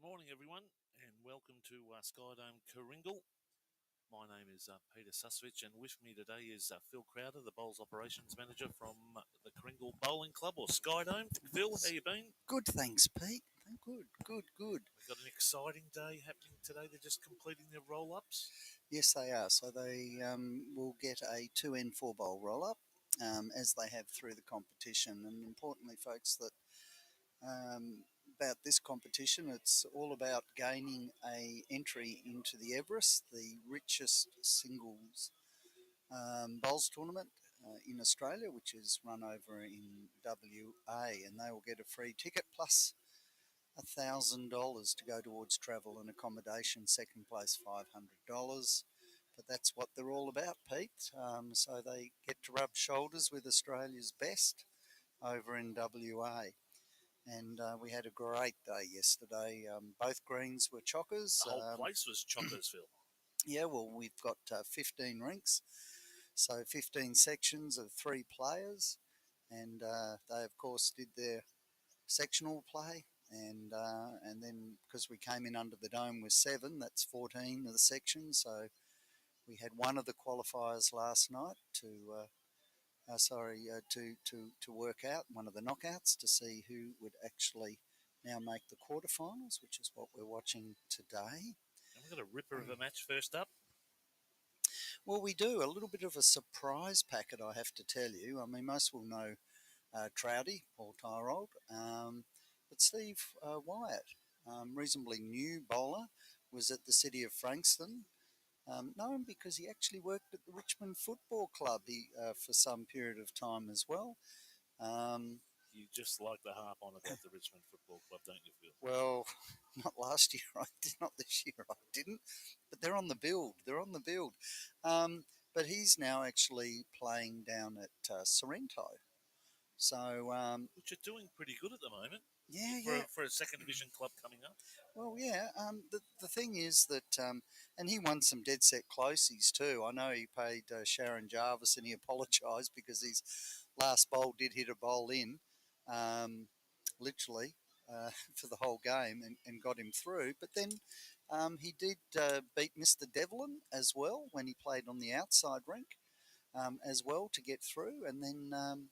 Good morning, everyone, and welcome to Skyedome Karingal. My name is Peter Suswich, and with me today is Phil Crowder, the Bowls Operations Manager from the Karingal Bowling Club, or Skydome. Phil, how you been? Good, thanks, Pete. Good. We've got an exciting day happening today. They're just completing their roll-ups. Yes, they are. So they will get a 2N4 bowl roll up as they have through the competition. And importantly, folks, that about this competition, it's all about gaining a entry into the Everest, the richest singles bowls tournament in Australia, which is run over in WA, and they will get a free ticket plus $1,000 to go towards travel and accommodation. Second place $500. But that's what they're all about, Pete. So they get to rub shoulders with Australia's best over in WA. And we had a great day yesterday. Both greens were chockers. The whole place was chockers, Phil. Yeah, well, we've got 15 rinks, so 15 sections of 3 players. And they, of course, did their sectional play, and then because we came in under the dome with 7, that's 14 of the sections. So we had one of the qualifiers last night to work out one of the knockouts to see who would actually now make the quarterfinals, which is what we're watching today. And we've got a ripper of a match first up. Well, we do a little bit of a surprise packet, I have to tell you. I mean, most will know Trouty, Paul Tyrold, but Steve Wyatt, reasonably new bowler, was at the City of Frankston, known because he actually worked at the Richmond Football Club for some period of time as well. You just like to harp on about the Richmond Football Club, don't you, Phil? Well, not last year, I did. Not this year, I didn't. But they're on the build. But he's now actually playing down at Sorrento. So, Which are doing pretty good at the moment. yeah. For a second division club coming up. Well, yeah. The thing is that, and he won some dead set closies too. I know he paid Sharon Jarvis, and he apologised because his last bowl did hit a bowl in, literally for the whole game, and got him through. But then he did beat Mr. Devlin as well when he played on the outside rink as well to get through, and then.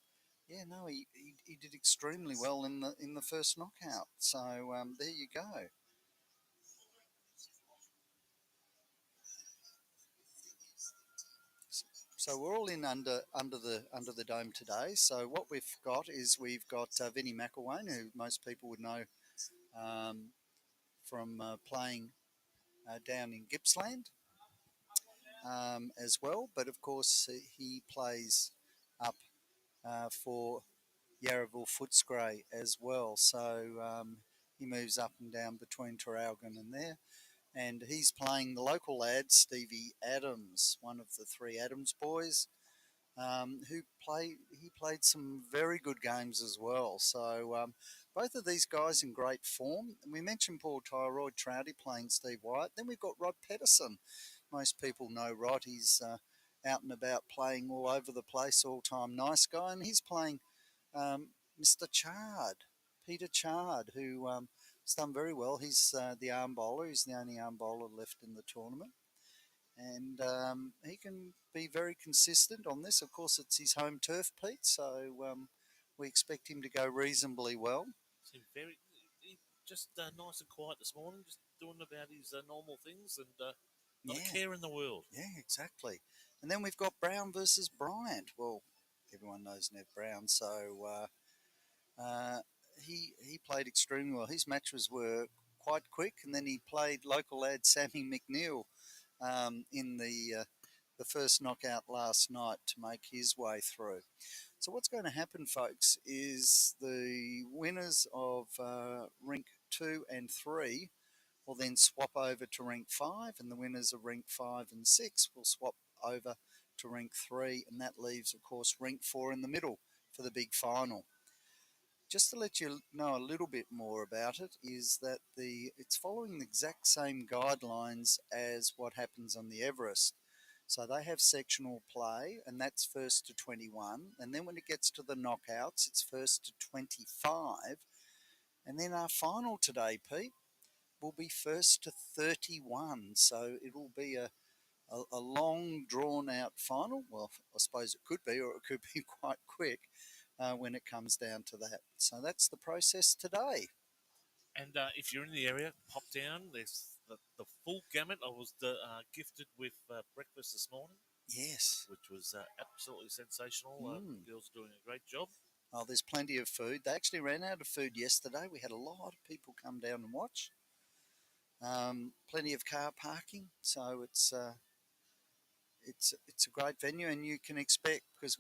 Yeah, no, he did extremely well in the first knockout. So there you go. So we're all in under the dome today. So what we've got is we've got Vinnie McElwain, who most people would know from playing down in Gippsland as well. But of course he plays up for Yarraville Footscray as well. So he moves up and down between Traralgon and there. And he's playing the local lad, Stevie Adams, one of the 3 Adams boys, he played some very good games as well. So both of these guys in great form. And we mentioned Paul Tyroyd Trouty playing Steve Wyatt. Then we've got Rod Peterson. Most people know Rod. He's out and about playing all over the place, all-time nice guy. And he's playing Mr. Chard, Peter Chard, who has done very well. He's the arm bowler. He's the only arm bowler left in the tournament. And he can be very consistent on this. Of course, it's his home turf, Pete, so we expect him to go reasonably well. Seemed just nice and quiet this morning, just doing about his normal things and not a care in the world. Yeah, exactly. And then we've got Brown versus Bryant. Well, everyone knows Nev Brown, so he played extremely well. His matches were quite quick, and then he played local lad Sammy McNeil in the first knockout last night to make his way through. So what's going to happen, folks, is the winners of Rink 2 and 3 will then swap over to Rink 5, and the winners of Rink 5 and 6 will swap over to Rink 3, and that leaves, of course, Rink 4 in the middle for the big final. Just to let you know a little bit more about it is that it's following the exact same guidelines as what happens on the Everest. So they have sectional play, and that's first to 21. And then when it gets to the knockouts, it's first to 25. And then our final today, Pete, will be first to 31. So it'll be a long, drawn-out final. Well, I suppose it could be, or it could be quite quick when it comes down to that. So that's the process today. And if you're in the area, pop down. There's the full gamut. I was gifted with breakfast this morning, Yes. which was absolutely sensational. Mm. The girls are doing a great job. Oh, there's plenty of food. They actually ran out of food yesterday. We had a lot of people come down and watch. Plenty of car parking, so it's a great venue, and you can expect, because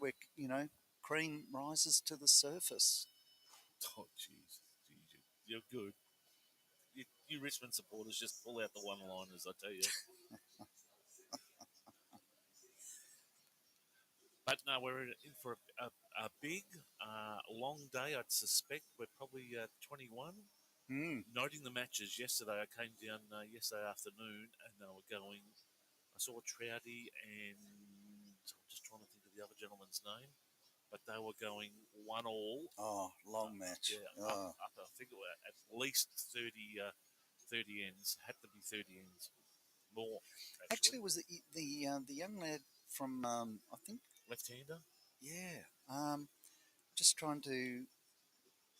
cream rises to the surface. Oh, jeez, you're good. You Richmond supporters just pull out the one-liners, I tell you. But no, we're in for a big, long day. I'd suspect we're probably 21. Mm. Noting the matches yesterday, I came down yesterday afternoon, and they were going. I saw Trouty, and I'm just trying to think of the other gentleman's name, but they were going 1-1. Oh, long match. Yeah, Oh. up. I think it were at least 30 ends. Had to be 30 ends. More, Actually, actually. was the young lad from I think, Left-hander? yeah. Just trying to,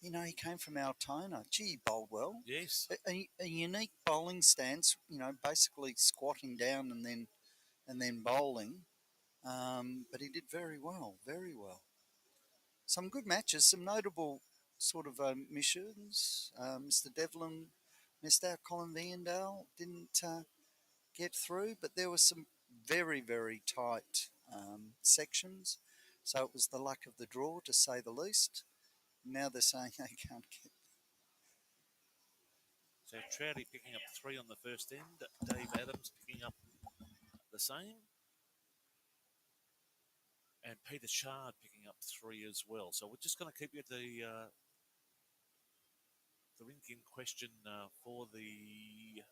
he came from Altona. Gee, he bowled well. Yes. A unique bowling stance. Basically squatting down and then bowling. But he did very well, very well. Some good matches, some notable sort of missions. Mr. Devlin missed out. Colin Viandale didn't get through, but there were some very, very tight sections. So it was the luck of the draw, to say the least. Now they're saying they can't get. So Trouty picking up 3 on the first end. Dave Adams picking up the same. And Peter Chard picking up 3 as well. So we're just going to keep you at the rink in question for the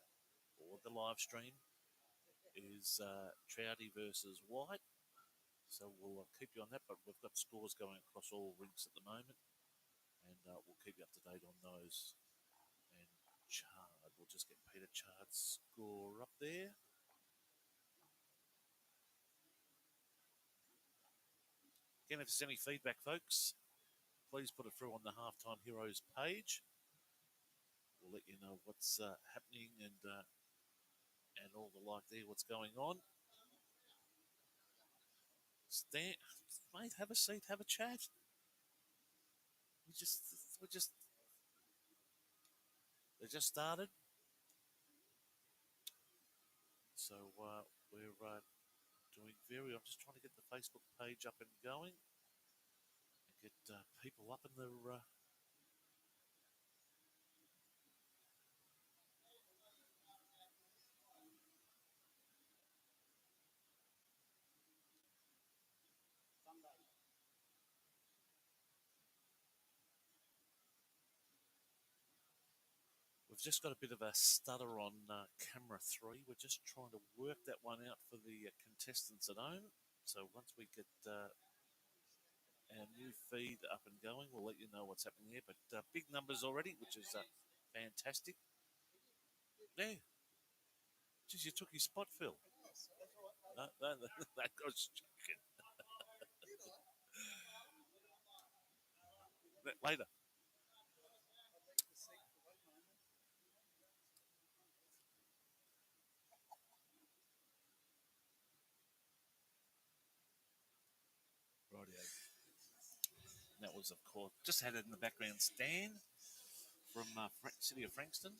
live stream is Trouty versus White. So we'll keep you on that, but we've got scores going across all rinks at the moment, and we'll keep you up to date on those. And Chard, we'll just get Peter Chard's score up there. Again, if there's any feedback, folks, please put it through on the Halftime Heroes page. We'll let you know what's happening and all the like there, what's going on. Stand, mate, have a seat, have a chat. They just started. So we're doing I'm just trying to get the Facebook page up and going and get people up in the. We've just got a bit of a stutter on camera 3. We're just trying to work that one out for the contestants at home. So once we get our new feed up and going, we'll let you know what's happening here. But big numbers already, which is fantastic. There. Geez, you took his spot, Phil. No, that was joking. Later. Rightio. That was, of course, just had it in the background, Stan from City of Frankston.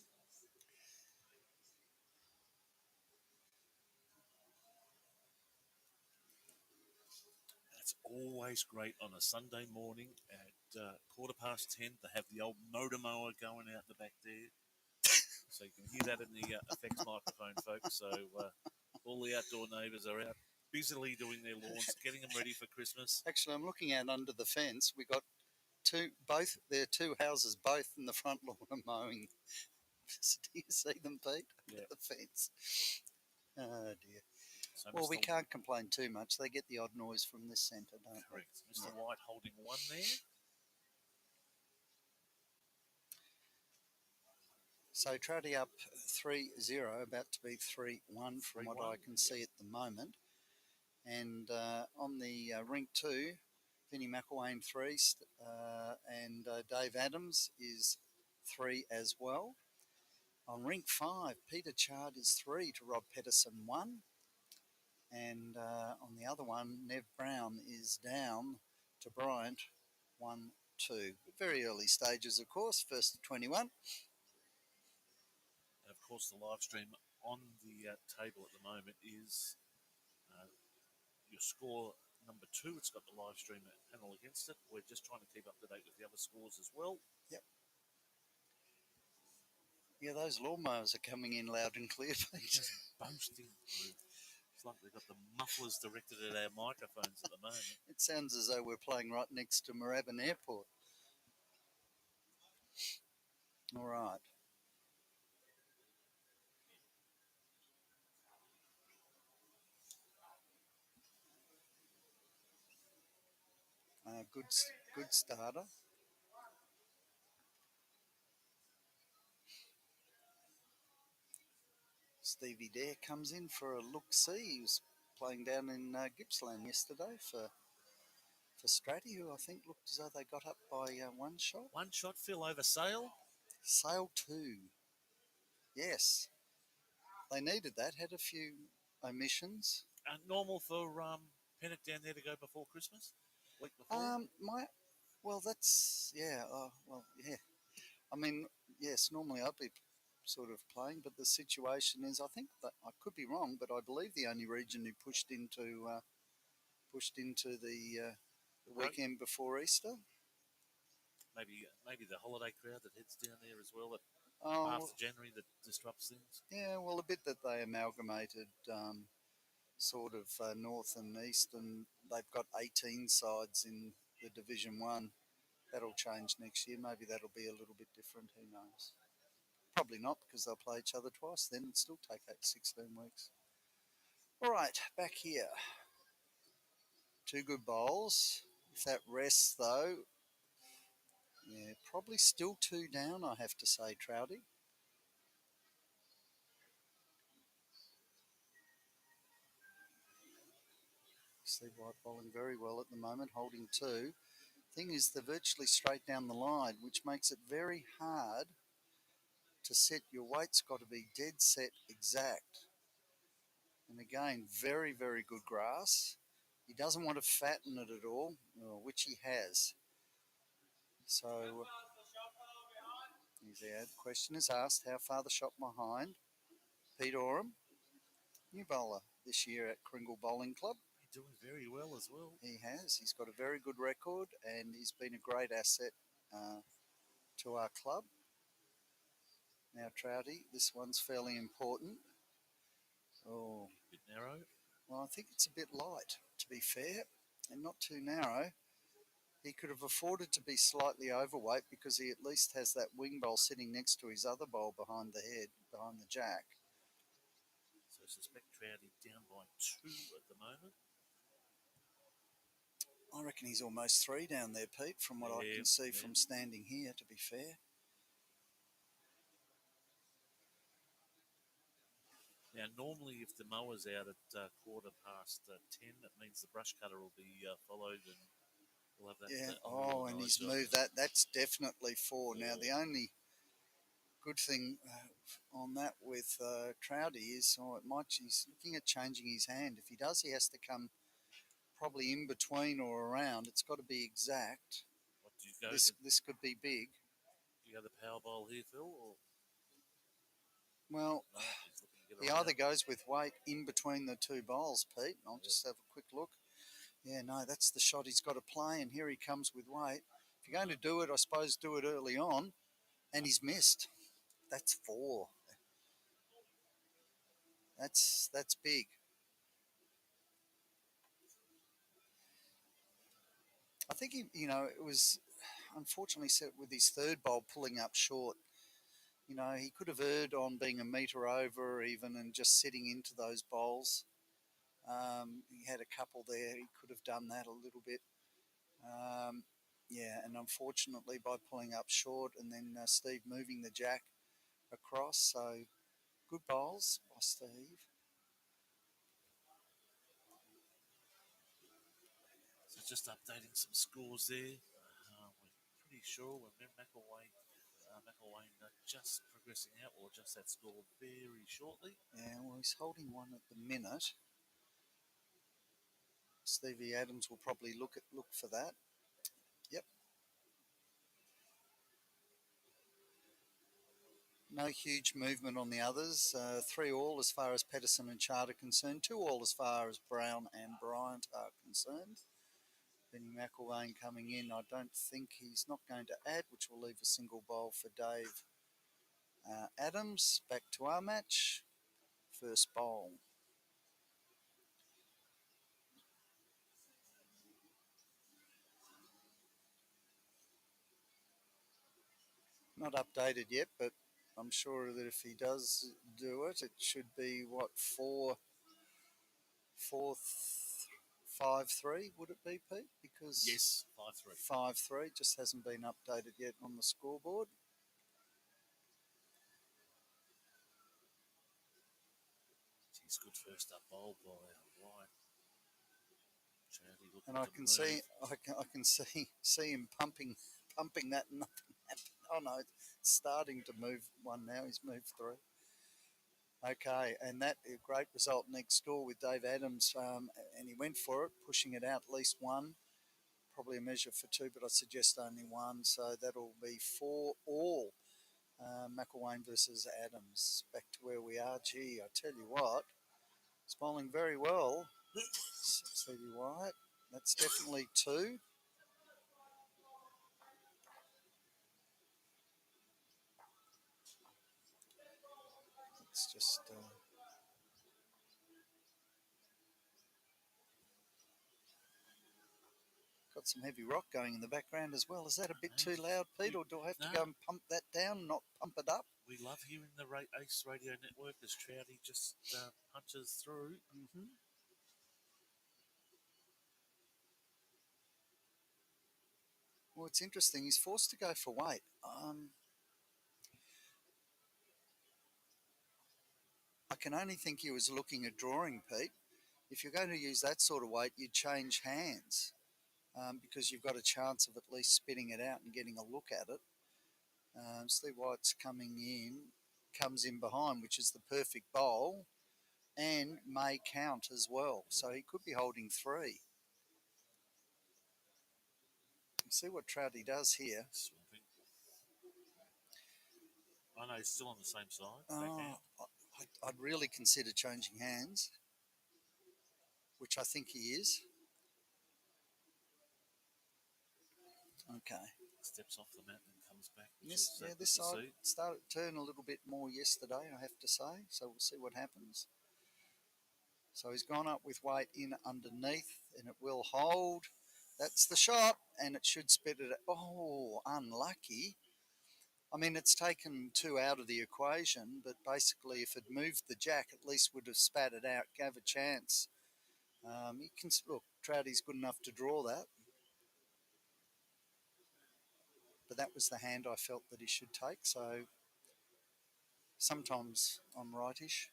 It's always great on a Sunday morning at 10:15 to have the old motor mower going out the back there. So you can hear that in the effects microphone, folks. So all the outdoor neighbours are out busily doing their lawns, getting them ready for Christmas. Actually, I'm looking out under the fence. We got there are two houses, both in the front lawn are mowing. Do you see them, Pete? Yeah. Under the fence. Oh dear. So Well, Mr. we can't complain too much. They get the odd noise from this centre, don't Correct. they? Mr. White holding 1 there. So Trouty up 3-0, about to be 3-1 from what 3-1, I can see at the moment. And on the rink 2, Vinnie McElwain 3 and Dave Adams is 3 as well. On rink 5, Peter Chard is 3 to Rob Peterson 1. And on the other one, Nev Brown is down to Bryant 1-2. Very early stages, of course, first to 21. And of course, the live stream on the table at the moment is your score number 2. It's got the live stream panel against it. We're just trying to keep up to date with the other scores as well. Yep. Yeah, those lawnmowers are coming in loud and clear. Just boasting through. It's like they've got the mufflers directed at our microphones at the moment. It sounds as though we're playing right next to Moorabbin Airport. All right. Good starter. Stevie Dare comes in for a look-see. He was playing down in Gippsland yesterday for Stratty, who I think looked as though they got up by one shot. One shot, Phil, over Sale. Sale 2. Yes. They needed that. Had a few omissions. Normal for Pennock down there to go before Christmas? Week before? Well, that's, yeah. Yeah. I mean, yes, normally I'd be sort of playing, but the situation is, I think that I could be wrong, but I believe the only region who pushed into the weekend before Easter. Maybe the holiday crowd that heads down there as well after January that disrupts things. Yeah, well, a bit that they amalgamated sort of north and east, and they've got 18 sides in the Division 1. That'll change next year. Maybe that'll be a little bit different. Who knows? Probably not, because they'll play each other twice. Then it'll still take 16 weeks. All right, back here. 2 good bowls. If that rests, though, yeah, probably still 2 down, I have to say, Trouty. Steve White bowling very well at the moment, holding 2. Thing is, they're virtually straight down the line, which makes it very hard to set. Your weight's got to be dead set exact. And again, very, very good grass. He doesn't want to fatten it at all, which he has. So, the question is asked, how far the shot behind? Pete Oram, new bowler this year at Karingal Bowling Club. He's doing very well as well. He has. He's got a very good record, and he's been a great asset to our club. Now, Trouty, this one's fairly important. Oh, a bit narrow. Well, I think it's a bit light, to be fair, and not too narrow. He could have afforded to be slightly overweight because he at least has that wing bowl sitting next to his other bowl behind the head, behind the jack. So I suspect Trouty down by 2 at the moment. I reckon he's almost 3 down there, Pete, from what I can see from standing here, to be fair. Now, normally if the mower's out at 10:15, that means the brush cutter will be followed and we'll have that. Yeah, and he's moved that. That's definitely 4. Now, the only good thing on that with Trouty is, he's looking at changing his hand. If he does, he has to come probably in between or around. It's got to be exact. What do you go? This could be big. Do you go the power bowl here, Phil? Or? Well, no, he either goes with weight in between the 2 bowls, Pete. I'll just have a quick look. Yeah, no, that's the shot he's got to play, and here he comes with weight. If you're going to do it, I suppose do it early on, and he's missed. That's 4. That's big. I think it was unfortunately set with his 3rd bowl pulling up short. He could have erred on being a metre over even and just sitting into those bowls. He had a couple there. He could have done that a little bit. And unfortunately by pulling up short and then Steve moving the jack across. So good bowls by Steve. So just updating some scores there. We're pretty sure when McElwain just progressing out, or just that score very shortly. Yeah, well, he's holding one at the minute. Stevie Adams will probably look for that. Yep. No huge movement on the others. 3-all as far as Peterson and Chart are concerned. 2-all as far as Brown and Bryant are concerned. Benny McElwain coming in. I don't think he's not going to add, which will leave a single bowl for Dave Adams. Back to our match. First bowl. Not updated yet, but I'm sure that if he does do it, it should be what, 5-3, would it be, Pete? Because Yes, 5-3. 5-3 just hasn't been updated yet on the scoreboard. He's good first up bowl by White. And I can see him pumping that and nothing happened. Oh no, it's starting to move one now. He's moved 3. Okay, and that a great result next score with Dave Adams, and he went for it, pushing it out at least 1. Probably a measure for 2, but I suggest only 1. So that'll be 4-all. McElwain versus Adams. Back to where we are. Gee, I tell you what, it's bowling very well. Stevie White. That's definitely 2. It's just got some heavy rock going in the background as well. Is that a bit too loud, Pete, or do I have to go and pump that down, not pump it up? We love hearing the Ace Radio Network as Trouty just punches through. Mm-hmm. Well, it's interesting. He's forced to go for weight. I can only think he was looking at drawing, Pete. If you're going to use that sort of weight, you'd change hands because you've got a chance of at least spitting it out and getting a look at it. Steve White's comes in behind, which is the perfect bowl, and may count as well. So he could be holding 3. See what Trouty does here. Swapping. I know he's still on the same side. I'd really consider changing hands, which I think he is. Okay. Steps off the mat and comes back. This side started to turn a little bit more yesterday, I have to say. So we'll see what happens. So he's gone up with weight in underneath, and it will hold. That's the shot, and it should spit it. Oh, unlucky. I mean, it's taken 2 out of the equation, but basically, if it moved the jack, at least would have spat it out, gave a chance. You can look, Trouty's good enough to draw that, but that was the hand I felt that he should take. So sometimes I'm rightish.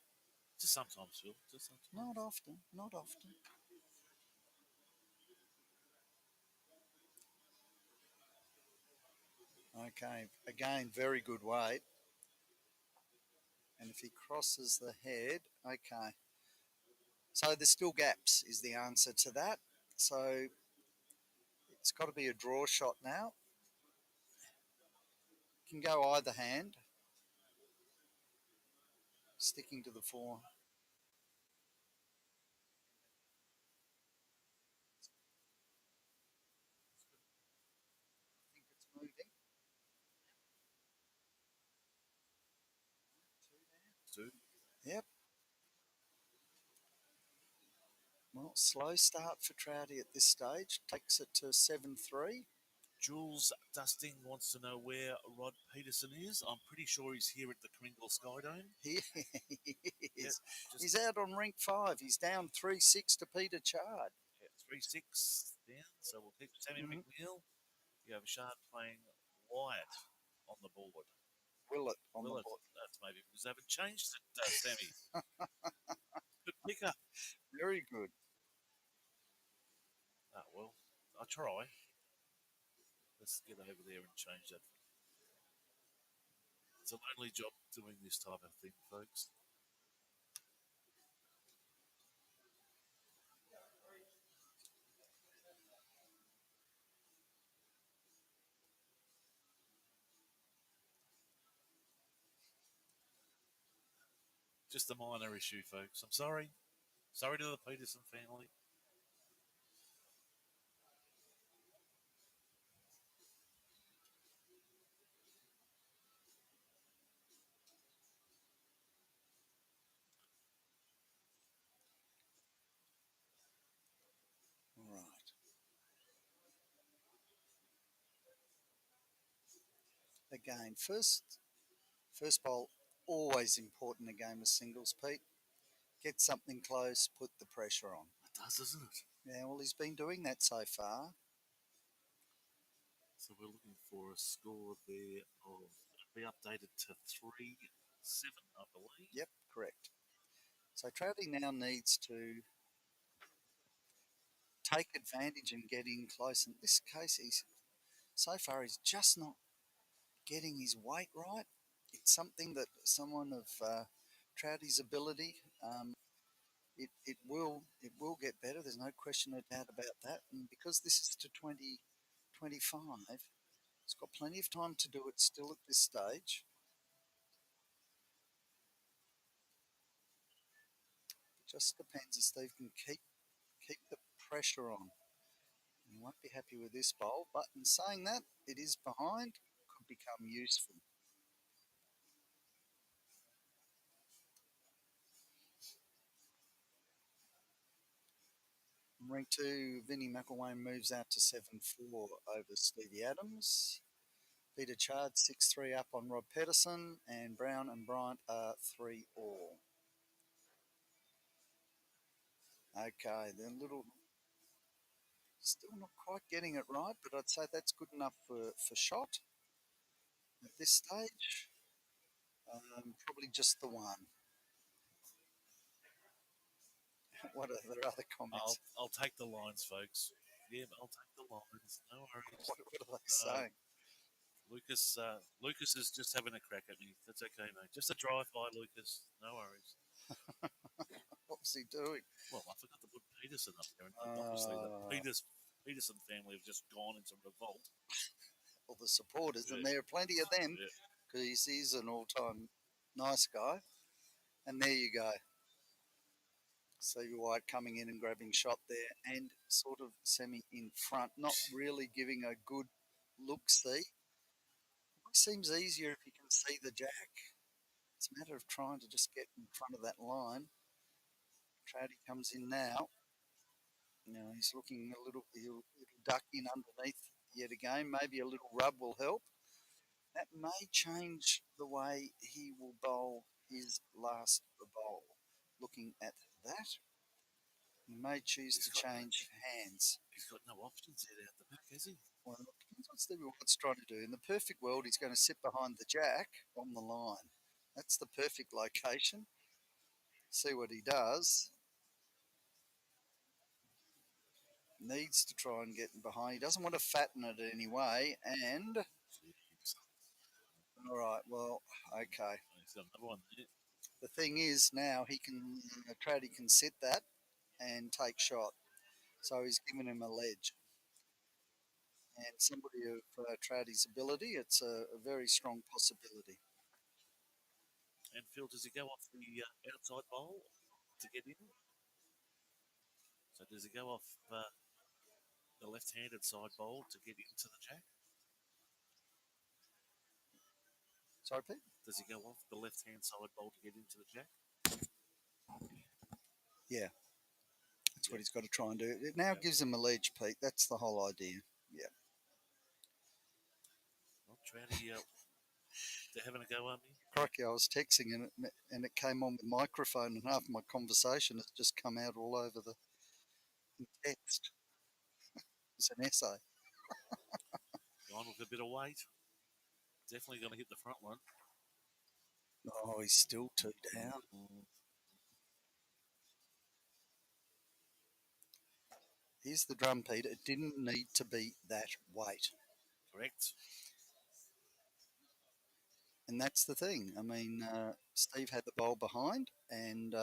Just sometimes, Phil. Just sometimes. Not often. Not often. Okay, again, very good weight. And if he crosses the head, okay. So there's still gaps is the answer to that. So it's got to be a draw shot now. Can go either hand. Sticking to the 4. I think it's moving. 2. Yep. Well, slow start for Trouty at this stage. Takes it to 7-3. Jules Dusting wants to know where Rod Peterson is. I'm pretty sure he's here at the Karingal Skyedome. He is. Yep, he's out on rink 5. He's down 3-6 to Peter Chard. Yeah, 3-6 down. So we'll keep Sammy McNeil. You have Shard playing Wyatt on the board. Willett on the board. because they haven't changed it, Sammy. Good picker. Very good. Ah, well, I'll try. Let's get over there and change that. It's a lonely job doing this type of thing, folks. Just a minor issue, folks. I'm sorry. Sorry to the Peterson family. All right. Again, first bowl, always important in a game of singles, Pete. Get something close, put the pressure on. It does, doesn't it? Yeah, well, he's been doing that so far. So we're looking for a score there of be updated to 3-7, I believe. Yep, correct. So Trouty now needs to take advantage and get in close. In this case, so far he's just not getting his weight right. It's something that someone of Trouty's ability, it will get better. There's no question or doubt about that. And because this is to 2025, he's got plenty of time to do it still at this stage. It just depends if Steve can keep the pressure on. He won't be happy with this bowl, but in saying that, it is behind, could become useful. Ring two, Vinnie McElwain moves out to 7-4 over Stevie Adams. Peter Chard 6-3 up on Rob Peterson, and Brown and Bryant are 3-all. Okay, they're still not quite getting it right, but I'd say that's good enough for shot at this stage. Probably just the one. What are their other comments? I'll take the lines, folks. Yeah, I'll take the lines. No worries. What are they saying? Lucas is just having a crack at me. That's okay, mate. Just a drive-by, Lucas. No worries. What was he doing? Well, I forgot to put Peterson up there, and obviously the Peterson family have just gone into revolt. All the supporters, Yeah. and there are plenty of them Yeah. because he's an all-time nice guy. And there you go. Stevie White coming in and grabbing shot there and sort of semi in front, not really giving a good look-see. It seems easier if you can see the jack. It's a matter of trying to just get in front of that line. Trouty comes in now. He's looking a he'll duck in underneath yet again. Maybe a little rub will help. That may change the way he will bowl his last bowl. Looking at that, he may choose to change hands. He's got no options there out the back, has he? Well, it depends what Stevie Watt's trying to do. In the perfect world, he's going to sit behind the jack on the line. That's the perfect location. See what he does. Needs to try and get behind. He doesn't want to fatten it anyway. And all right, well, okay. He's got another one there. The thing is now he can Trouty can sit that and take shot. So he's given him a ledge. And somebody of Trouty's ability, it's a very strong possibility. And Phil, does he go off the outside bowl to get in? So does he go off the left-handed side bowl to get into the jack? Sorry, Pete? Does he go off the left-hand side bowl to get into the jack? Yeah. That's what he's got to try and do. It now gives him a ledge, Pete. That's the whole idea. Yeah. Well, Trouty, they're having a go, aren't they? Crikey, I was texting and it came on the microphone, and half my conversation has just come out all over the text. It's an essay. Gone with a bit of weight. Definitely going to hit the front one. Oh, he's still 2 down. Here's the drum, Peter. It didn't need to be that weight. Correct. And that's the thing. I mean, Steve had the bowl behind, and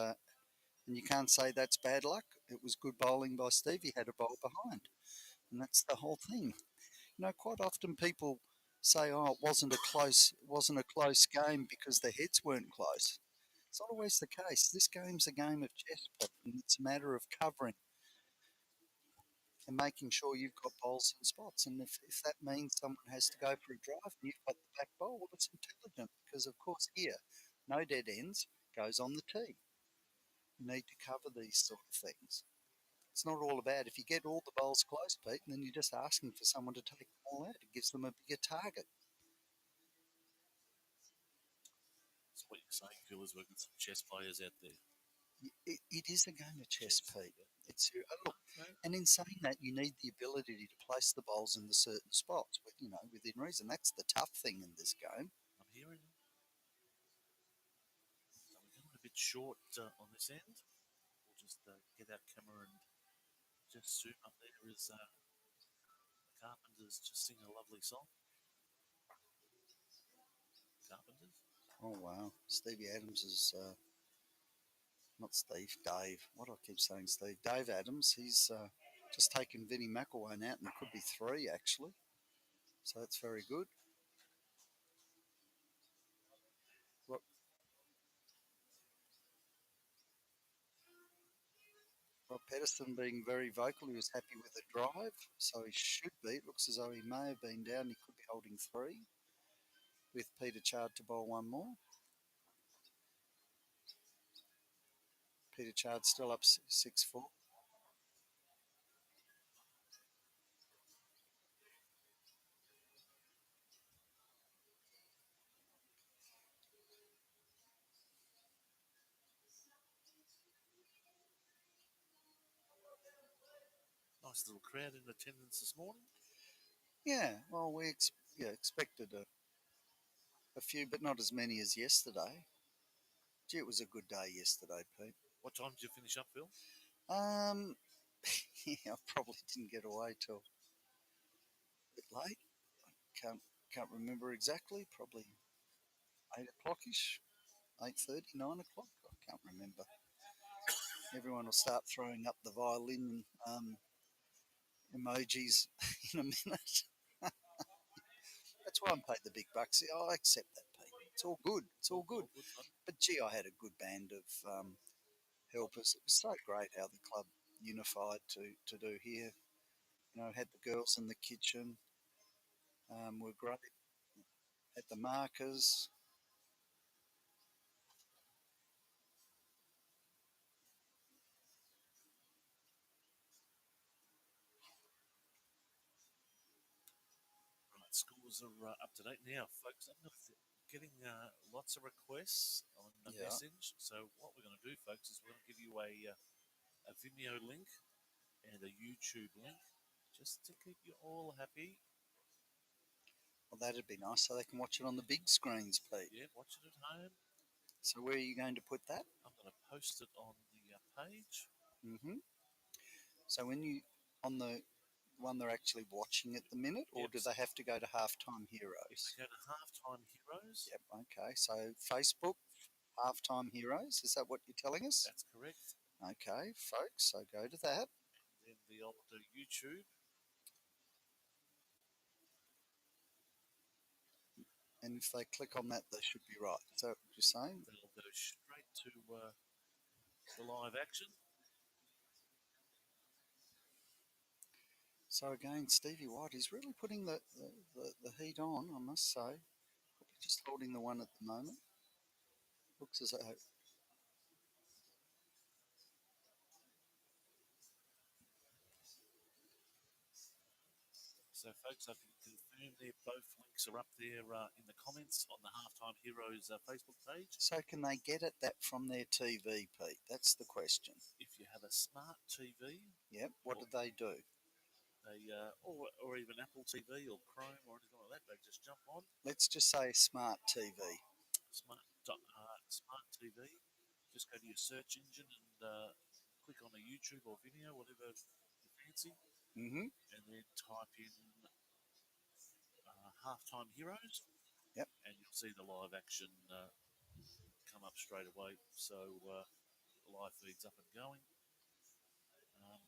you can't say that's bad luck. It was good bowling by Steve. He had a bowl behind, and that's the whole thing. You know, quite often people say, "Oh, wasn't a close game because the heads weren't close." It's not always the case. This game's a game of chess, Pete, and it's a matter of covering and making sure you've got bowls and spots. And if that means someone has to go for a drive and you've got the back bowl, well, it's intelligent because, of course, here, no dead ends goes on the tee. You need to cover these sort of things. It's not all about if you get all the bowls close, Pete, and then you're just asking for someone to take them all out. It gives them a bigger target. That's what you're saying, Phil, is we've got some chess players out there. It is a game of chess, Pete. Yeah. It's look, and in saying that, you need the ability to place the bowls in the certain spots, within reason. That's the tough thing in this game. I'm hearing them. So we're going a bit short on this end. We'll just get our camera and just zoom up there as the Carpenters just sing a lovely song. Carpenters. Oh wow, Stevie Adams is not Steve, Dave. What do I keep saying, Steve? Dave Adams. He's just taken Vinnie McElwain out, and it could be three actually. So that's very good. Rob, Rob Peterson being very vocal. He was happy with the drive, so he should be. It looks as though he may have been down. He could be holding three with Peter Chard to bowl one more. Peter Chard still up 6-4. Nice little crowd in attendance this morning. Yeah, well, expected a few, but not as many as yesterday. Gee, it was a good day yesterday, Pete. What time did you finish up, Phil? Yeah, I probably didn't get away till a bit late. Can't remember exactly. Probably 8 o'clockish, 8:30, 9 o'clock. I can't remember. Everyone will start throwing up the violin emojis in a minute. That's why I'm paid the big bucks. I accept that, Pete. It's all good. It's all good. All good fun. But gee, I had a good band of helpers. It was so great how the club unified to do here. You know, had the girls in the kitchen. Were great. Had the markers. Right, scores are up to date now, folks. I'm getting lots of requests on the Yeah. message. So what we're going to do, folks, is we're going to give you a Vimeo link and a YouTube link just to keep you all happy. Well, that'd be nice, so they can watch it on the big screens, Pete. Yeah, watch it at home. So where are you going to put that? I'm going to post it on the page. So when you on the one they're actually watching at the minute, or Yep. do they have to go to Halftime If Heroes? they go to Halftime Heroes, Yep. Okay. So Facebook Halftime Heroes. Is that what you're telling us? that's correct. Okay, folks. So go to that, And then the old YouTube, and if they click on that, they should be right. Is that what you're saying? they'll go straight to the live action. So again, Stevie White is really putting the heat on, I must say. Probably just holding the one at the moment. Looks as though. So, folks, I can confirm there both links are up there in the comments on the Halftime Heroes Facebook page. So can they get at that from their TV, Pete? That's the question. If you have a smart TV, Yep. What do they do? or even Apple TV or Chrome or anything like that, they just jump on Let's just say smart TV. smart smart TV. Just go to your search engine and click on a YouTube or Vimeo, whatever you fancy, Mm-hmm. and then type in Halftime Heroes, Yep. and you'll see the live action come up straight away. So the live feed's up and going. Um,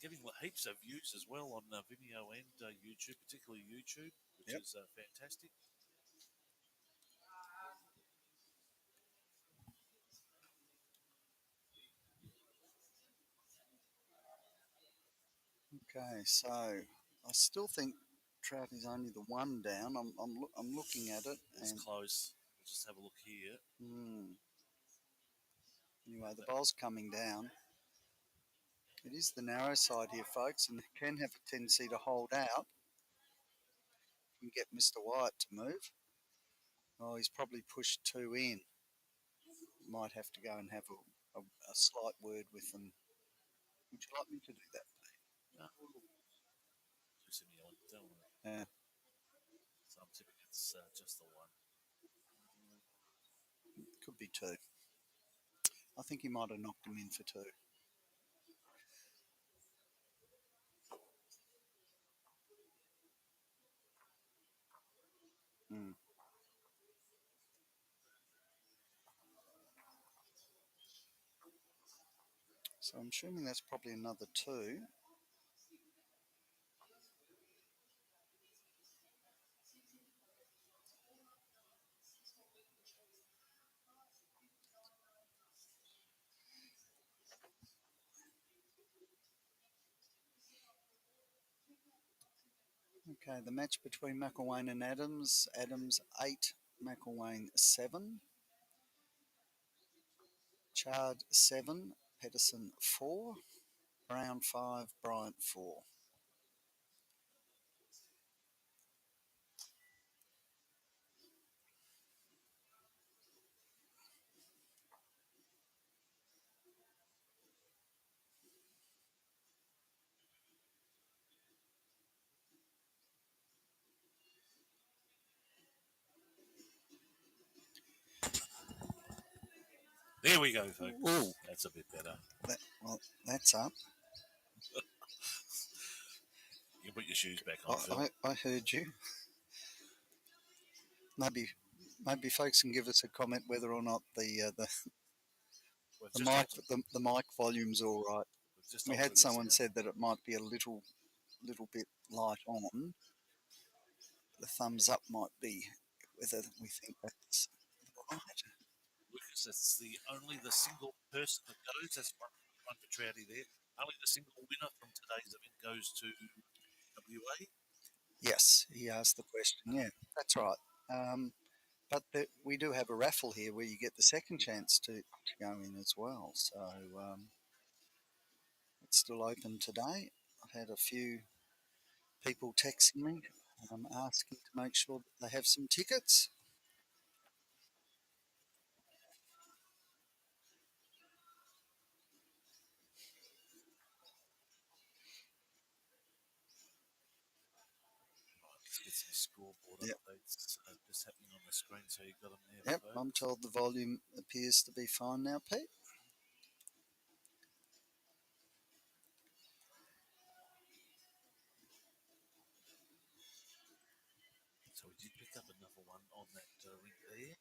Getting heaps of views as well on Vimeo and YouTube, particularly YouTube, which Yep. is fantastic. Okay, so I still think Trout is only the one down. I'm looking at it, It's and close. We'll just have a look here. anyway, the ball's coming down. It is the narrow side here, folks, and can have a tendency to hold out and get Mr. White to move. Oh, he's probably pushed two in. Might have to go and have a slight word with them. Would you like me to do that? Too simulant, don't we? Yeah, So I'm tipping it's just the one. could be two. I think he might have knocked him in for two. Mm. So I'm assuming that's probably another two. Okay, the match between McElwain and Adams. Adams 8, McElwain 7. Chard 7, Peterson 4. Brown 5, Bryant 4. There we go, folks. Ooh. That's a bit better. Well, that's up. You can put your shoes back on, Phil. I heard you. Maybe folks can give us a comment whether or not We've just altered, the mic volume's all right. we've just We altered had the someone sound. said that it might be a little bit light on. The thumbs up might be whether we think that's right. Lucas, it's only the single person that goes. That's one for Trouty there. Only the single winner from today's event goes to WA. Yes, he asked the question. Yeah, that's right. But we do have a raffle here where you get the second chance to go in as well. So it's still open today. I've had a few people texting me asking to make sure that they have some tickets. Right, let's get some scoreboard Yep, updates just happening on the screen so you've got them there, yep. I'm folks. told the volume appears to be fine now, Pete. So we did pick up another one on that ring there.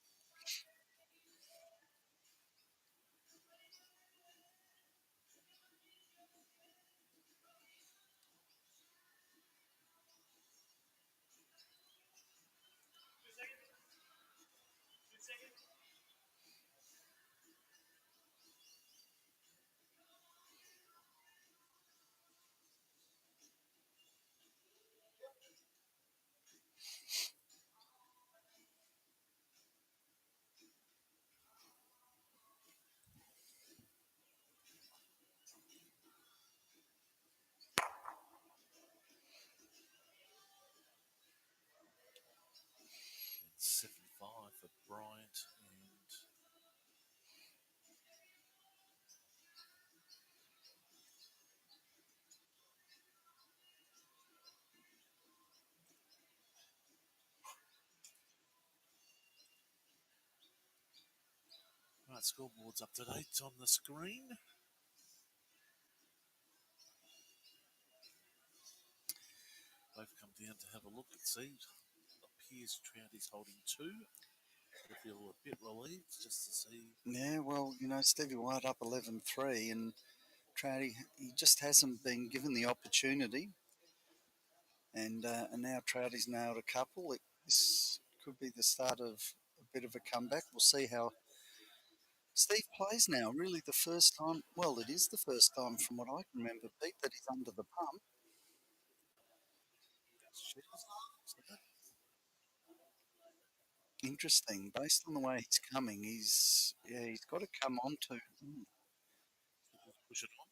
scoreboard's up to date on the screen. Both come down to have a look and see. It appears Trouty's holding 2. They feel a bit relieved just to see. Yeah, well, Stevie White up 11-3, and Trouty, he just hasn't been given the opportunity. And now Trouty's nailed a couple. This could be the start of a bit of a comeback. We'll see how Steve plays now. Really, the first time. Well, it is the first time, from what I can remember, Pete, that he's under the pump. Interesting. Based on the way he's coming, he's got to come on to. Push it on.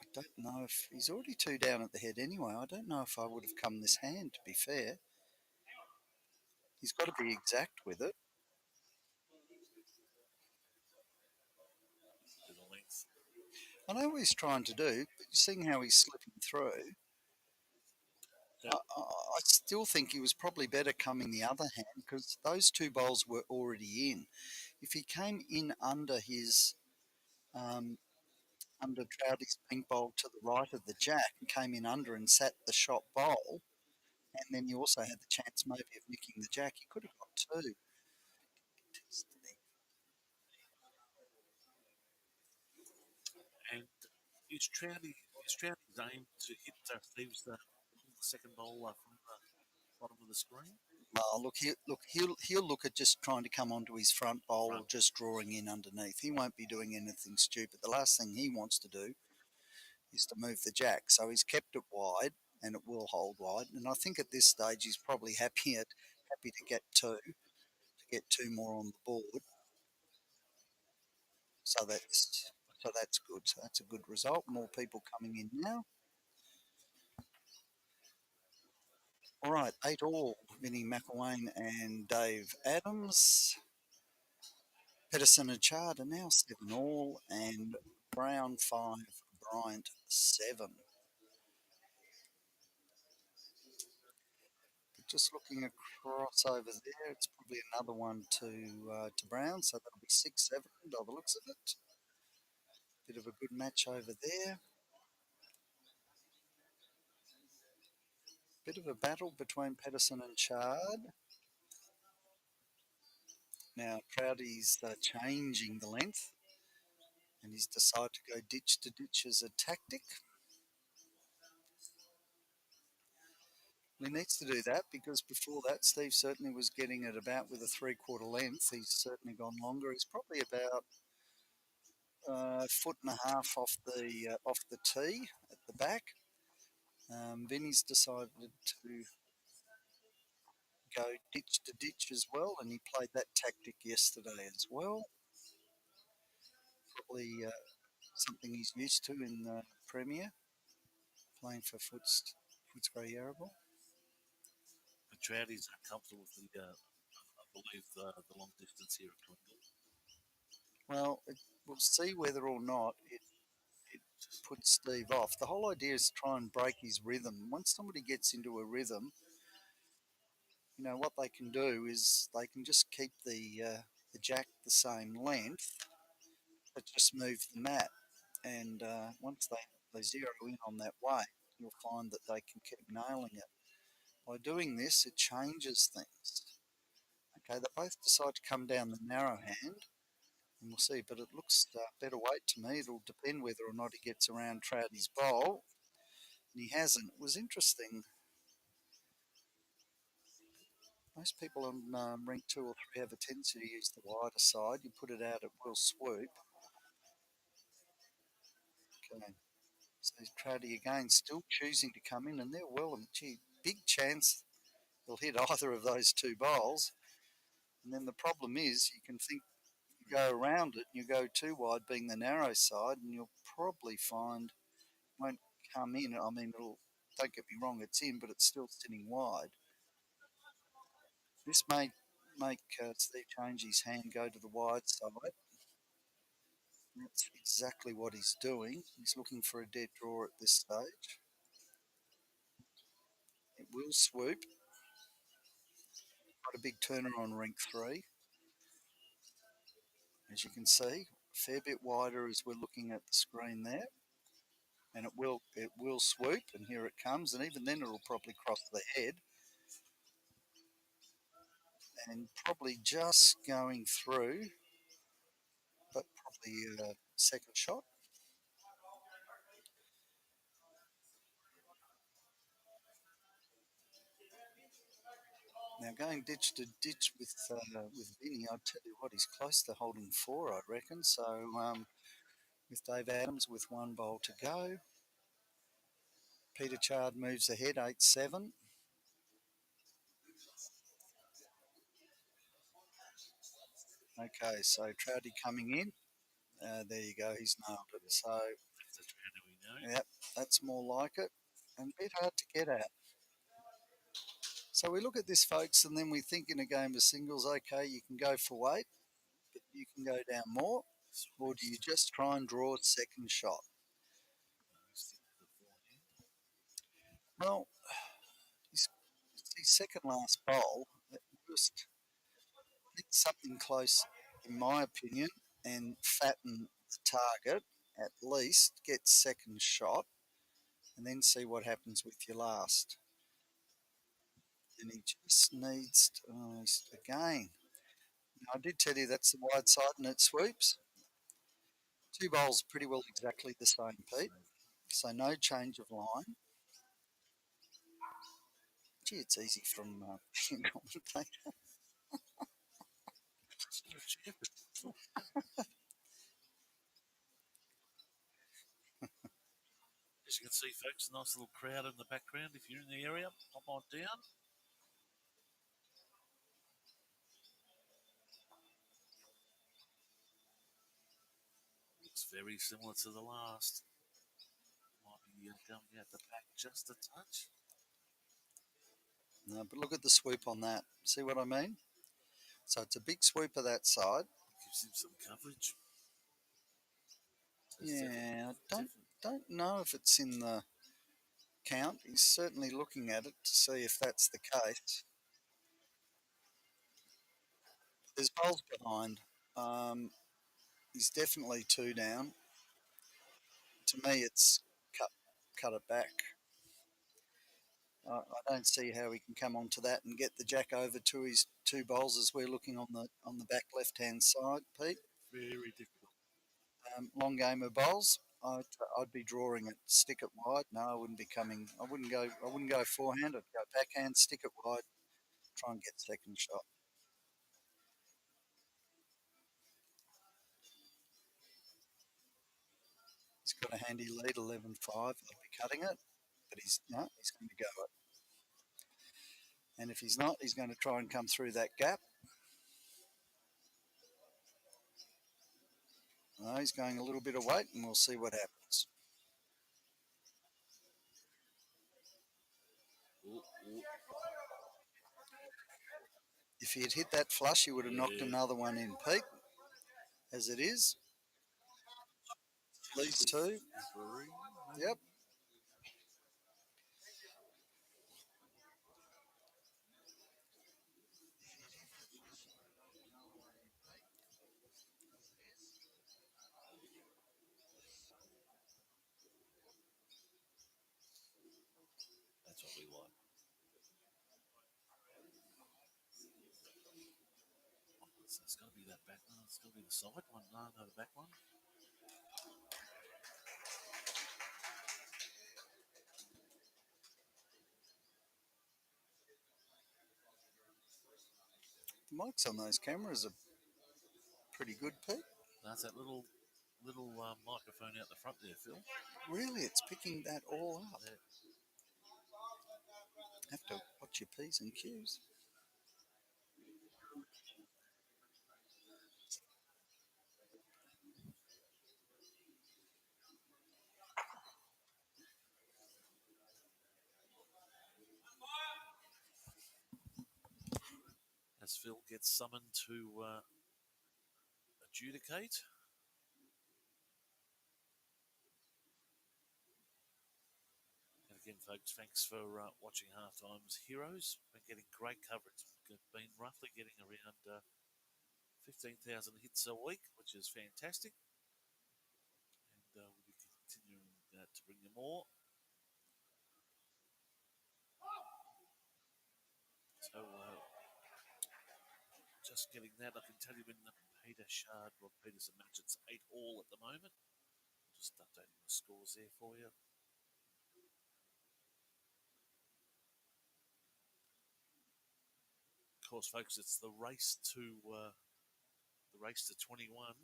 I don't know if he's already 2 down at the head anyway. I don't know if I would have come this hand, to be fair. He's got to be exact with it. To the length. I know what he's trying to do, but seeing how he's slipping through, I still think he was probably better coming the other hand because those 2 bowls were already in. If he came in under his under Trouty's pink bowl to the right of the jack and came in under and sat the shot bowl, and then you also had the chance maybe of nicking the jack, he could have got 2. And is Trouty's aim to hit Steve's second bowl from the bottom of the screen? Oh, he'll look at just trying to come onto his front bowl or just drawing in underneath. He won't be doing anything stupid. The last thing he wants to do is to move the jack. So he's kept it wide, and it will hold wide. And I think at this stage he's probably happy to get 2 more on the board. So that's good. So that's a good result. More people coming in now. All right, 8 all. Vinnie McElwain and Dave Adams. Peterson and Chard are now 7 all, and Brown 5, Bryant 7. But just looking across over there, it's probably another one to Brown, so that'll be 6-7 by the looks of it. Bit of a good match over there. Bit of a battle between Peterson and Chard. Now Trouty's changing the length, and he's decided to go ditch to ditch as a tactic. He needs to do that because before that, Steve certainly was getting it about with a 3/4 length. He's certainly gone longer. He's probably about a foot and a half off the tee at the back. Vinny's decided to go ditch to ditch as well, and he played that tactic yesterday as well. Probably something he's used to in the Premier, playing for Footscray Yarraville. But Trouty's uncomfortable with I believe, the long distance here at Karingal. Well, we'll see whether or not it puts Steve off. The whole idea is to try and break his rhythm. Once somebody gets into a rhythm, what they can do is they can just keep the jack the same length, but just move the mat. And once they zero in on that weight, you'll find that they can keep nailing it. By doing this, it changes things. Okay, they both decide to come down the narrow hand, and we'll see. But it looks better weight to me. It'll depend whether or not he gets around Trouty's bowl. And he hasn't. It was interesting. Most people on ring 2 or 3 have a tendency to use the wider side. You put it out, it will swoop. Okay. So Trouty again still choosing to come in, and they're well. And gee, big chance they'll hit either of those 2 bowls. And then the problem is you can think you go around it and you go too wide, being the narrow side, and you'll probably find it won't come in. I mean, don't get me wrong, it's in, but it's still sitting wide. This may make Steve change his hand, go to the wide side. That's exactly what he's doing. He's looking for a dead draw at this stage. It will swoop. Got a big turner on rink 3. as you can see, a fair bit wider as we're looking at the screen there. And it will swoop, and here it comes, and even then it'll probably cross the head. And probably just going through, but probably a second shot. Now going ditch to ditch with Vinny, I tell you what, he's close to holding 4, I reckon. So with Dave Adams with 1 bowl to go, Peter Chard moves ahead 8-7. Okay, so Trouty coming in. There you go, he's nailed it. So That's how do we know? yep, that's more like it, and a bit hard to get at. So we look at this, folks, and then we think in a game of singles, okay, you can go for weight, but you can go down more, or do you just try and draw a second shot? Well, his second last bowl, at worst, hit something close, in my opinion, and fatten the target, at least get second shot, and then see what happens with your last. And he just needs to, again. Now, I did tell you that's the wide side and it sweeps. 2 bowls pretty well exactly the same, Pete. So no change of line. Gee, it's easy from being a commentator. As you can see, folks, a nice little crowd in the background. If you're in the area, pop on down. Looks very similar to the last. Might be going out the back just a touch. No, but look at the swoop on that. See what I mean? So it's a big swoop of that side. Gives him some coverage. Yeah, I don't know if it's in the count. He's certainly looking at it to see if that's the case. There's bowls behind. He's definitely 2 down. To me, it's cut it back. I don't see how he can come onto that and get the jack over to his 2 bowls as we're looking on the back left hand side, Pete. Very difficult. Long game of bowls. I'd be drawing it, stick it wide. No, I wouldn't be coming. I wouldn't go forehand. I'd go backhand, stick it wide, try and get second shot. He's got a handy lead, 11-5. I'd be cutting it, but he's going to go it. And if he's not, he's going to try and come through that gap. No, he's going a little bit of weight, and we'll see what happens. If he had hit that flush, he would have knocked another one in, Pete. As it is, at least 2. Yep. That's what we like. It's got to be that back one. It's got to be the side one. No, the back one. The mics on those cameras are pretty good, Pete. That's that little microphone out the front there, Phil. Really, it's picking that all up. Yeah. Have to watch your P's and Q's. As Phil gets summoned to adjudicate. And again, folks, thanks for watching Halftime's Heroes. Been getting great coverage. Been roughly getting around 15,000 hits a week, which is fantastic. And we'll be continuing to bring you more. So just getting that, I can tell you in the Peter Shard, Rob Peterson match, it's 8-all at the moment. Just updating the scores there for you. Of course, folks, it's the race to 21.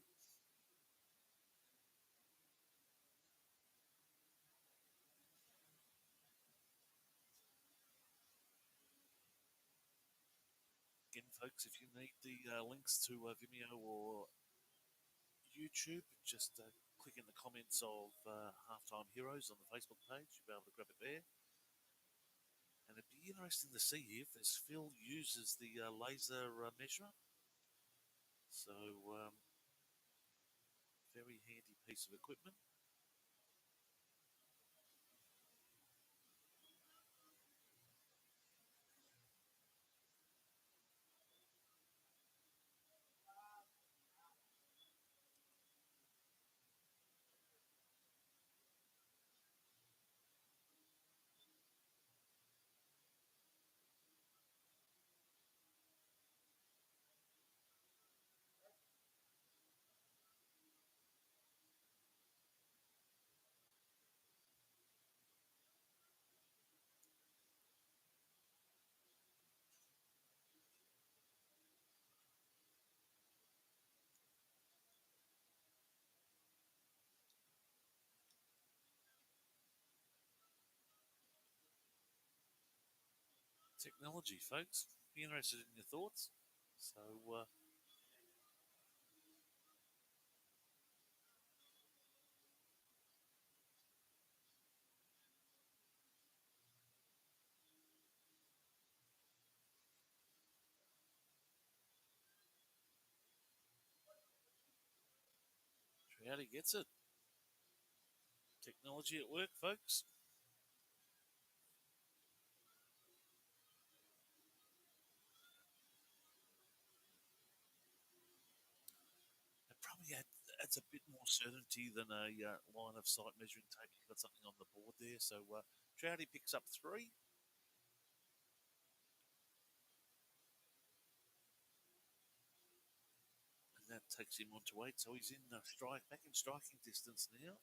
Again, folks, if you need the links to Vimeo or YouTube, just click in the comments of Halftime Heroes on the Facebook page. You'll be able to grab it there. And it'd be interesting to see if as Phil uses the laser measurer. So, very handy piece of equipment. Technology, folks. Be interested in your thoughts. So, Trouty gets it. Technology at work, folks. It probably adds a bit more certainty than a line of sight measuring tape. You've got something on the board there. So, Trouty picks up 3. And that takes him on to 8. So he's in back in striking distance now.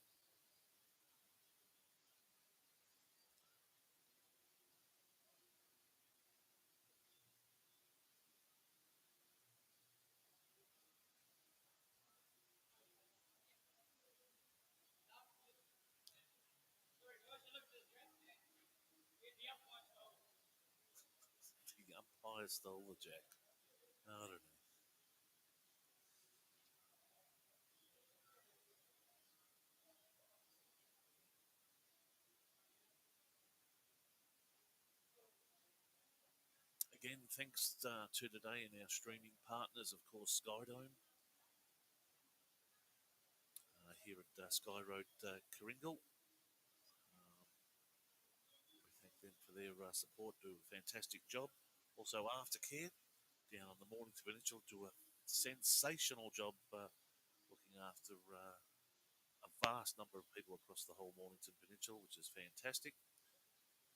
The umpire stole the jack. I don't know. Again, thanks to today and our streaming partners, of course, Skyedome here at Sky Road Karingal. We thank them for their support, do a fantastic job. Also, Aftercare down on the Mornington Peninsula do a sensational job looking after a vast number of people across the whole Mornington Peninsula, which is fantastic.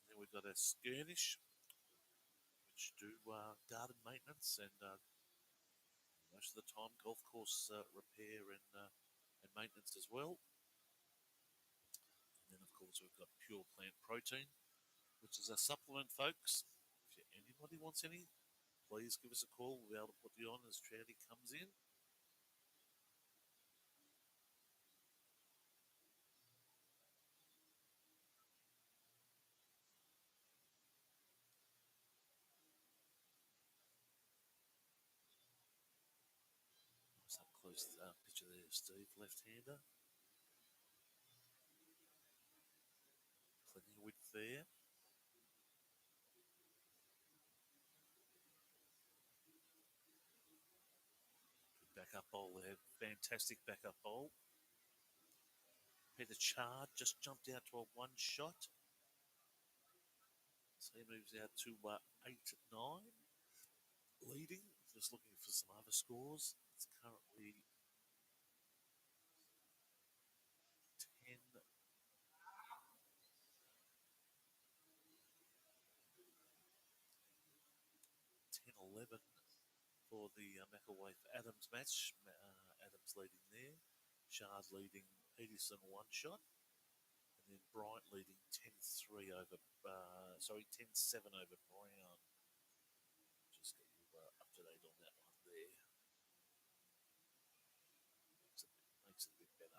And then we've got a Skirnish, which do garden maintenance and most of the time golf course repair and maintenance as well. And then, of course, we've got Pure Plant Protein, which is a supplement, folks. If anybody wants any, please give us a call. We'll be able to put you on as Trouty comes in. Nice up close picture there, Steve, left-hander. Plenty of width there. Good backup bowl there. Fantastic backup bowl. Peter Chard just jumped out to a 1 shot. So he moves out to 8-9. Leading. Just looking for some other scores. It's currently 10, 10-11 for the McElwaith Adams match. Adams leading there. Shard leading Peterson one shot. And then Bryant leading 10-3 over, 10-7 over Brown. Just get you up to date on that one there. Makes it a bit better.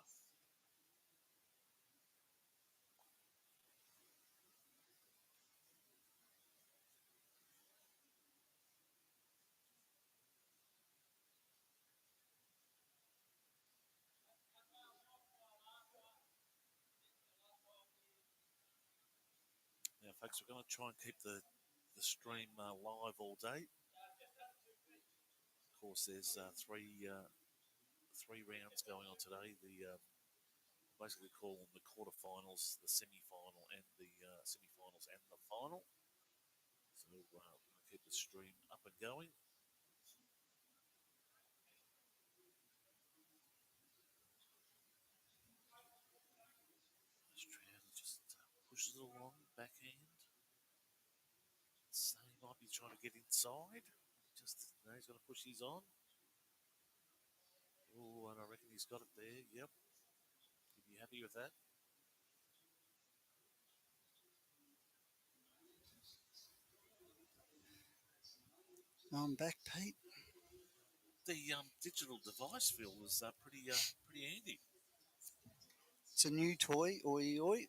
Now, folks, we're going to try and keep the stream live all day. Of course, there's three rounds going on today. The basically call them the quarterfinals, the semi-final, and the semi-finals and the final. So we're going to keep the stream up and going. Stroud just pushes it along, backhand. So he might be trying to get inside. Just no, he's going to push his on. Oh, and I reckon he's got it there. Yep. You'd be happy with that. I'm back, Pete. The digital device feel was pretty handy. It's a new toy, oi oi.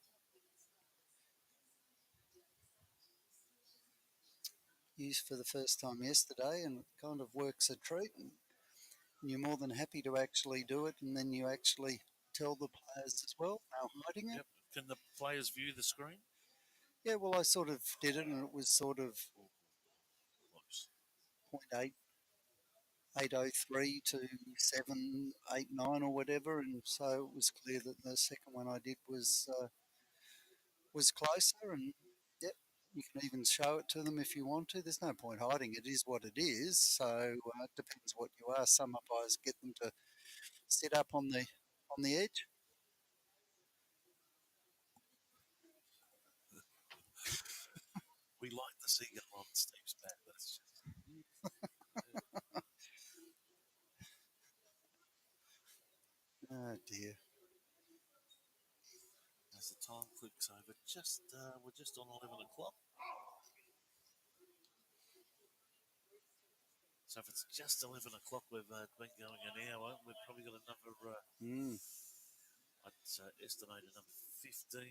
Used for the first time yesterday, and it kind of works a treat. And you're more than happy to actually do it, and then you actually tell the players as well, no hiding it. Yep. Can the players view the screen? Yeah, well, I sort of did it, and it was sort of Close. 0.8 803 to 789 or whatever, and so it was clear that the second one I did was closer. And yep, you can even show it to them if you want to. There's no point hiding it. It is what it is. So it depends what you are. Some umpires get them to sit up on the edge. We like the seagull on Steve's back. That's just. Oh dear. As the time clicks over, we're just on 11 o'clock. So if it's just 11 o'clock, we've been going an hour. We've probably got another. I'd estimate another 15 to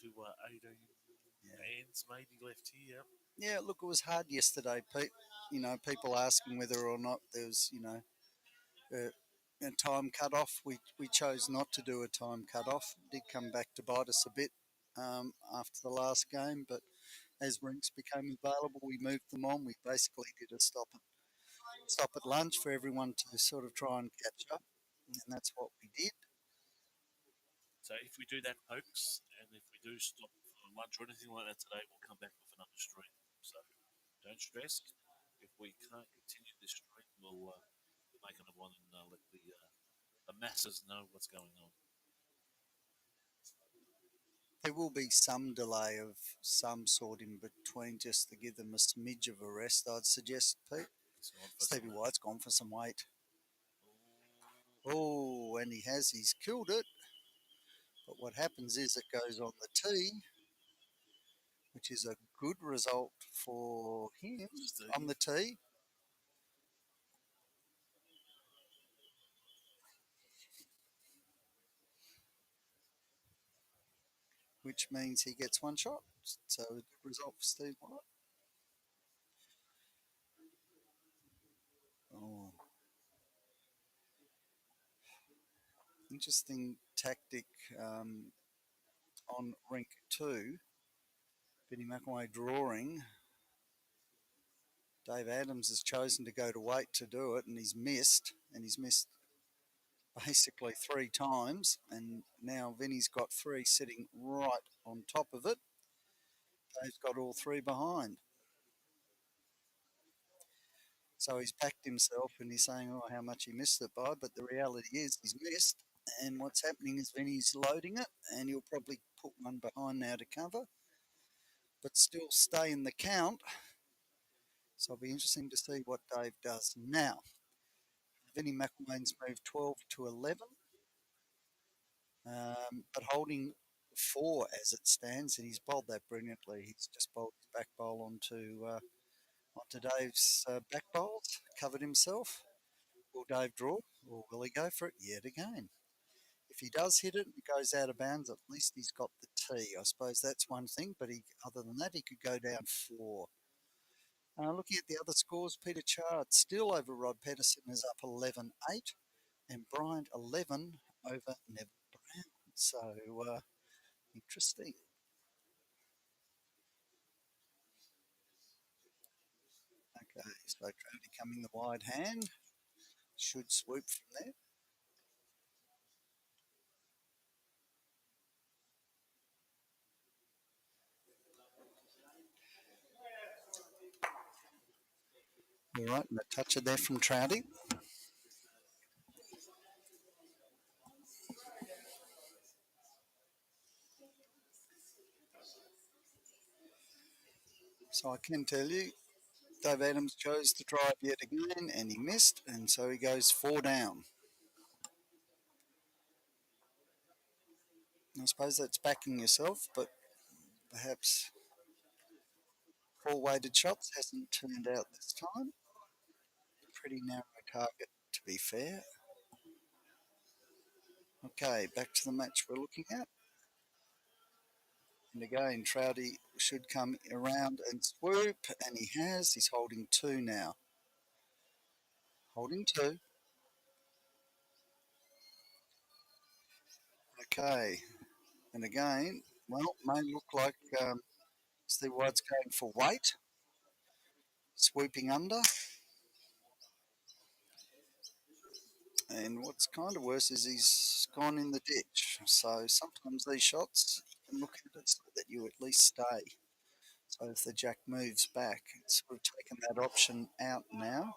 18 hands maybe left here. Yeah, look, it was hard yesterday, Pete. You know, people asking whether or not there was, a time cut off. We chose not to do a time cut off. It did come back to bite us a bit after the last game, but as rinks became available, we moved them on. We basically did a stop at lunch for everyone to sort of try and catch up, and that's what we did. So if we do that, folks, and if we do stop for lunch or anything like that today, we'll come back with another stream. So don't stress. If we can't continue this stream, we'll make another one and let the masses know what's going on. There will be some delay of some sort in between just to give them a smidge of a rest, I'd suggest, Pete. Stevie White's gone for some weight. Oh, and he's killed it. But what happens is it goes on the tee, which is a good result for him on the tee. Which means he gets one shot. So a good result for Steve White. Oh. Interesting tactic on rink 2. Benny McElway drawing. Dave Adams has chosen to go to weight to do it, and he's missed basically 3 times, and now Vinny's got 3 sitting right on top of it. Dave's got all 3 behind. So he's backed himself and he's saying, oh, how much he missed it by. But the reality is he's missed. And what's happening is Vinny's loading it and he'll probably put one behind now to cover, but still stay in the count. So it'll be interesting to see what Dave does. Now, Vinny McElwain's moved 12 to 11, but holding 4 as it stands, and he's bowled that brilliantly. He's just bowled his back bowl onto Dave's back bowls, covered himself. Will Dave draw, or will he go for it yet again? If he does hit it and it goes out of bounds, at least he's got the tee. I suppose that's one thing, but other than that, he could go down 4. Looking at the other scores, Peter Chard still over Rod Peterson is up 11-8, and Bryant 11 over Neville Brown. So interesting. Okay, so Travy coming the wide hand, should swoop from there. All right, and a toucher there from Trouty. So I can tell you, Dave Adams chose to drive yet again, and he missed, and so he goes 4 down. I suppose that's backing yourself, but perhaps 4 weighted shots hasn't turned out this time. Pretty narrow target, to be fair. Okay, back to the match we're looking at. And again, Trouty should come around and swoop, and he has. He's holding 2 now. Holding 2. Okay, and again, well, may look like Steve White's going for weight, swooping under. And what's kind of worse is he's gone in the ditch. So sometimes these shots, you can look at it so that you at least stay. So if the jack moves back, it's sort of taken that option out now.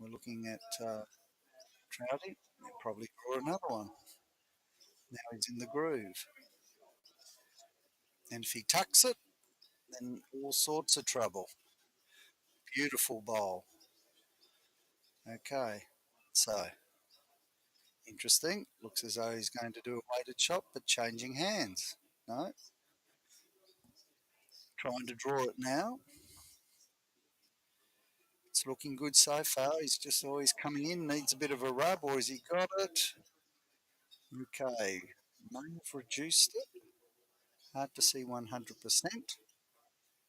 We're looking at Trouty. He'll probably draw another one. Now he's in the groove. And if he tucks it, then all sorts of trouble. Beautiful bowl. Okay, so interesting. Looks as though he's going to do a weighted shot, but changing hands. No, trying to draw it now. It's looking good so far. He's just always coming in, needs a bit of a rub, or has he got it? Okay, may have reduced it. Hard to see 100%.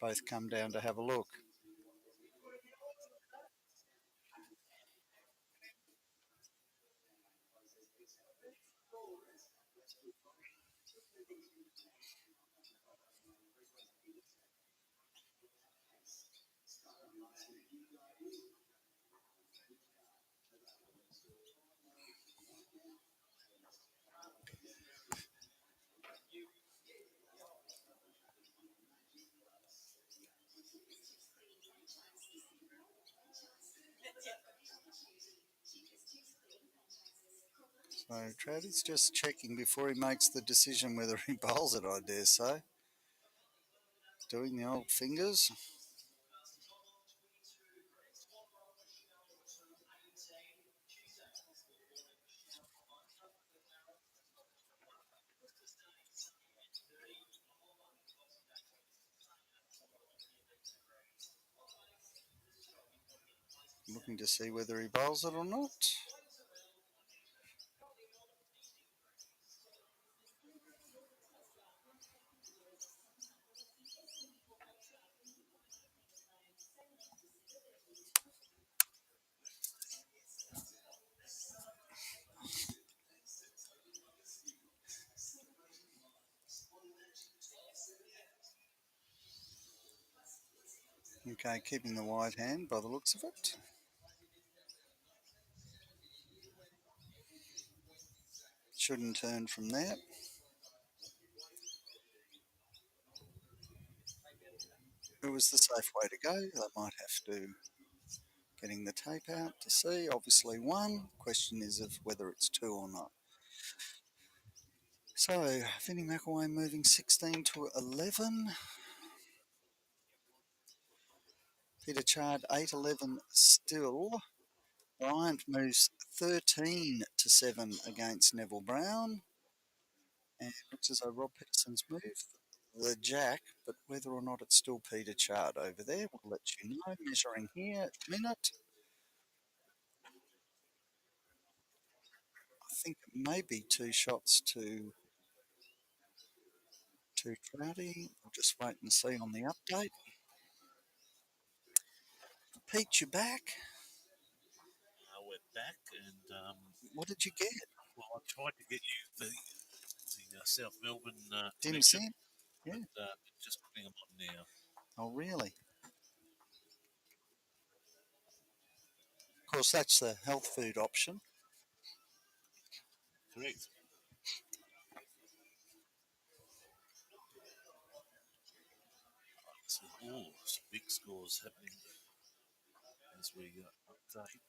Both come down to have a look. So Trouty's just checking before he makes the decision whether he bowls it, I dare say. Doing the old fingers. Looking to see whether he bowls it or not. Okay, keeping the wide hand by the looks of it. Shouldn't turn from there. It was the safe way to go. They might have to Getting the tape out to see. Obviously one. Question is of whether it's two or not. So Vinnie McElwain moving 16 to 11. Peter Chard 8-11 still. Bryant moves 13 to 7 against Neville Brown. And looks as though Rob Peterson's moved the jack, but whether or not it's still Peter Chard over there, we'll let you know. Measuring here, minute. I think it may be two shots to Trouty. We'll just wait and see on the update. Pete, you back? We're back, and What did you get? well, I tried to get you the South Melbourne Dim connection, Sim? Yeah. but just putting them on now. Oh, really? Of course, that's the health food option. Correct. So, some big scores happening as we update.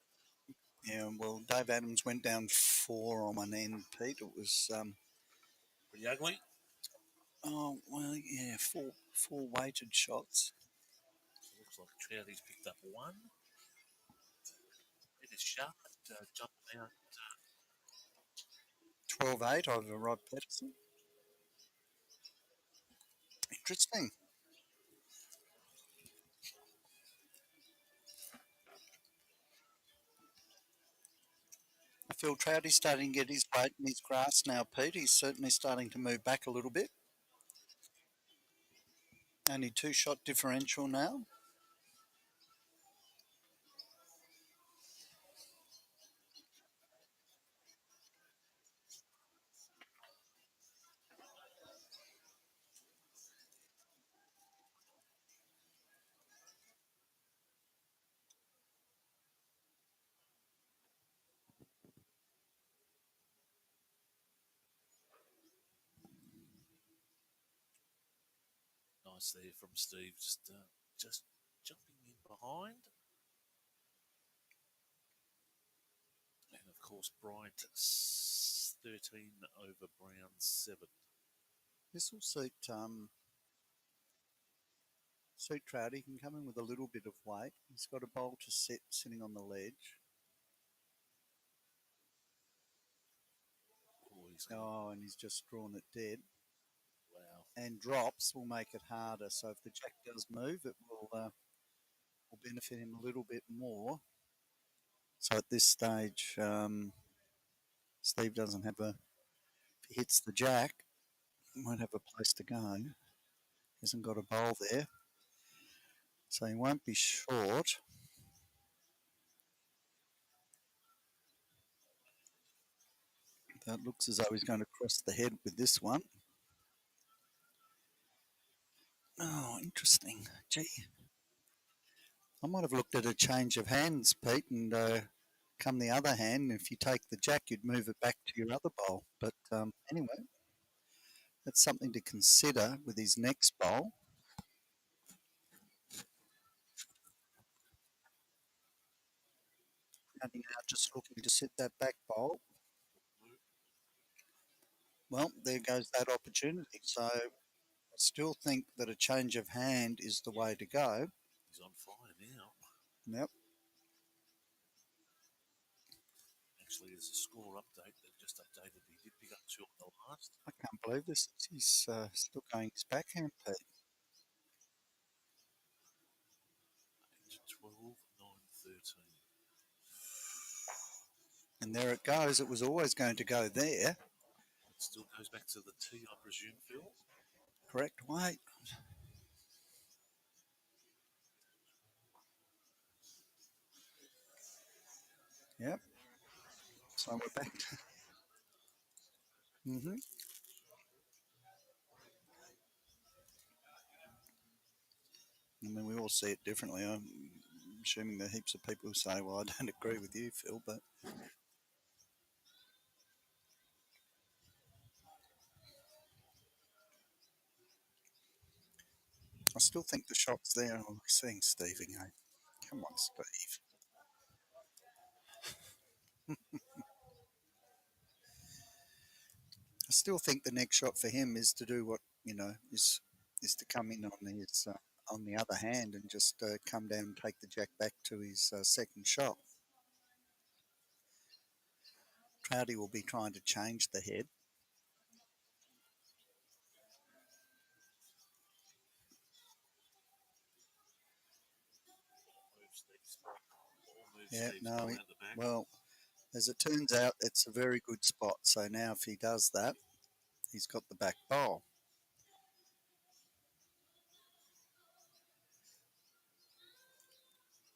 Yeah, well, Dave Adams went down 4 on one end, Pete. It was, Pretty ugly. oh, well, yeah, four weighted shots. Looks like Trouty's picked up one. It is sharp, jumping out. 12-8 over Rod Peterson. Interesting. I feel Trouty's starting to get his weight in his grass now, Pete. He's certainly starting to move back a little bit. Only 2-shot differential now. Nice there from Steve, just jumping in behind. And of course, Bryant 13 over Brown 7. This will suit Trouty. He can come in with a little bit of weight. He's got a bowl to sit sitting on the ledge. And he's just drawn it dead. Wow. And drops will make it harder. So if the jack does move, it will benefit him a little bit more. So at this stage, Steve doesn't have a. If he hits the jack, he won't have a place to go. Hasn't got a bowl there, so he won't be short. That looks as though he's going to cross the head with this one. Oh, interesting. Gee, I might have looked at a change of hands, Pete, and come the other hand, if you take the jack, you'd move it back to your other bowl. But anyway, that's something to consider with his next bowl. Running out, just looking to sit that back bowl. Well, there goes that opportunity. So I still think that a change of hand is the way to go. He's on fire now. Yep. Actually, there's a score update that just updated. He did pick up 2 on the last. I can't believe this. He's still going his backhand, Pete. 12, 9, 13. And there it goes. It was always going to go there. It still goes back to the tee, I presume, Phil. Correct weight. Yep. So we're back. Mm-hmm. I mean, we all see it differently. I'm assuming there are heaps of people who say, well, I don't agree with you, Phil, but I still think the shot's there. I'm seeing Steve again. Come on, Steve. still think the next shot for him is to do what is to come in on the other hand and just come down and take the jack back to his second shot. Trouty will be trying to change the head. Yeah, no, well, as it turns out, it's a very good spot. So now if he does that, he's got the back bowl.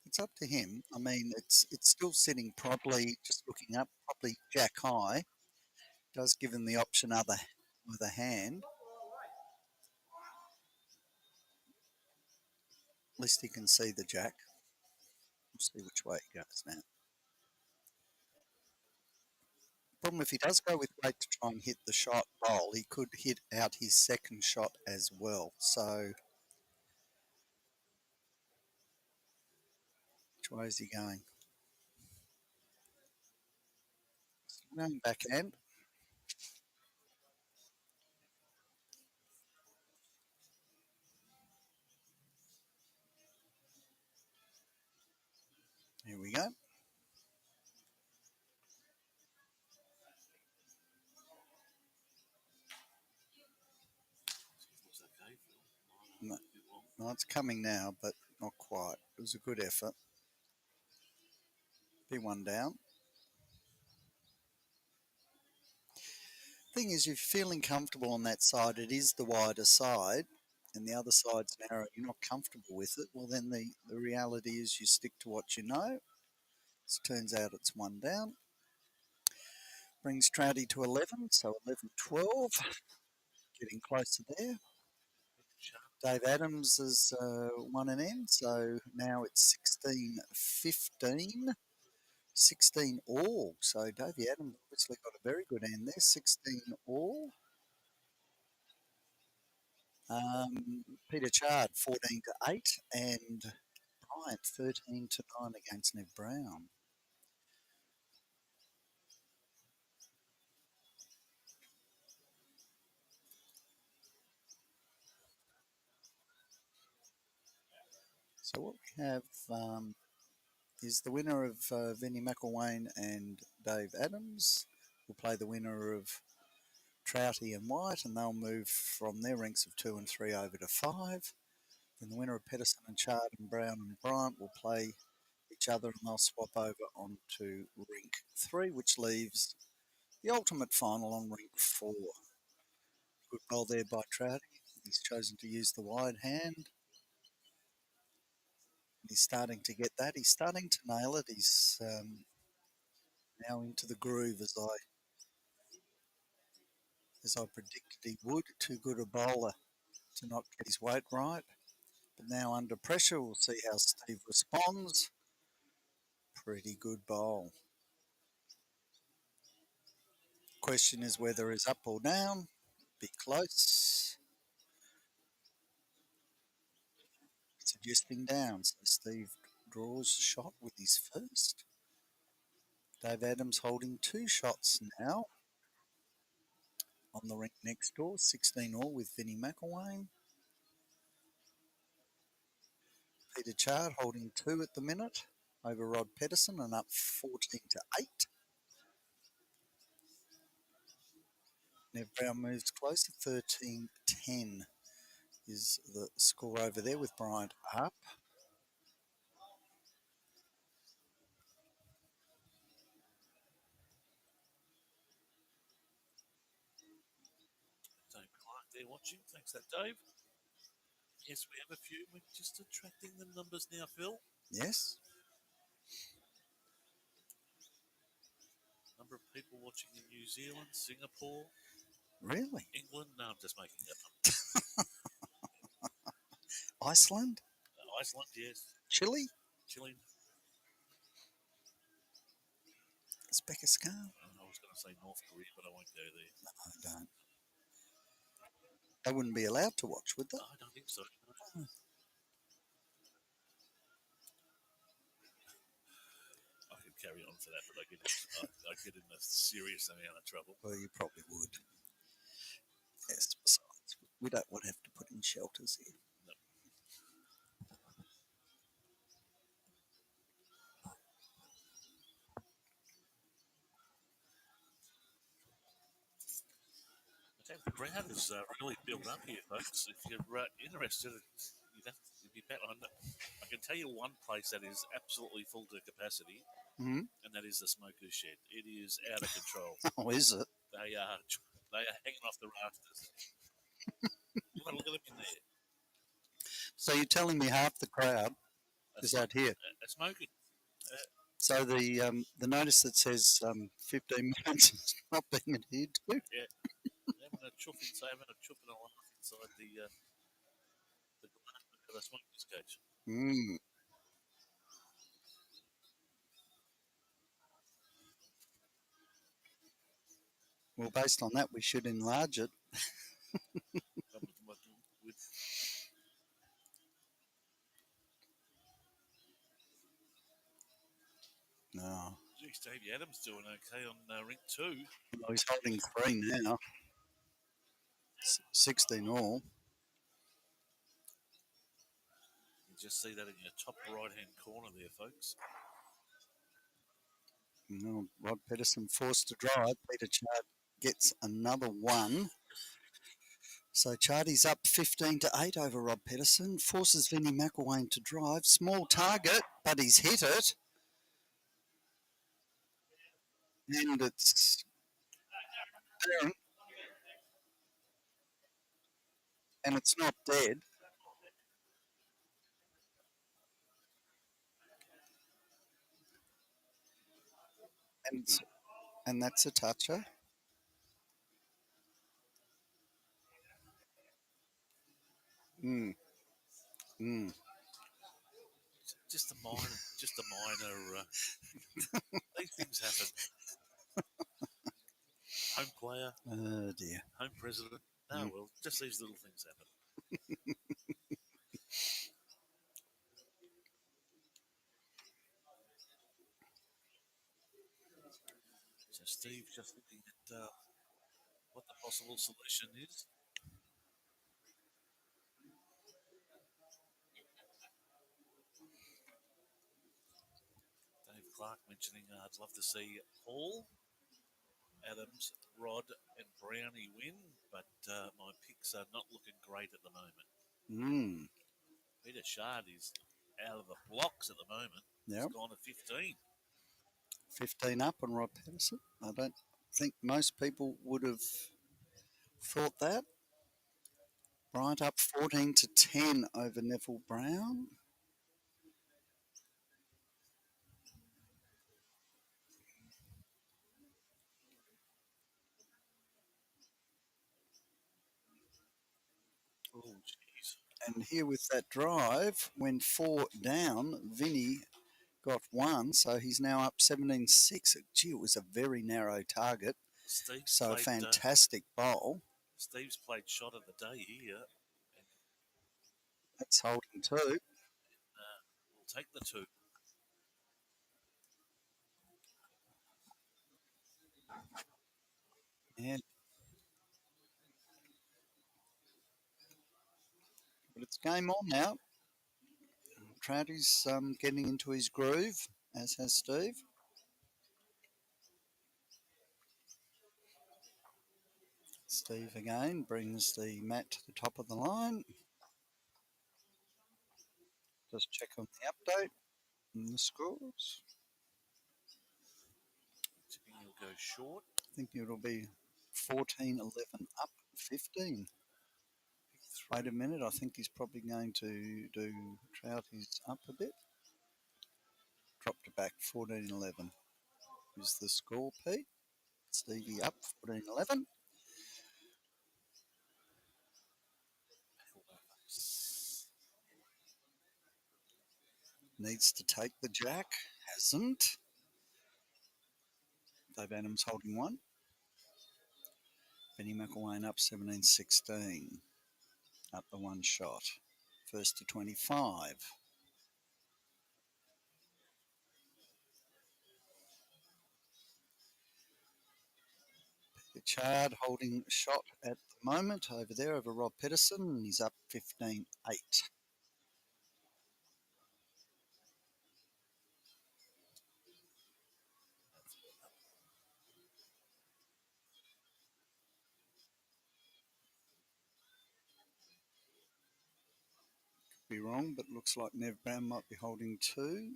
It's up to him. I mean, it's still sitting probably, just looking up, probably jack high. Does give him the option other hand. At least he can see the jack. We'll see which way he goes now. Problem if he does go with weight to try and hit the shot bowl, he could hit out his second shot as well. So which way is he going? Going backhand. Here we go. No, it's coming now, but not quite. It was a good effort. Be one down. Thing is, if you're feeling comfortable on that side, it is the wider side, and the other side's narrow, you're not comfortable with it, well, then the reality is you stick to what you know. So it turns out it's one down. Brings Trouty to 11, so 11-12. Getting closer there. Dave Adams has won an end, so now it's 16-15. 16 all. So Davey Adams obviously got a very good end there. 16 all. Peter Chard 14-8 and Bryant 13-9 against Nev Brown. So what we have is the winner of Vinnie McElwain and Dave Adams will play the winner of Trouty and White, and they'll move from their ranks of 2 and 3 over to 5. Then the winner of Peterson and Chard and Brown and Bryant will play each other, and they'll swap over onto rink 3, which leaves the ultimate final on rink 4. Good roll there by Trouty. He's chosen to use the wide hand. He's starting to get that. He's starting to nail it. He's now into the groove as I predicted he would. Too good a bowler to not get his weight right. But now under pressure, we'll see how Steve responds. Pretty good bowl. Question is whether it's up or down. Be close. Suggesting down. So Steve draws a shot with his first. Dave Adams holding 2 shots now on the rink next door. 16 all with Vinnie McElwain. Peter Chard holding 2 at the minute over Rod Peterson and up 14-8. Nev Brown moves closer. 13-10 is the score over there with Bryant up. Dave Clark there watching. Thanks, that Dave. Yes, we have a few. We're just attracting the numbers now, Phil. Yes. Number of people watching in New Zealand, Singapore. Really? England? No, I'm just making that up. Iceland? Iceland, yes. Chile? Chile. Uzbekistan? I was going to say North Korea, but I won't go there. No, I don't. They wouldn't be allowed to watch, would they? I don't think so. No. I could carry on for that, but I get in a serious amount of trouble. Well, you probably would. Yes, besides, we don't want to have to put in shelters here. No. The crowd is really built up here, folks. If you're interested, you'd be better. I can tell you one place that is absolutely full to capacity, Mm-hmm. and that is the Smokers Shed. It is out of control. Oh, is it? They are hanging off the rafters. You want to look at them in there? So you're telling me half the crowd is out here? Smoking. So the notice that says 15 minutes is not being adhered to. Yeah, having a chuff inside, having a chuff and a laugh inside the compartment of the smokers cage. Mm. Well, based on that, we should enlarge it. With No, geez, Davey Adams doing okay on ring 2. well, he's holding 3 now. 16 all. You just see that in your top right-hand corner there, folks. No, Rod Peterson forced to drive. Peter Chard gets another one. So Chardy's up 15 to 8 over Rob Peterson. Forces Vinnie McElwain to drive. Small target, but he's hit it. And it's Darren, and it's not dead. And and that's a toucher. Mm, mm. Just a minor, these things happen. Home player, Oh dear. home president. No, well, just these little things happen. So Steve's just looking at what the possible solution is. Dave Clark mentioning I'd love to see Paul, Adams, Rod, and Brownie win, but my picks are not looking great at the moment. Mm. Peter Shard is out of the blocks at the moment. Yep. He's gone to 15. 15 up on Rob Peterson. I don't think most people would have thought that. Bryant up 14 to 10 over Neville Brown. Oh, jeez. And here with that drive, when 4 down, Vinny got 1, so he's now up 17-6. Gee, it was a very narrow target. So fantastic bowl. Steve's played shot of the day here. That's holding 2. We'll take the 2. Yeah. But it's game on now. Trouty's getting into his groove, as has Steve. Steve again brings the mat to the top of the line. Just check on the update and the scores. Tipping he'll go short. I think it'll be 14-11 up 15. Wait a minute, I think he's probably going to do Trouty's up a bit. Dropped it back 14-11 is the score, Pete. Stevie up 14-11. Needs to take the jack. Hasn't. Dave Adams holding 1. Benny McElwain up 17-16. Up the 1 shot. First to 25. Richard holding a shot at the moment over there over Rob Peterson, and he's up 15-8. Be wrong, but looks like Nev Brown might be holding 2.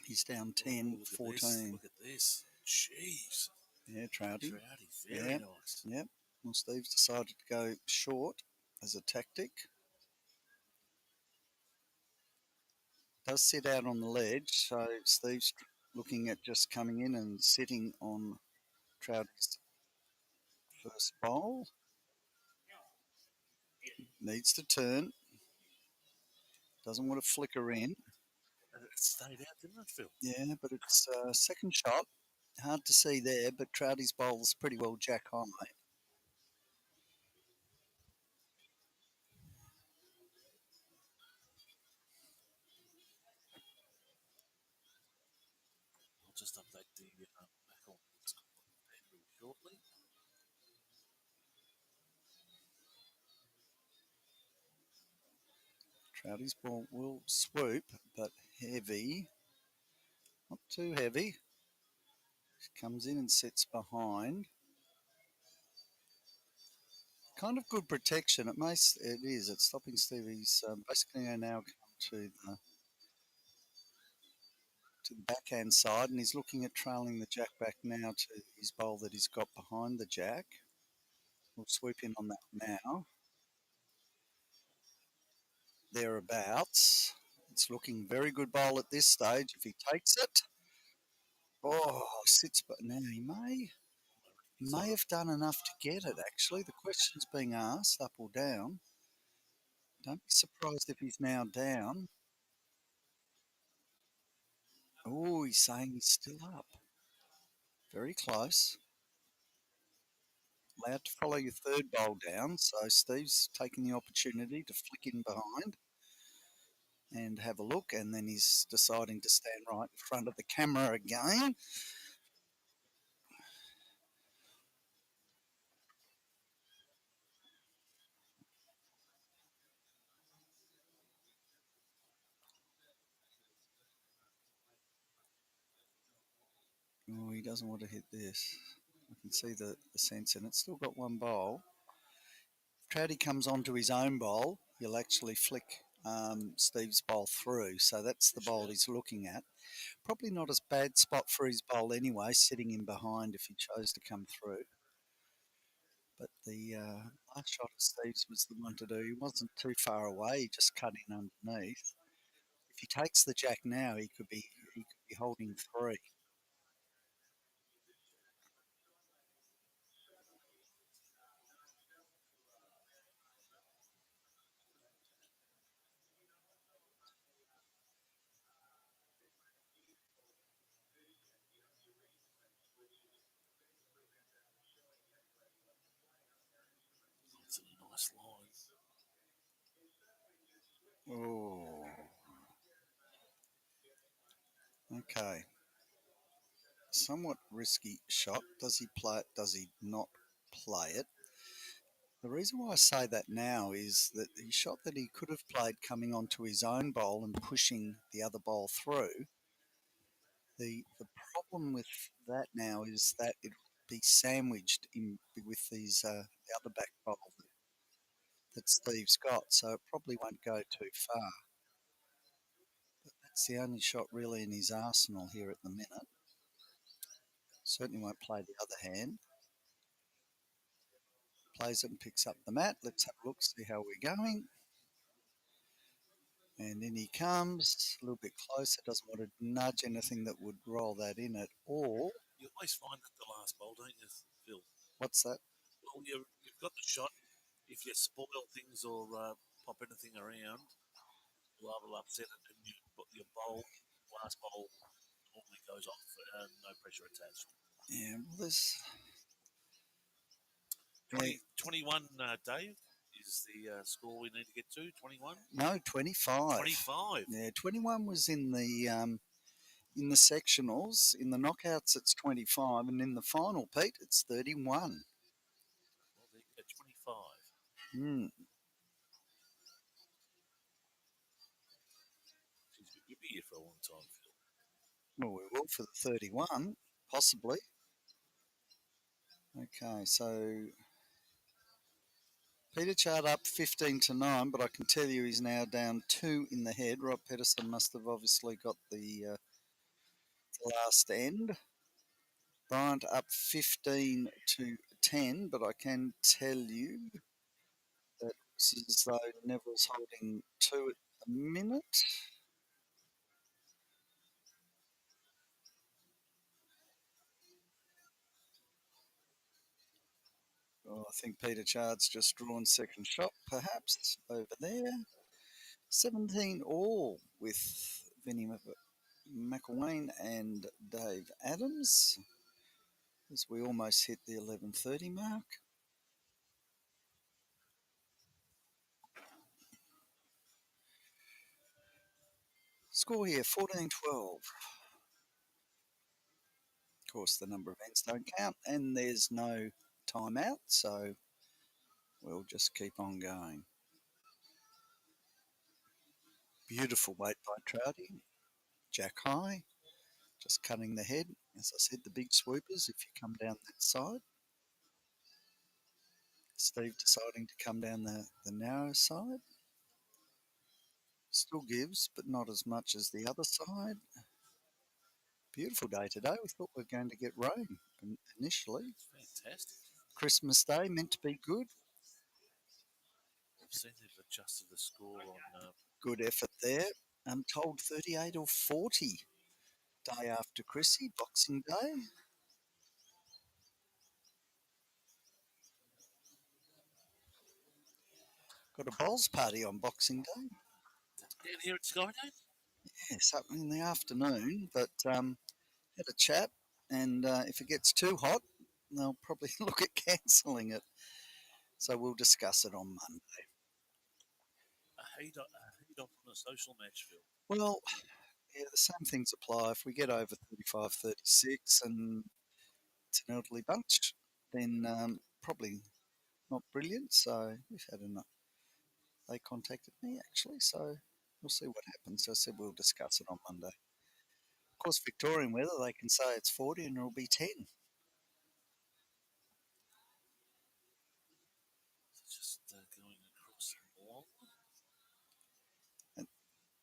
He's down 10-14. Look at this. Jeez. Yeah, Trouty. Very nice. Yep. Well, Steve's decided to go short as a tactic. Does sit out on the ledge, so Steve's looking at just coming in and sitting on Trouty's first bowl. Needs to turn. Doesn't want to flicker in. It stayed out, didn't it, Phil? Yeah, but it's second shot. Hard to see there, but Trouty's bowl is pretty well jack high. I'll just update the back on very shortly. Trouty's ball will swoop, but heavy. Not too heavy. Comes in and sits behind. Kind of good protection. It is. It's stopping Stevie's basically now come to the backhand side, and he's looking at trailing the jack back now to his bowl that he's got behind the jack. We'll swoop in on that now. Thereabouts. It's looking very good bowl at this stage. If he takes it, sits, but now he may have done enough to get it. Actually, the question's being asked, up or down. Don't be surprised if he's now down. Oh, he's saying he's still up. Very close. Allowed to follow your third bowl down, so Steve's taking the opportunity to flick in behind and have a look, and then he's deciding to stand right in front of the camera again. Oh, he doesn't want to hit this. I can see the sense in it. Still got one bowl. If Trouty comes onto his own bowl, he'll actually flick Steve's bowl through. So that's the bowl he's looking at. Probably not as bad spot for his bowl anyway, sitting in behind if he chose to come through. But the last shot of Steve's was the one to do. He wasn't too far away. He just cut in underneath. If he takes the jack now, he could be holding 3. It's a nice line. Oh. Okay. Somewhat risky shot. Does he play it? Does he not play it? The reason why I say that now is that the shot that he could have played coming onto his own bowl and pushing the other bowl through, the problem with that now is that it will be sandwiched in with these the other back bowl that Steve's got, so it probably won't go too far. But that's the only shot really in his arsenal here at the minute. Certainly won't play the other hand. Plays it and picks up the mat. Let's have a look, see how we're going. And in he comes, a little bit closer, doesn't want to nudge anything that would roll that in at all. You always find that the last bowl, don't you, Phil? What's that? Well, you've got the shot. If you spoil things or pop anything around, you'll upset it, and your bowl, last bowl, normally goes off, no pressure attached. Yeah, well, there's 21, Dave, is the score we need to get to. 21? No, 25. 25. Yeah, 21 was in the In the sectionals, in the knockouts, it's 25, and in the final, Pete, it's 31. Well, there you go, 25. Mm. Geez, we could be here for a long time, Phil. Well, we will for the 31, possibly. Okay, so Peter Chart up 15-9, but I can tell you he's now down 2 in the head. Rob Peterson must have obviously got the last end. Bryant up 15-10, but I can tell you that this is as though Neville's holding 2 at the minute. Oh, I think Peter Chard's just drawn second shot, perhaps, over there. 17 all with Vinnie McElwain and Dave Adams as we almost hit the 11:30 mark. Score here 14-12. Of course, the number of ends don't count, and there's no timeout, so we'll just keep on going. Beautiful weight by Trouty. Jack high, just cutting the head. As I said, the big swoopers, if you come down that side. Steve deciding to come down the narrow side. Still gives, but not as much as the other side. Beautiful day today. We thought we were going to get rain initially. Fantastic. Christmas Day meant to be good. I've seen they've adjusted the score on. Good effort there. I'm told 38 or 40. Day after Chrissy, Boxing Day. Got a bowls party on Boxing Day. Down here at Skyedome? Yeah, something in the afternoon, but had a chat, and if it gets too hot, they'll probably look at cancelling it. So we'll discuss it on Monday. A heat on a social match, Phil. Well, yeah, the same things apply. If we get over 35, 36 and it's an elderly bunch, then probably not brilliant. So we've had enough. They contacted me actually, so we'll see what happens. I said we'll discuss it on Monday. Of course, Victorian weather, they can say it's 40 and it'll be 10. It's just going across along. And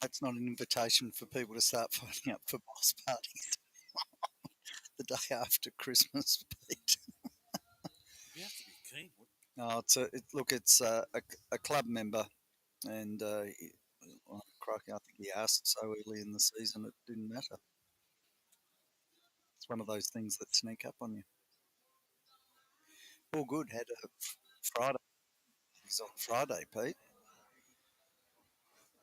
that's not an invitation for people to start phoning up for boss parties the day after Christmas, Pete. You have to be keen, wouldn't No, it's a club member, and well, crikey, I think he asked so early in the season it didn't matter. It's one of those things that sneak up on you. All good. Had a Friday. He's on Friday, Pete.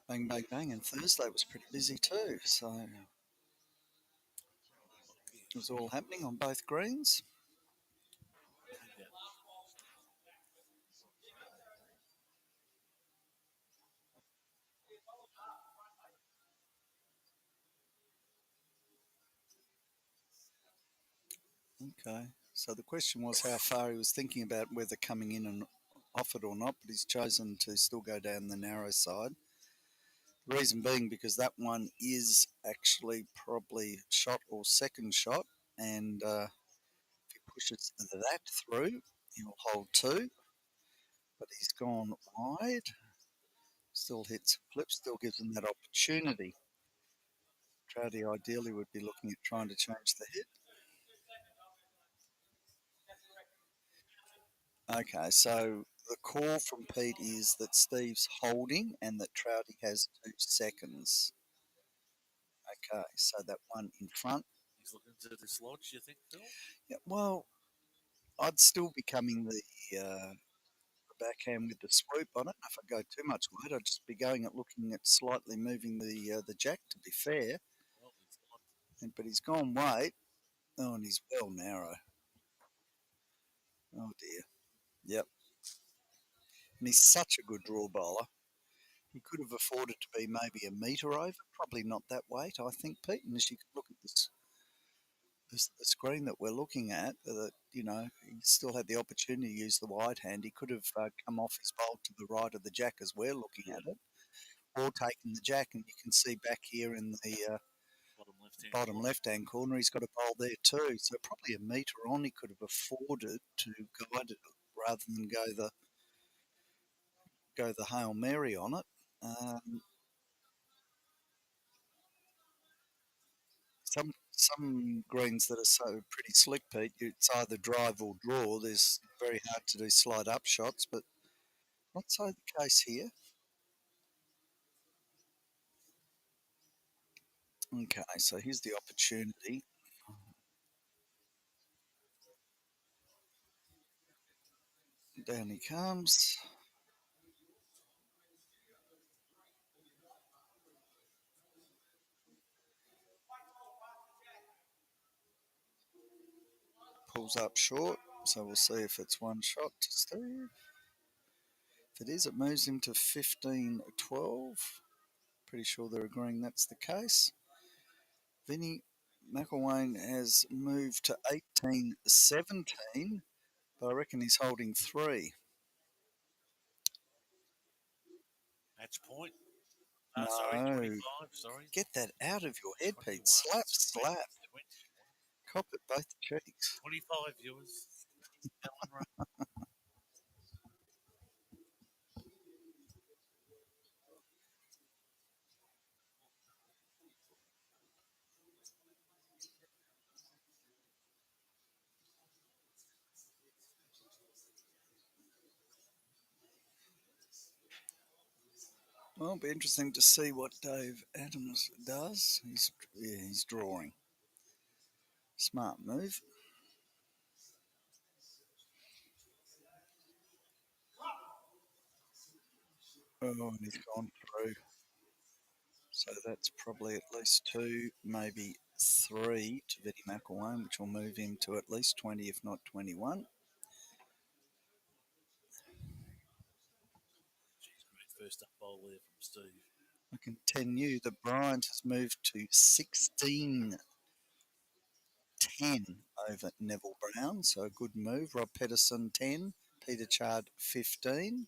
Bang, bang, bang. And Thursday was pretty busy too. So it was all happening on both greens. Yeah. Okay. So the question was how far he was thinking about whether coming in and off it or not, but he's chosen to still go down the narrow side. The reason being because that one is actually probably shot or second shot, and if he pushes that through, he'll hold 2. But he's gone wide. Still hits flip, still gives him that opportunity. Trouty ideally would be looking at trying to change the hit. Okay, so the call from Pete is that Steve's holding and that Trouty has 2 seconds. Okay, so that one in front. He's looking to dislodge, you think, Phil? Yeah, well, I'd still be coming the backhand with the swoop on it. If I go too much wide, I'd just be going at looking at slightly moving the jack to be fair. Well, he's gone. But he's gone wide. Oh, and he's well narrow. Oh dear. Yep. And he's such a good draw bowler. He could have afforded to be maybe a metre over, probably not that weight, I think, Pete. And as you can look at the screen that we're looking at, that he still had the opportunity to use the wide hand. He could have come off his bowl to the right of the jack as we're looking Yeah. at it, or taken the jack. And you can see back here in the bottom left-hand corner, he's got a bowl there too. So probably a metre on, he could have afforded to guide it rather than go the Hail Mary on it. Some greens that are so pretty slick, Pete, it's either drive or draw. There's very hard to do slide up shots, but not so the case here. Okay, so here's the opportunity. Down he comes. Pulls up short, so we'll see if it's one shot to Steve. If it is, it moves him to 15-12. Pretty sure they're agreeing that's the case. Vinnie McElwain has moved to 18-17, but I reckon he's holding 3. Match point. No, Sorry, 25. Sorry. Get that out of your head, 21, Pete. Slap. 20, Cop at both cheeks. 25 viewers. Well, it'll be interesting to see what Dave Adams does. He's drawing. Smart move. Oh, and he's gone through. So that's probably at least 2, maybe 3 to Vinnie McElwain, which will move him to at least 20, if not 21. Great first up bowl there from Steve. I can tell you that Bryant has moved to 16-10 over Neville Brown. So a good move. Rob Peterson 10, Peter Chard 15.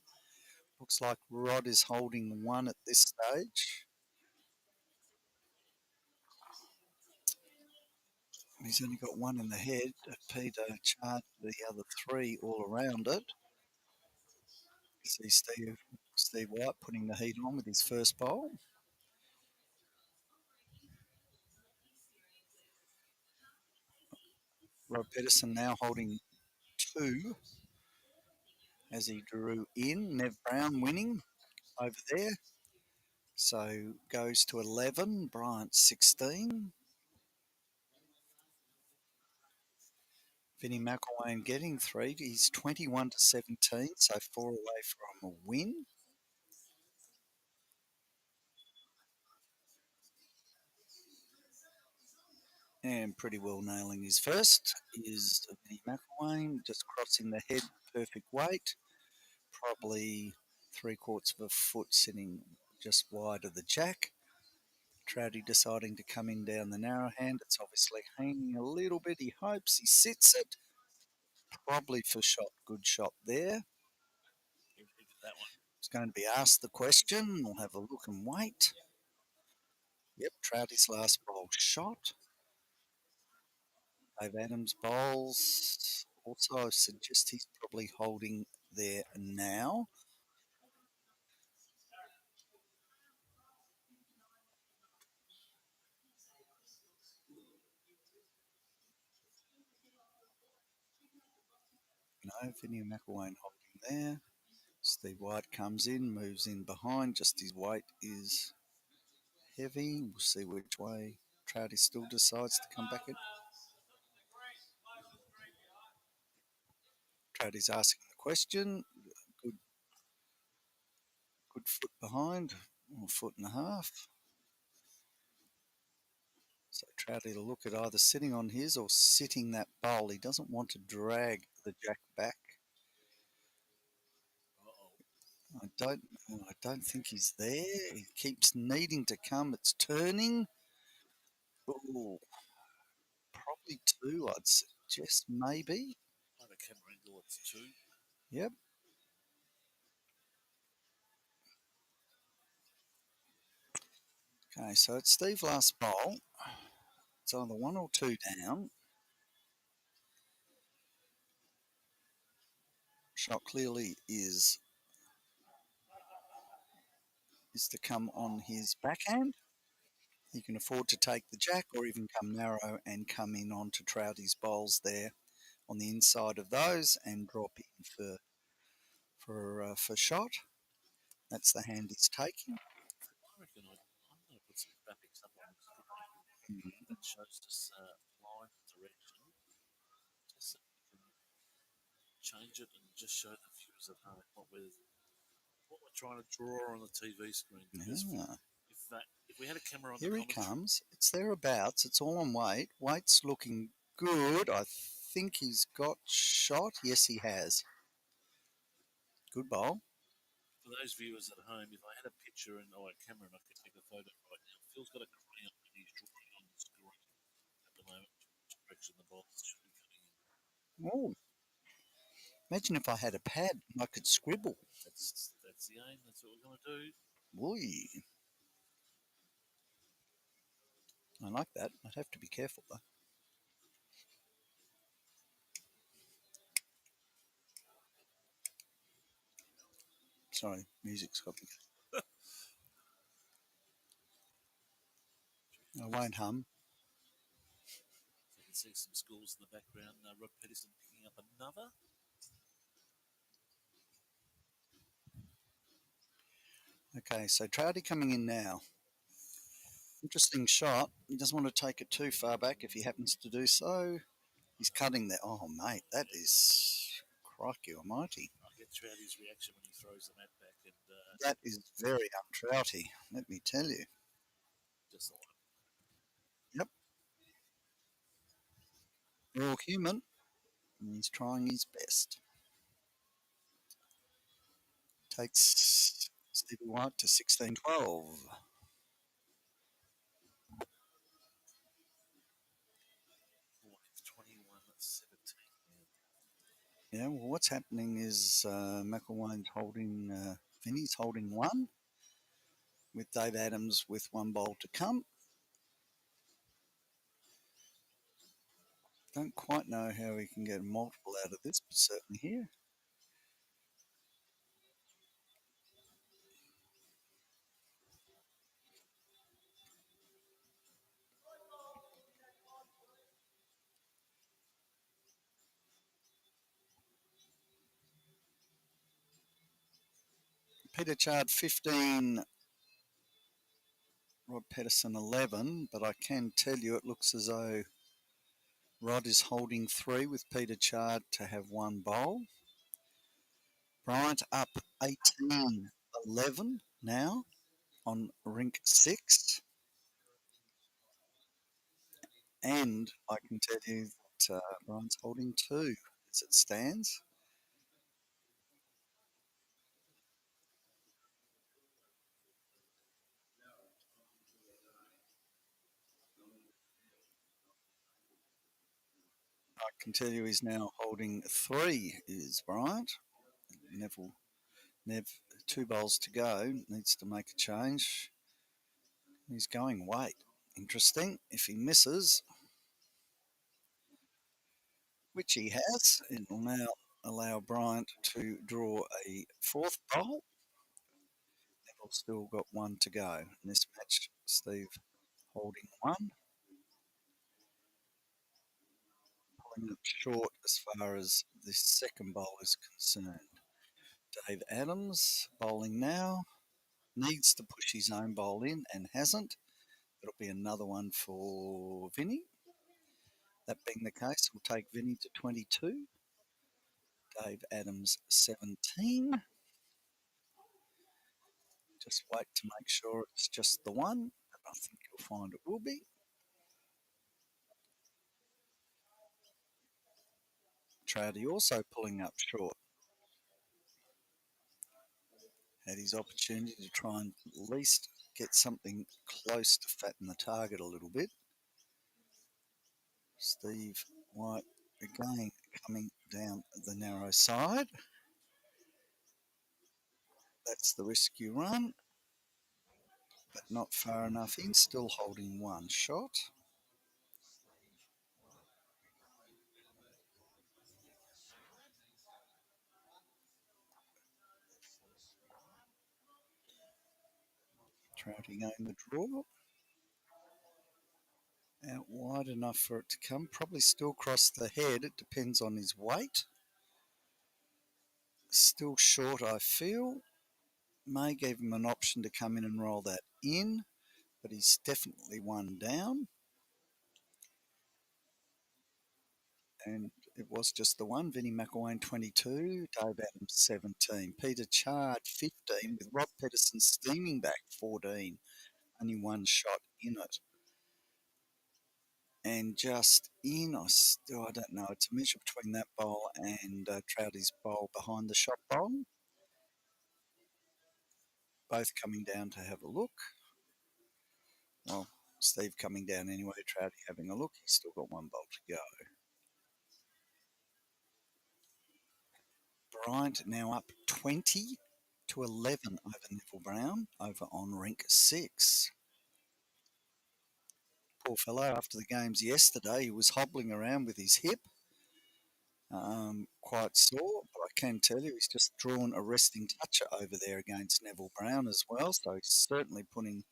Looks like Rod is holding 1 at this stage. He's only got 1 in the head. Peter Chard the other 3 all around it. See Steve White putting the heat on with his first bowl. Rob Peterson now holding 2 as he drew in. Nev Brown winning over there. So goes to 11. Bryant 16. Vinnie McElwain getting 3. He's 21-17, so 4 away from a win. And pretty well nailing his first is Vinnie McElwain, just crossing the head, perfect weight. Probably 3/4 of a foot sitting just wide of the jack. Trouty deciding to come in down the narrow hand. It's obviously hanging a little bit. He hopes he sits it. Probably for shot. Good shot there. That one. He's going to be asked the question. We'll have a look and wait. Yep, Trouty's last bowl shot. Dave Adams bowls. Also, I suggest he's probably holding there now. No, Vinnie McElwain holding there. Steve White comes in, moves in behind. Just his weight is heavy. We'll see which way Trouty still decides to come back in. Trouty's asking the question. Good foot behind, or 1.5 feet. So Trouty to look at either sitting on his or sitting that bowl. He doesn't want to drag the jack back. I don't think he's there. He keeps needing to come. It's turning. Ooh. Probably two, I'd suggest, maybe. By the camera angle, it's 2. Yep. Okay, so it's Steve last bowl. It's either 1 or 2 down. Shot clearly is to come on his backhand. He can afford to take the jack or even come narrow and come in onto Trouty's bowls there on the inside of those and drop in for shot. That's the hand he's taking. I reckon I'm going to put some graphics up on the screen Mm-hmm. that shows us line direction, just so we can change it and just show the viewers at home what we're trying to draw on the TV screen. Because Yeah. if we had a camera on the Here he commentary, comes. It's thereabouts. It's all on weight. Weight's looking good. I think he's got shot. Yes, he has. Good bowl. for those viewers at home, if I had a picture or a camera and I could take a photo right now, Phil's got a crayon and he's drawing on the screen at the moment which direction the ball should be coming in. Oh, imagine if I had a pad and I could scribble. That's the aim. That's what we're going to do. Boy, I like that. I'd have to be careful though. Sorry, music's got me. I won't hum. So you can see some schools in the background. Rod Peterson picking up another. Okay, so Trouty coming in now. Interesting shot. He doesn't want to take it too far back if he happens to do so. He's cutting there. Oh, mate, that is crikey almighty. I get Trouty's reaction when he throws the mat back, and That is very untrouty, let me tell you. just like Yep, we're all human, and he's trying his best. Takes Stevie White to 16-12. 21-17 now. Yeah, well, what's happening is McElwain's holding, Vinny's holding one, with Dave Adams with one bowl to come. Don't quite know how we can get multiple out of this, but certainly here. Peter Chard 15, Rod Peterson 11, but I can tell you it looks as though Rod is holding three with Peter Chard to have one bowl. Bryant up 18-11 now on rink 6. And I can tell you that Bryant's holding two as it stands. I can tell you he's now holding three is Bryant. Nev, two bowls to go, needs to make a change. He's going weight. Interesting. If he misses, which he has, it will now allow Bryant to draw a fourth bowl. Neville's still got one to go. In this match, Steve holding one. Pulling it short as far as the second bowl is concerned. Dave Adams bowling now. Needs to push his own bowl in and hasn't. It'll be another one for Vinny. That being the case, we'll take Vinny to 22. Dave Adams 17. Just wait to make sure it's just the one. I think you'll find it will be. Trouty also pulling up short. Had his opportunity to try and at least get something close to fatten the target a little bit. Steve White again coming down the narrow side. That's the rescue run, but not far enough in, still holding one shot. Trouty going the draw. Out wide enough for it to come. Probably still cross the head. It depends on his weight. Still short, I feel. May gave him an option to come in and roll that in, but he's definitely one down. And it was just the one. Vinnie McElwain 22, Dave Adams 17, Peter Chard 15, with Rob Peterson steaming back 14. Only one shot in it. And just in, I don't know, it's a measure between that bowl and Trouty's bowl behind the shot bowl. Both coming down to have a look. Well, Steve coming down anyway, Trouty having a look. He's still got one bowl to go. Bryant now up 20 to 11 over Neville Brown over on rink 6. Poor fellow, after the games yesterday, he was hobbling around with his hip. Quite sore, but I can tell you he's just drawn a resting toucher over there against Neville Brown as well, so he's certainly putting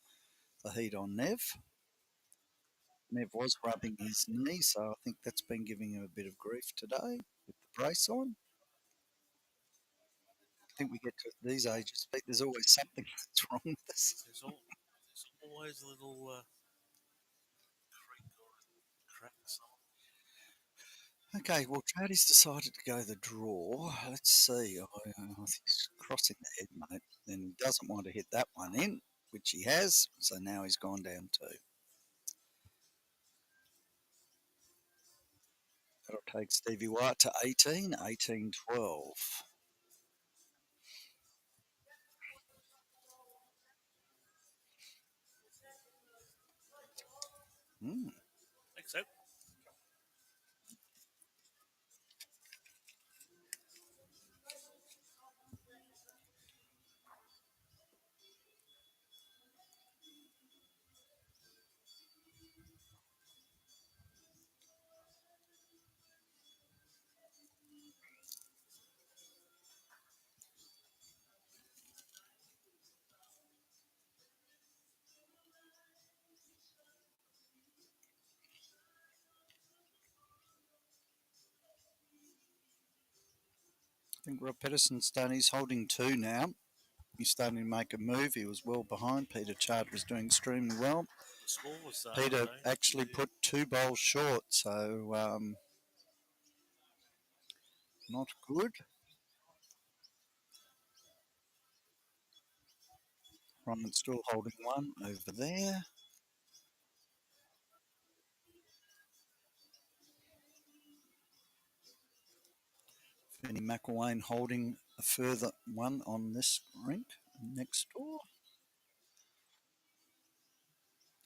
the heat on Nev. Nev was rubbing his knee, so I think that's been giving him a bit of grief today with the brace on. I think we get to these ages, Pete, there's always something that's wrong with us. There's always a little creak or a crack somewhere. Okay, well, Trouty's decided to go the draw. Let's see. I think he's crossing the head, mate. And he doesn't want to hit that one in, which he has. So now he's gone down 2. That'll take Stevie White to 18, 18-12. Hmm. I think so. I think Rob Peterson's done. He's holding 2 now. He's starting to make a move. He was well behind. Peter Chard was doing extremely well. The score was Peter actually put 2 bowls short, so not good. Ryan's still holding 1 over there. Vinnie McElwain holding a further 1 on this rink next door.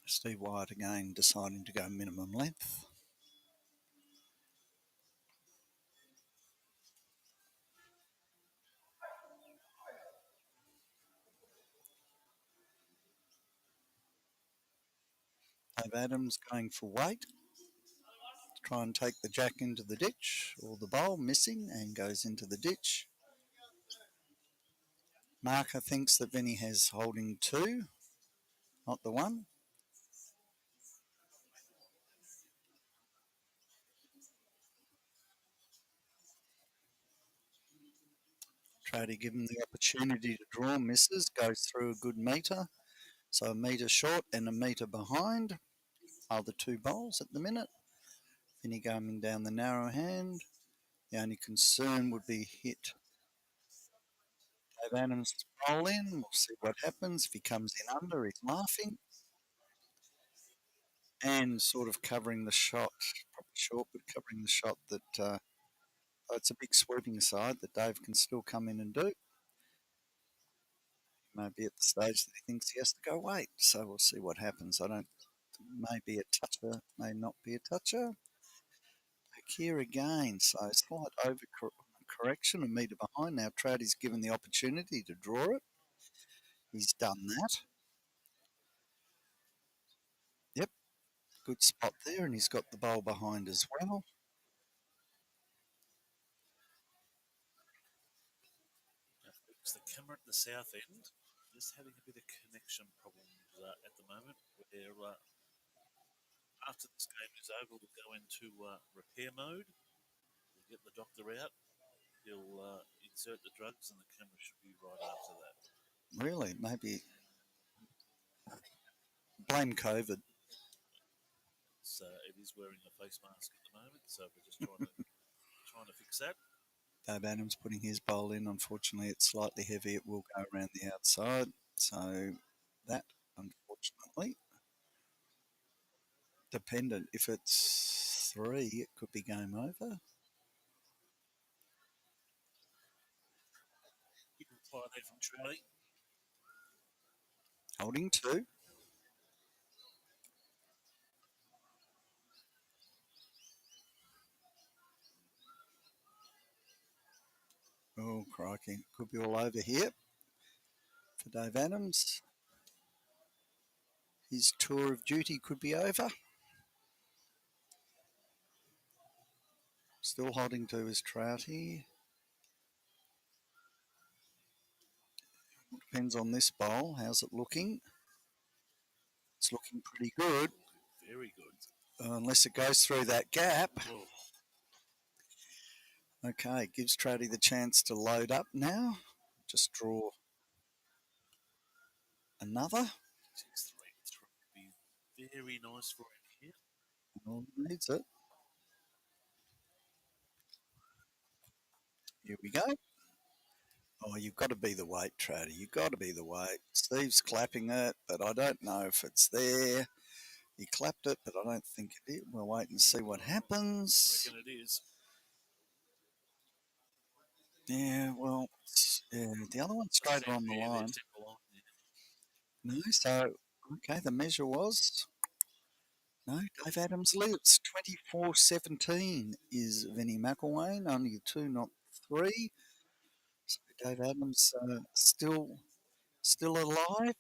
Steve White again deciding to go minimum length. Dave Adams going for weight. Try and take the jack into the ditch, or the bowl missing and goes into the ditch. Marker thinks that Vinnie has holding 2, not the 1. Try to give him the opportunity to draw, misses, goes through a good metre. So a metre short and a metre behind are the 2 bowls at the minute. Vinnie going down the narrow hand. The only concern would be hit. Dave Adams roll in. We'll see what happens. If he comes in under, he's laughing. And sort of covering the shot, probably short, but covering the shot that it's a big sweeping side that Dave can still come in and do. He may be at the stage that he thinks he has to go wait. So we'll see what happens. I don't, may be a toucher, may not be a toucher. here again. So slight overcorrection, a metre behind. Now Trouty's given the opportunity to draw it. He's done that. Yep, good spot there, and he's got the bowl behind as well. It's the camera at the south end, just having a bit of connection problems at the moment, where after this game is over, we'll go into repair mode. We'll get the doctor out. He'll insert the drugs, and the camera should be right after that. Really, maybe blame COVID. It is wearing a face mask at the moment, so we're just trying to fix that. Dave Adams putting his bowl in. Unfortunately, it's slightly heavy. It will go around the outside. So that, unfortunately, dependent. If it's 3, it could be game over. Good reply there from Trouty. Holding 2. Oh, crikey. Could be all over here for Dave Adams. His tour of duty could be over. Still holding 2 is Trouty. Depends on this bowl. How's it looking? It's looking pretty good. Very good. Unless it goes through that gap. Whoa. Okay, gives Trouty the chance to load up now. Just draw another. 6-3 would be very nice for him here. Well, needs it. Here we go. Oh, you've got to be the weight, Trouty. You've got to be the weight. Steve's clapping it, but I don't know if it's there. He clapped it, but I don't think it is. We'll wait and see what happens. I reckon it is. Yeah, well, yeah, the other one's straighter on the line. No, so, okay, the measure was... No, Dave Adams leads. 24-17 is Vinnie McElwain, only 2, not 3. So Dave Adams still alive.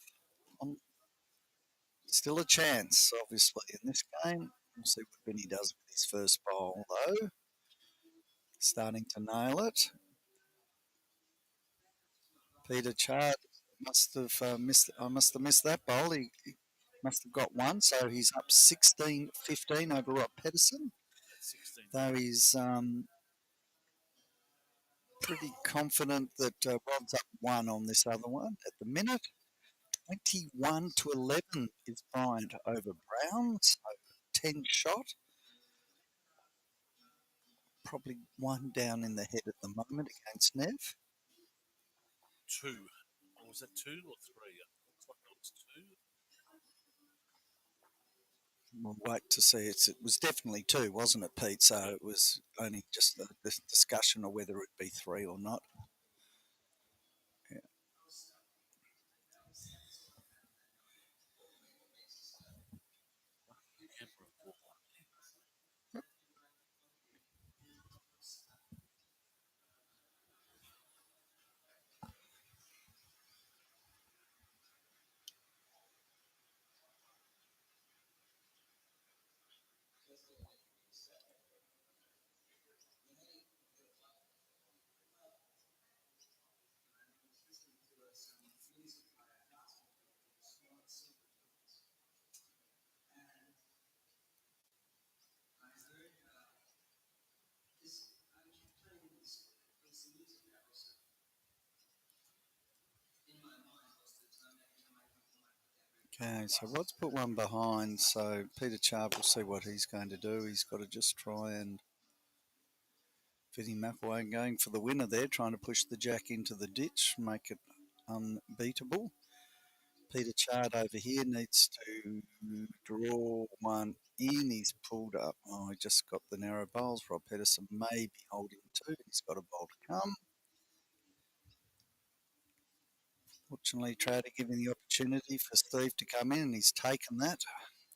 Still a chance, obviously, in this game. We'll see what Vinnie does with his first bowl, though. Starting to nail it. Peter Chard must have missed. I must have missed that bowl. He must have got one, so he's up 16-15 over Rob Peterson. Though he's pretty confident that Rob's up 1 on this other one at the minute. 21-11 is Bryant over Brown, so 10 shot. Probably 1 down in the head at the moment against Nev. 2. Or was that 2 or 3? Looks like it was 2. We'll wait to see. It was definitely 2, wasn't it, Pete? So it was only just the discussion of whether it'd be 3 or not. Yeah. Okay, so Rod's put 1 behind, so Peter Chard will see what he's going to do. He's got to just try and Vinnie McElwain going for the winner there, trying to push the jack into the ditch, make it unbeatable. Peter Chard over here needs to draw 1 in. He's pulled up. Oh, he just got the narrow bowls. Rob Peterson may be holding 2. He's got a bowl to come. Fortunately, Trouty giving the opportunity for Steve to come in, and he's taken that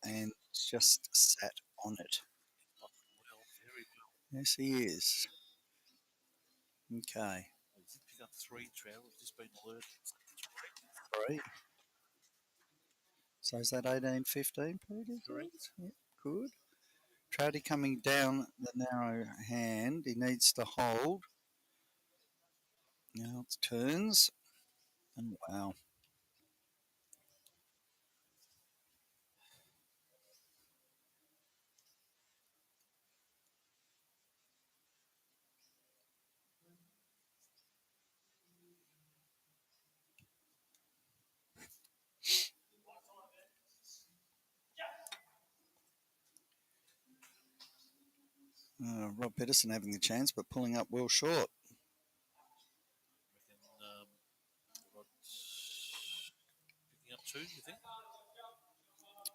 and just sat on it. Well, very well. Yes, he is. Okay. He did pick up 3, Trout. We've just been alerted. 3. So is that 18-15, Peter? Correct. Yep, good. Trouty coming down the narrow hand. He needs to hold. Now it turns. Oh, wow. Rob Peterson having the chance, but pulling up well short. Reckon Rod picking up 2, you think?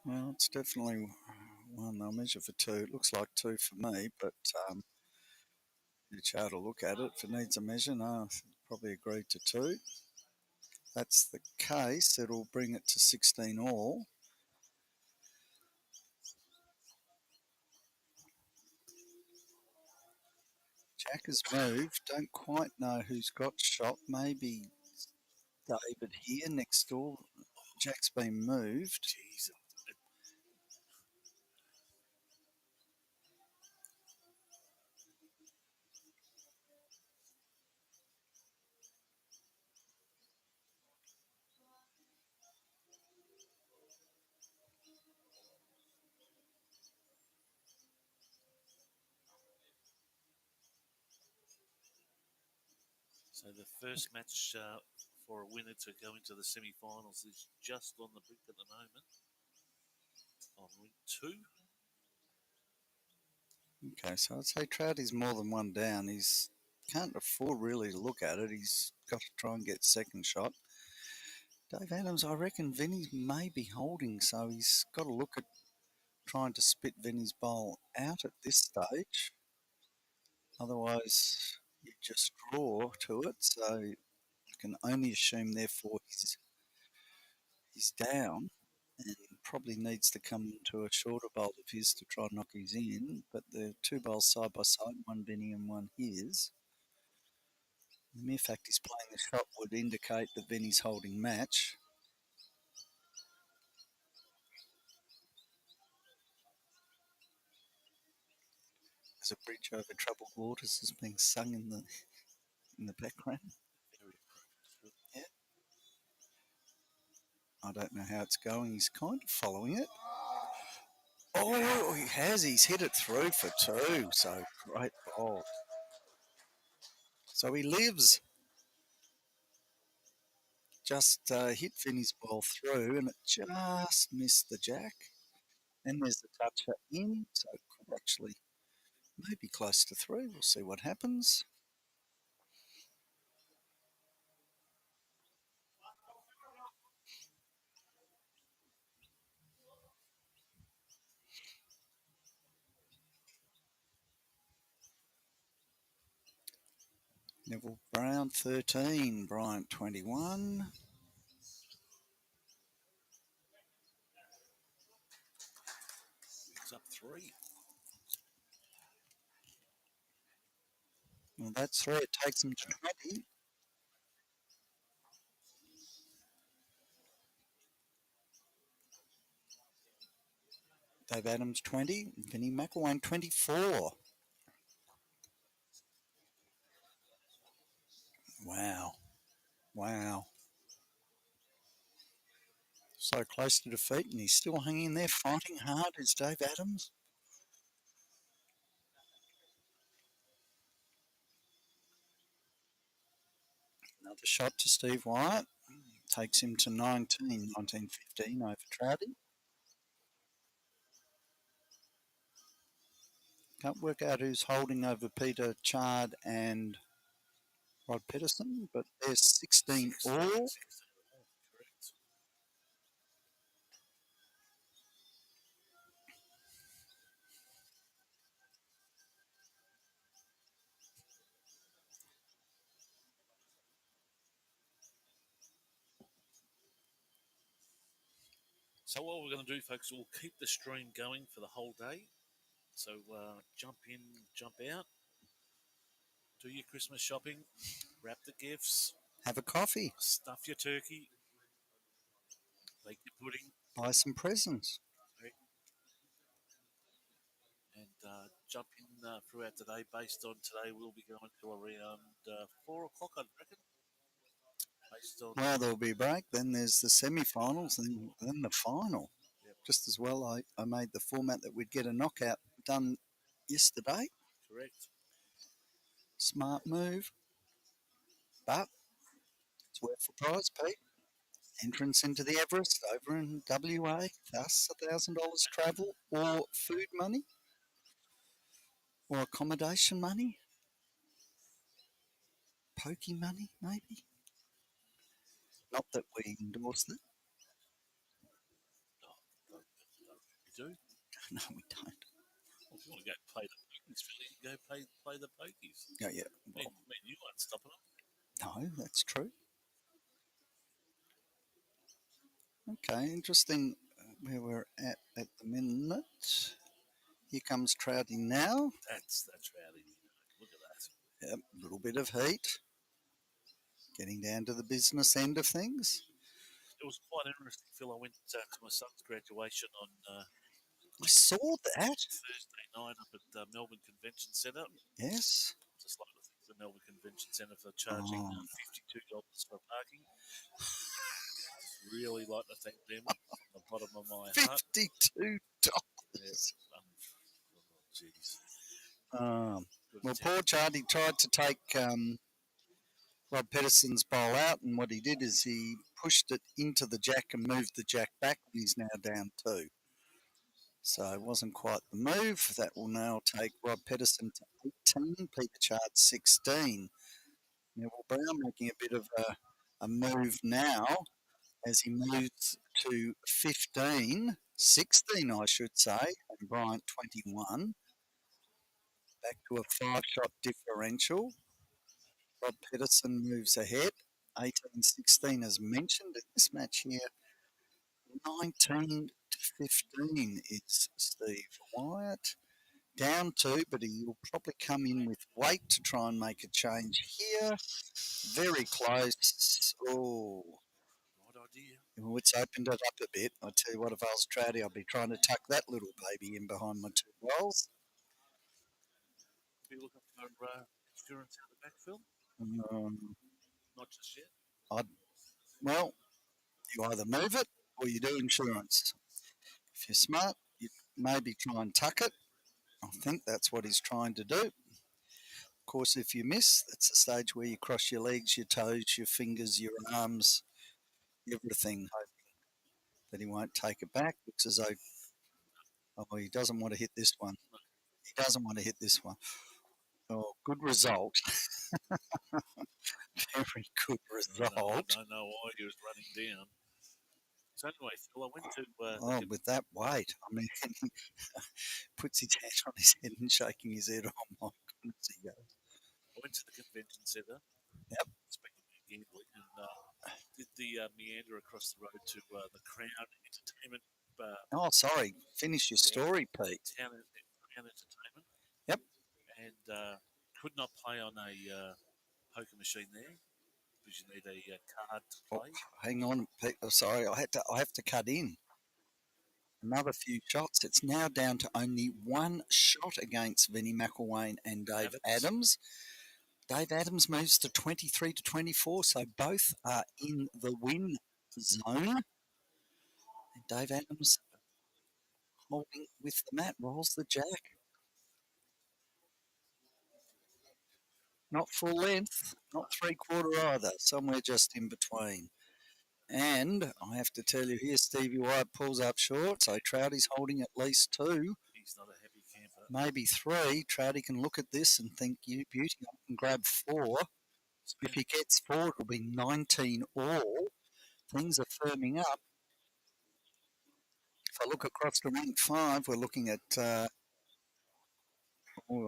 Well, it's definitely one. They'll measure for 2. It looks like 2 for me, but each how to look at it. If it needs a measure, no, probably agreed to 2. That's the case. It'll bring it to 16 all. Jack has moved. Don't quite know who's got shot. Maybe David here next door. Jack's been moved. Jeez. So the first match for a winner to go into the semi-finals is just on the brink at the moment. On ring 2. Okay, so I'd say Trouty's more than one down. He's can't afford really to look at it. He's got to try and get second shot. Dave Adams, I reckon Vinny's may be holding, so he's got to look at trying to spit Vinny's bowl out at this stage. Otherwise, you just draw to it. So you can only assume, therefore, he's down and probably needs to come to a shorter bowl of his to try and knock his in. But the 2 bowls side by side, one Vinny and one his. The mere fact he's playing the shot would indicate that Vinny's holding match. As a bridge over troubled waters is being sung in the background. Very appropriate. Yeah. I don't know how it's going. He's kind of following it. Oh, he has. He's hit it through for 2. So great ball. So he lives. Just hit Vinny's ball through and it just missed the jack. Then there's the toucher in. So it could actually maybe close to 3. We'll see what happens. Neville Brown 13, Bryant 21. Picks up 3. Well, that's 3. It takes them to 20. Dave Adams 20. Vinny McElwain 24. Wow. Wow. So close to defeat, and he's still hanging there, fighting hard. Is Dave Adams. Another shot to Steve Wyatt. Takes him to 19-15 over Trouty. Can't work out who's holding over Peter Chard and Rod Peterson, but there's 16 all. Correct. So what we're going to do, folks, we'll keep the stream going for the whole day. So jump in, jump out, do your Christmas shopping, wrap the gifts, Have a coffee. stuff your turkey, make your pudding, Buy some presents. and jump in throughout the day. Based on today, we'll be going to around 4 o'clock, I reckon. Based on. Well, there'll be a break. Then there's the semi-finals, and then the final. Yep. Just as well, I made the format that we'd get a knockout done yesterday. Correct. Smart move. But it's worth the prize, Pete. Entrance into the Everest over in WA, thus $1,000 travel or food money or accommodation money, pokey money, maybe. Not that we endorse that. Oh, you do? No, we don't. Well, if you want to go play the pokies, Philly, go play the pokies. Oh, yeah. Well, Well, you aren't stopping them. no, that's true. Okay, interesting where we're at the minute. Here comes Trouty now. That's rowdy. Look at that. Yep, a little bit of heat. Getting down to the business end of things. It was quite interesting, Phil. I went to my son's graduation on I saw that. Thursday night up at Melbourne Convention Centre. Yes. Just like to thank the Melbourne Convention Centre for charging $52 for parking. Really like to thank them from the bottom of my heart. $52. Yeah, jeez. Well, poor Charlie tried to take Rob Peterson's bowl out, and what he did is he pushed it into the jack and moved the jack back, and he's now down 2. So it wasn't quite the move. That will now take Rob Peterson to 18, Peter Chard 16. Neville Brown making a bit of a move now as he moves to 15, 16 I should say, and Bryant 21. Back to a 5-shot differential. Rob Peterson moves ahead, 18-16 as mentioned in this match here. 19 to 15 is Steve Wyatt. Down 2, but he'll probably come in with weight to try and make a change here. Very close. Oh. Right idea. Well, it's opened it up a bit. I tell you what, if I was Trouty, I'd be trying to tuck that little baby in behind my 2 bowls. Be looking for insurance out the back, Phil? Not just yet. Well, you either move it or you do insurance. If you're smart, you maybe try and tuck it. I think that's what he's trying to do. Of course, if you miss, that's the stage where you cross your legs, your toes, your fingers, your arms, everything, hoping that he won't take it back. Looks as though, he doesn't want to hit this one. He doesn't want to hit this one. Oh, good result. Very good result. I don't know why he was running down. So anyway, Phil, I went to... with that weight, I mean, he puts his hand on his head and shaking his head. Oh, my goodness, he goes. I went to the convention centre. Yep. Speaking of gambling, and did the meander across the road to the Crown Entertainment. Oh, sorry. Finish your story, Pete. Crown Entertainment. Yep. And could not play on a poker machine there because you need a card to play. Oh, hang on, Pete. Oh, sorry, I have to cut in. Another few shots. It's now down to only 1 shot against Vinnie McElwain and Dave Adams. Dave Adams moves to 23 to 24, so both are in the win zone. And Dave Adams holding with the mat, rolls the jack. Not full length, not 3/4 either, somewhere just in between. And I have to tell you here, Stevie White pulls up short, so Trouty's holding at least 2. He's not a heavy camper. Maybe 3. Trouty can look at this and think, you beauty, I can grab 4. If he gets 4, it'll be 19 all. Things are firming up. If I look across to rank 5, we're looking at, I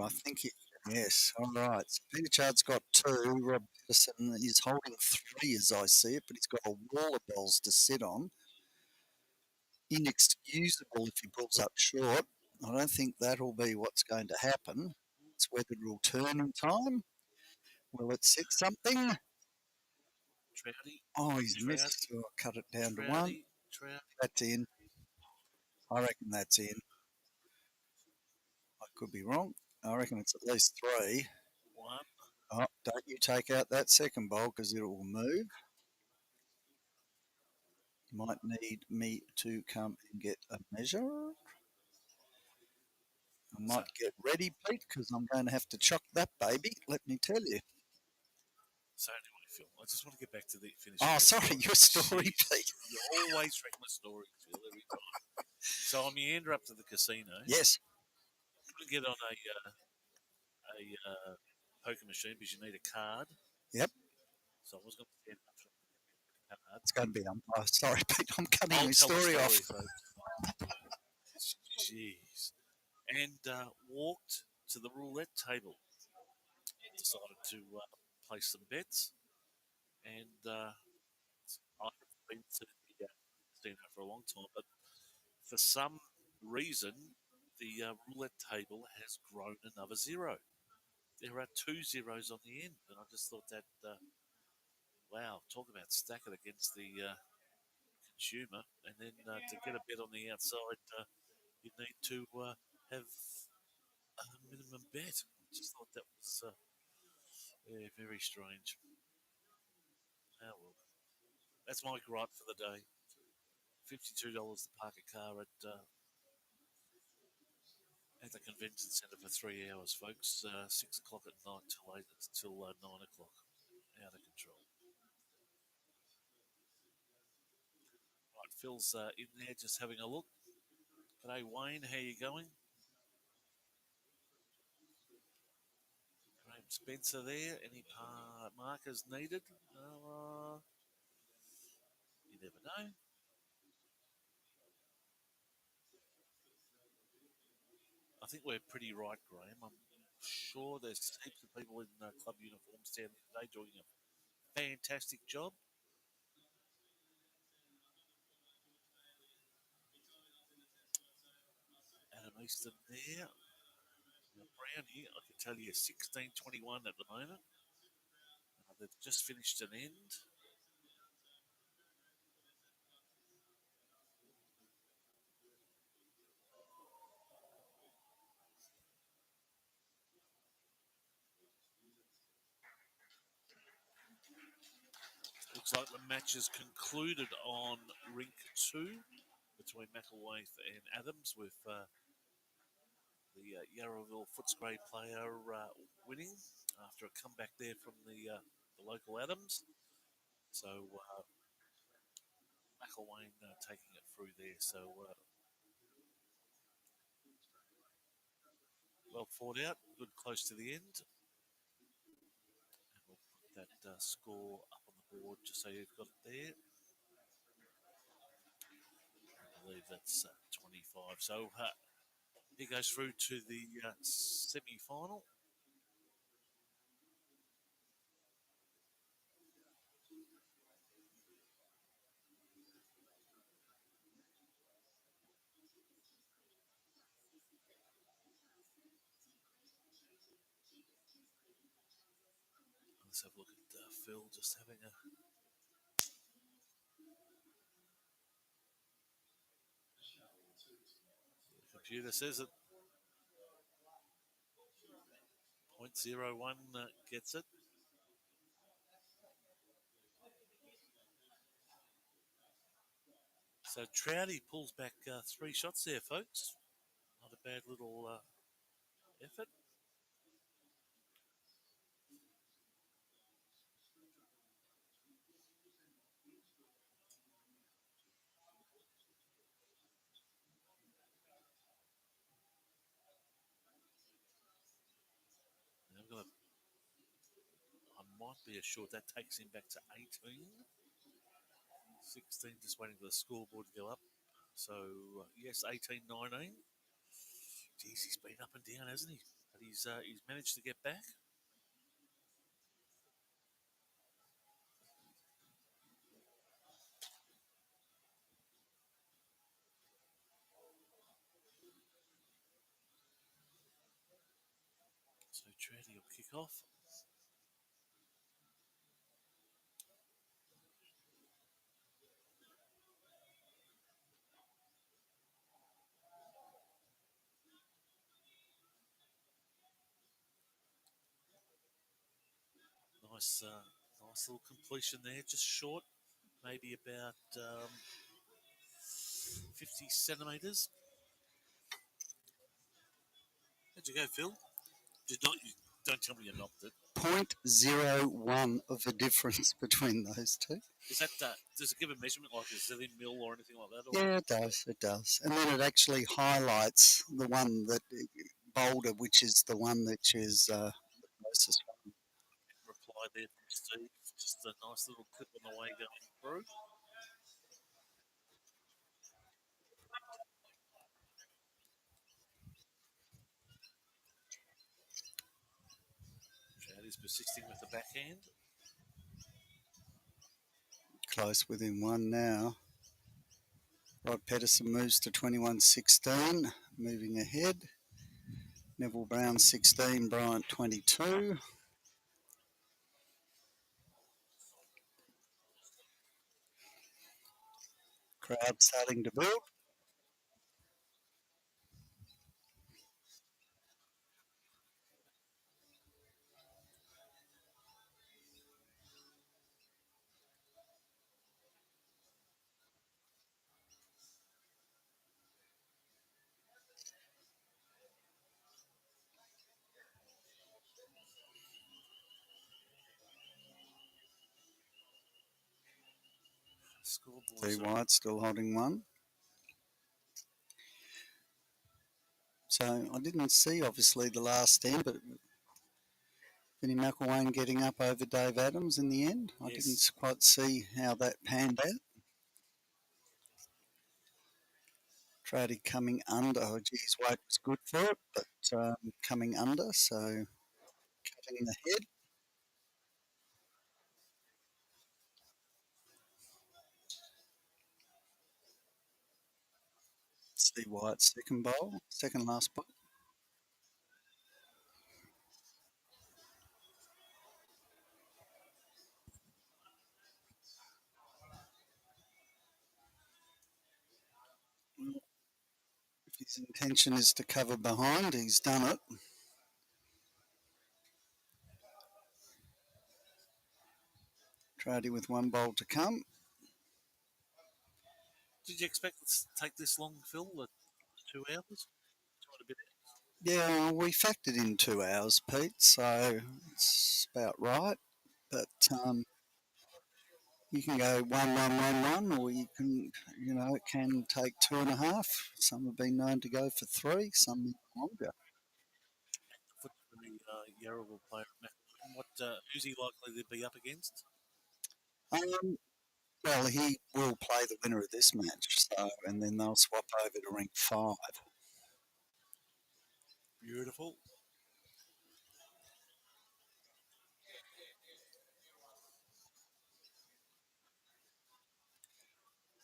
think, yes, all right. So Peter Chard's got 2. Rob Peterson is holding 3 as I see it, but he's got a wall of balls to sit on. Inexcusable if he pulls up short. I don't think that'll be what's going to happen. It's whether it'll turn in time. Will it sit something? Trouty, Oh, he's Trout, missed. So I'll cut it down to one. Trouty, Trout. That's in. I reckon that's in. I could be wrong. I reckon it's at least three. One. Oh, don't you take out that second bowl because it will move. Might need me to come and get a measure. I So, might get ready, Pete, because I'm going to have to chuck that baby. Let me tell you. so anyway, Phil, I just want to get back to the finishing Oh, the sorry, story. your story, Jeez, Pete. you always wreck my story, Phil, every time. So I meander up to the casino. Yes. Couldn't get on a poker machine because you need a card. Yep. So I was going to stand up for a card. It's going to be umpire. Sorry, Pete. I'm cutting I'll my tell the story off. story, folks. Jeez. And walked to the roulette table. Decided to place some bets. And I haven't been to the casino for a long time, but for some reason, the roulette table has grown another zero. There are two zeros on the end, and I just thought that, wow, talk about stack it against the consumer, and then to get a bet on the outside, you need to have a minimum bet. I just thought that was yeah, very strange. Oh well, that's my gripe for the day. $52 to park a car at the convention centre for 3 hours, folks. 6 o'clock at night till 9 o'clock. Out of control. Right, Phil's in there just having a look. G'day, Wayne. How you going? Graham Spencer there. Any markers needed? You never know. I think we're pretty right, Graham. I'm sure there's heaps of people in club uniforms down there today doing a fantastic job. Adam Easton there. Now, Brownie, I can tell you 16-21 at the moment. They've just finished an end. Looks like the match is concluded on rink 2 between McElwaith and Adams, with the Yarraville Footscray player winning after a comeback there from the local Adams. So McElwain taking it through there. So well fought out, good close to the end. And we'll put that score up on the board just so you've got it there. I believe that's 25. So he goes through to the semi-final. Let's have a look at Phil just having a. The computer says it. 0.01 gets it. So Trouty pulls back 3 shots there, folks. Not a bad little effort. I might be assured that takes him back to 18. 16, just waiting for the scoreboard to go up. So, yes, 18-19. Geez, he's been up and down, hasn't he? But he's managed to get back. So Trouty will kick off. Nice little completion there, just short, maybe about 50 centimetres. How'd you go, Phil? Don't tell me you knocked it. 0.01 of a difference between those two. Is that does it give a measurement, like is it in mil or anything like that? Or? Yeah, it does. It does, and then it actually highlights the one that bolder, which is the one that is the closest one. Reply there from Steve. Just a nice little clip on the way going through. Trouty's persisting with the backhand. Close within one now. Rod Peterson moves to 21-16, moving ahead. Neville Brown 16, Bryant 22. Crowd starting to build. Scoreboard. Steve White still holding one. So I didn't see, obviously, the last stand, but Vinnie McElwain getting up over Dave Adams in the end. I didn't quite see how that panned out. Trouty coming under. Oh, geez, weight was good for it, but coming under, so cutting the head. Steve White's second bowl, second last bowl. If his intention is to cover behind, he's done it. Trouty with one bowl to come. Did you expect it to take this long, Phil? 2 hours? 2 and a bit hours? Yeah, we factored in 2 hours, Pete, so it's about right. But you can go 1-1-1-1, or you can, it can take 2.5. Some have been known to go for 3, some longer. For the Yarraville player, who's he likely to be up against? Well, he will play the winner of this match, and then they'll swap over to ring 5. Beautiful.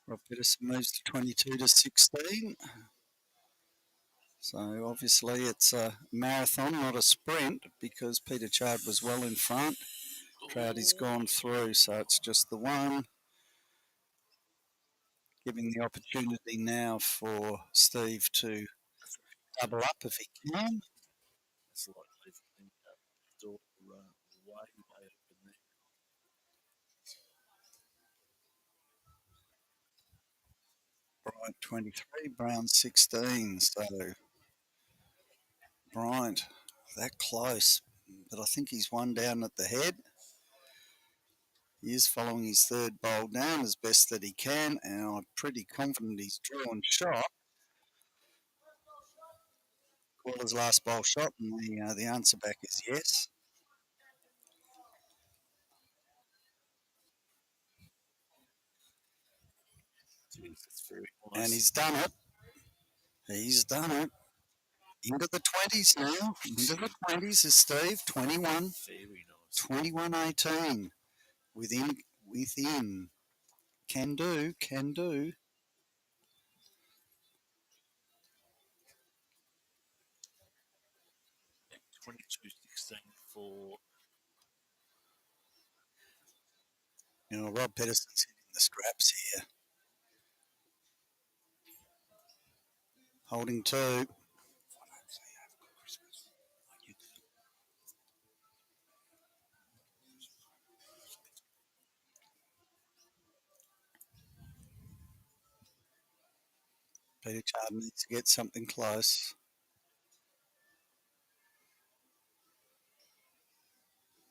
Rob Peterson moves to 22-16. So obviously it's a marathon, not a sprint, because Peter Chard was well in front. Trouty's gone through, so it's just the one. Giving the opportunity now for Steve to double up if he can. It's likely the door way open there. Bryant 23, Brown 16. So Bryant that close, but I think he's one down at the head. He is following his third bowl down as best that he can, and I'm pretty confident he's drawn shot. Call his last bowl shot, and the answer back is yes. Jeez, that's very nice. And he's done it. He's done it. Into the 20s now. Into the 20s is Steve. 21. Very nice. 21-18. Within. Can do. 22-16. for Rob Peterson's hitting the scraps here. Holding two. Peter Chard needs to get something close.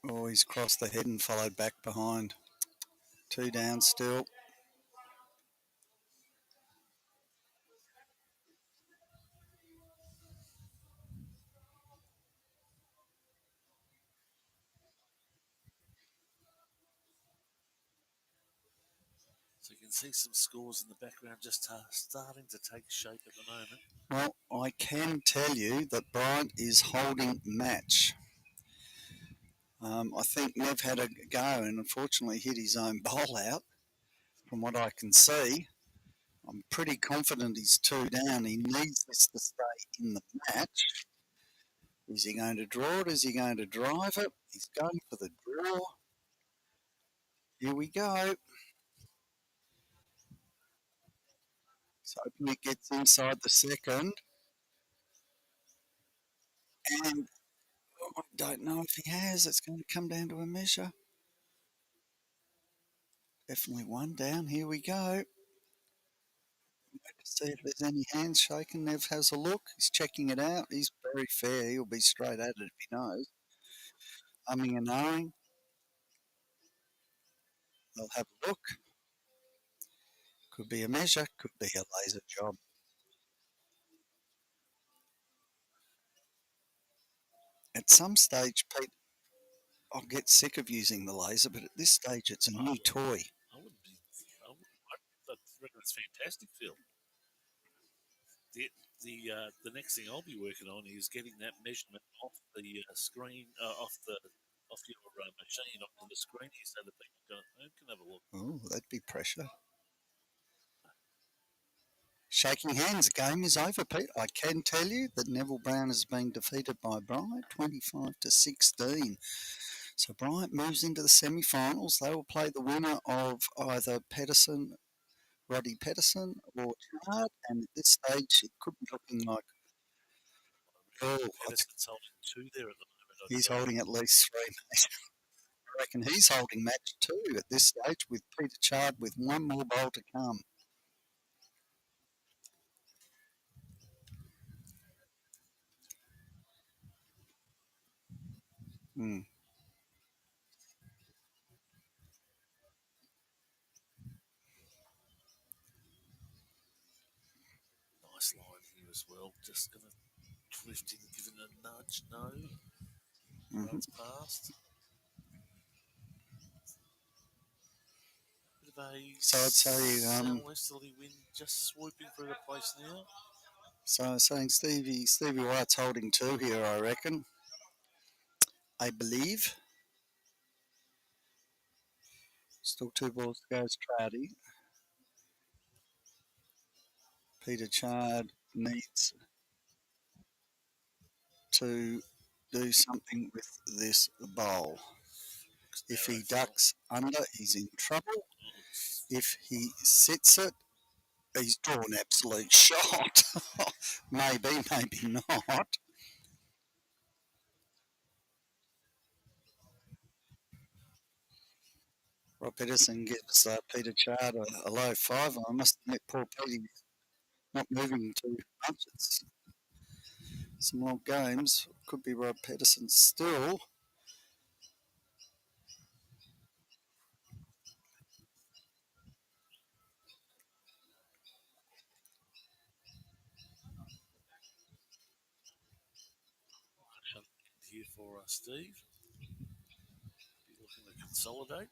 Oh, he's crossed the head and followed back behind. Two down still. so you can see some scores in the background just starting to take shape at the moment. Well, I can tell you that Bryant is holding match. I think Nev had a go and unfortunately hit his own bowl out. From what I can see, I'm pretty confident he's two down. He needs this to stay in the match. Is he going to draw it? Is he going to drive it? He's going for the draw. Here we go. So hoping it gets inside the second. And I don't know if he has. It's going to come down to a measure. Definitely one down. Here we go. See if there's any hands shaking. Nev has a look. He's checking it out. He's very fair. He'll be straight at it if he knows. Umming and ahhing. They'll have a look. Could be a measure. Could be a laser job. At some stage, Pete, I'll get sick of using the laser, but at this stage, it's a new toy. I would be. I reckon it's fantastic, Phil. The next thing I'll be working on is getting that measurement off the screen, off your machine onto the screen here, so that people can have a look. Oh, that'd be pressure. Shaking hands, the game is over, Pete. I can tell you that Neville Brown has been defeated by Bryant, 25-16. So Bryant moves into the semi-finals. They will play the winner of either Roddy Peterson or Chard, and at this stage it could be looking like Peterson's holding two there at the moment. He's holding at least three, mate. I reckon he's holding match two at this stage with Peter Chard with one more bowl to come. Hmm. Nice line here as well. Just going to drift in, giving a nudge. No. Runs past. Bit of a So I'd say southwesterly wind just swooping through the place now. So saying Stevie White's holding two here, I reckon. I believe. Still two balls to go. Trouty. Peter Chard needs to do something with this bowl. If he ducks under, he's in trouble. If he sits it, he's drawn absolute shot. Maybe, maybe not. Rob Peterson gives Peter Chard a low five. I must admit, poor Petey not moving too much. It's some long games. Could be Rob Peterson still. Here for Steve. Be looking to consolidate.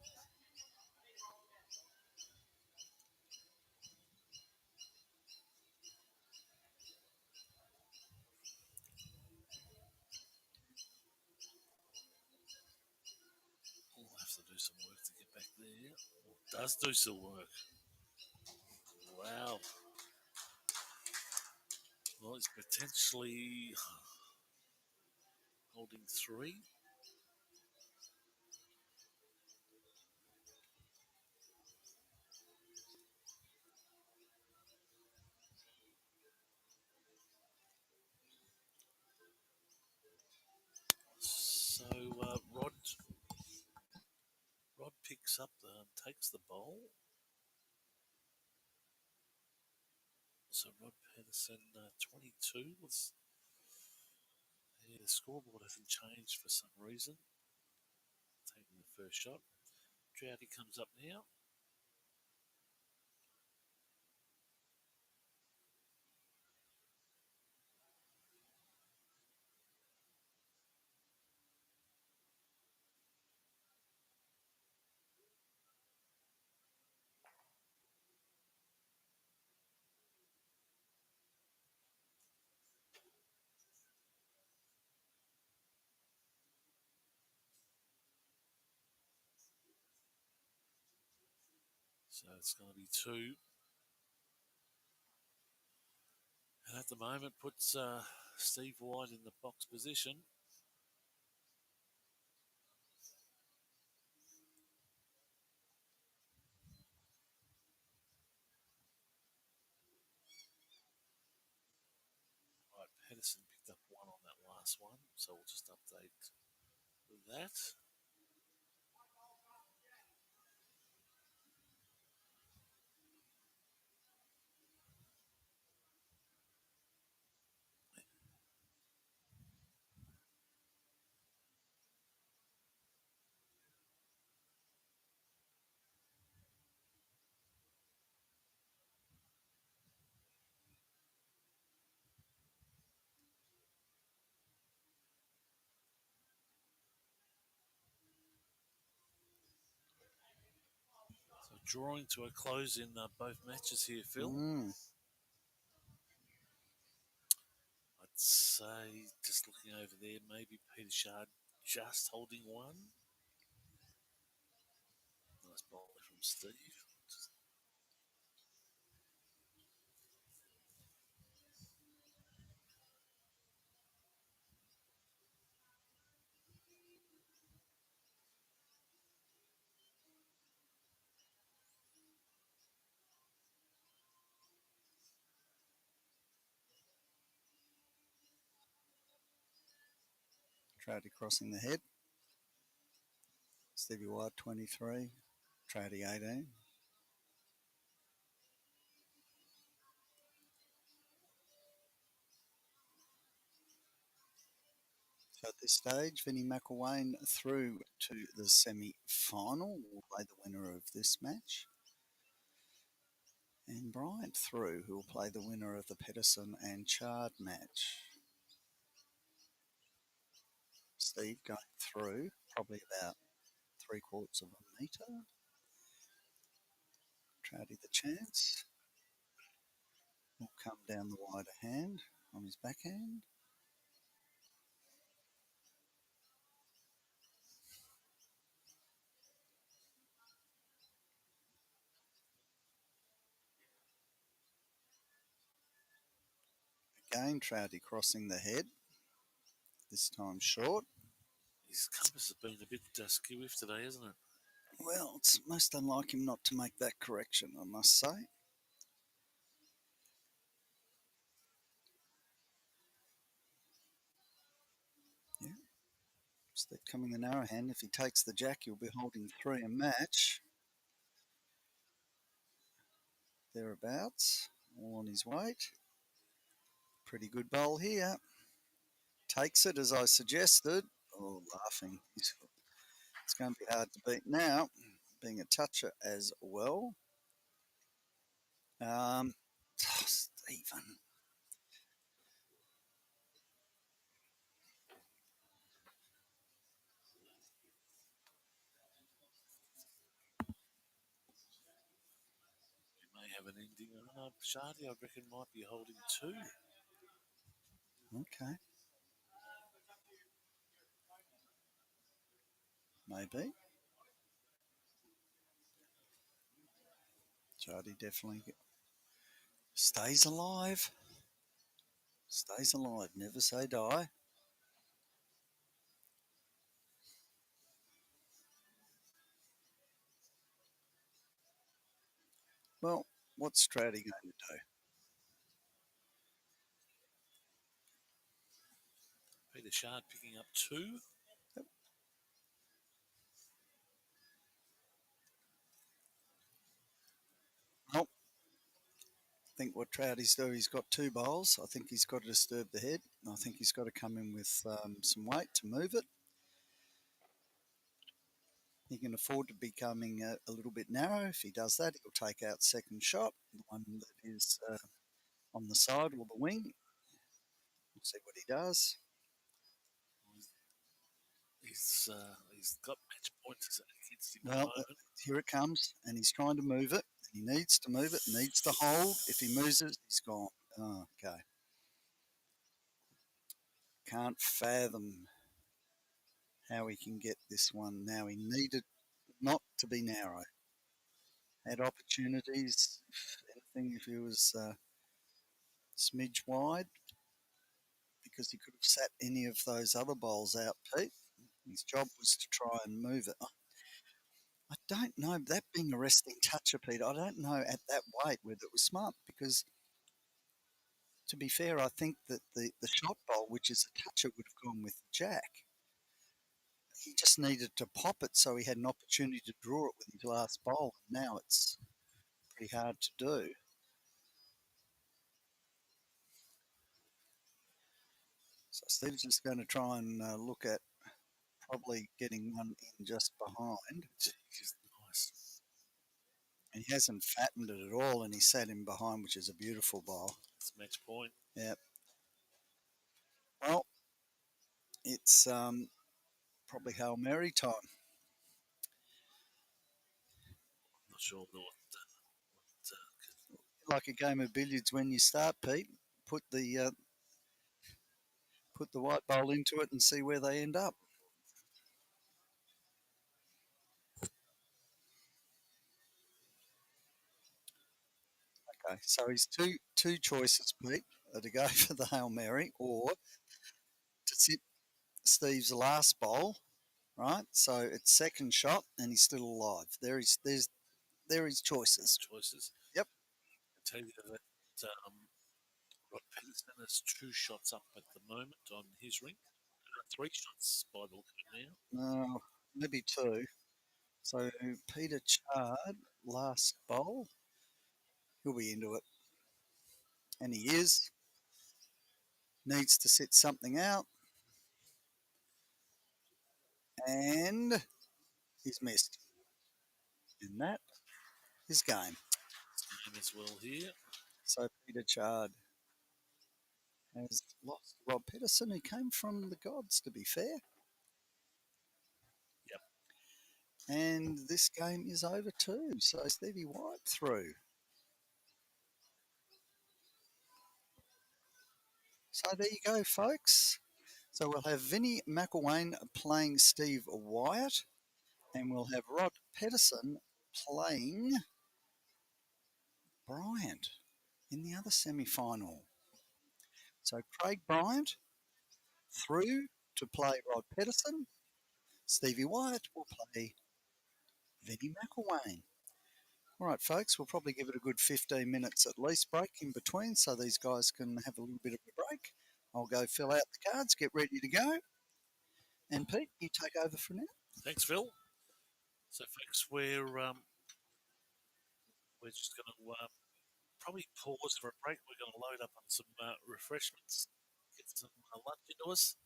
We'll have to do some work to get back there. Well, does do some work. Wow. Well, he's potentially holding three. takes the bowl. So Rod Peterson, 22 was. Yeah, the scoreboard hasn't changed for some reason. Taking the first shot. Trouty comes up now. So it's going to be 2. And at the moment puts Steve White in the box position. Right, Peterson picked up 1 on that last one, so we'll just update that. So drawing to a close in both matches here, Phil. I'd say, just looking over there, maybe Peter Shard just holding 1. Nice ball from Steve. Trouty crossing the head. Stevie White, 23. Trouty, 18. So at this stage, Vinnie McElwain through to the semi-final will play the winner of this match. And Bryant through, who will play the winner of the Peterson and Chard match. Steve going through, probably about 3/4 of a metre. Trouty the chance. Will come down the wider hand on his backhand. Again, Trouty crossing the head. This time short. His compass has been a bit skew-iff today, hasn't it? Well, it's most unlike him not to make that correction, I must say. Yeah. Steve coming the narrow hand. If he takes the jack, he'll be holding 3 a match. Thereabouts. All on his weight. Pretty good bowl here. Takes it as I suggested. Oh, laughing. It's going to be hard to beat now. Being a toucher as well. Stephen. You may have an ending. Shardy, I reckon, might be holding 2. Okay. Maybe. Shardy definitely stays alive. Stays alive. Never say die. Well, what's Stratty going to do? Peter Shard picking up 2. Yep. think what Trouty's doing, he's got two bowls. I think he's got to disturb the head. I think he's got to come in with some weight to move it. He can afford to be coming a little bit narrow. If he does that, he'll take out second shot, the one that is on the side or the wing. We'll see what he does. He's got match points against him. Well, here it comes, and he's trying to move it. He needs to move it, needs to hold. If he moves it, he's gone. Oh, okay. Can't fathom how he can get this one now. He needed not to be narrow. Had opportunities, if anything, if he was smidge wide, because he could have sat any of those other bowls out, Pete. His job was to try and move it. I don't know, that being a resting toucher, Pete, I don't know at that weight whether it was smart, because to be fair, I think that the shot bowl, which is a toucher, would have gone with the jack. He just needed to pop it so he had an opportunity to draw it with his last bowl. And now it's pretty hard to do. So Steve's just going to try and look at probably getting one in just behind. Jeez, nice. And he hasn't fattened it at all, and he sat in behind, which is a beautiful bowl. It's match point. Yep. Well, it's probably Hail Mary time. I'm not sure what Like a game of billiards when you start, Pete. Put the white bowl into it and see where they end up. Okay, so he's two choices, Pete, to go for the Hail Mary or to sit Steve's last bowl, right? So it's second shot and he's still alive. There is choices. Yep. I tell you that Rod Peterson has 2 shots up at the moment on his ring. 3 shots by the look of it now. No, maybe 2. So Peter Chard, last bowl. He'll be into it. And he is. Needs to sit something out. And he's missed. And that is game. Game as well here. So Peter Chard has lost Rob Peterson, who came from the gods, to be fair. Yep. And this game is over too. So Stevie White through. So there you go, folks. So we'll have Vinnie McElwain playing Steve Wyatt, and we'll have Rod Peterson playing Bryant in the other semi-final. So Craig Bryant through to play Rod Peterson. Stevie Wyatt will play Vinnie McElwain. All right, folks, we'll probably give it a good 15 minutes at least break in between so these guys can have a little bit of a break. I'll go fill out the cards, get ready to go. And Pete, you take over for now. Thanks, Phil. So, folks, we're just going to probably pause for a break. We're going to load up on some refreshments, get some lunch into us.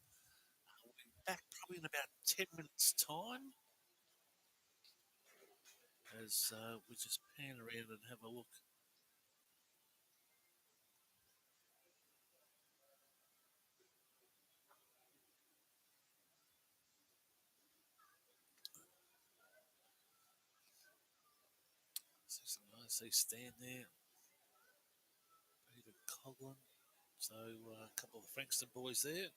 We'll be back probably in about 10 minutes' time as we just pan around and have a look. See some nice, they stand there. Peter Coughlin. So a couple of the Frankston boys there.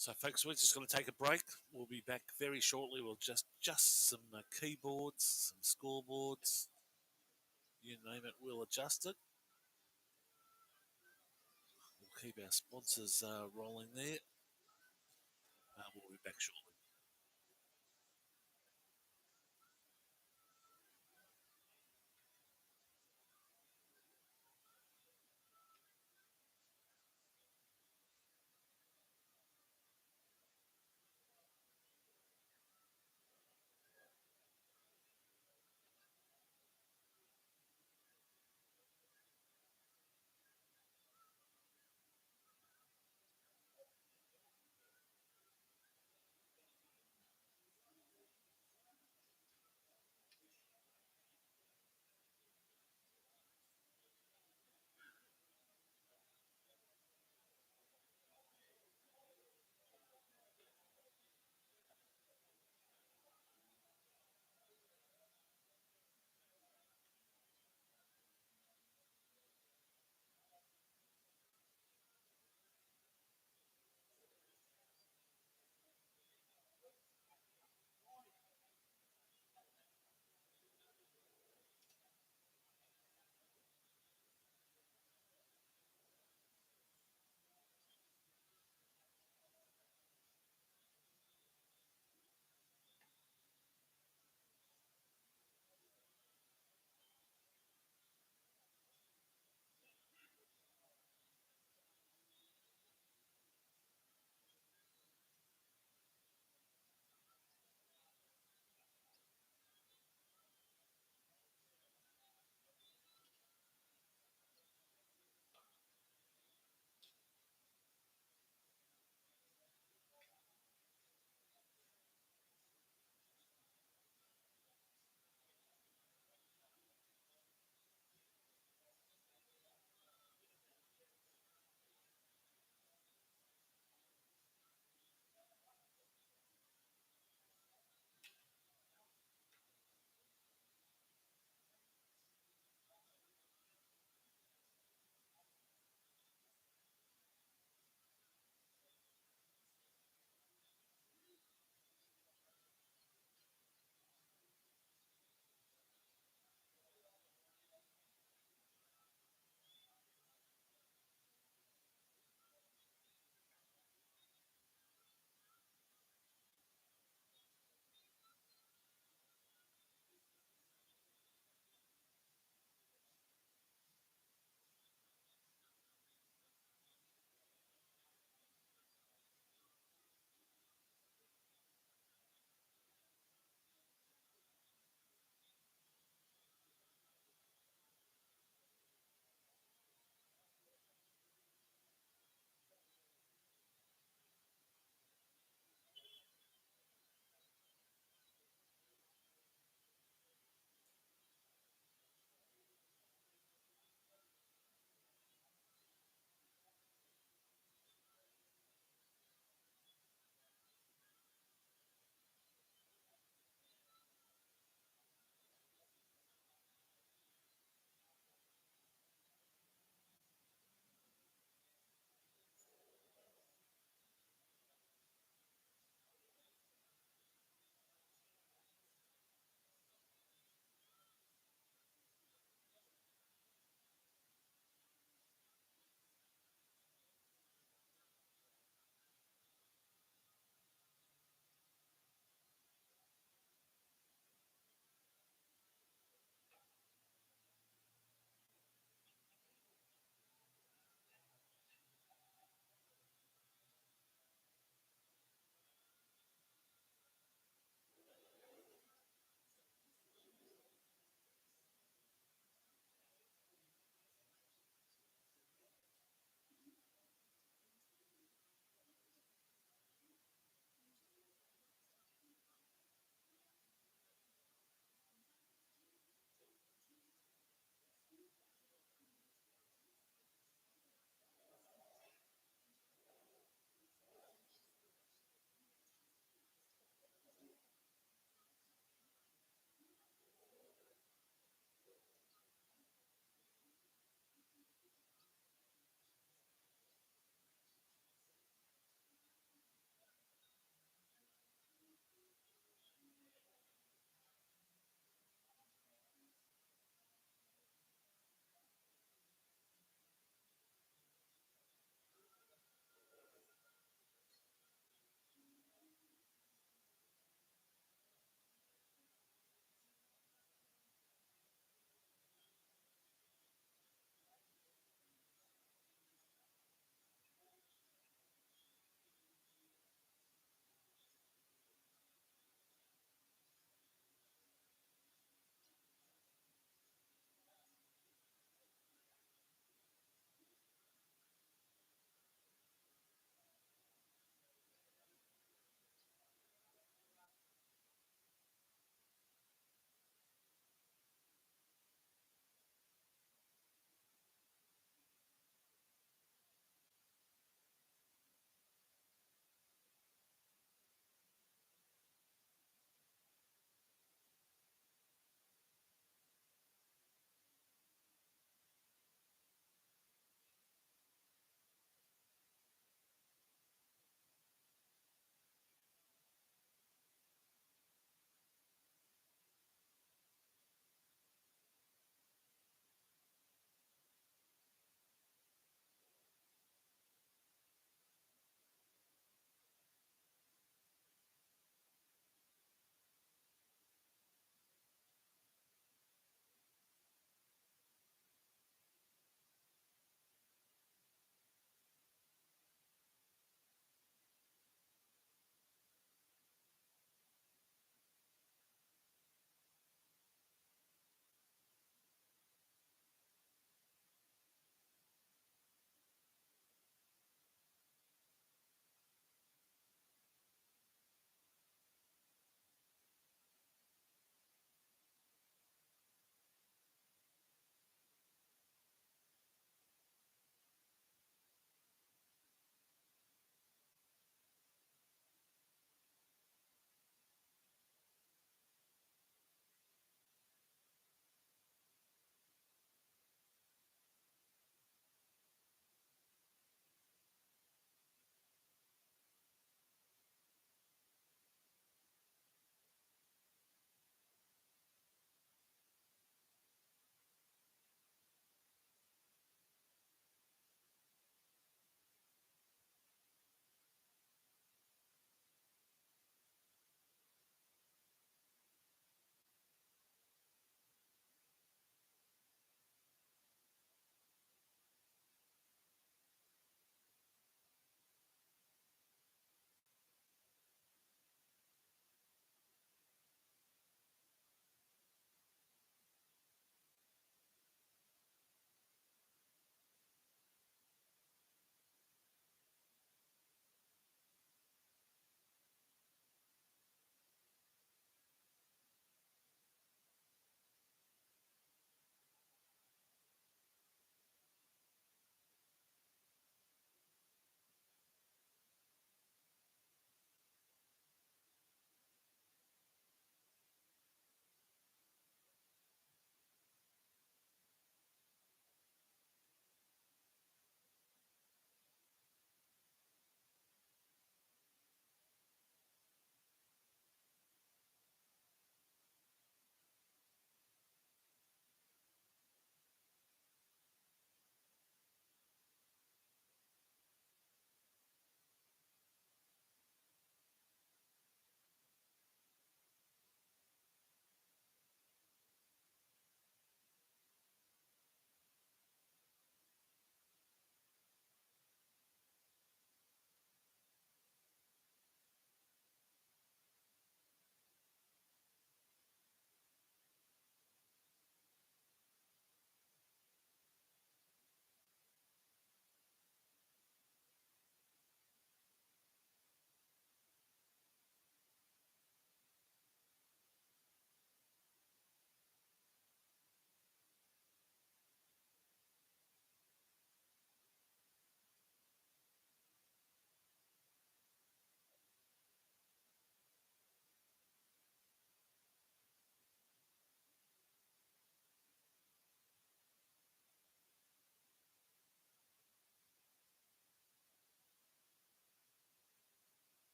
So, folks, we're just going to take a break. We'll be back very shortly. We'll just some keyboards, some scoreboards, you name it, we'll adjust it. keep our sponsors rolling there. We'll be back shortly.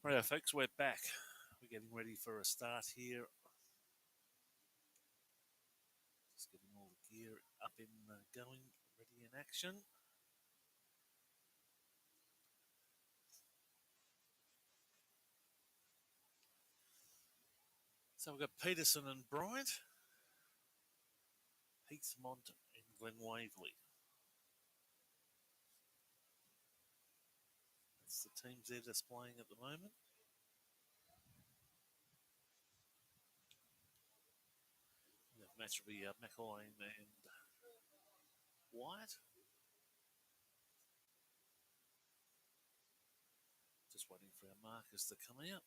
Right, folks, we're back. We're getting ready for a start here. Just getting all the gear up in going, ready in action. So we've got Peterson and Bryant, Heathmont and Glen Waverley. That's the teams they're displaying at the moment. The match will be McElwain and White. Just waiting for our markers to come out.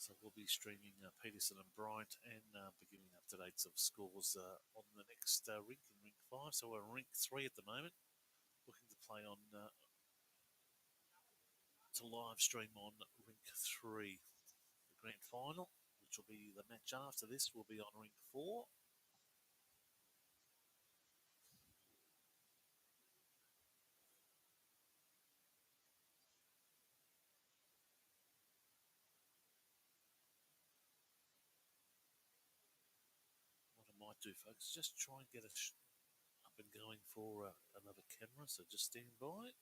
So we'll be streaming Peterson and Bryant and beginning up to dates of scores on the next rink in rink 5. So we're in rink 3 at the moment, looking to play on to live stream on rink 3. The grand final, which will be the match after this, will be on rink 4. What I might do, folks, is just try and get it up and going for another camera, so just stand by.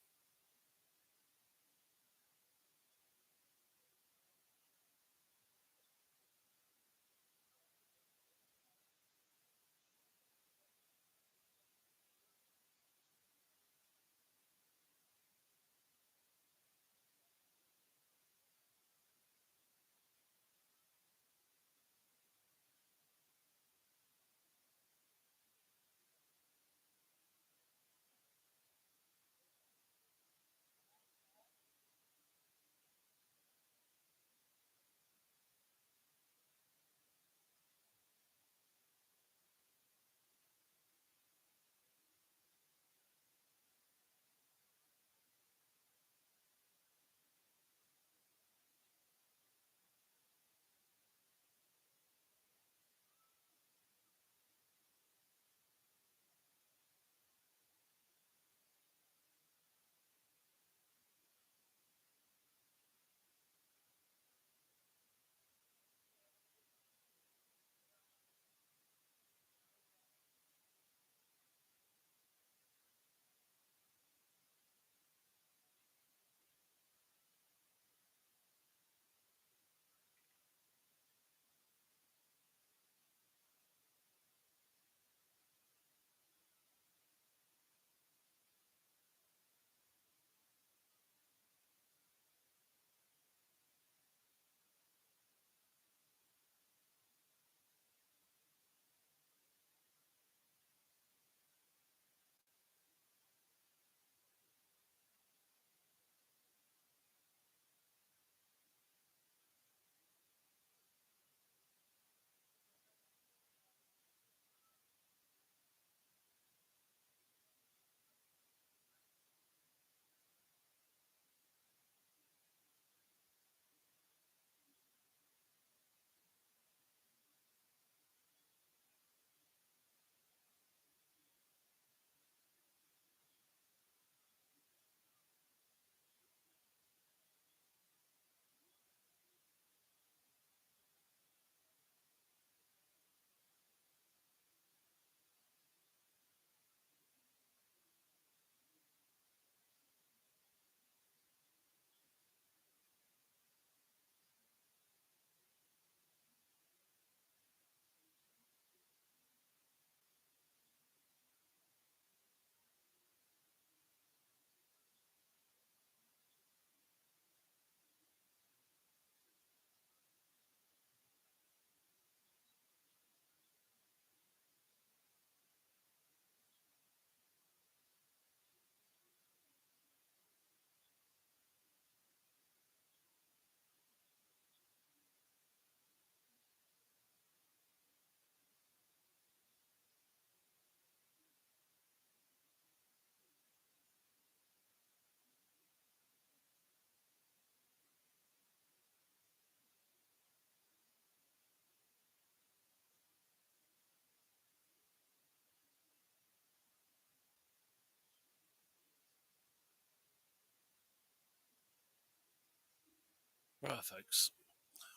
Right, folks.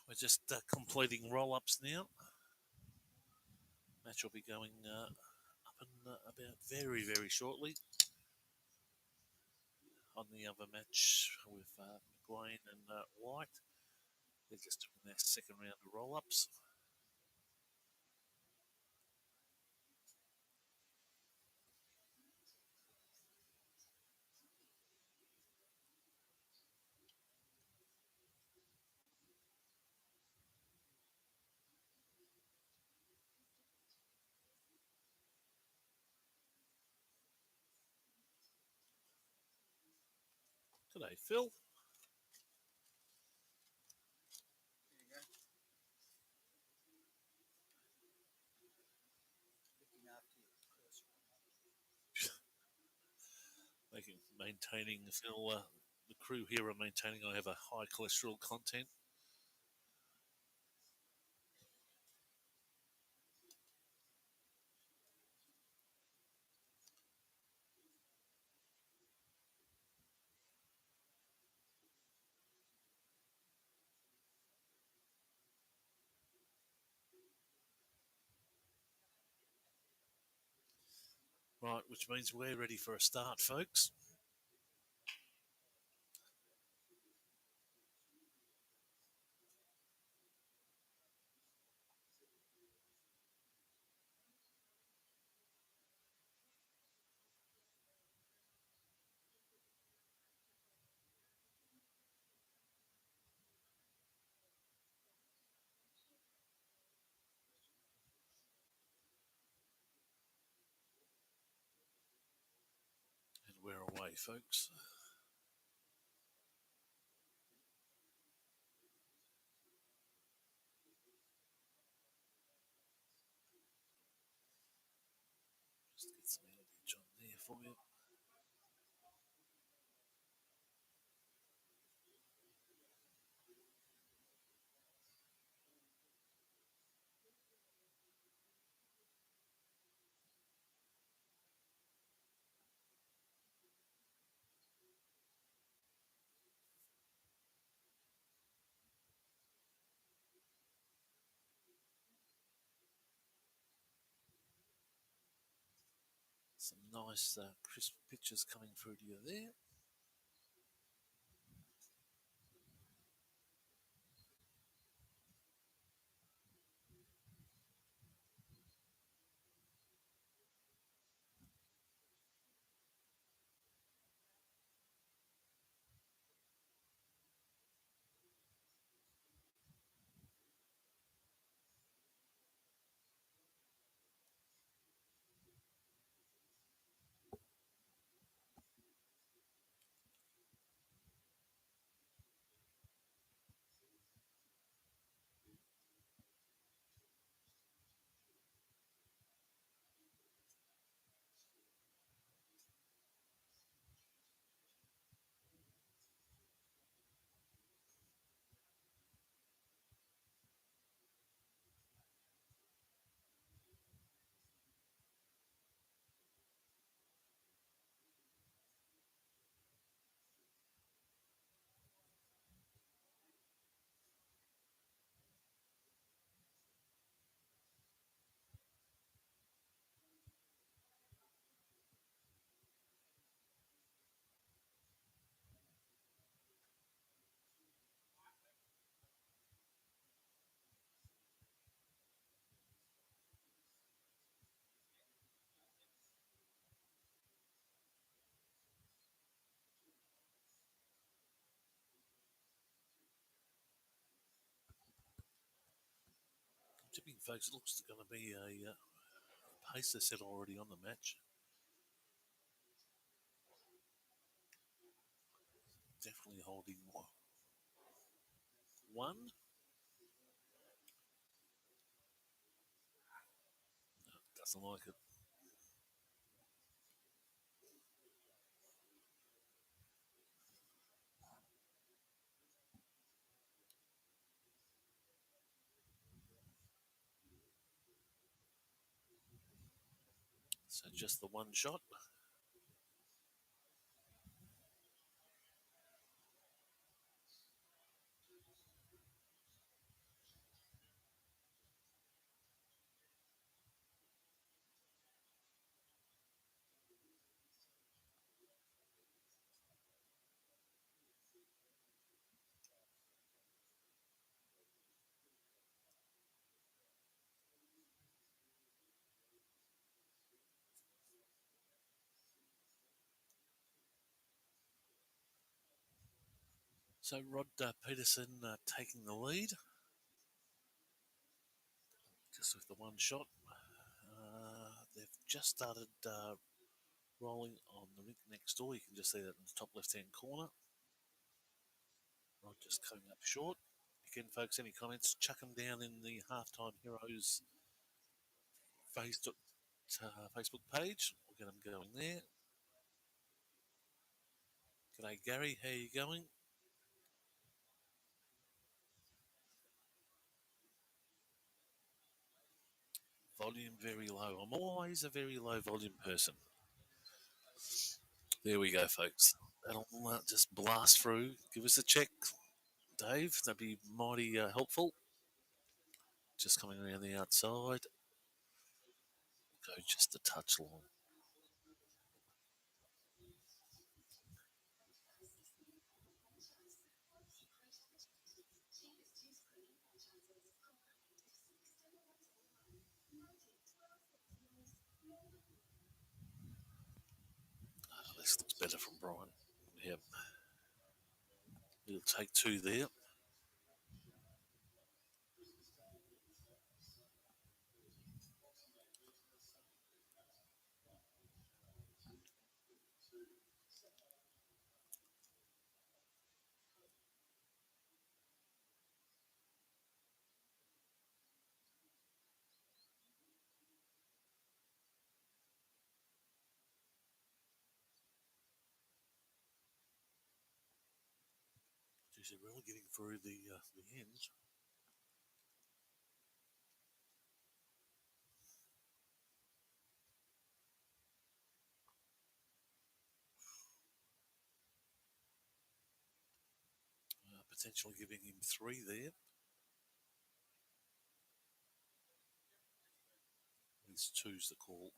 We're just completing roll-ups now. Match will be going up in about very, very shortly. On the other match with McLean and White, they're just doing their second round of roll-ups. G'day, Phil. Maintaining, Phil, the crew here are maintaining I have a high cholesterol content. Right, which means we're ready for a start, folks. And we're away, folks. Just get some image on there for you. Some nice crisp pictures coming through to you there. Tipping, folks, looks going to be a pacer set already on the match. Definitely holding one. No, doesn't like it. So just the one shot. So Rod Peterson taking the lead, just with the one shot. They've just started rolling on the rink next door. You can just see that in the top left-hand corner. Rod just coming up short. Again, folks, any comments, chuck them down in the Halftime Heroes Facebook page. We'll get them going there. G'day, Gary. How you going? Volume very low. I'm always a very low volume person. There we go, folks. That'll just blast through. Give us a check, Dave. That'd be mighty helpful. Just coming around the outside. Go just a touch long. This looks better from Brian. Yep. He'll take two there. Geez, they're really getting through the ends. Potentially giving him three there. His two's the call.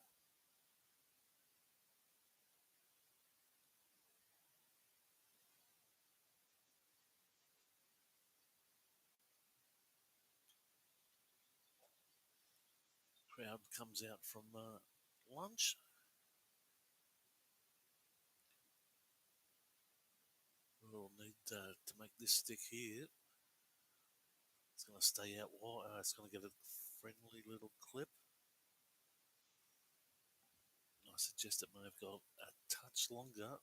Crowd comes out from lunch. We'll need to make this stick here. It's going to stay out wide. It's going to get a friendly little clip. I suggest it may have got a touch longer.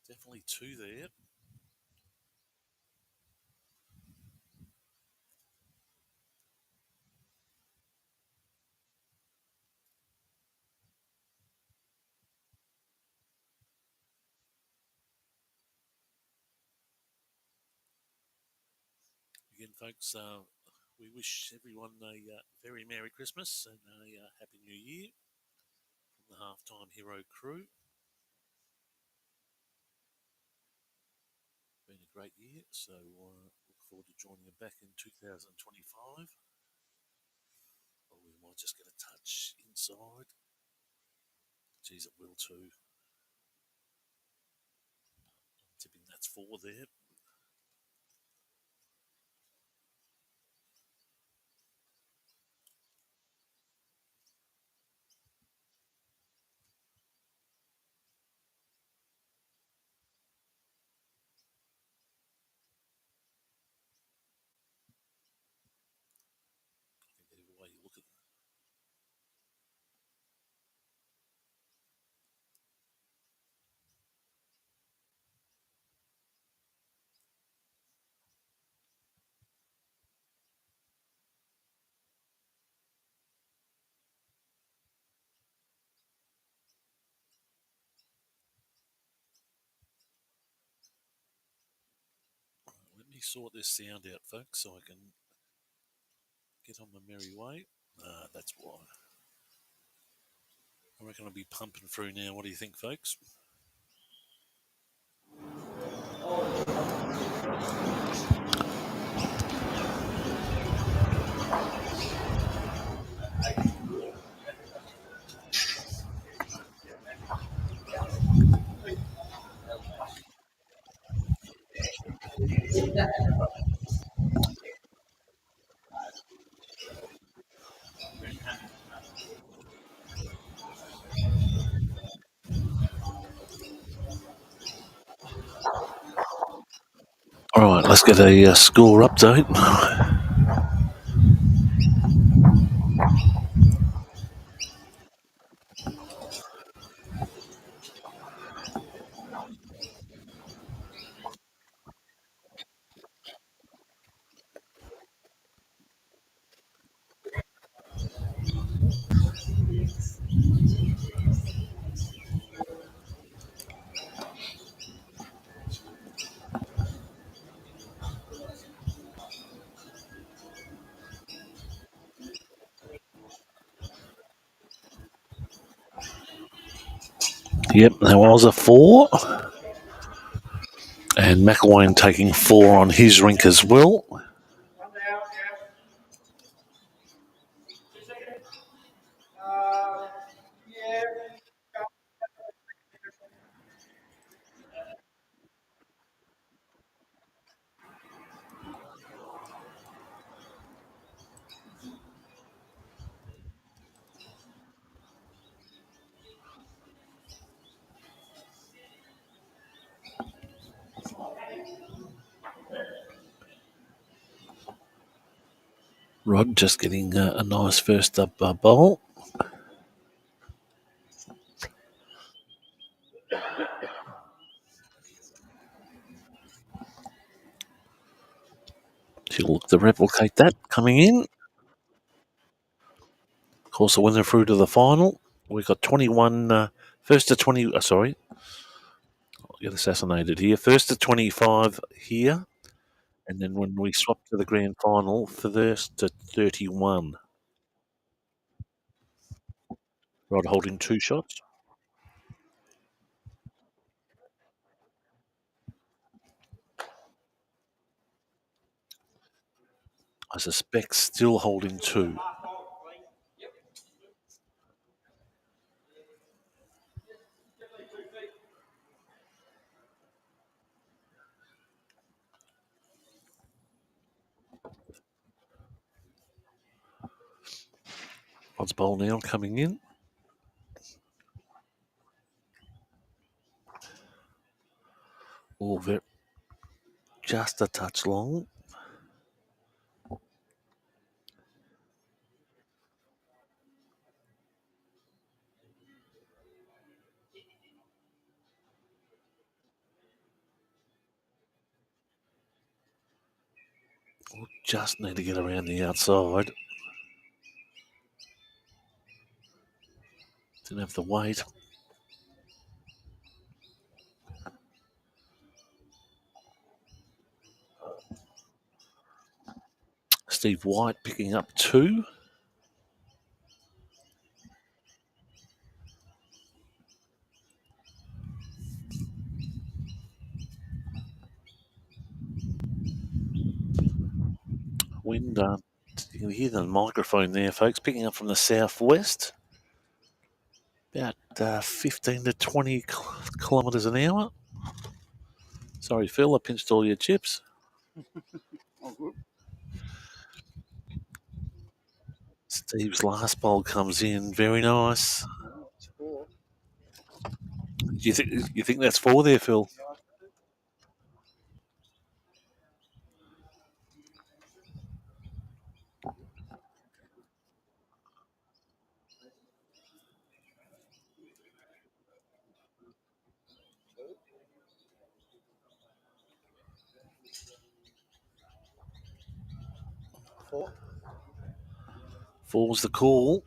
Definitely two there. Again, folks, we wish everyone a very Merry Christmas and a Happy New Year from the Halftime Hero crew. Been a great year, so look forward to joining you back in 2025. Or we might just get a touch inside. Geez, it will too. I'm tipping that's four there. I think either way you look at it. Let me sort this sound out, folks, so I can get on my merry way. That's why. I reckon I'll be pumping through now. What do you think, folks? All right, let's get a score update. Yep, there was a 4. And McElwain taking 4 on his rink as well. Rod just getting a nice first up bowl. She'll look to replicate that coming in. Of course, the winner through to the final. We've got 21, first to 20, sorry, I'll get assassinated here. First to 25 here. And then when we swap to the grand final, first to 31. Rod holding 2 shots. I suspect still holding 2. Rod's bowl now coming in. Oh, just a touch long. Just need to get around the outside. Didn't have the weight. Steve White picking up 2. Wind, you can hear the microphone there, folks, picking up from the southwest. About 15 to 20 kilometres an hour. Sorry, Phil, I pinched all your chips. Steve's last bowl comes in. Very nice. You think that's 4 there, Phil? Four's the call.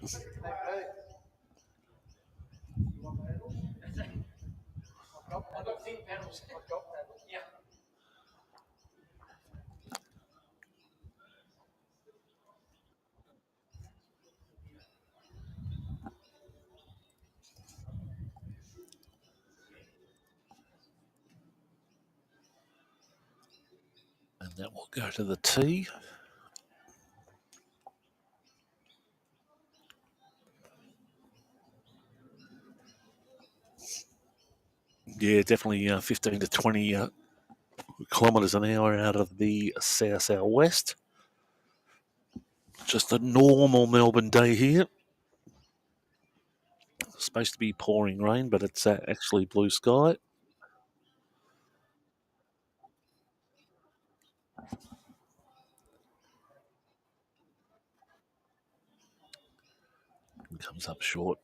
And that will go to the tee. Yeah, definitely 15 to 20 kilometres an hour out of the south-southwest. Just a normal Melbourne day here. It's supposed to be pouring rain, but it's actually blue sky. Comes up short.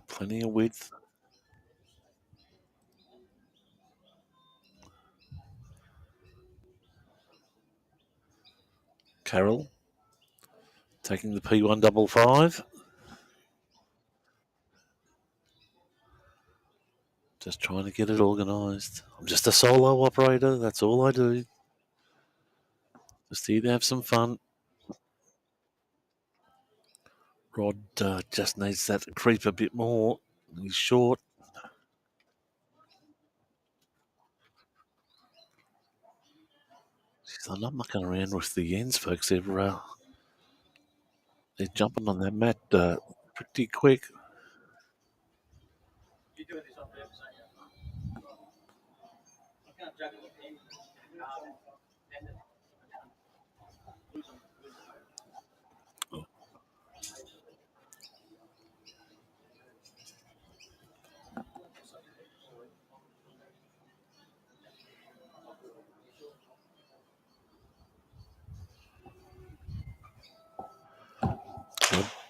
Plenty of width. Carroll taking the P155. Just trying to get it organised. I'm just a solo operator. That's all I do. Just here to have some fun. Rod just needs that to creep a bit more. He's short. I'm not mucking around with the ends, folks. They're jumping on that mat pretty quick.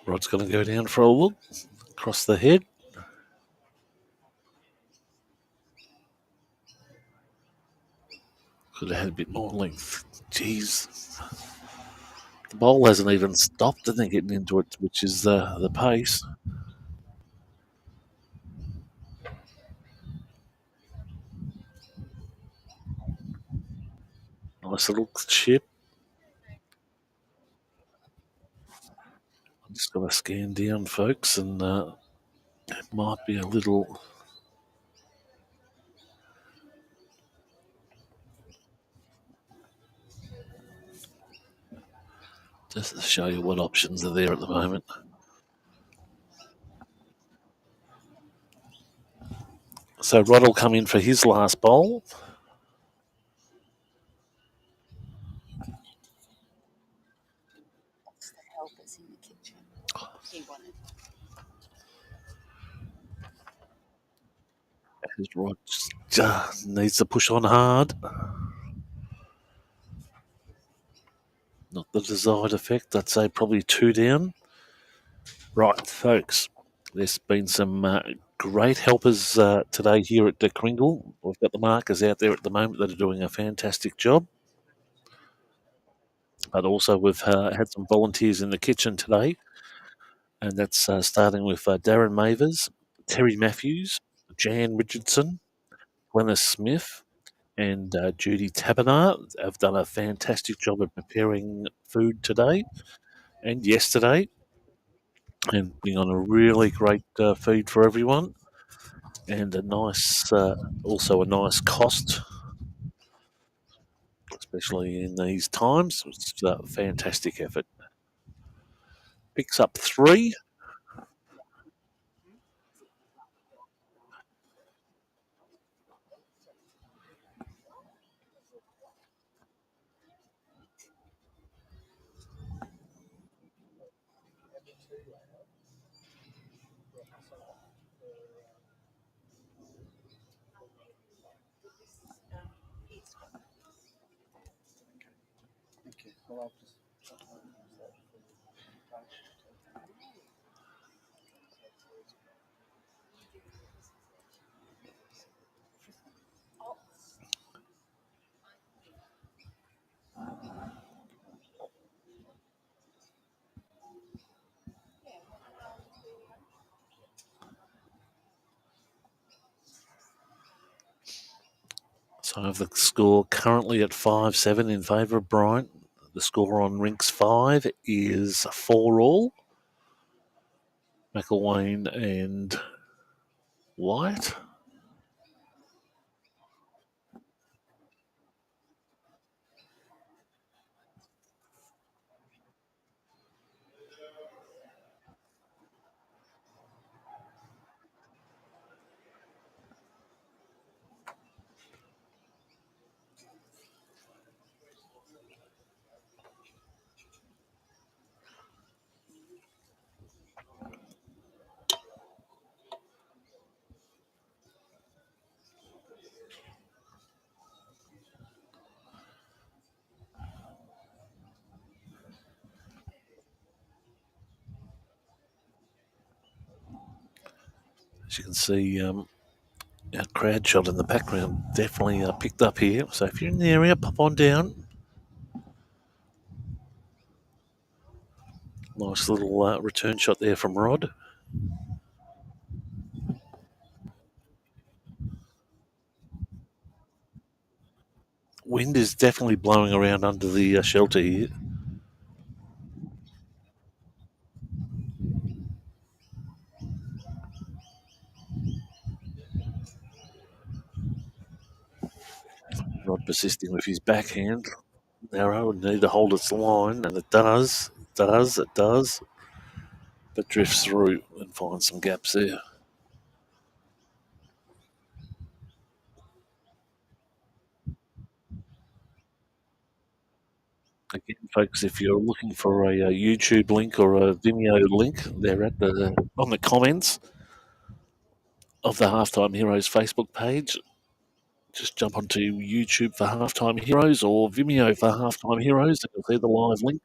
Rod's going to go down for a look. Across the head. Could have had a bit more length. Jeez. The bowl hasn't even stopped, and they're getting into it, which is the pace. Nice little chip. I'm just going to scan down, folks, and it might be a little. Just to show you what options are there at the moment. So Rod will come in for his last bowl. Helpers in the kitchen. He wanted. His Rod just needs to push on hard. Not the desired effect. I'd say probably 2 down. Right, folks. There's been some great helpers today here at Karingal. We've got the markers out there at the moment that are doing a fantastic job. But also we've had some volunteers in the kitchen today. And that's starting with Darren Mavers, Terry Matthews, Jan Richardson, Glennis Smith, and Judy Tabernar have done a fantastic job of preparing food today and yesterday, and being on a really great feed for everyone, and a nice, also a nice cost, especially in these times. It's a fantastic effort. Picks up 3. Thank you. Well, I'll just So I have the score currently at 5-7 in favour of Bryant. The score on Rinks 5 is 4-all. McElwain and White. As you can see, our crowd shot in the background definitely picked up here. So if you're in the area, pop on down. Nice little return shot there from Rod. Wind is definitely blowing around under the shelter here. Rod persisting with his backhand. Narrow and need to hold its line, and it does. It does. But drifts through and finds some gaps there. Again, folks, if you're looking for a YouTube link or a Vimeo link, they're at on the comments of the Halftime Heroes Facebook page. Just jump onto YouTube for Halftime Heroes or Vimeo for Halftime Heroes, and you'll see the live link.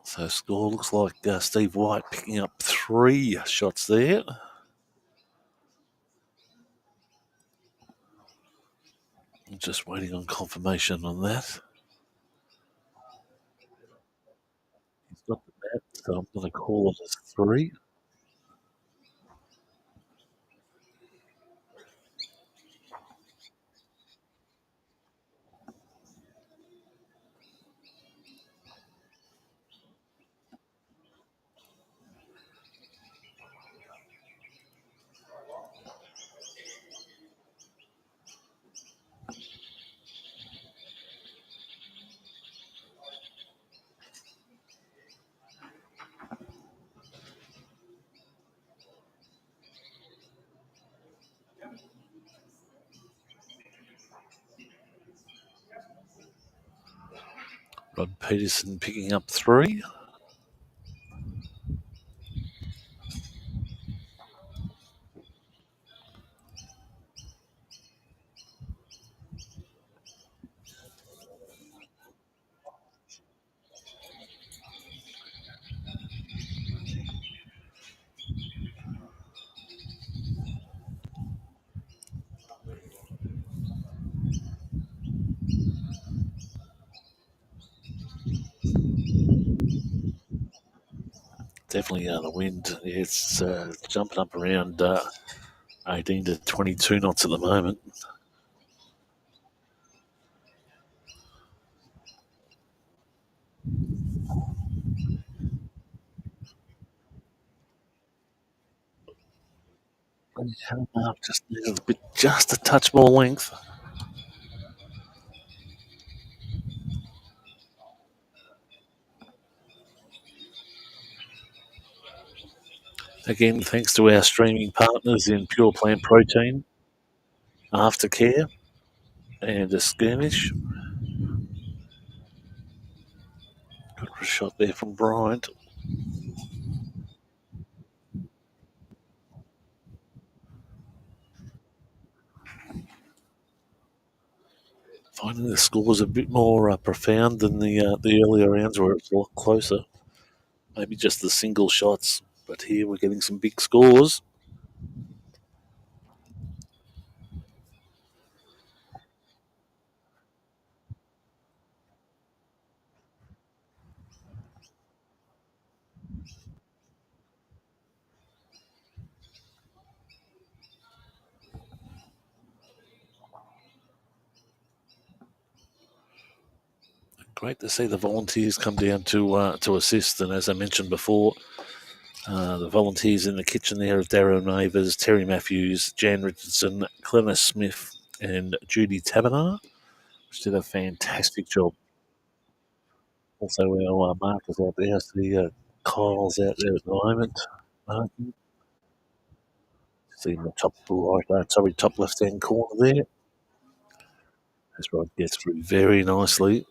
So score looks like Steve White picking up 3 shots there. Just waiting on confirmation on that. He's got the bat, so I'm going to call it as 3. Rod Peterson picking up 3. Definitely the wind. It's jumping up around 18 to 22 knots at the moment. Just needed a bit, just a touch more length. Again, thanks to our streaming partners in Pure Plant Protein, Aftercare, and a skirmish. Good shot there from Bryant. Finding the scores a bit more profound than the earlier rounds where it's a lot closer. Maybe just the single shots, but here we're getting some big scores. Great to see the volunteers come down to assist, and as I mentioned before, the volunteers in the kitchen there of Darren Navers, Terry Matthews, Jan Richardson, Clemmer Smith, and Judy Tabernar, which did a fantastic job. Also, our markers out there. I see Kyle's out there at the moment. See in the top right, top left-hand corner there. This rod gets through very nicely.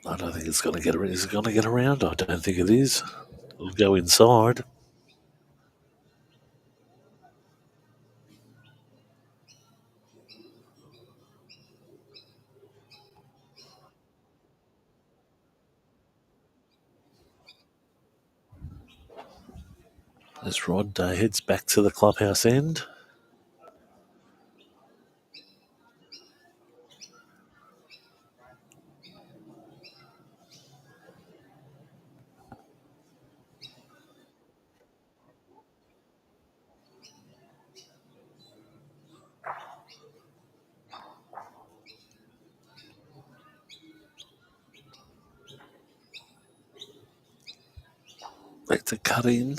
I don't think it's going to get around. Is it going to get around? I don't think it is. It'll go inside. As Rod heads back to the clubhouse end. Back to cut in.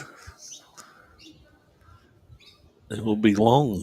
It will be long.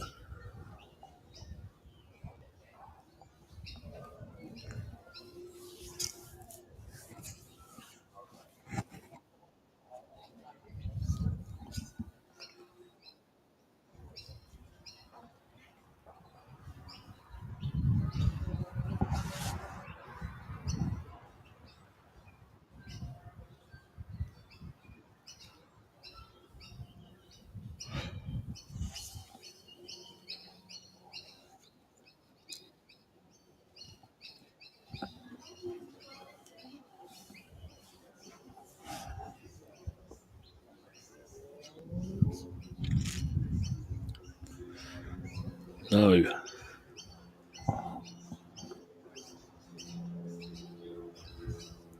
No.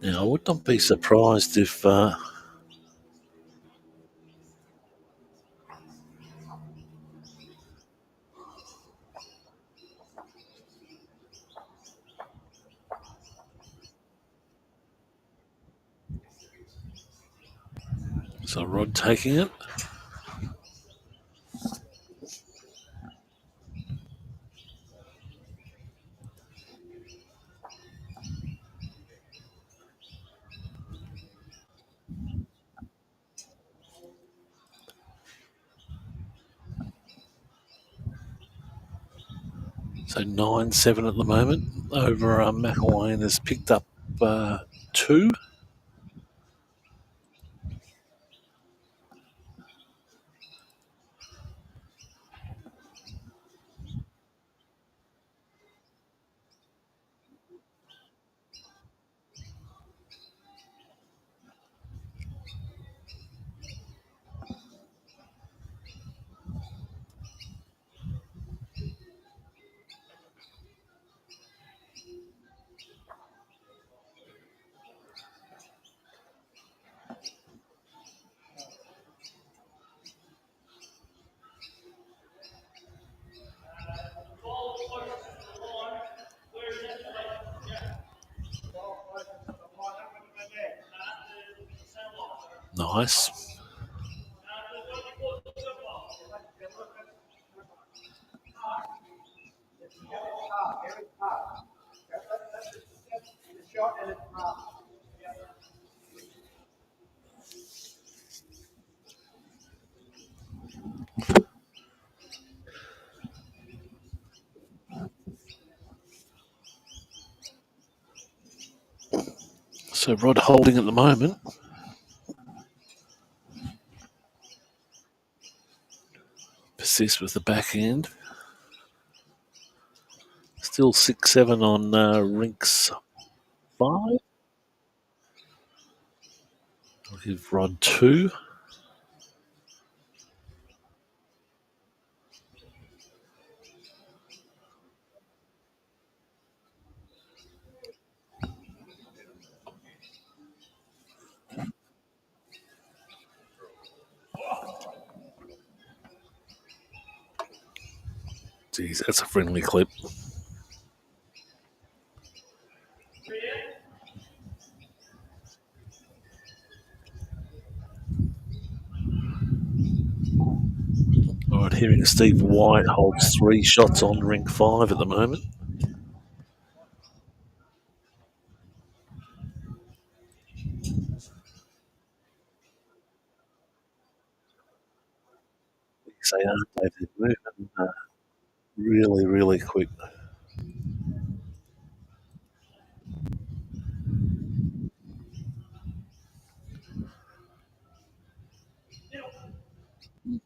Now, I would not be surprised if so Rod taking it. So 9-7 at the moment. Over McElwain has picked up 2. Nice. So Rod holding at the moment. Persist with the backhand. Still 6-7 on rinks 5. I'll give Rod 2. Geez, that's a friendly clip. All right, hearing Steve White holds 3 shots on rink 5 at the moment. They are, David. Moving really, really quick.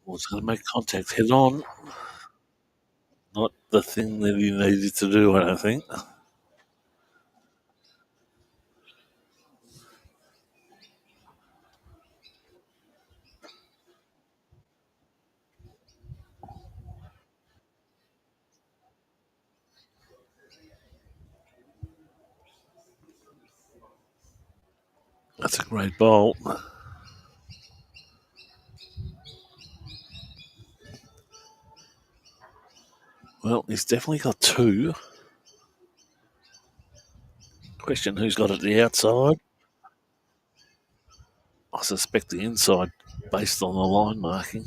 Was going to make contact head on. Not the thing that he needed to do, I don't think. That's a great bowl. Well, he's definitely got two. Question who's got it the outside. I suspect the inside based on the line marking.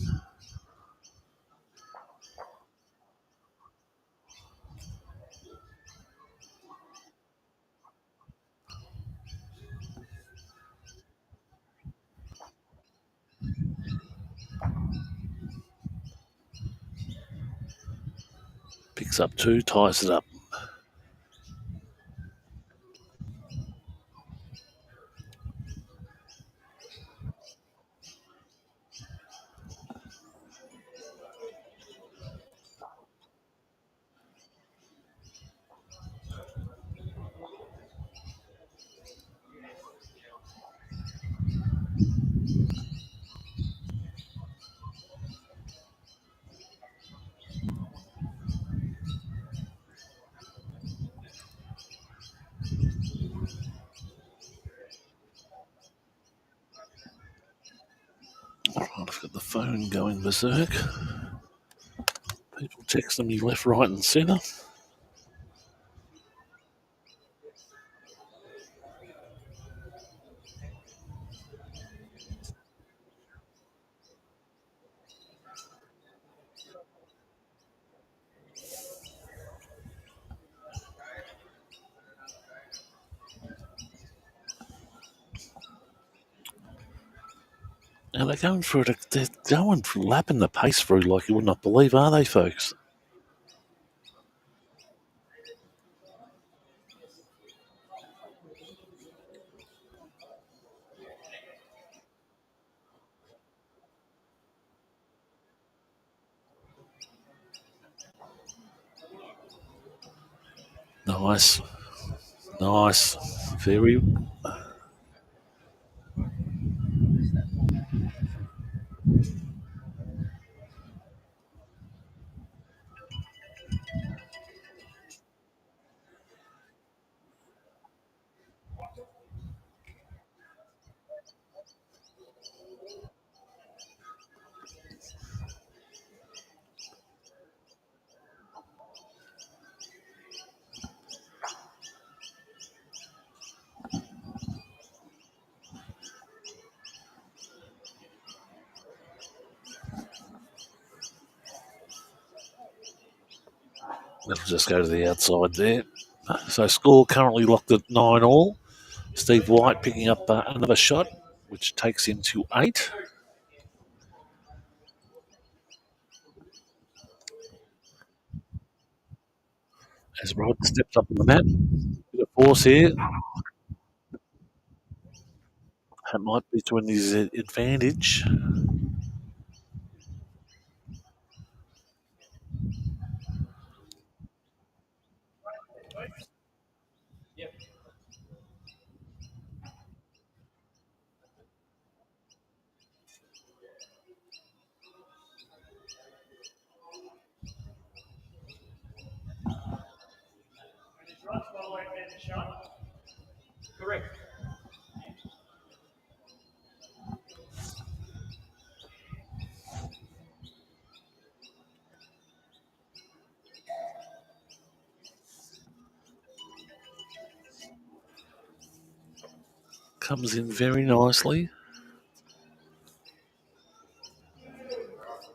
Picks up two, ties it up. Right, I've got the phone going berserk. People texting me left, right, and centre. Now they're going for it. They're going for lapping the pace through like you would not believe, are they, folks? Nice, nice, very. That'll just go to the outside there. So score currently locked at 9-all. Steve White picking up another shot, which takes him to 8. As Rod steps up on the mat. Bit of force here. That might be to his advantage. Comes in very nicely.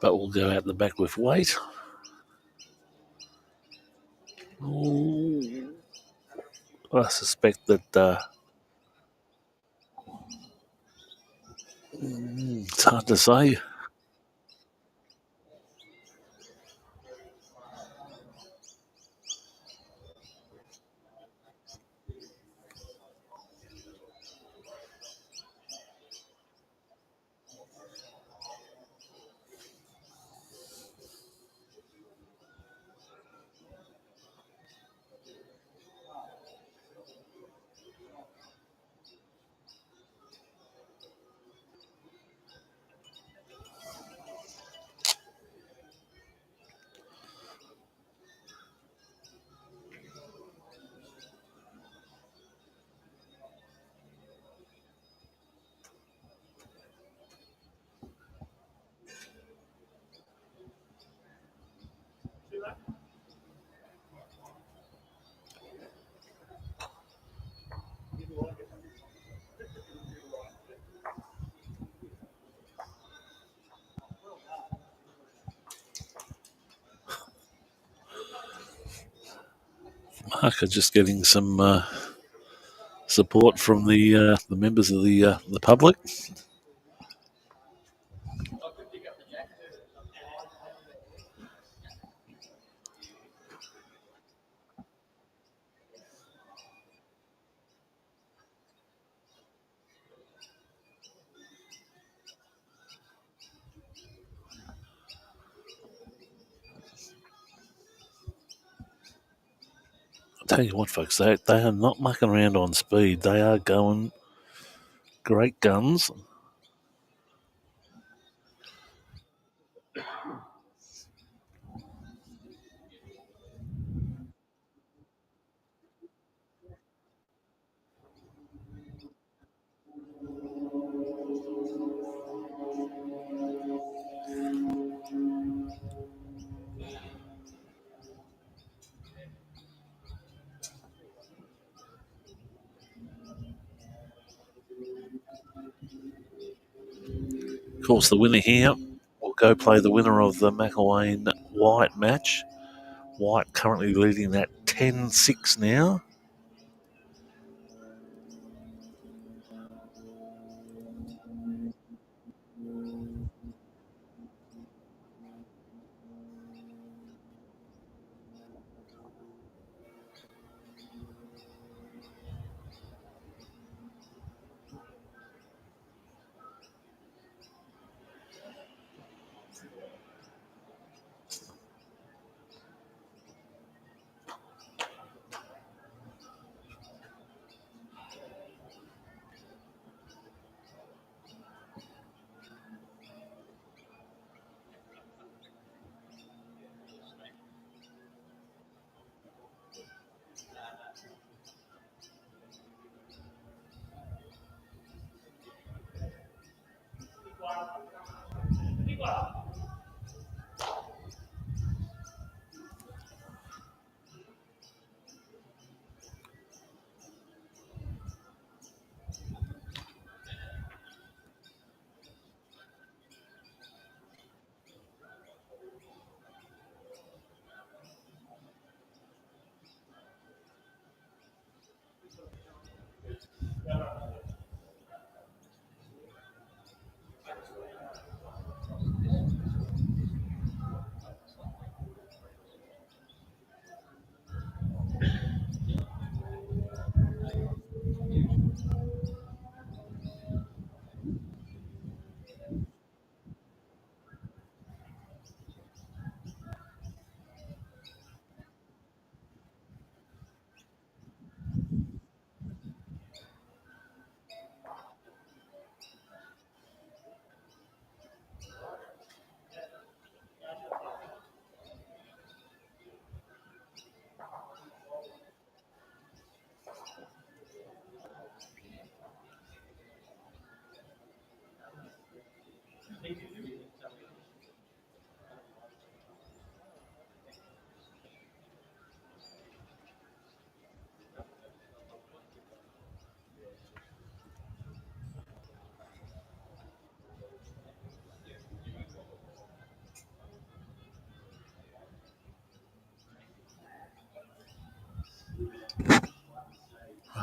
But will go out the back with weight. Ooh. I suspect that it's hard to say. Mark are just getting some support from the members of the public. I'll tell you what, folks, they are not mucking around on speed. They are going great guns. Of course, the winner here will go play the winner of the McElwain-White match. White currently leading that 10-6 now.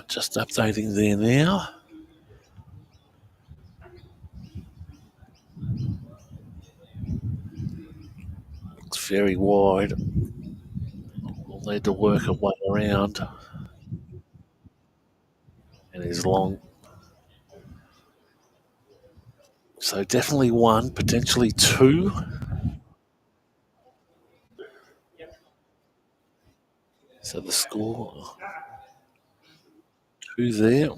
Just updating there now. It's very wide. We'll need to work our way around. And is long. So definitely one, potentially two. So the score, two there.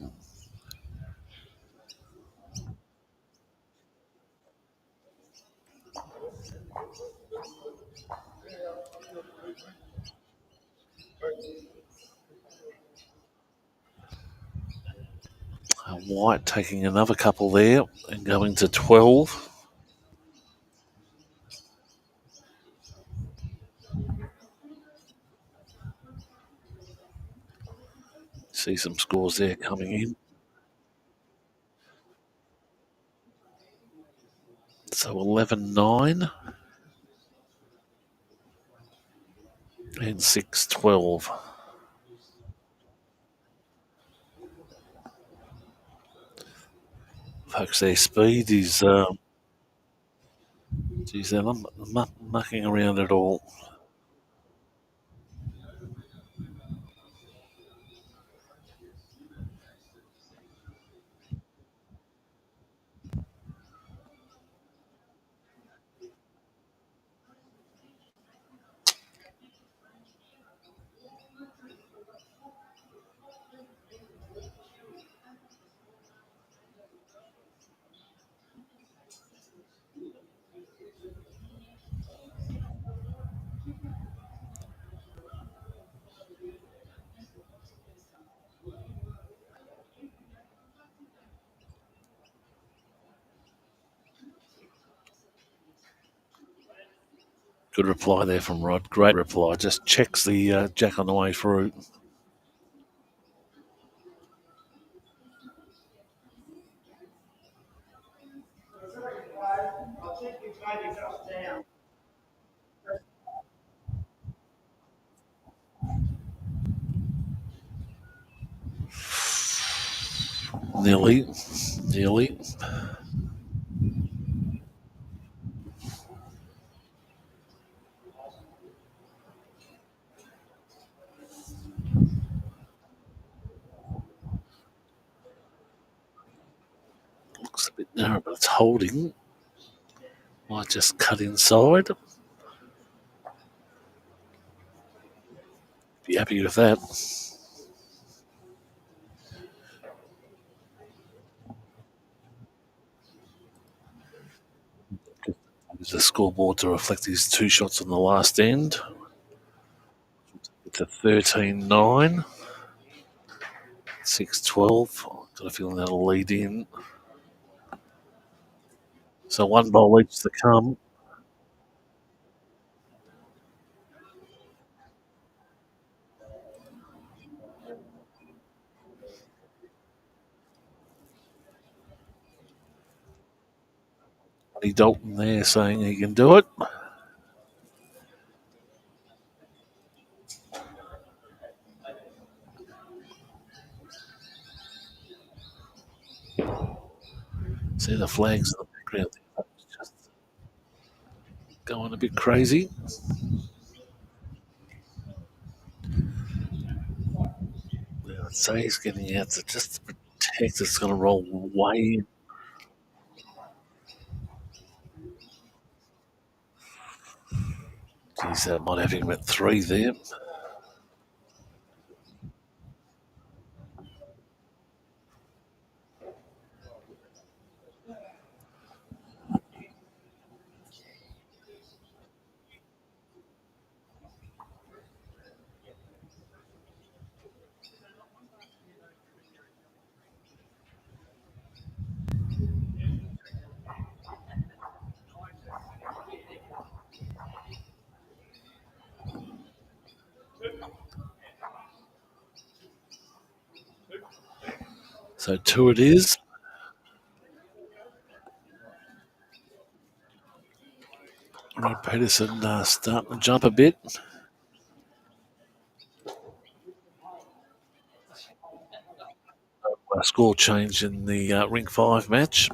White taking another couple there and going to 12. See some scores there coming in. So 11-9 and 6-12. pokes their speed. Geez, they're mucking around at all. Good reply there from Rod. Great reply. Just checks the jack on the way through. Nearly. Looks a bit narrow, but it's holding. Might just cut inside. Be happy with that. Use the scoreboard to reflect these two shots on the last end. It's a 13-9. 6-12. Got a feeling that'll lead in. So one bowl each to come. Johnny Dalton there saying he can do it. See the flags in the background. Just going a bit crazy. I'd say he's getting out to just protect. It's going to roll way in. Geez, that might have him at 3 there. So 2 it is. Rod Peterson starting to jump a bit. Score change in the Ring 5 match.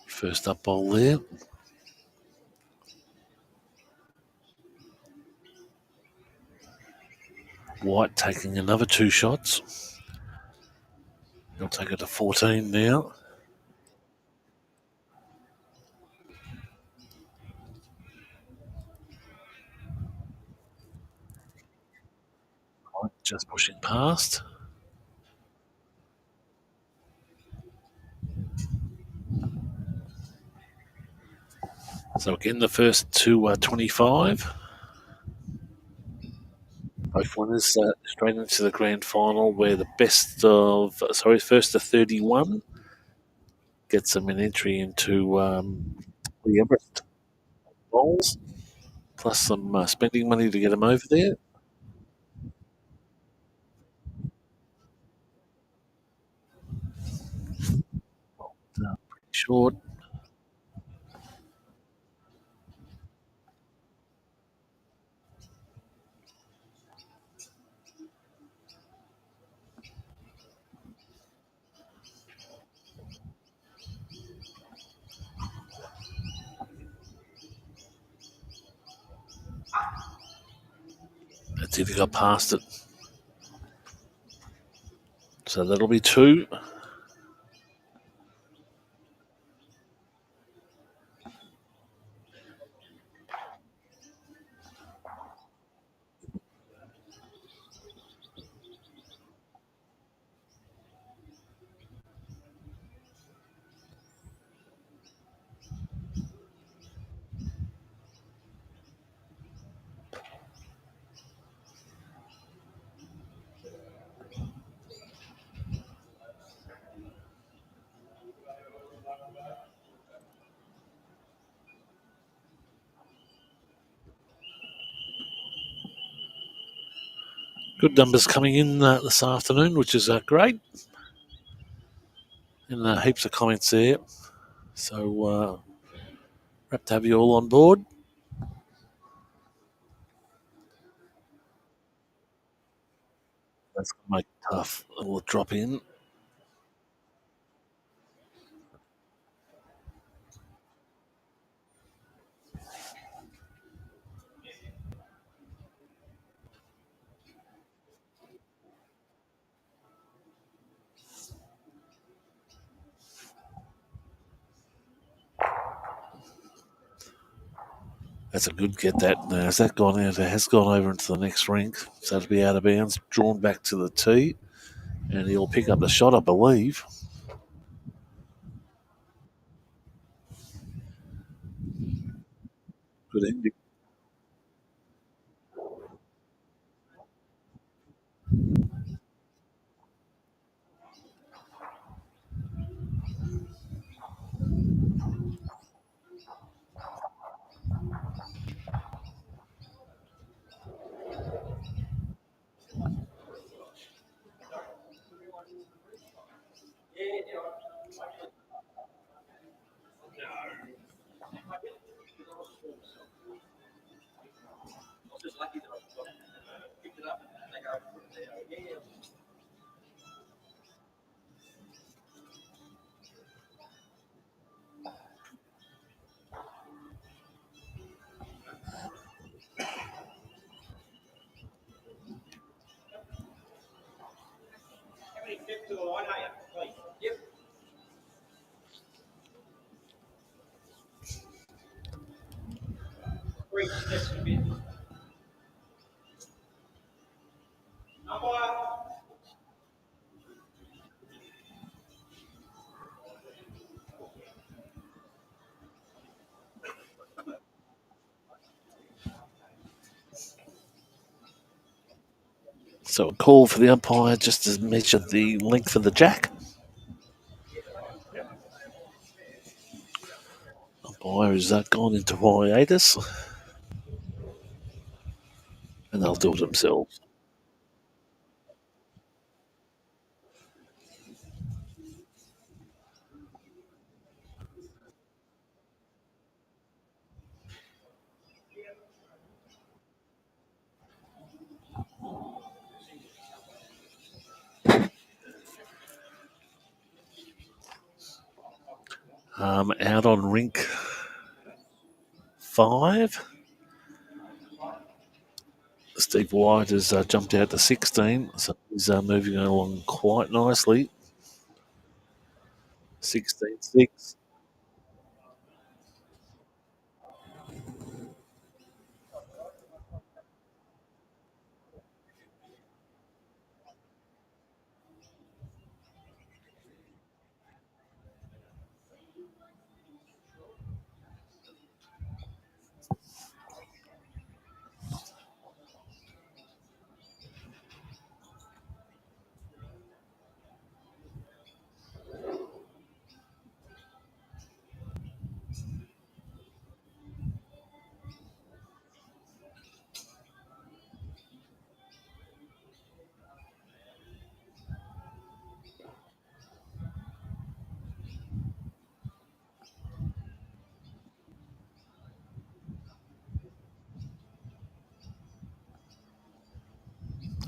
First up bowl there. White taking another 2 shots. He'll take it to 14 now. White just pushing past. So again, the first two are 25. Both winners straight into the grand final, where the first to 31 gets them an entry into the Everest Bowls, plus some spending money to get them over there. Pretty short. That's if he got past it. So that'll be two. Good numbers coming in this afternoon, which is great. And heaps of comments there. So, happy to have you all on board. That's going to make it tough. It will drop in. That's a good get. That now has that gone out? It has gone over into the next rink, so it'll be out of bounds, drawn back to the tee, and he'll pick up the shot, I believe. Good ending. So a call for the umpire just to measure the length of the jack. Umpire has gone into hiatus, and they'll do it themselves. Out on rink 5. Steve White has jumped out to 16, so he's moving along quite nicely. 16-6.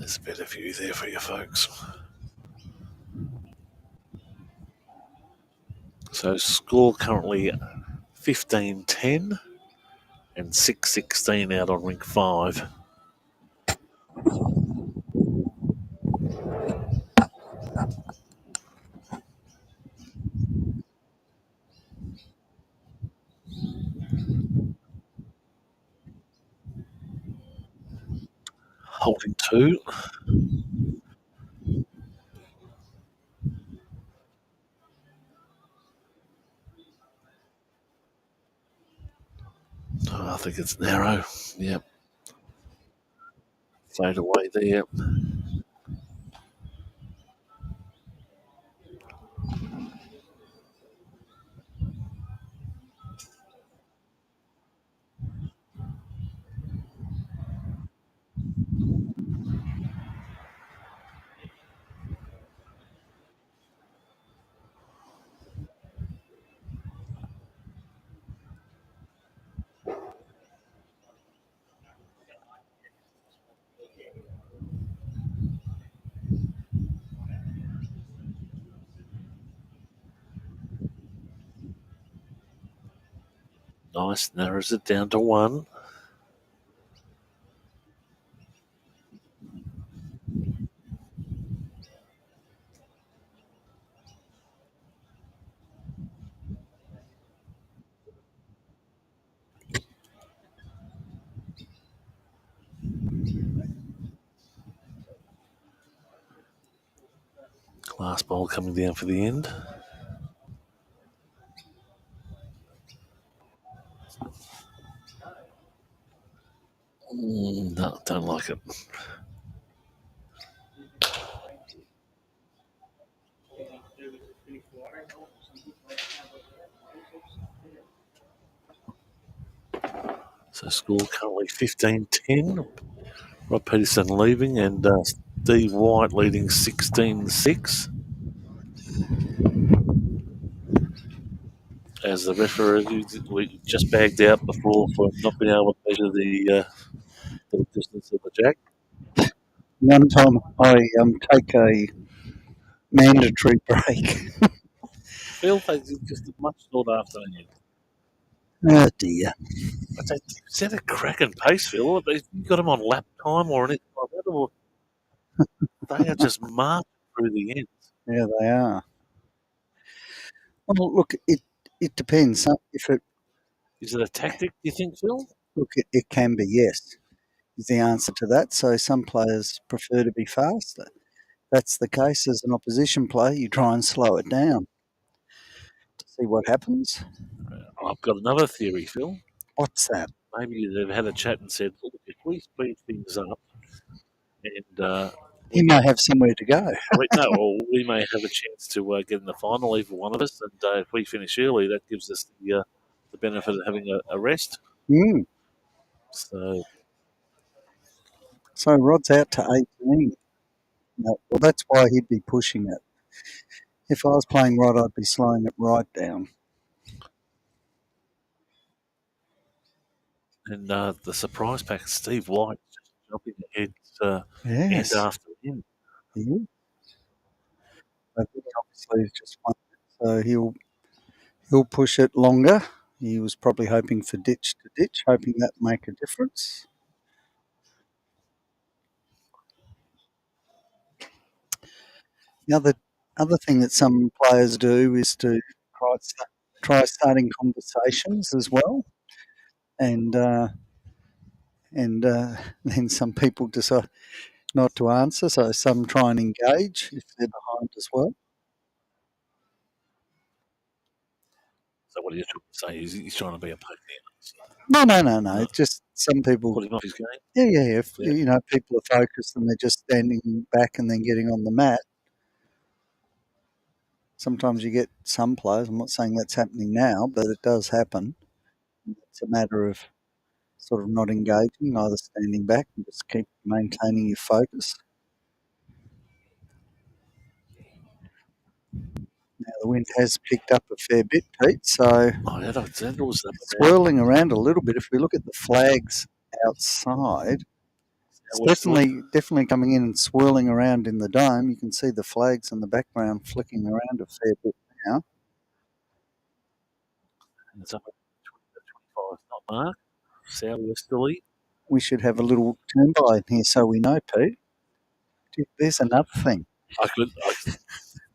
There's a better view there for you folks. So score currently 15-10 and 6-16 out on rink 5. Holding 2. Oh, I think it's narrow. Yep. Fade away there. Nice. Narrows it down to 1. Last bowl coming down for the end. No, don't like it. So score currently 15-10. Rob Peterson leaving and Steve White leading 16-6. As the referee we just bagged out before for not being able to measure the distance of the jack. One time I take a mandatory break. Phil, they just a much sought after you. Oh dear. But they set a cracking pace, Phil. Have you got them on lap time or anything like that? Or they are just marching through the end. Yeah, they are. Well, look, it depends. If it Is it a tactic, do you think, Phil? look, it can be yes. Is the answer to that. So some players prefer to be faster. That's the case. As an opposition player, you try and slow it down to see what happens. I've got another theory, Phil. What's that? Maybe they've had a chat and said, look, if we speed things up and He may have somewhere to go. we may have a chance to get in the final, either one of us, and if we finish early, that gives us the benefit of having a rest. Mm. So Rod's out to 18. No, well, that's why he'd be pushing it. If I was playing Rod, I'd be slowing it right down. and the surprise pack, Steve White, just jumping ahead Yes. end after end. Yeah. I think obviously he's just won it, so he'll push it longer. He was probably hoping for ditch to ditch, hoping that make a difference. The other thing that some players do is to try starting conversations as well, and then some people decide not to answer. So some try and engage if they're behind as well. So what are you trying to say? He's trying to be a pain No. No. Just some people. put him off his game. Yeah. If people are focused and they're just standing back and then getting on the mat. Sometimes you get some players. I'm not saying that's happening now, but it does happen. It's a matter of sort of not engaging, either standing back and just keep maintaining your focus. Now the wind has picked up a fair bit, Pete, so That was swirling around a little bit. If we look at the flags outside, It's definitely coming in and swirling around in the dome. You can see the flags in the background flicking around a fair bit now. And it's up at 25 knot mark, southwesterly. We should have a little turn by in here so we know, Pete. There's another thing. I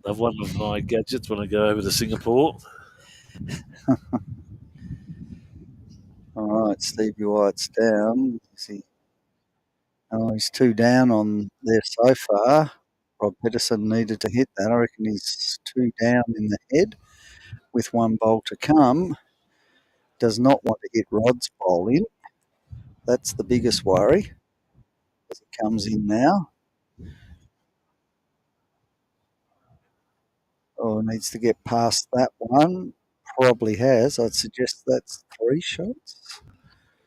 love one of my gadgets when I go over to Singapore. All right, Stevie White's down. He's 2 down on there so far. Rob Peterson needed to hit that. I reckon he's 2 down in the head with 1 bowl to come. Does not want to hit Rod's bowl in. That's the biggest worry as it comes in now. Oh, needs to get past that one. Probably has. I'd suggest that's 3 shots.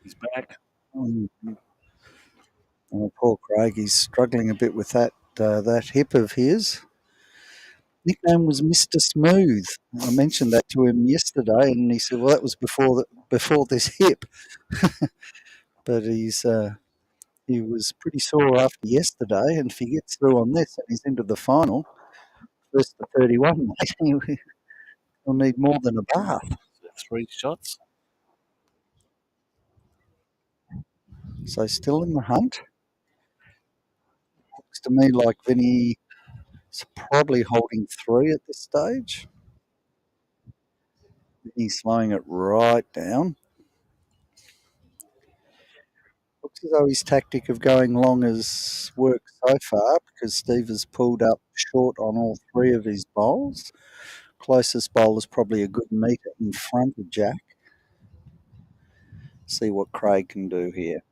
He's back. Oh, poor Craig. He's struggling a bit with that hip of his. Nickname was Mr. Smooth. I mentioned that to him yesterday, and he said, "Well, that was before this hip." But he was pretty sore after yesterday, and if he gets through on this and he's into the final, first to 31, he'll need more than a bath. So 3 shots. So still in the hunt. Looks to me like Vinny's probably holding 3 at this stage. He's slowing it right down. Looks as though his tactic of going long has worked so far because Steve has pulled up short on all 3 of his bowls. Closest bowl is probably a good metre in front of Jack. See what Craig can do here.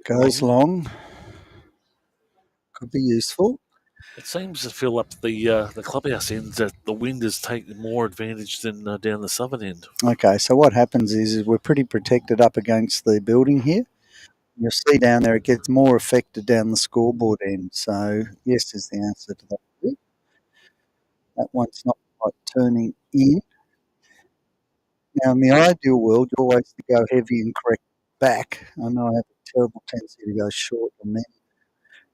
Goes long. Could be useful. It seems to fill up the clubhouse end that the wind is taking more advantage than down the southern end. Okay, so what happens is we're pretty protected up against the building here. You'll see down there it gets more affected down the scoreboard end. So yes is the answer to that. That one's not quite turning in. Now, in the ideal world, you always to go heavy and correct back. I know I have a terrible tendency to go short and then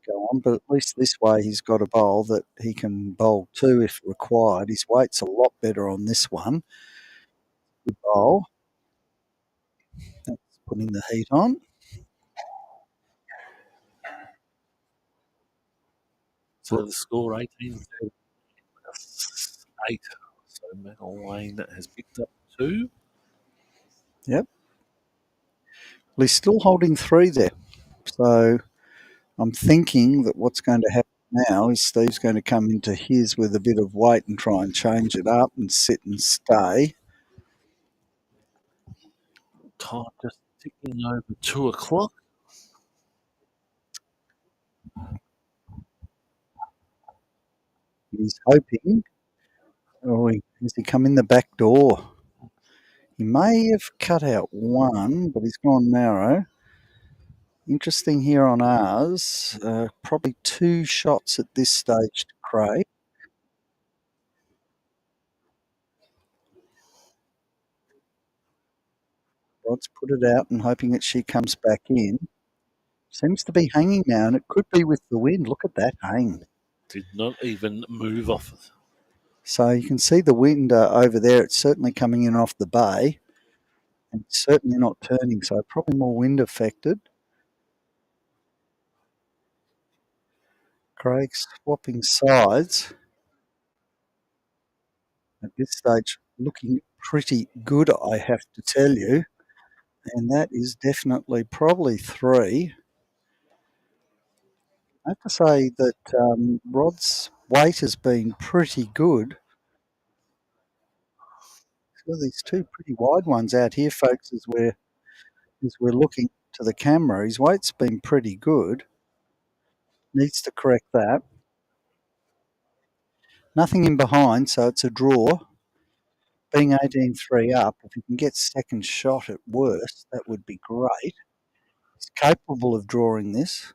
go on, but at least this way he's got a bowl that he can bowl to if required. His weight's a lot better on this one. Good bowl. That's putting the heat on. So the score 18-8. So McElwain has picked up 2. Yep. Well, he's still holding 3 there. So I'm thinking that what's going to happen now is Steve's going to come into his with a bit of weight and try and change it up and sit and stay. Time just ticking over 2 o'clock. He's hoping. Has he come in the back door? He may have cut out 1, but he's gone narrow. Interesting here on ours, probably 2 shots at this stage to Craig. Rod's put it out and hoping that she comes back in. Seems to be hanging now, and it could be with the wind. Look at that hang. Did not even move off it. So you can see the wind over there. It's certainly coming in off the bay, and it's certainly not turning, so probably more wind affected. Craig's swapping sides. At this stage, looking pretty good, I have to tell you. And that is definitely probably 3. I have to say that Rod's weight has been pretty good. So these 2 pretty wide ones out here, folks, as we're looking to the camera. His weight's been pretty good. Needs to correct that. Nothing in behind, so it's a draw. Being 18-3 up, if he can get second shot at worst, that would be great. He's capable of drawing this.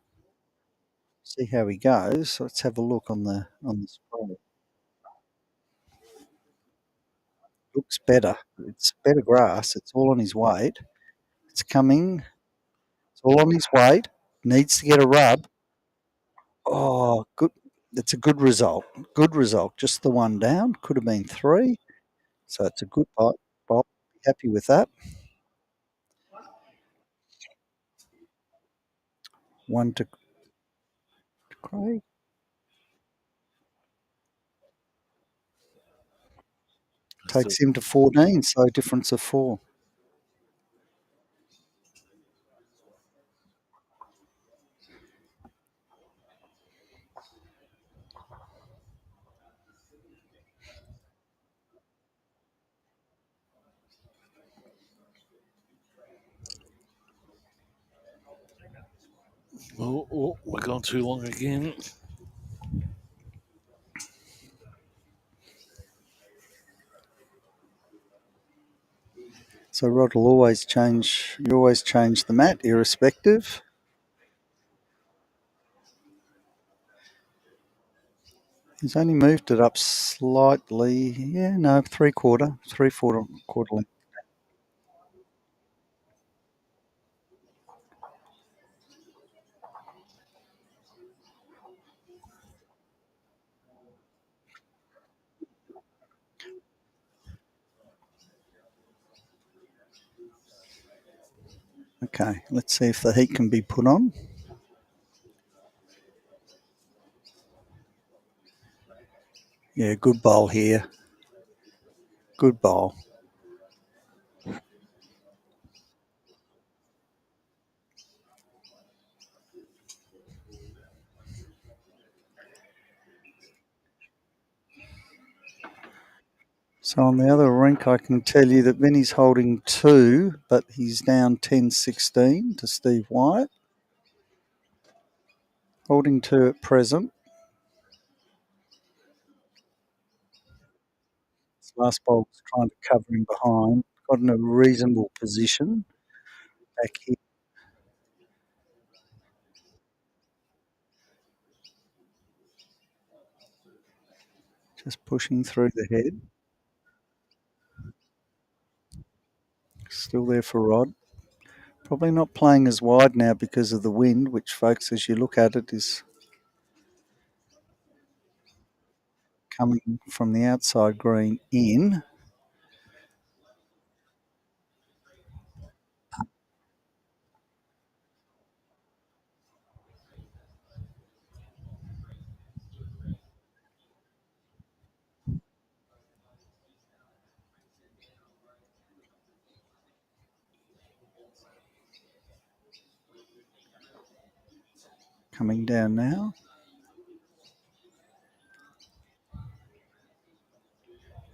See how he goes. Let's have a look on the spread. looks better. It's better grass. It's all on his weight. It's coming. It's all on his weight. Needs to get a rub. Oh, good. It's a good result. Good result. Just the one down. Could have been three. So it's a good bite. Bob, happy with that. One to Craig. Takes him to 14. So difference of 4. Oh, we're gone too long again. So Rod will always change. You always change the mat, irrespective. He's only moved it up slightly. Yeah, no, three-quarter length. Okay, let's see if the heat can be put on. Yeah, good bowl here. Good bowl. So on the other rink, I can tell you that Vinny's holding 2, but he's down 10-16 to Steve Wyatt. Holding 2 at present. This last ball was trying to cover him behind. Got in a reasonable position back here. Just pushing through the head. Still there for Rod. Probably not playing as wide now because of the wind, which, folks, as you look at it, is coming from the outside green in. Coming down now.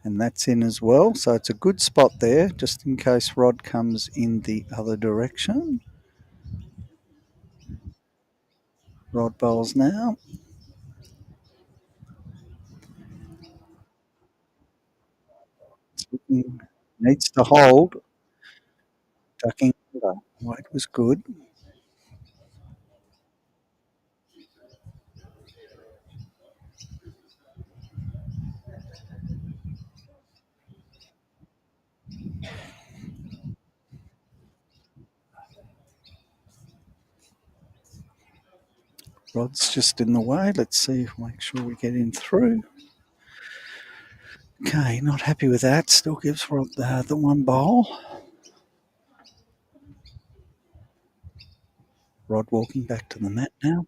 And that's in as well. So it's a good spot there, just in case Rod comes in the other direction. Rod bowls now. Needs to hold. Ducking. Weight was good. Rod's just in the way. Let's see, make sure we get in through. Okay, not happy with that. Still gives Rod the one bowl. Rod walking back to the mat now.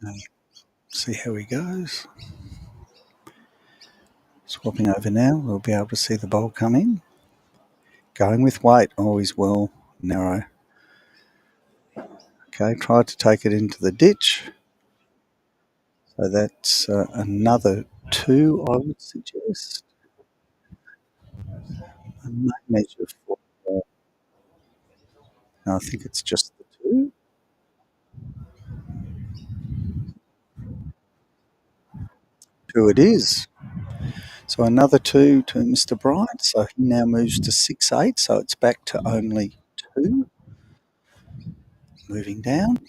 Okay, see how he goes. Swapping over now. We'll be able to see the bowl come in. Going with weight. Always well narrow. Okay, try to take it into the ditch. So that's another 2, I would suggest. I may measure for. No, I think it's just the 2. Two it is. So So another 2 to Mr. Bryant. So he now moves to 6-8. So it's back to only 2. Moving down.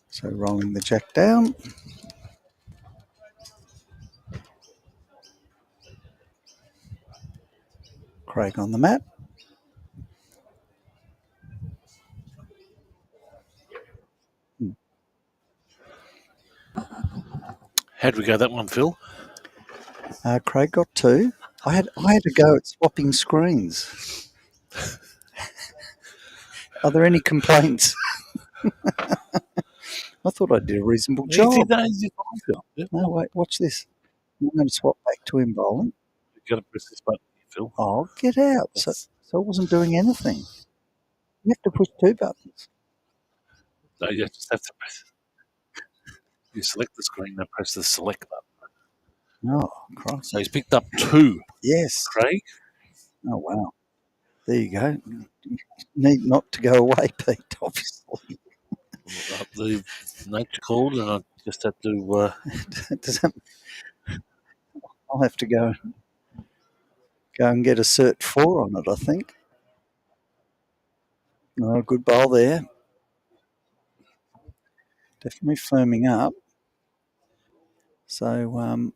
So rolling the jack down. Craig on the mat. How'd we go that one, Phil? Craig got 2. I had to go at swapping screens. Are there any complaints? I thought I did a reasonable job. Easy days, Phil. Yep. No, wait, watch this. I'm going to swap back to him bowling. You've got to press this button, Phil. Oh, get out. So I wasn't doing anything. You have to push 2 buttons. No, you just have to press. You select the screen, then press the select button. Oh, Christ. So he's picked up 2. Yes. Craig? Oh, wow. There you go. You need not to go away, Pete, obviously. The nature called, and I just had to. Does that, I'll have to go and get a cert 4 on it, I think. No, good bowl there. Definitely firming up. So,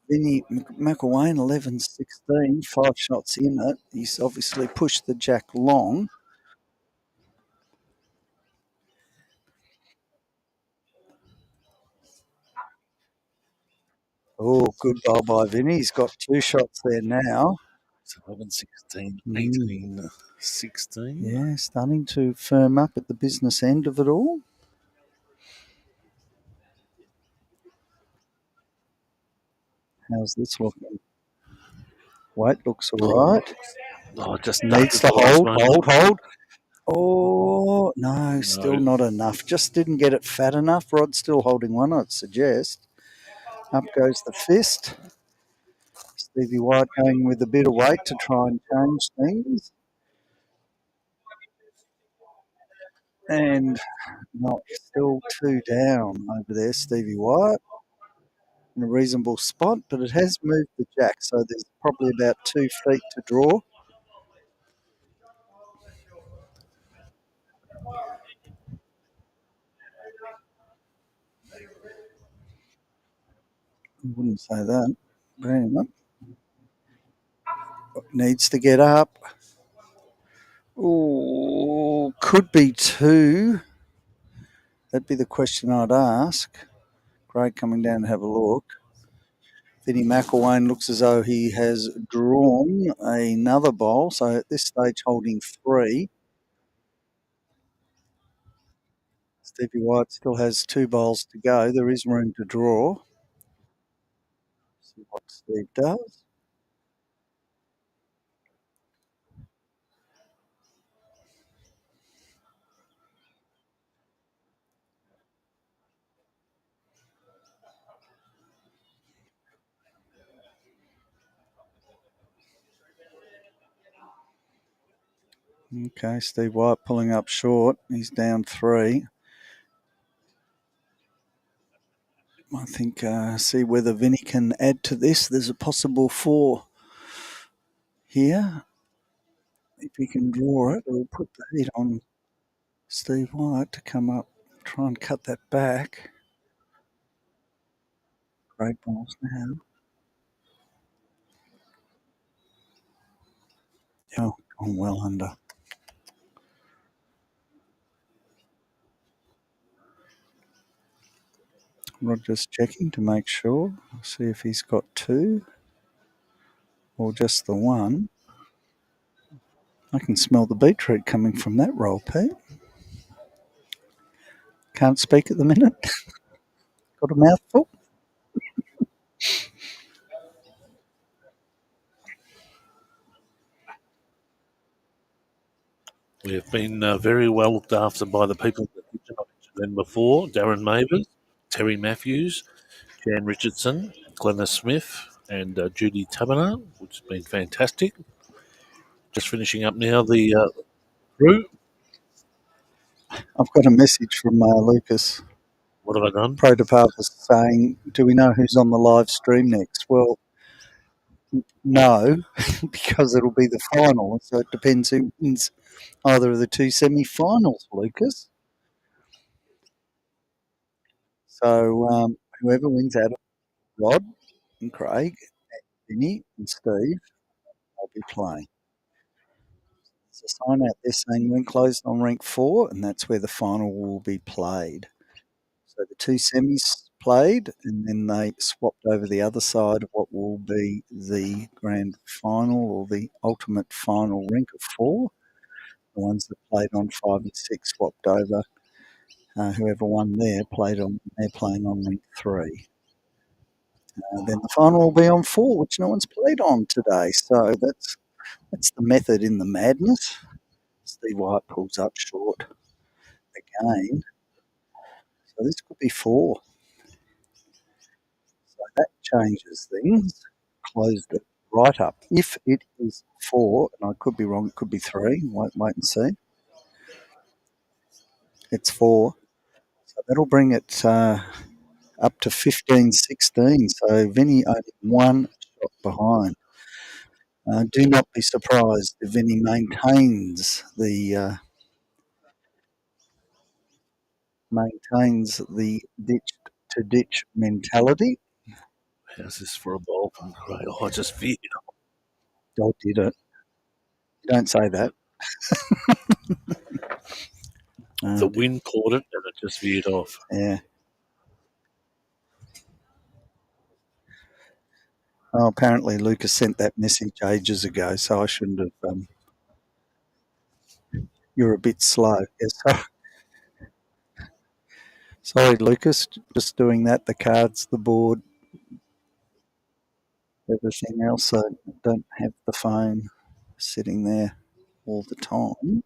Vinny McElwain, 11-16, 5 shots in it. He's obviously pushed the jack long. Oh, good bowl by Vinny. He's got 2 shots there now. It's 11-16, 18-16. Yeah, starting to firm up at the business end of it all. How's this looking? Weight looks all right. Oh, just Needs to hold. Oh, no, still not enough. Just didn't get it fat enough. Rod's still holding one, I'd suggest. Up goes the fist. Stevie White going with a bit of weight to try and change things. And not still 2 down over there, Stevie White. In a reasonable spot, but it has moved the jack, so there's probably about 2 feet to draw. I wouldn't say that. Bring him up. Needs to get up. Oh, could be 2. That'd be the question I'd ask. Craig coming down to have a look. Vinny McElwain looks as though he has drawn another bowl, so at this stage holding 3. Stevie White still has 2 bowls to go. There is room to draw. See what Steve does. Okay, Steve White pulling up short. He's down 3. I think see whether Vinny can add to this. There's a possible 4 here. If he can draw it, it'll put the heat on Steve White to come up, try and cut that back. Great balls now. Oh, gone well under. Roger's checking to make sure. See if he's got 2 or just the 1. I can smell the beetroot coming from that roll, Pete. Can't speak at the minute. Got a mouthful? We have been very well looked after by the people that I mentioned them before. Darren Mavers, Terry Matthews, Jan Richardson, Glenna Smith, and Judy Taberner, which has been fantastic. Just finishing up now the crew. I've got a message from Lucas What have I done? Protopathis saying, do we know who's on the live stream next? Well, no, because it'll be the final, so it depends who wins either of the two semi-finals, Lucas. So whoever wins out of Rod and Craig, Vinny and Steve, will be playing. There's a sign out there saying when closed on rank 4, and that's where the final will be played. So the two semis played, and then they swapped over the other side of what will be the grand final or the ultimate final rank of 4. The ones that played on 5 and 6 swapped over. Whoever won there they're playing on rank 3. Then the final will be on 4, which no one's played on today. So that's the method in the madness. Steve White pulls up short again. So this could be 4. So that changes things. Closed it right up. If it is 4, and I could be wrong, it could be 3. Wait and see. It's 4. So that'll bring it up to 15-16. So Vinny only one shot behind. Do not be surprised if Vinny maintains the ditch to ditch mentality. How's this for a ball from Craig? Oh, I just veered. Oh, did it? Don't say that. The wind caught it and it just veered off. Yeah. Oh, apparently Lucas sent that message ages ago, so I shouldn't have. You're a bit slow. Yes. Sorry, Lucas. Just doing that. The cards, the board, everything else. I don't have the phone sitting there all the time.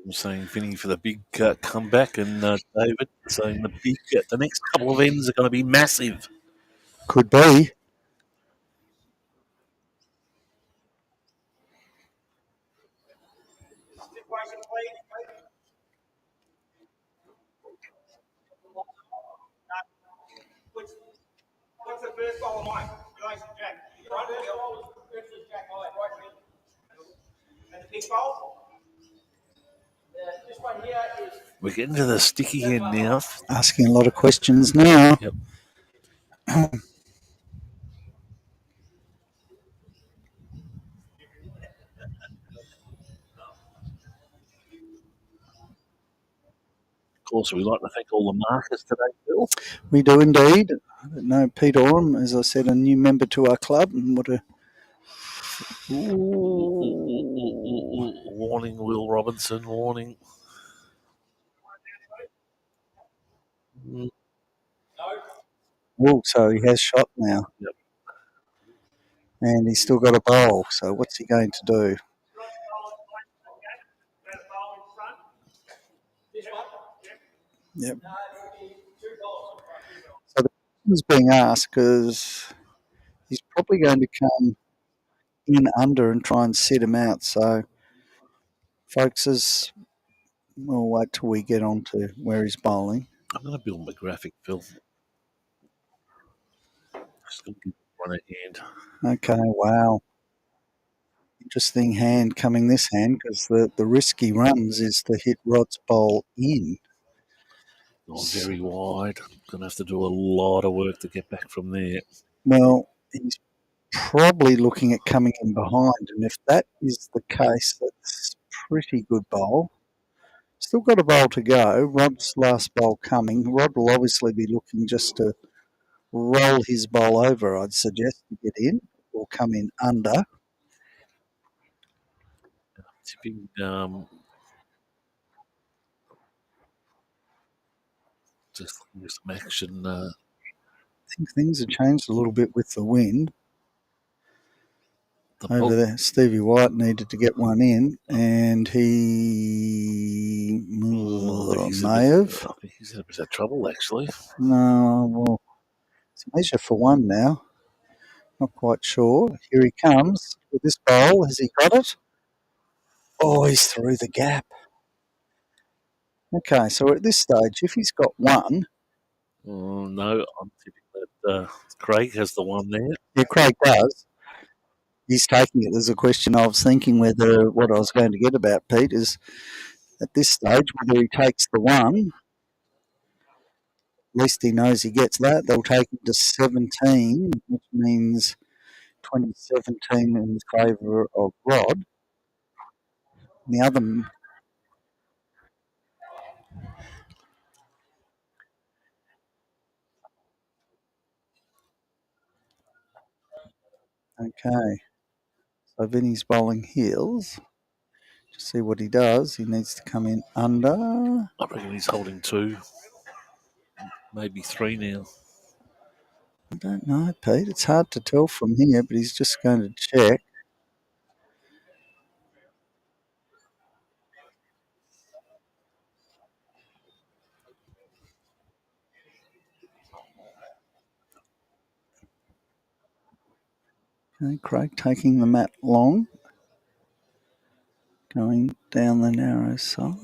I'm saying Vinny for the big comeback, and David saying the next couple of ends are going to be massive. Could be. What's the first bowl of mine? Jack. Jack, and the big bowl? This one here is. We're getting to the sticky end now. Asking a lot of questions now. Yep. Of course, we'd like to thank all the markers today, Bill. We do indeed. No, Pete Oram, as I said, a new member to our club, and what a warning, Will Robinson, warning. Oh, so he has shot now. Yep. And he's still got a bowl, so what's he going to do? Yep. So the question is being asked because he's probably going to come in under and try and sit him out. So, folks, we'll wait till we get on to where he's bowling. I'm going to build my graphic, Phil. Just going to give one a hand. Okay, wow. Interesting hand coming this hand because the risk he runs is to hit Rod's bowl in. Gone very wide. Going to have to do a lot of work to get back from there. Well, he's probably looking at coming in behind, and if that is the case, that's pretty good bowl. Still got a bowl to go. Rod's last bowl coming. Rod will obviously be looking just to roll his bowl over, I'd suggest, to get in or come in under. Tipping just some action. I think things have changed a little bit with the wind. Over there, Stevie White needed to get one in, and he may have. I think he's in a bit of trouble, actually. No, well, it's a measure for one now. Not quite sure. Here he comes with this bowl. Has he got it? Oh, he's through the gap. Okay, so at this stage, if he's got one, Oh, no, I'm tipping that Craig has the one there. yeah, Craig does. He's taking it. There's a question I was thinking whether what I was going to get about Pete is at this stage whether he takes the one. At least he knows he gets that. They'll take him to 17, which means 2017 in favour of Rod. And the other, okay. So Vinny's bowling heels. Just see what he does. He needs to come in under. I reckon he's holding 2, maybe 3 now. I don't know, Pete. It's hard to tell from here, but he's just going to check. Okay, Craig taking the mat long. Going down the narrow side.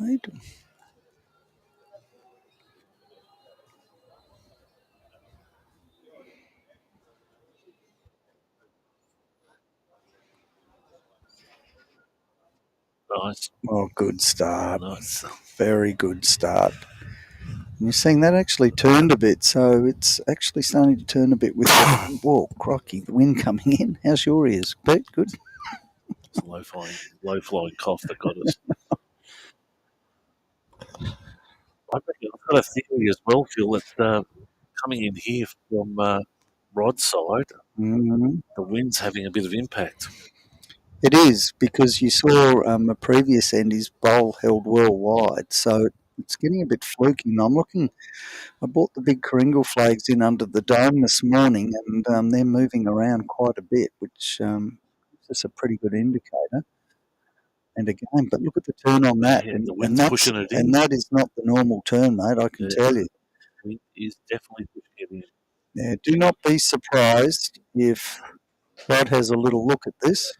Nice. Oh, good start. Nice. Very good start. And you're seeing that actually turned a bit, so it's actually starting to turn a bit with the, whoa, crikey, the wind coming in. How's your ears, Pete? Good? It's a low-flying cough that got us. I reckon I've got a theory as well, Phil, that coming in here from Rod's side, Mm-hmm. the wind's having a bit of impact. It is, because you saw a previous end, his bowl held well wide, so it's getting a bit fluky. And I bought the big Karingal flags in under the dome this morning, and they're moving around quite a bit, which is a pretty good indicator. And again, but look at the turn on that. Yeah, and, the wind's pushing it in. And that is not the normal turn, mate, I can tell you. The wind is definitely pushing it in. Yeah, do not be surprised if Rod has a little look at this.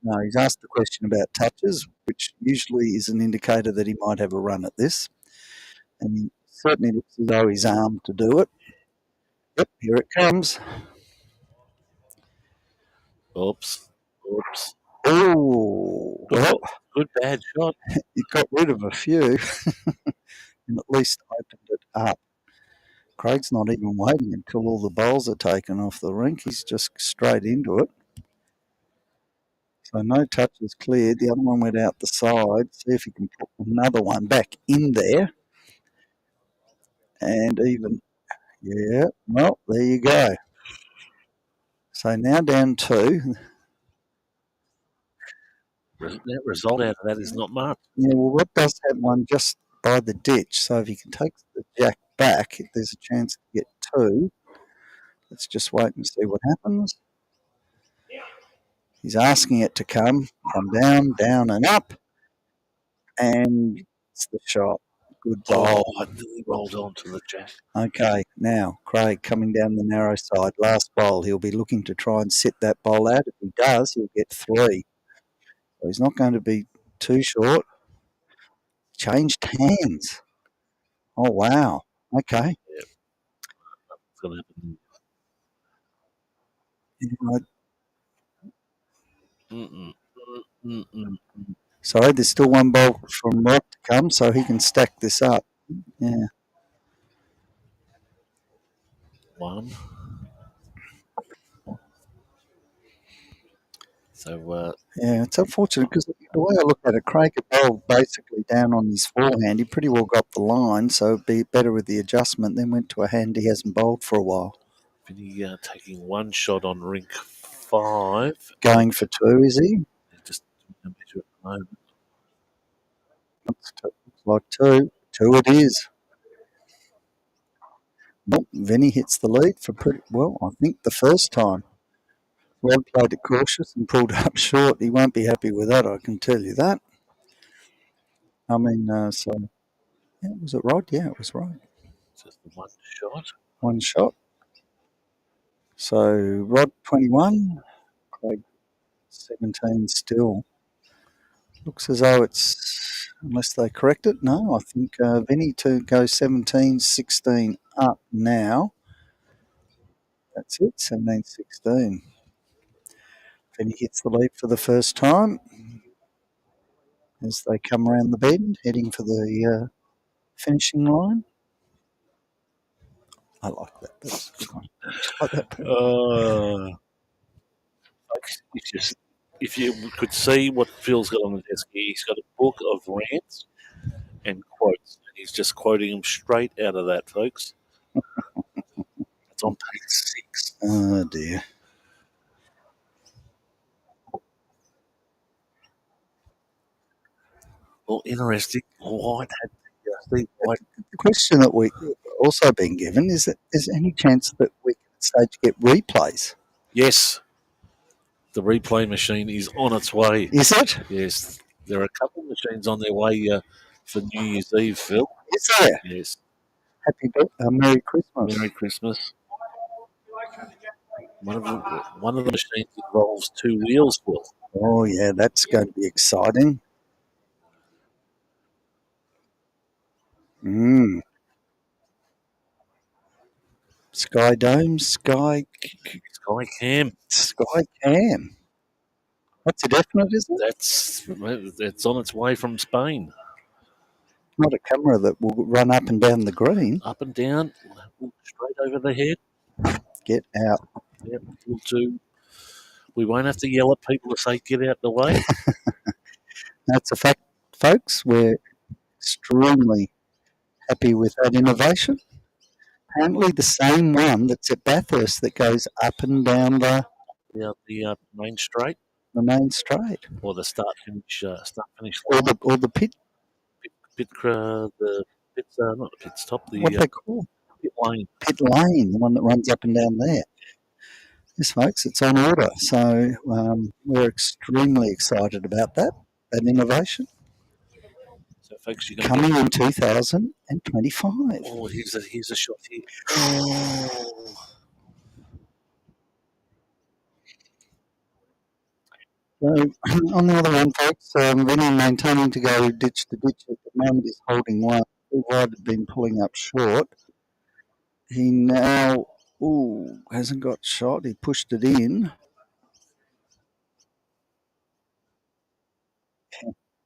No, he's asked the question about touches, which usually is an indicator that he might have a run at this. And he certainly looks as though he's armed to do it. Yep, here it comes. Oops. Oh, well, good bad shot. He got rid of a few and at least opened it up. Craig's not even waiting until all the bowls are taken off the rink. He's just straight into it. So no touches cleared. The other one went out the side. See if he can put another one back in there. And even, yeah, well, there you go. So now down 2. That result out of that is not much. Yeah, well, Rod does have one just by the ditch. So if he can take the jack back, there's a chance to get 2. Let's just wait and see what happens. He's asking it to come down, down and up. And it's the shot. Good ball. Oh, I nearly rolled onto the jack. Okay, now Craig coming down the narrow side. Last bowl. He'll be looking to try and sit that bowl out. If he does, he'll get 3. So he's not going to be too short. Changed hands. Oh, wow. Okay. Yeah. It's going to happen. Sorry, there's still one bowl from Rod to come, so he can stack this up. Yeah. 1. So, yeah, it's unfortunate because the way I look at it, Craig had bowled basically down on his forehand. He pretty well got the line, so it'd be better with the adjustment. Then went to a hand he hasn't bowled for a while. Vinny taking 1 shot on rink 5. Going for 2, is he? Just measure at the moment. Looks like 2. 2 it is. Nope, Vinny hits the lead for pretty well, I think the first time. Rod played it cautious and pulled up short. He won't be happy with that, I can tell you that. I mean, so, yeah, was it Rod? Yeah, it was Rod. Just the 1 shot. 1 shot. So Rod 21, Craig 17 still. Looks as though it's, unless they correct it, no, I think Vinny to go 17, 16 up now. That's it, 17, 16. Vinny hits the lead for the first time as they come around the bend, heading for the finishing line. I like that. That's a good one. I like that. If you could see what Phil's got on the desk here, he's got a book of rants and quotes, and he's just quoting them straight out of that, folks. It's on page 6. Oh, dear. Well, interesting. White had Steve White. The question that we also been given is that is there any chance that we can stage get replays? Yes, the replay machine is on its way. Is it? Yes, there are a couple of machines on their way for New Year's Eve, Phil. Is there? Yes. Happy Merry Christmas. Merry Christmas. One of the machines involves 2 wheels, Phil. Oh, yeah, that's going to be exciting. Skyedome, Sky Cam. That's a definite, is it? It's on its way from Spain. Not a camera that will run up and down the green. Up and down, straight over the head. Get out. Yep, we'll do. We won't have to yell at people to say, get out the way. That's a fact, folks. We're extremely happy with that innovation. Apparently the same one that's at Bathurst that goes up and down the main straight. The main straight. Or the start finish line. Or the pit. Not the pit stop. What they call? Pit lane. Pit lane, the one that runs up and down there. Yes, folks, it's on order. So we're extremely excited about that innovation. So, folks, you're coming in 2025. Oh, here's a shot here. So, on the other one, folks, Vinny maintaining to go ditch to ditch at the moment is holding one. Wide had been pulling up short. He now, hasn't got shot. He pushed it in.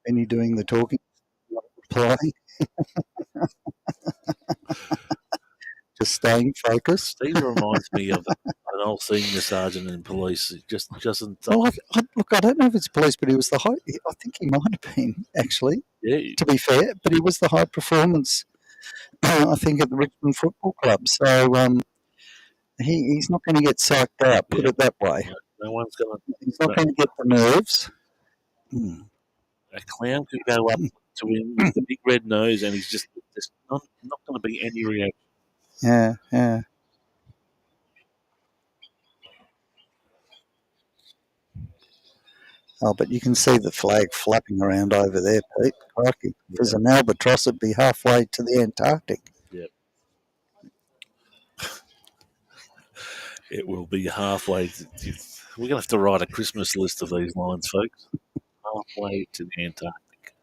Vinny doing the talking, replying. Just staying focused. Steve reminds me of an old senior sergeant in police. It just doesn't. Well, look, I don't know if it's police, but he was the high. I think he might have been actually. Yeah. To be fair, but he was the high performance. I think at the Richmond Football Club. So he's not going to get psyched out. Put it that way. No one's going to. He's not going to get the nerves. A clown could go up to him with the big red nose, and he's just not going to be any reaction. Yeah. Oh, but you can see the flag flapping around over there, Pete. Crikey. If there's an albatross, it'd be halfway to the Antarctic. Yep. It will be halfway. We're going to have to write a Christmas list of these lines, folks. Halfway to the Antarctic.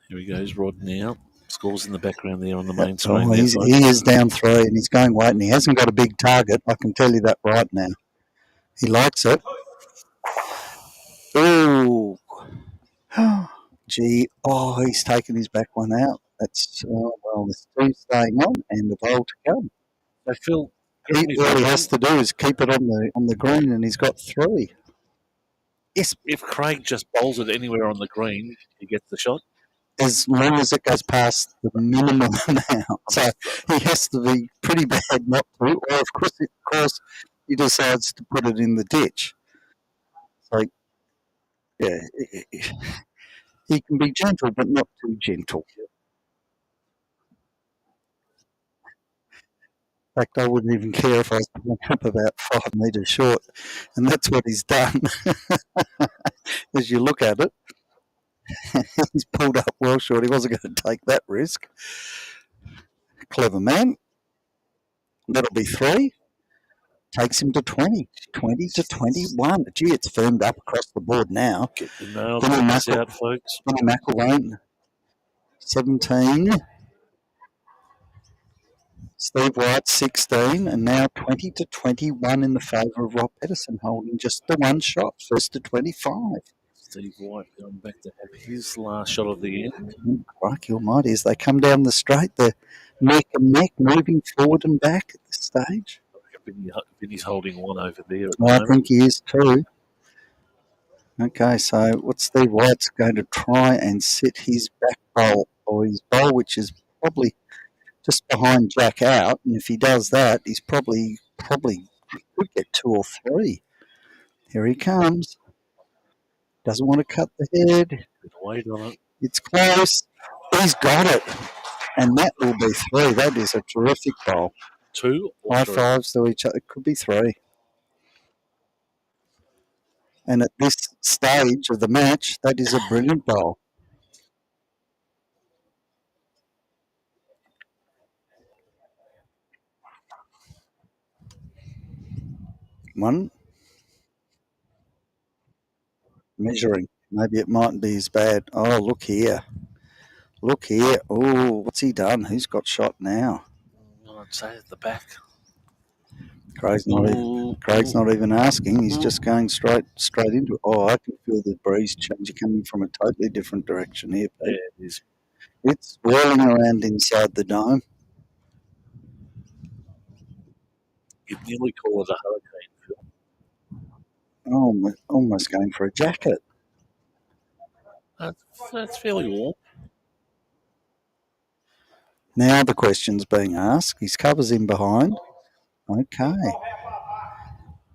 Here he goes, Rod now. Scores in the background there on the main screen. He is down 3 and he's going wide and he hasn't got a big target. I can tell you that right now. He likes it. Oh. Gee. Oh, he's taken his back one out. That's, there's 2 staying on and a bowl to go. I feel all he has to do is keep it on the green and he's got 3. Yes. If Craig just bowls it anywhere on the green, he gets the shot. As long as it goes past the minimum amount. So he has to be pretty bad not to. Or, of course, he decides to put it in the ditch. So, yeah, he can be gentle, but not too gentle. In fact, I wouldn't even care if I was pulling up about 5 metres short. And that's what he's done. As you look at it, he's pulled up well short. He wasn't going to take that risk. Clever man. That'll be 3. Takes him to 20. 20 to 21. Gee, it's firmed up across the board now. Get the nail Billy clippers out, folks. McElwain, 17. Steve White, 16. And now 20 to 21 in the favour of Rob Peterson, holding just the one shot, first to 25. Steve White going back to have his last shot of the end. Crikey almighty, as they come down the straight, they're neck and neck, moving forward and back at this stage. Vinny's holding one over there. I think he is too. Okay, so what's Steve White's going to try and sit his back bowl, or his bowl, which is probably just behind Jack out, and if he does that, he's probably could get 2 or 3. Here he comes. Doesn't want to cut the head. Wait on it. It's close. He's got it. And that will be 3. That is a terrific bowl. 2 or High 3? fives to each other. It could be 3. And at this stage of the match, that is a brilliant bowl. One. Measuring. Maybe it mightn't be as bad. Oh, look here. Look here. Oh, what's he done? Who's got shot now? I'd say at the back. Craig's not even asking. He's just going straight into it. Oh, I can feel the breeze changing, coming from a totally different direction here, Pete. Yeah, it is. It's whirling around inside the dome. You'd nearly call it a hurricane, Phil. Oh, almost going for a jacket. That's fairly warm. Now the question's being asked. His cover's in behind. Okay.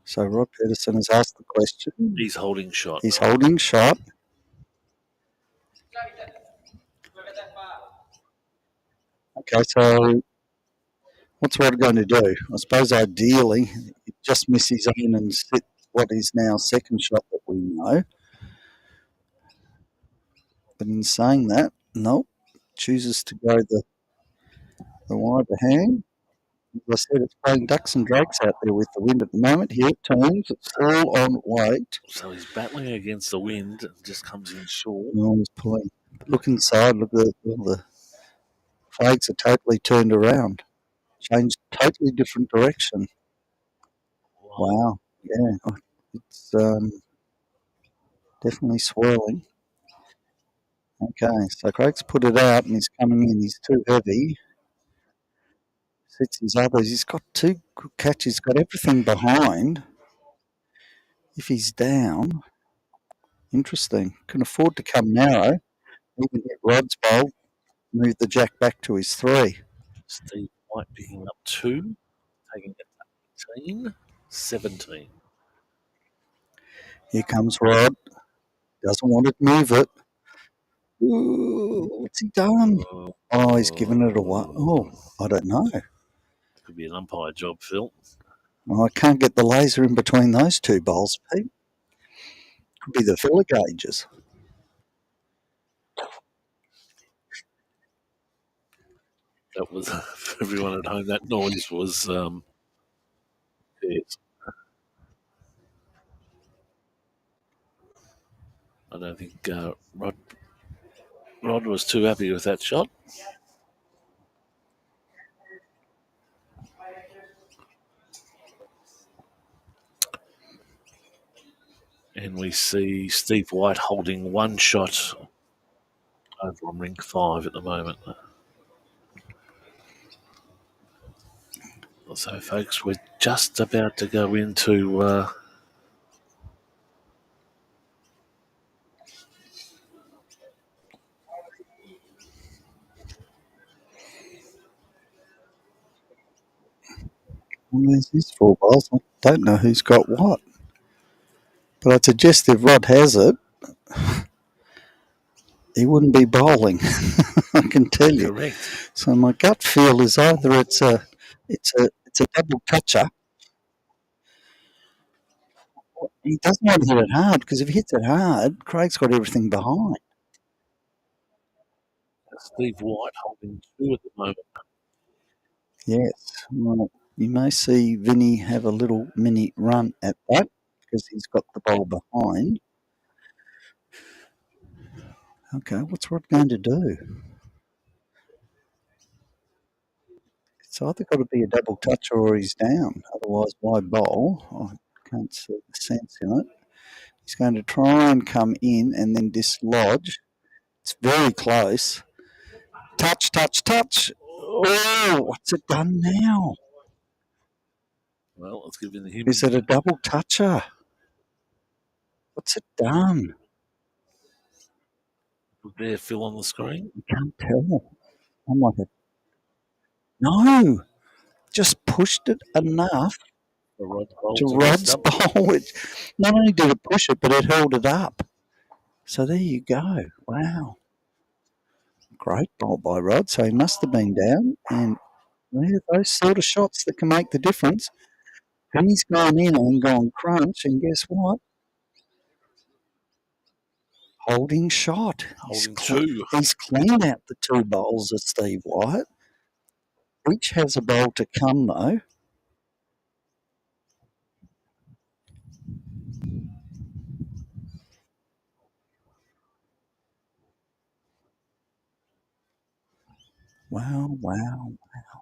So Rod Peterson has asked the question. He's holding shot. He's holding shot. Okay, so what's Rod going to do? I suppose ideally he'd just miss his own and sit what is now second shot that we know. But in saying that, nope. Chooses to go the wider hang. As I said, it's playing ducks and drakes out there with the wind at the moment. Here it turns. It's all on weight. So he's battling against the wind and just comes in short. No one's pulling. Look inside. Look at the flags are totally turned around. Changed totally different direction. Wow. Yeah. It's definitely swirling. Okay, so Craig's put it out and he's coming in. He's too heavy. Sits his others. He's got 2 good catches. He's got everything behind. If he's down, interesting. Can afford to come narrow. Even get Rod's bowl. Move the jack back to his 3. Steve White picking up 2, taking it to 18, 17. Here comes Rod. Doesn't want to move it. Ooh, what's he done? Oh, he's given it away. Oh, I don't know. Could be an umpire job, Phil. Well, I can't get the laser in between those 2 bowls, Pete. Could be the filler gauges. That was, for everyone at home, that noise was, yes. I don't think Rod was too happy with that shot. And we see Steve White holding 1 shot over on ring 5 at the moment. So, folks, we're just about to go into Well, there's his 4 bowls. I don't know who's got what. But I'd suggest if Rod has it, he wouldn't be bowling. I can tell you. correct. So my gut feel is either it's a double toucher. He doesn't want to hit it hard because if he hits it hard, Craig's got everything behind. Steve White holding 2 at the moment. Yes. Well, You may see Vinny have a little mini run at that because he's got the ball behind. Okay, what's Rod going to do? It's either got to be a double touch or he's down. Otherwise, why bowl? I can't see the sense in it. He's going to try and come in and then dislodge. It's very close. Touch, touch, touch. Oh, what's it done now? Well, it's given him. Is it a double toucher? What's it done? There, Phil, on the screen. I can't tell. I'm like, no, just pushed it enough to Rod's bowl. Not only did it push it, but it held it up. So there you go. Wow. Great bowl by Rod. So he must have been down. And those sort of shots that can make the difference. And he's gone in and gone crunch. And guess what? Holding shot. Holding two. He's cleaned out the two bowls of Steve White. Each has a bowl to come, though. Wow, wow, wow.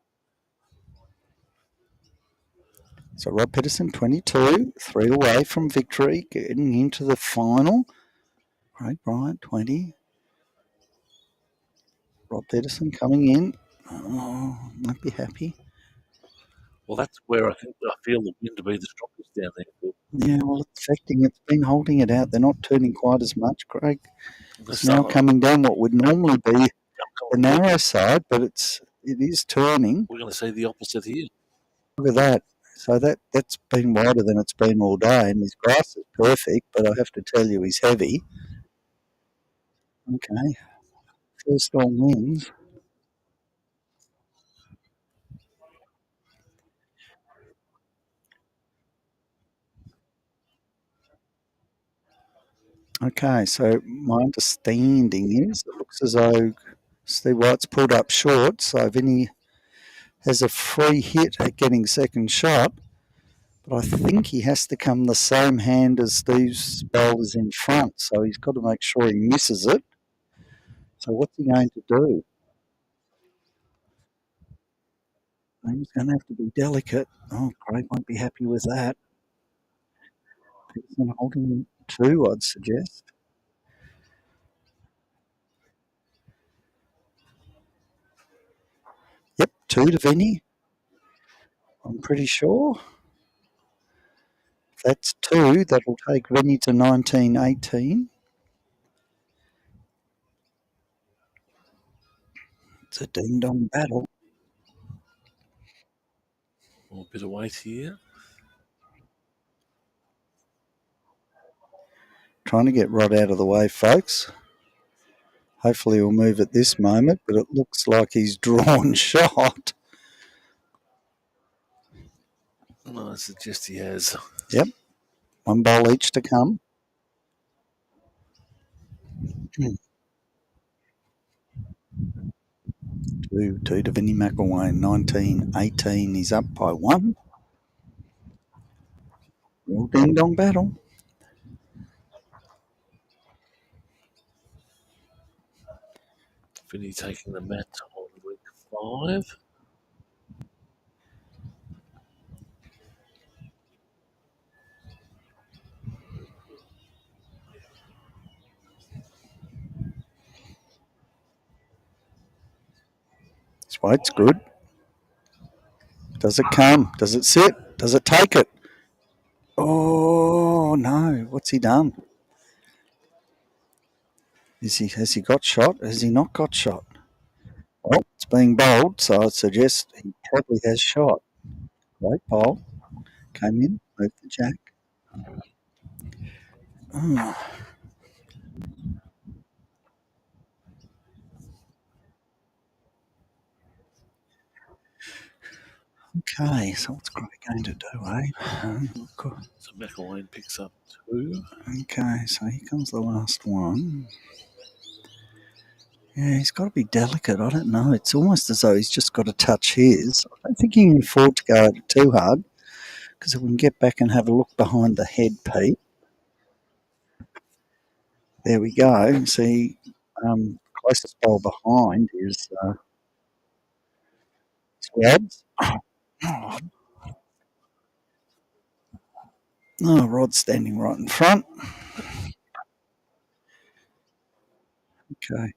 So Rob Peterson, 22, 3 away from victory, getting into the final. Craig Bryant, 20. Rob Peterson coming in. Oh, might be happy. Well, that's where I feel the wind to be the strongest down there. Yeah, well, it's affecting. It's been holding it out. They're not turning quite as much, Craig. It's now coming down what would normally be the narrow side, but it is turning. We're going to see the opposite here. Look at that. So that's been wider than it's been all day, and his grass is perfect, but I have to tell you he's heavy. Okay. First on wins. Okay, so my understanding is it looks as though Steve White's pulled up short, so Vinny has a free hit at getting second shot, but I think he has to come the same hand as Steve's bowlers in front, so he's got to make sure he misses it. So what's he going to do? He's going to have to be delicate. Oh, Craig won't be happy with that. Peterson holding 2, I'd suggest. Yep, 2 to Vinny. I'm pretty sure. If that's 2, that'll take Vinny to 19-18. It's a ding-dong battle. A bit of weight here. Trying to get Rod out of the way, folks. Hopefully he'll move at this moment, but it looks like he's drawn shot. No, I suggest he has. Yep. 1 bowl each to come. Two to Vinny McElwain, 19-18. He's up by 1. Real ding-dong battle. Vinny taking the mat on week 5. His weight's good. Does it come? Does it sit? Does it take it? Oh, no. What's he done? Has he got shot? Has he not got shot? Well, it's being bowled, so I'd suggest he probably has shot. Great bowl. Came in, moved the jack. Oh. Okay, so what's Craig going to do, eh? So McElwain picks up 2. Okay, so here comes the last one. Yeah, he's got to be delicate. I don't know. It's almost as though he's just got to touch his. I don't think he can afford to go at it too hard, because if we can get back and have a look behind the head, Pete. There we go. See, closest bowl behind is Rod's. Oh, Rod's standing right in front. Okay.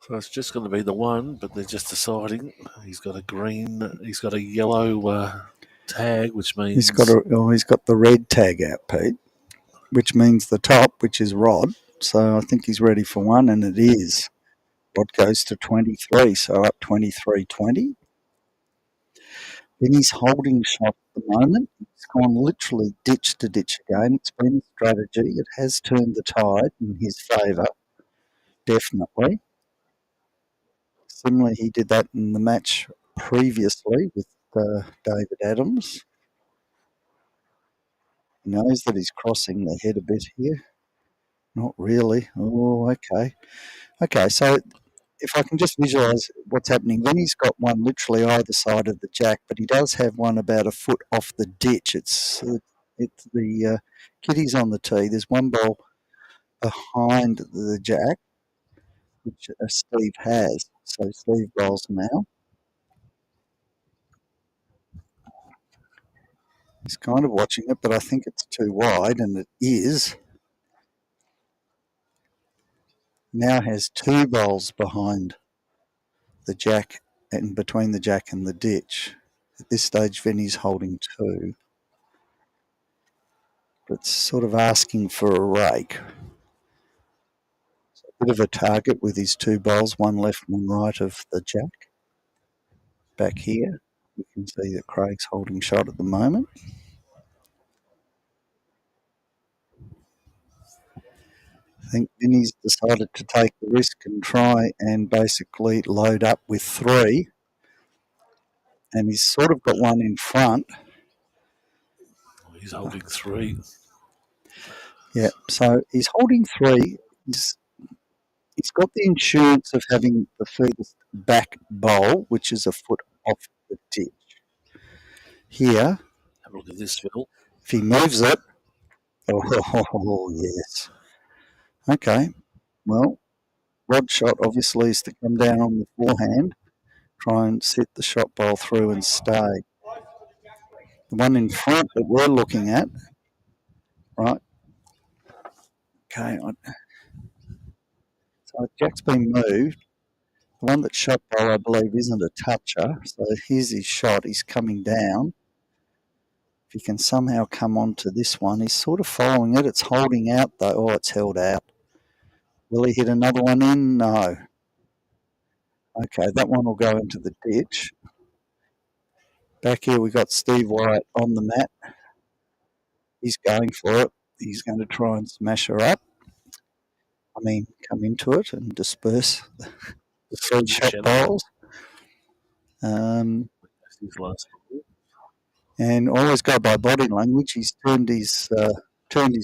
So it's just going to be the one, but they're just deciding. He's got a yellow tag, which means He's got the red tag out, Pete, which means the top, which is Rod. So I think he's ready for one, and it is. Rod goes to 23, so up 23-20. Then he's holding shot at the moment. It's gone literally ditch to ditch again. It's been a strategy. It has turned the tide in his favour, definitely. Similarly, he did that in the match previously with David Adams. He knows that he's crossing the head a bit here. Not really. Oh, okay. Okay, so if I can just visualise what's happening, then he's got one literally either side of the jack, but he does have one about a foot off the ditch. It's the kitty's on the tee. There's one ball behind the jack, which Steve has. So Steve bowls now. He's kind of watching it, but I think it's too wide, and it is. Now has two bowls behind the jack and between the jack and the ditch. At this stage, Vinny's holding two, but sort of asking for a rake. So a bit of a target with his two bowls, one left, one right of the jack. Back here, you can see that Craig's holding shot at the moment. I think Vinny's decided to take the risk and try and basically load up with three. And he's sort of got one in front. he's holding three. Yeah, so he's holding three. He's got the insurance of having the furthest back bowl, which is a foot off the ditch. Here, Have a look at this, Phil. if he moves it, oh yes. Okay, well, Rod's shot obviously is to come down on the forehand, try and sit the shot bowl through and stay. The one in front that we're looking at, right? Okay, so Jack's been moved. The one that shot bowl, I believe, isn't a toucher. So here's his shot. He's coming down. If he can somehow come onto this one, he's sort of following it. It's holding out, though. Oh, it's held out. Will he hit another one in? No. Okay, that one will go into the ditch. Back here, we got Steve Wyatt on the mat. He's going for it. He's going to try and smash her up. I mean, come into it and disperse the three shot bowls. And always go by body language. He's turned his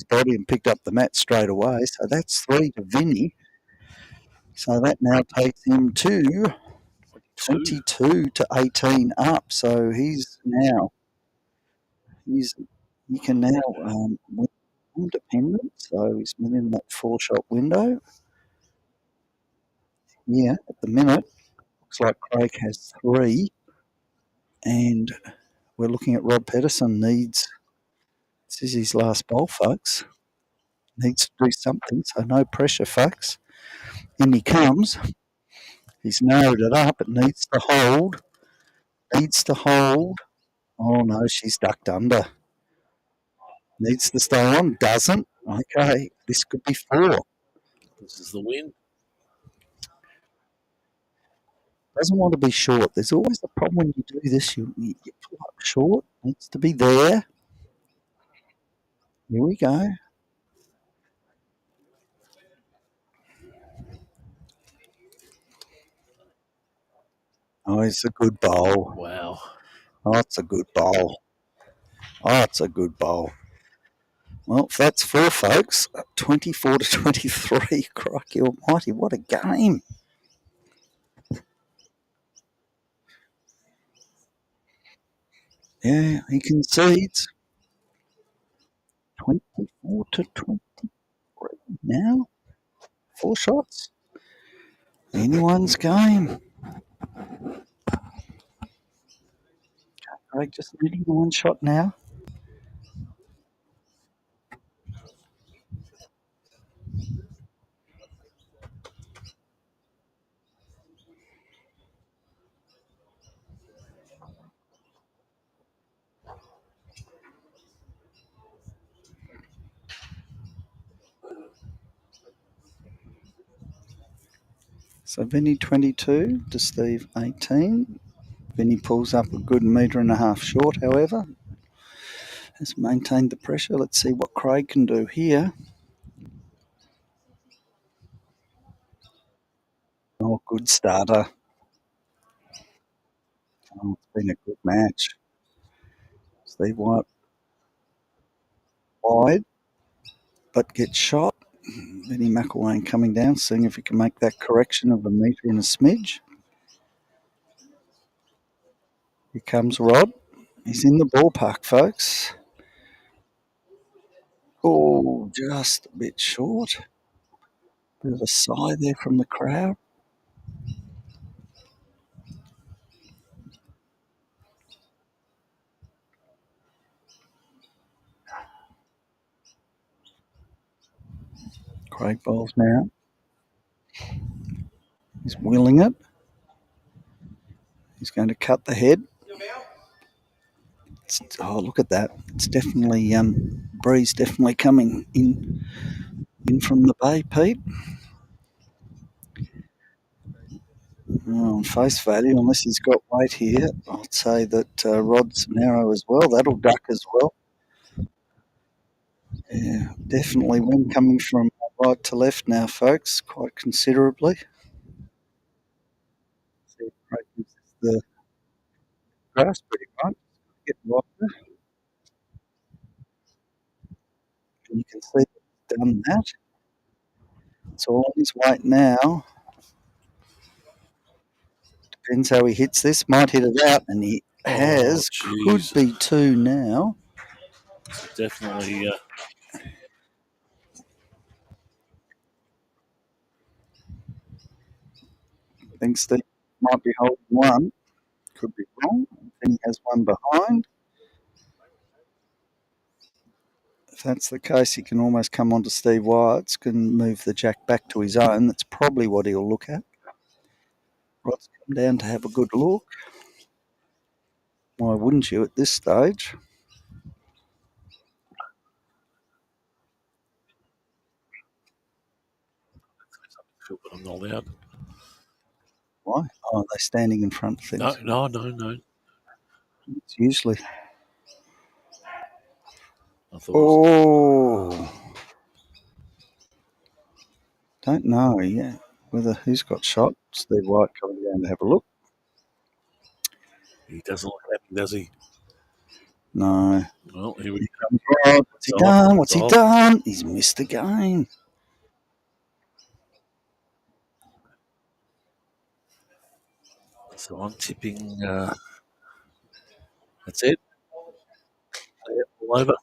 body and picked up the mat straight away. So that's three to Vinny. So that now takes him to 22 to 18 up. So he can now win independent. So he's within that 4-shot window. Yeah, at the minute, looks like Craig has three. And we're looking at Rob Peterson this is his last bowl, folks. Needs to do something, so no pressure, folks. In he comes. He's narrowed it up. It needs to hold. Oh, no, she's ducked under. Needs to stay on. Doesn't. Okay, this could be four. This is the win. Doesn't want to be short. There's always a problem when you do this. You pull up short. Needs to be there. Here we go. Oh, it's a good bowl. Wow. Oh, it's a good bowl. Oh, it's a good bowl. Well, if that's four, folks, 24 to 23. Crikey almighty, what a game. Yeah, he concedes. 24 to 23 now. Four shots. Anyone's game. Craig just needing one shot now. So Vinny 22 to Steve 18. Vinny pulls up a good metre and a half short, however. Has maintained the pressure. Let's see what Craig can do here. Oh, good starter. Oh, it's been a good match. Steve White wide, but gets shot. Vinny McElwain coming down, seeing if he can make that correction of a metre and a smidge. Here comes Rod. He's in the ballpark, folks. Oh, just a bit short. Bit of a sigh there from the crowd. Craig bowls now. He's wheeling it. He's going to cut the head. Oh, look at that. It's definitely, breeze definitely coming in from the bay, Pete. On face value, unless he's got weight here, I'd say that Rod's narrow as well. That'll duck as well. Yeah, definitely wind coming from right to left now, folks, quite considerably. See if Craig uses the grass pretty much. Get wider. And you can see he's done that. It's all on his weight now. Depends how he hits this. Might hit it out, and he has. Could be two now. Definitely. I think Steve might be holding one. Could be wrong. Then he has one behind. If that's the case, he can almost come on to Steve Wyatt's, can move the jack back to his own. That's probably what he'll look at. Rod's come down to have a good look. Why wouldn't you at this stage? But I'm not allowed. Why? Oh, they're standing in front of things. No. It's usually. I thought Don't know yet whether who's got shot. Steve White coming down to have a look. he doesn't look happy, does he? No. Well, here we comes Rod. What's he done? What's he done? He's missed the game. So I'm tipping. That's it. All over.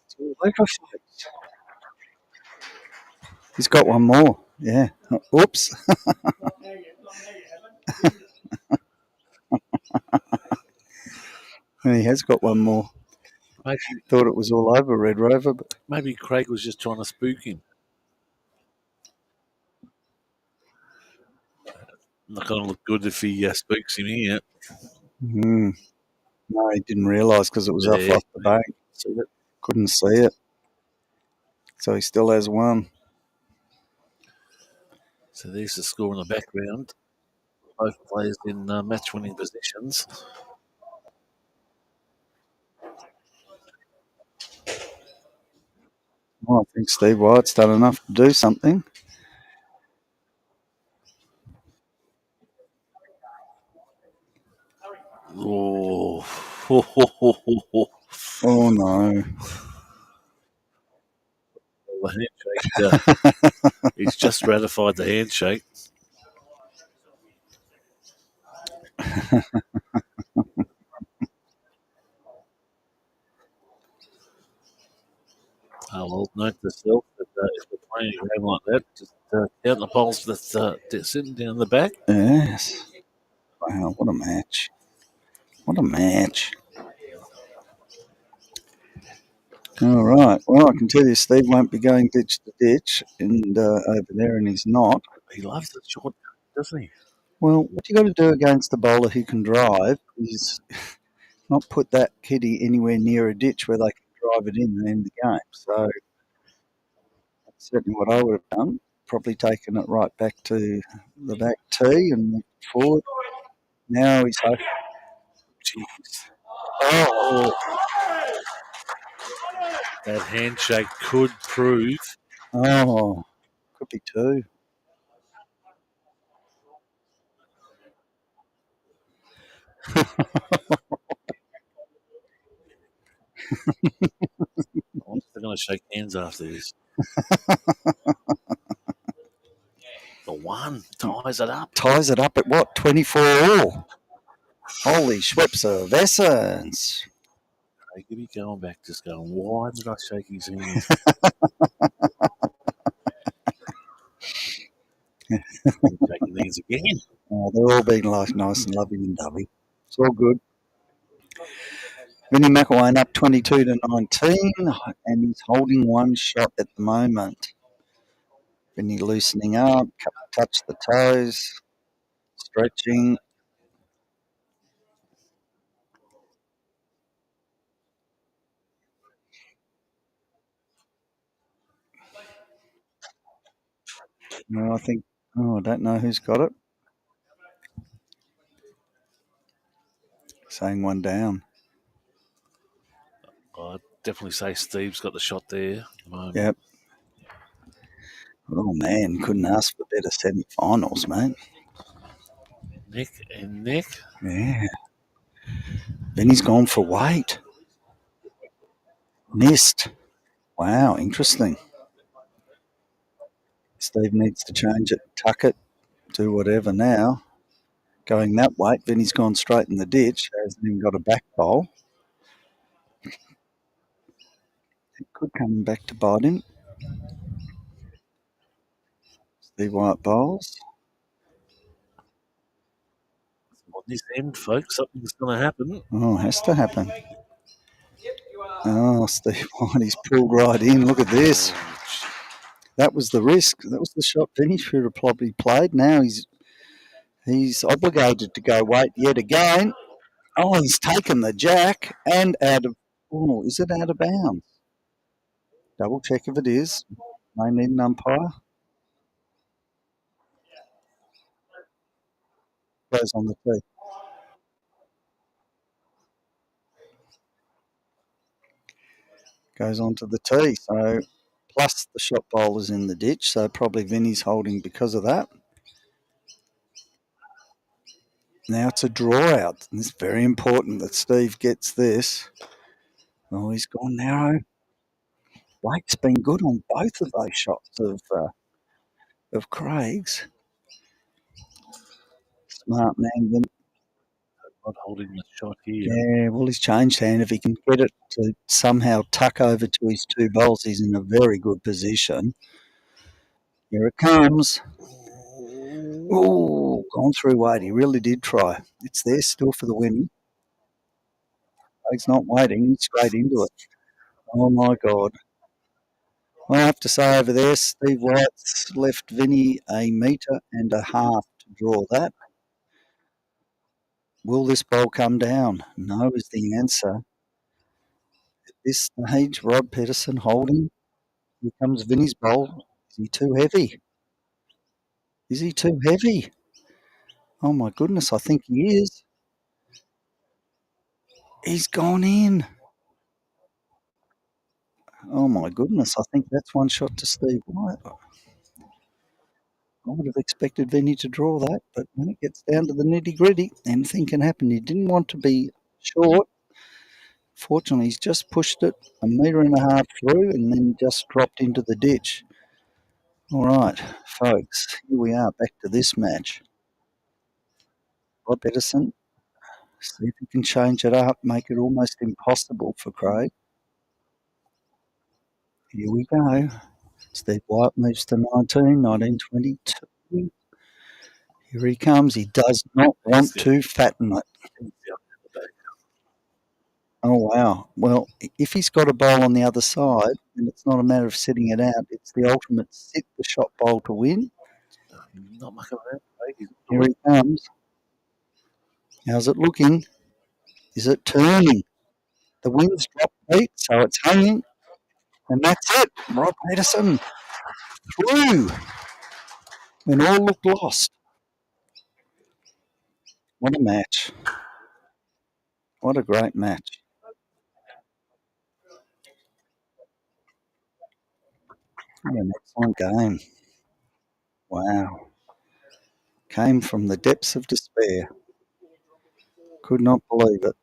He's got one more. Yeah. Oops. He has got one more. Maybe, thought it was all over Red Rover, but maybe Craig was just trying to spook him. Not going to look good if he spooks him here. No, he didn't realise because it was off the bank. Couldn't see it. So he still has one. So there's the score in the background. Both players in match-winning positions. Well, I think Steve White's done enough to do something. Oh, Oh no. the handshake. He's just ratified the handshake. Well, note to self that if we're playing a game like that, just count the poles that's sitting down the back. Yes. Wow, what a match. What a match. All right. Well, I can tell you Steve won't be going ditch to ditch and over there, and he's not. He loves the short, doesn't he? Well, what you got to do against the bowler who can drive is not put that kiddie anywhere near a ditch where they can drive it in and end the game. So that's certainly what I would have done. Probably taken it right back to the back tee and moved forward. Now he's hoping. Jeez. Oh, That handshake could prove. oh, could be two. I wonder if they're going to shake hands after this. The one ties it up. Ties it up at what? 24 all. Holy Schweppes of essence. He could be going back, just going, why did I shake his hand? Shaking hands again. Oh, they're all being nice and loving and dovey. It's all good. Vinnie McElwain up 22 to 19, and he's holding one shot at the moment. Vinnie loosening up, touch the toes, stretching. No, I think, I don't know who's got it. Saying one down. I'd definitely say Steve's got the shot there. Yep. Oh, man, couldn't ask for better semi-finals, mate. Neck and neck. Yeah. Vinnie's gone for weight. Missed. Wow, interesting. Steve needs to change it, tuck it, do whatever now. Going that way, Vinnie's gone straight in the ditch. Hasn't even got a back bowl. It could come back to bite him. Steve White bowls. On this end, folks, something's going to happen. Oh, has to happen. Oh, Steve White, he's pulled right in. Look at this. That was the risk. That was the shot Vinnie should have probably played. Now he's obligated to go weight yet again. Oh, he's taken the jack and out of. Oh, is it out of bounds? Double check if it is. May need an umpire. Goes on the tee. Goes onto the tee. So plus the shot bowler's in the ditch. So probably Vinnie's holding because of that. Now it's a draw out. And it's very important that Steve gets this. Oh, he's gone narrow. Blake's been good on both of those shots of Craig's. Smart man, Vinnie. Not holding the shot here. Yeah, well, he's changed hand. If he can get it to somehow tuck over to his two bowls, he's in a very good position. Here it comes. Oh, gone through weight. He really did try. It's there still for the win. He's not waiting. He's straight into it. Oh, my God. Well, I have to say over there, Steve White's left Vinnie 1.5 meters to draw that. Will this bowl come down? No is the answer. At this stage, Rod Peterson holding. Here comes Vinnie's bowl. Is he too heavy? Is he too heavy? Oh my goodness, I think he is. He's gone in. Oh my goodness, I think that's one shot to Steve White. would have expected Vinny to draw that, but when it gets down to the nitty-gritty, anything can happen. He didn't want to be short. Fortunately, he's just pushed it 1.5 meters through and then just dropped into the ditch. All right, folks, here we are back to this match. Rod Peterson, see if he can change it up, make it almost impossible for Craig. Here we go. Steve White moves to 1922. Here he comes. He does not want to fatten it. Oh, wow. Well, if he's got a bowl on the other side, then it's not a matter of sitting it out. It's the ultimate sit the shot bowl to win. Not mucking around. Here he comes. How's it looking? Is it turning? The wind's dropped, Pete, so it's hanging. And that's it. Rod Peterson through when all looked lost. What a match. What a great match. What an excellent game. Wow. Came from the depths of despair. Could not believe it.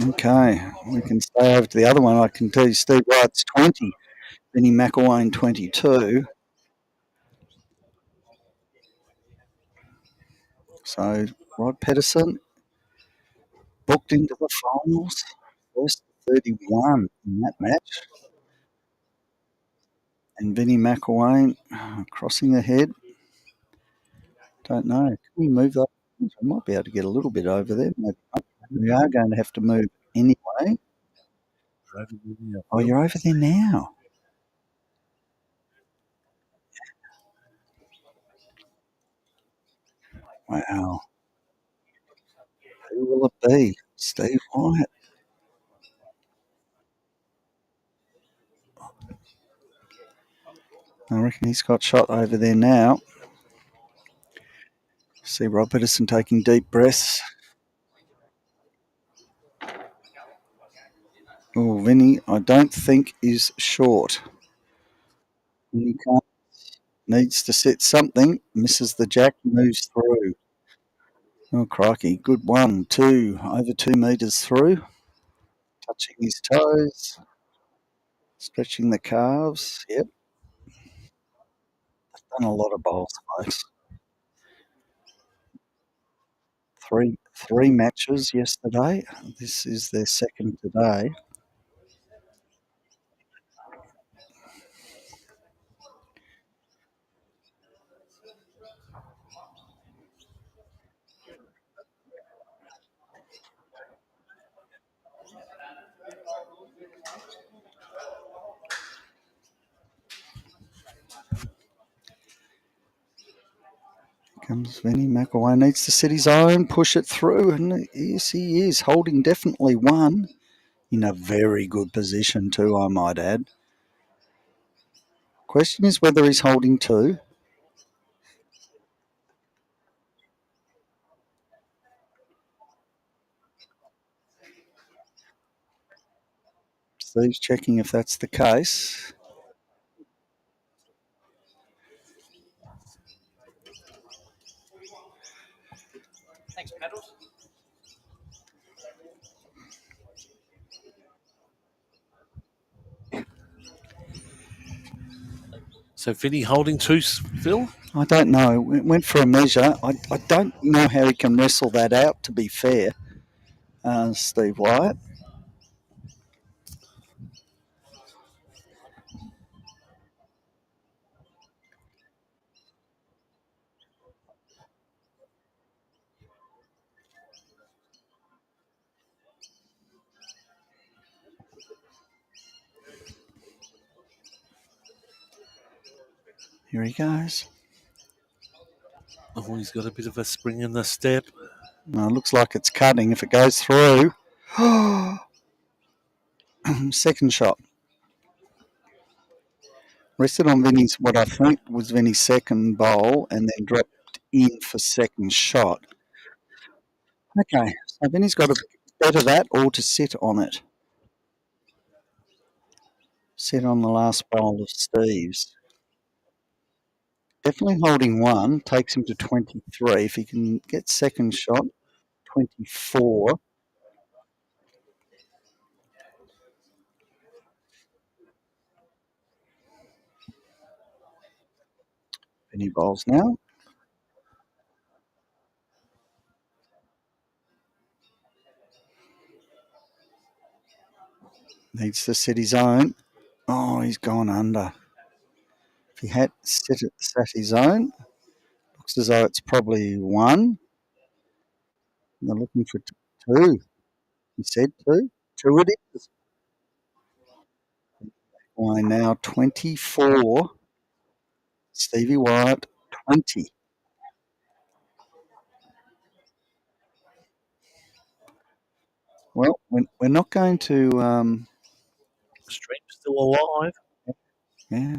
Okay, we can stay over to the other one. I can tell you Steve White's 20, Benny McElwain 22. So Rod Peterson booked into the finals, first 31 in that match. And Vinny McElwain crossing ahead. Don't know. Can we move that? I might be able to get a little bit over there. Maybe not. We are going to have to move anyway. Oh, you're over there now. Wow. Who will it be? Steve White. I reckon he's got shot over there now. See Rod Peterson taking deep breaths. Oh, Vinny, I don't think is short. Vinny needs to set something. Misses the jack, moves through. Oh, crikey. Good 1, 2, over 2 meters through. Touching his toes. Stretching the calves. Yep. Done a lot of bowls, folks. Three matches yesterday. This is their second today. Comes Vinny McElwain, needs to set his own, push it through, and yes, he is holding definitely 1 in a very good position too, I might add. Question is whether he's holding 2. Steve's checking if that's the case. Thanks, Pedals. So Vinny holding 2, Phil? I don't know. It went for a measure. I don't know how he can wrestle that out, to be fair, Steve White. Here he goes. Oh, he's got a bit of a spring in the step. No, looks like it's cutting if it goes through. Second shot. Rested on Vinny's, what I think was Vinny's second bowl, and then dropped in for second shot. Okay, so Vinny's got to better that or to sit on it. Set on the last bowl of Steve's. Definitely holding one, takes him to 23. If he can get second shot, 24. Penny bowls now. Needs to set his own. Oh, he's gone under. If he had set his own, looks as though it's probably one. They're looking for two. He said two. Two it is. Why now 24. Stevie Wyatt 20. Well, we're not going to. Stream's still alive. Yeah.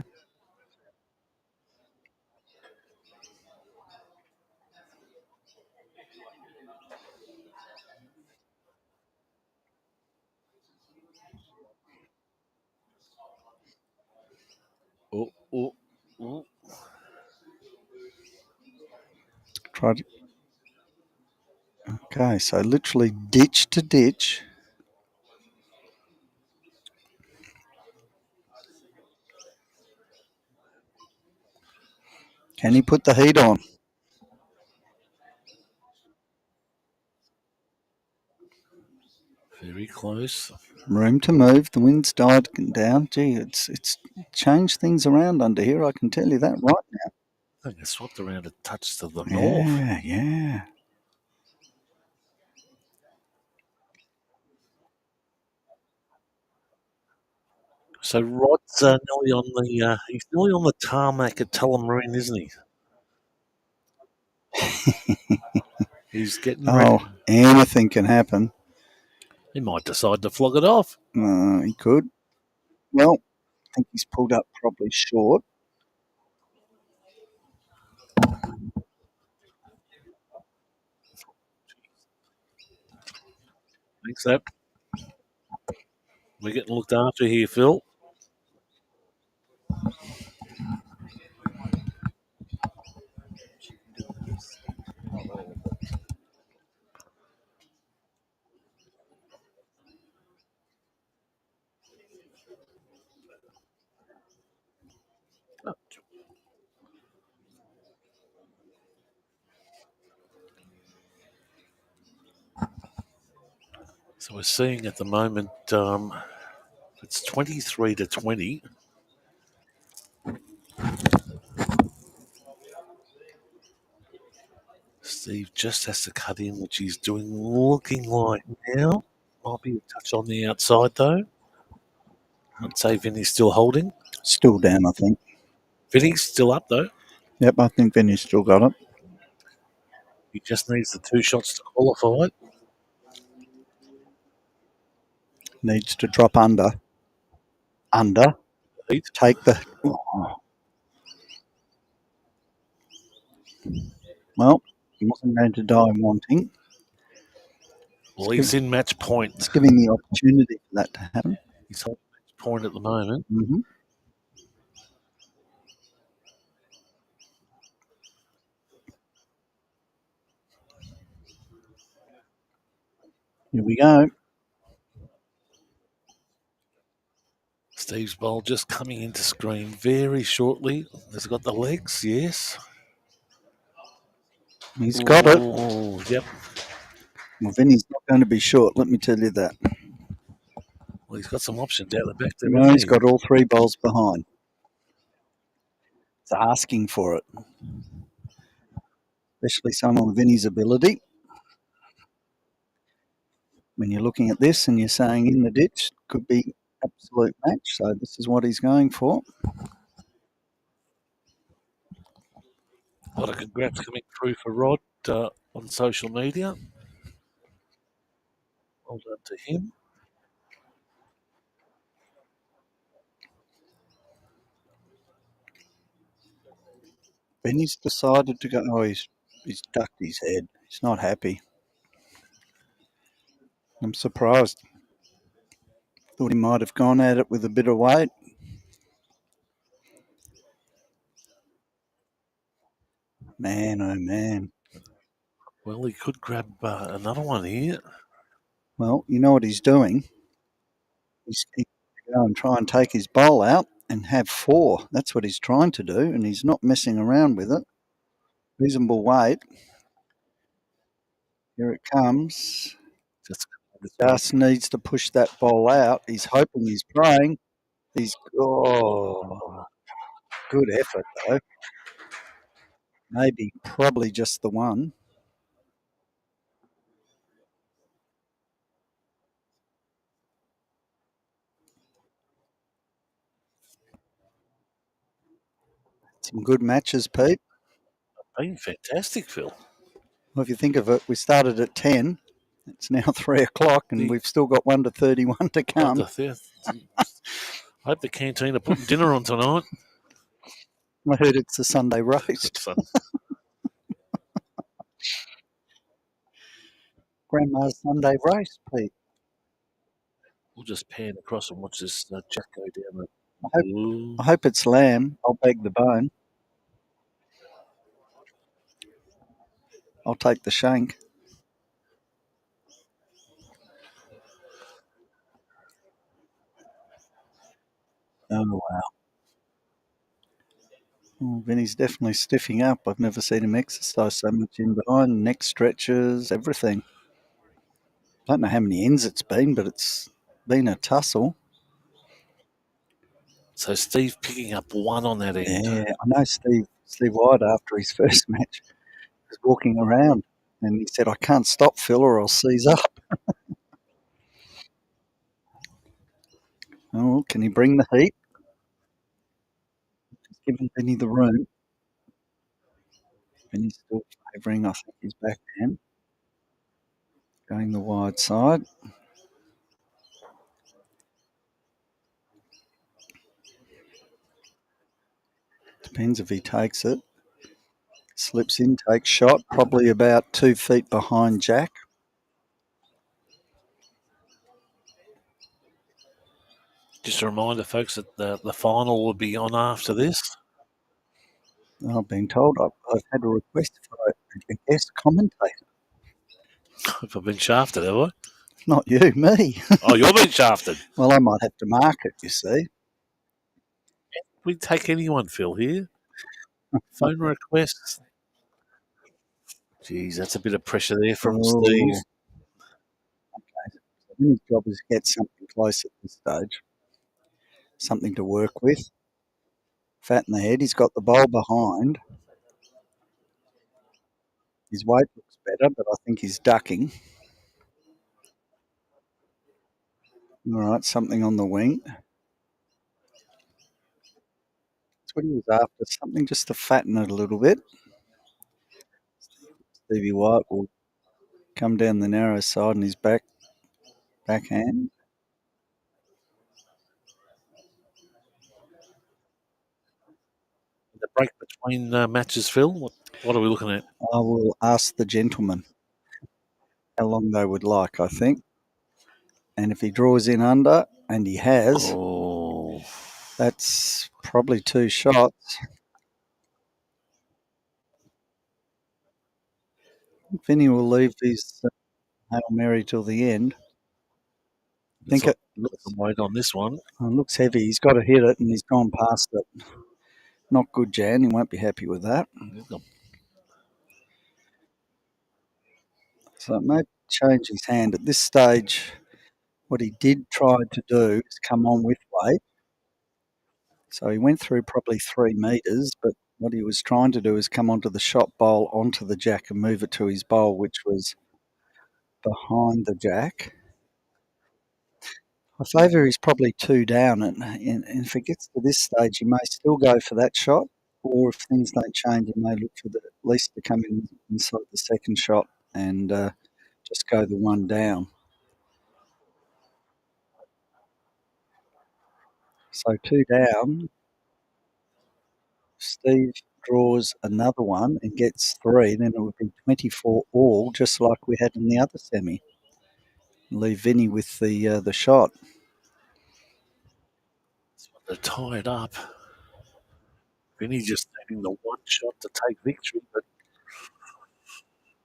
Oh. Try to. Okay, so literally ditch to ditch. Can he put the heat on? Very close. Room to move. The wind's died down. Gee, it's changed things around under here. I can tell you that right now. I think it swapped around a touch to the north. Yeah. So Rod's nearly on the he's nearly on the tarmac at Tullamarine, isn't he? He's getting ready. Oh, anything can happen. He might decide to flog it off. He could. Well, I think he's pulled up probably short. Thanks, that. We're getting looked after here, Phil. So we're seeing at the moment it's 23-20. Steve just has to cut in, which he's doing, looking like now. Might be a touch on the outside, though. I'd say Vinny's still holding. Still down, I think. Vinny's still up, though. Yep, I think Vinny's still got it. He just needs the 2 shots to qualify it. Needs to drop under. Heat. Take the. Oh. Well, he wasn't going to die wanting. Well, he's in match point. It's giving the opportunity for that to happen. He's on match point at the moment. Mm-hmm. Here we go. Steve's bowl just coming into screen very shortly. Has got the legs, yes. He's got it. Yep. Well, Vinny's not going to be short, let me tell you that. Well, he's got some options out the back there. No, he's got all 3 bowls behind. It's asking for it. Especially someone with Vinny's ability. When you're looking at this and you're saying in the ditch, could be absolute match. So this is what he's going for. A lot of congrats coming through for Rod on social media. Well done to him. Vinny's decided to go. Oh, he's ducked his head. He's not happy. I'm surprised. Thought he might have gone at it with a bit of weight. Man, oh man. Well, he could grab another one here. Well, you know what he's doing? He's going to go and try and take his bowl out and have 4. That's what he's trying to do, and he's not messing around with it. Reasonable weight. Here it comes. Just needs to push that ball out. He's hoping, he's praying. He's good effort though. Maybe, probably just the one. Some good matches, Pete. Been fantastic, Phil. Well, if you think of it, we started at 10. It's now 3 o'clock, and we've still got 1 to 31 to come. I hope the canteen are putting dinner on tonight. I heard it's a Sunday roast. Grandma's Sunday roast, Pete. We'll just pan across and watch this jack go down. I hope it's lamb. I'll beg the bone. I'll take the shank. Oh, wow. Oh, Vinny's definitely stiffing up. I've never seen him exercise so much in behind, neck stretches, everything. Don't know how many ends it's been, but it's been a tussle. So Steve picking up 1 on that end. Yeah, I know Steve White after his first match was walking around and he said, I can't stop Phil or I'll seize up. Oh, can he bring the heat? He's giving Vinny the room. Vinny's still favouring, I think, his backhand. Going the wide side. Depends if he takes it. Slips in, takes shot, probably about 2 feet behind Jack. Just a reminder, folks, that the final will be on after this. I've been told I've had a request for a guest commentator. If I've been shafted, have I? Not you, me. Oh, you're being shafted. Well, I might have to mark it, you see. We take anyone, Phil, here. Phone requests. Geez, that's a bit of pressure there from Steve. Okay. So his job is to get something close at this stage. Something to work with. Fat in the head. He's got the bowl behind. His weight looks better, but I think he's ducking. All right, something on the wing. That's what he was after. Something just to fatten it a little bit. Stevie White will come down the narrow side and his backhand. The break between matches, Phil, what are we looking at? I will ask the gentleman how long they would like, I think. And if he draws in under, and he has, that's probably 2 shots. Vinny will leave his Hail Mary till the end. I think it looks, wait on this one. Looks heavy. He's got to hit it, and he's gone past it. Not good, Jan. He won't be happy with that. So it may change his hand. At this stage, what he did try to do is come on with weight. So he went through probably 3 metres, but what he was trying to do is come onto the shot bowl, onto the jack and move it to his bowl, which was behind the jack. I favour he's probably 2 down, and if it gets to this stage, he may still go for that shot, or if things don't change, he may look for at least to come in inside the second shot and just go the 1 down. So 2 down. Steve draws another one and gets 3, then it would be 24 all, just like we had in the other semi. Leave Vinny with the shot. They're tied up. Vinny just having the one shot to take victory, but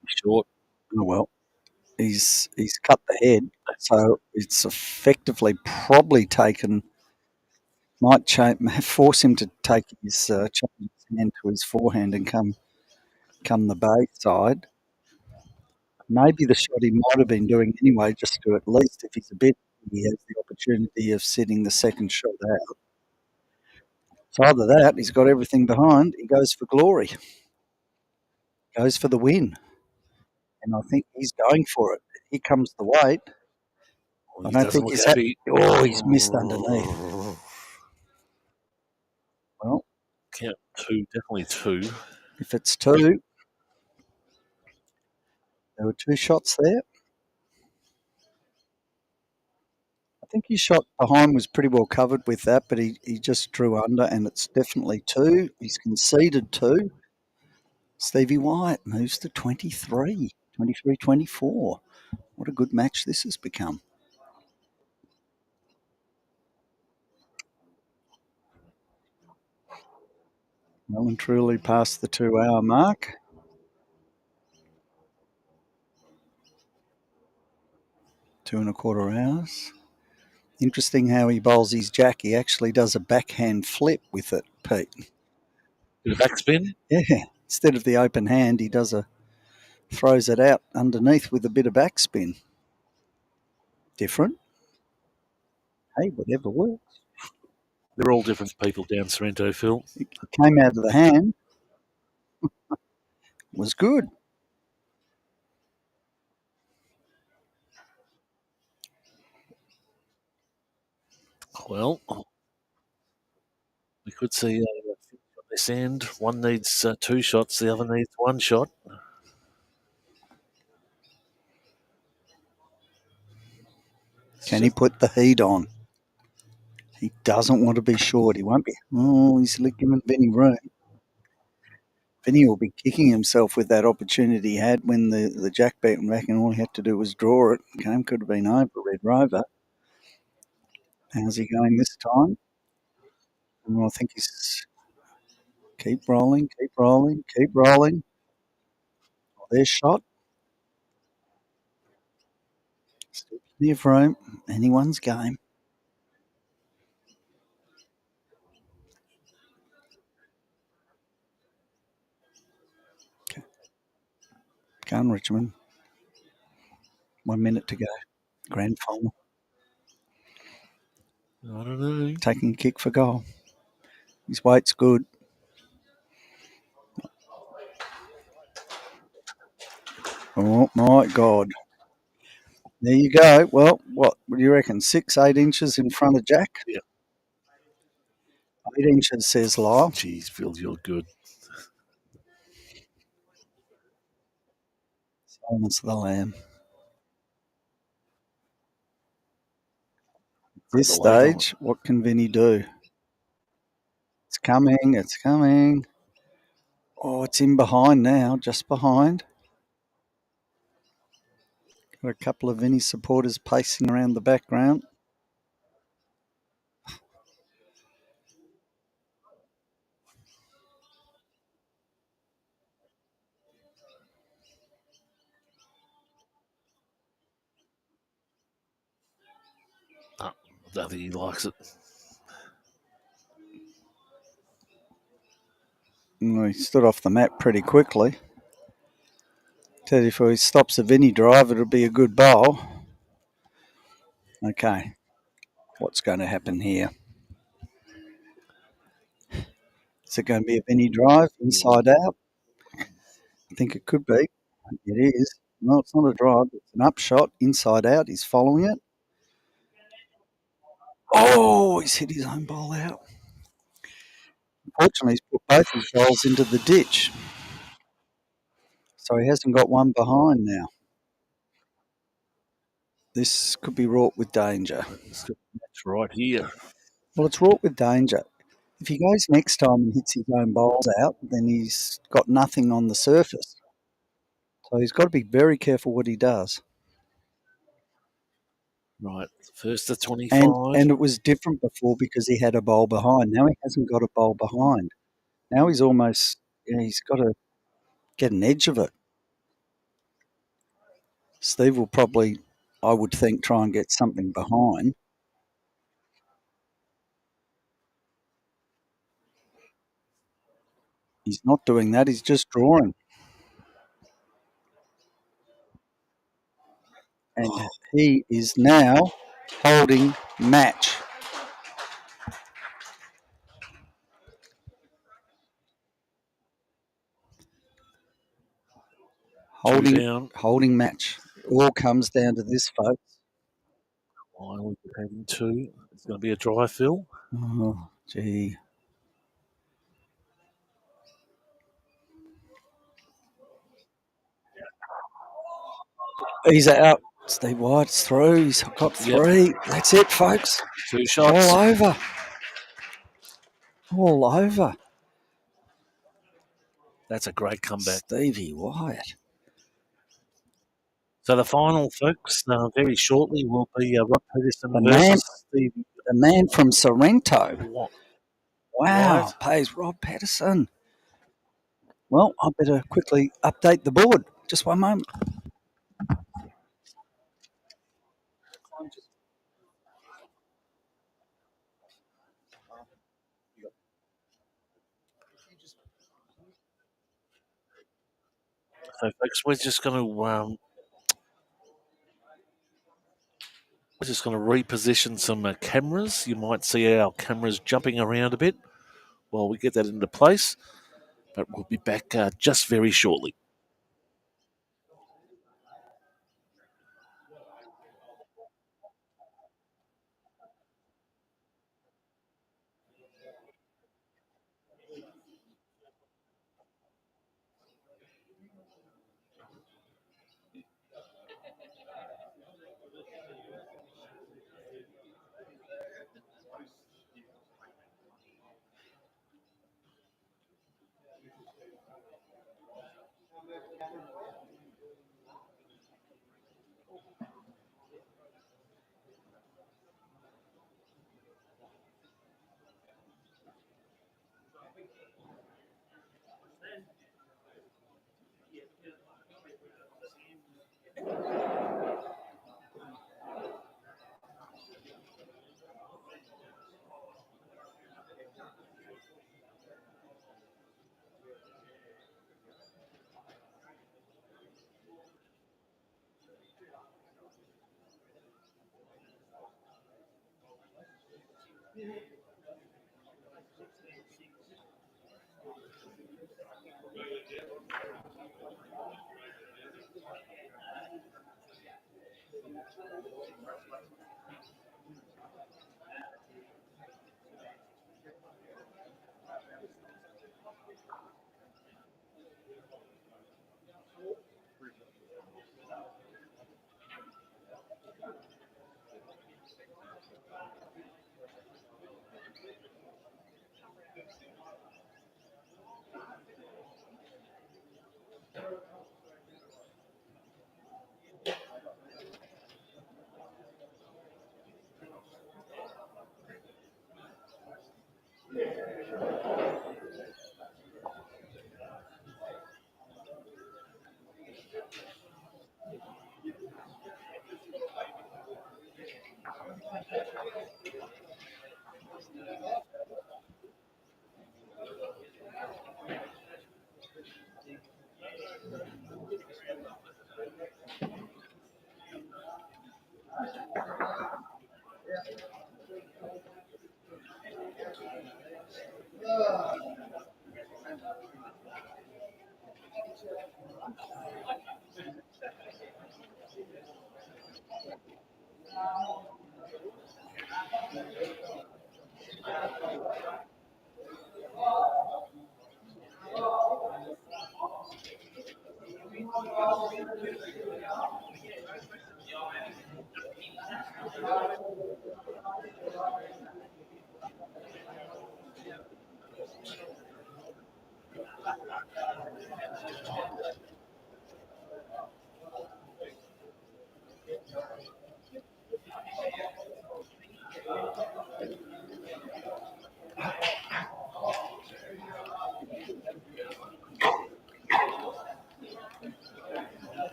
he's short. Oh, well, he's cut the head, so it's effectively probably might force him to take his hand to his forehand and come the bay side. Maybe the shot he might have been doing anyway, just to at least, if he's a bit, he has the opportunity of sitting the second shot out. So either that, he's got everything behind, he goes for glory, goes for the win. And I think he's going for it. Here comes the weight. Well, I he don't doesn't think look he's happy. he's missed underneath. Well, Count two, definitely two. if it's two, there were two shots there. I think his shot behind was pretty well covered with that, but he just drew under, and it's definitely two. He's conceded two. Stevie White moves to 23, 24. What a good match this has become. Well and truly past the 2 hour mark. 2.25 hours. Interesting how he bowls his jack. He actually does a backhand flip with it, Pete. Bit of backspin? Yeah. Instead of the open hand, he throws it out underneath with a bit of backspin. Different. Hey, whatever works. They're all different people down Sorrento, Phil. It came out of the hand. Was good. Well, we could see this end. One needs two shots, the other needs one shot. Can he put the heat on? He doesn't want to be short. He won't be. Oh, he's giving Vinny room. Vinny will be kicking himself with that opportunity he had when the jack beaten back, and all he had to do was draw it. Game could have been over. Red Rover. How's he going this time? Well, I think he's keep rolling, keep rolling, keep rolling. Oh, there's shot. Still plenty of room. Anyone's game. Go on, Richmond. 1 minute to go. Grand final. I don't know. Taking a kick for goal. His weight's good. Oh, my God. There you go. Well, what do you reckon? 8 inches in front of Jack? Yeah. 8 inches, says Lyle. Jeez, Phil, you're good. Silence of the Lamb. At this stage, what can Vinny do? It's coming, it's coming. Oh, it's in behind now, just behind. Got a couple of Vinny supporters pacing around the background. I don't think he likes it. He stood off the mat pretty quickly. Tell you, if he stops a Vinny drive, it'll be a good bowl. Okay, what's going to happen here? Is it going to be a Vinny drive, inside out? I think it could be. It is. No, it's not a drive. It's an upshot, inside out. He's following it. Oh, he's hit his own ball out. Unfortunately, he's put both his bowls into the ditch. So he hasn't got one behind now. This could be wrought with danger. That's right here. Well, it's wrought with danger. If he goes next time and hits his own bowls out, then he's got nothing on the surface. So he's got to be very careful what he does. Right, first to 25. And it was different before because he had a bowl behind. Now he hasn't got a bowl behind. Now he's almost, he's got to get an edge of it. Steve will probably, I would think, try and get something behind. He's not doing that. He's just drawing. And he is now holding match. Holding match. It all comes down to this, folks. We're heading to. It's going to be a dry fill. Oh, gee. He's out. Steve White's through. He's got three. Yep. That's it, folks. 2 shots. All over. All over. That's a great comeback. Stevie White. So the final, folks, very shortly will be Rob Peterson versus Stevie. The man from Sorrento. Wow. Right. Pays Rob Peterson. Well, I better quickly update the board. Just one moment. So, folks, we're just going to reposition some cameras. You might see our cameras jumping around a bit while we get that into place. But we'll be back just very shortly.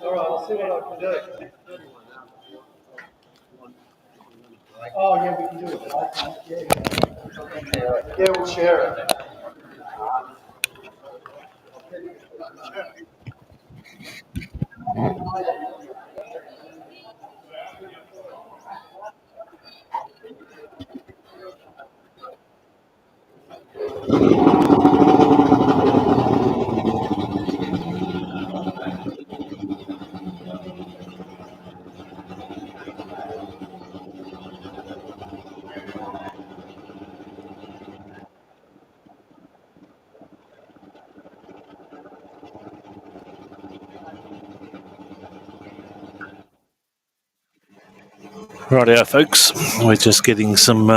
All right, I'll see what I can do. Oh, yeah, we can do it. Yeah, we'll share it. Rightio, folks. We're just getting some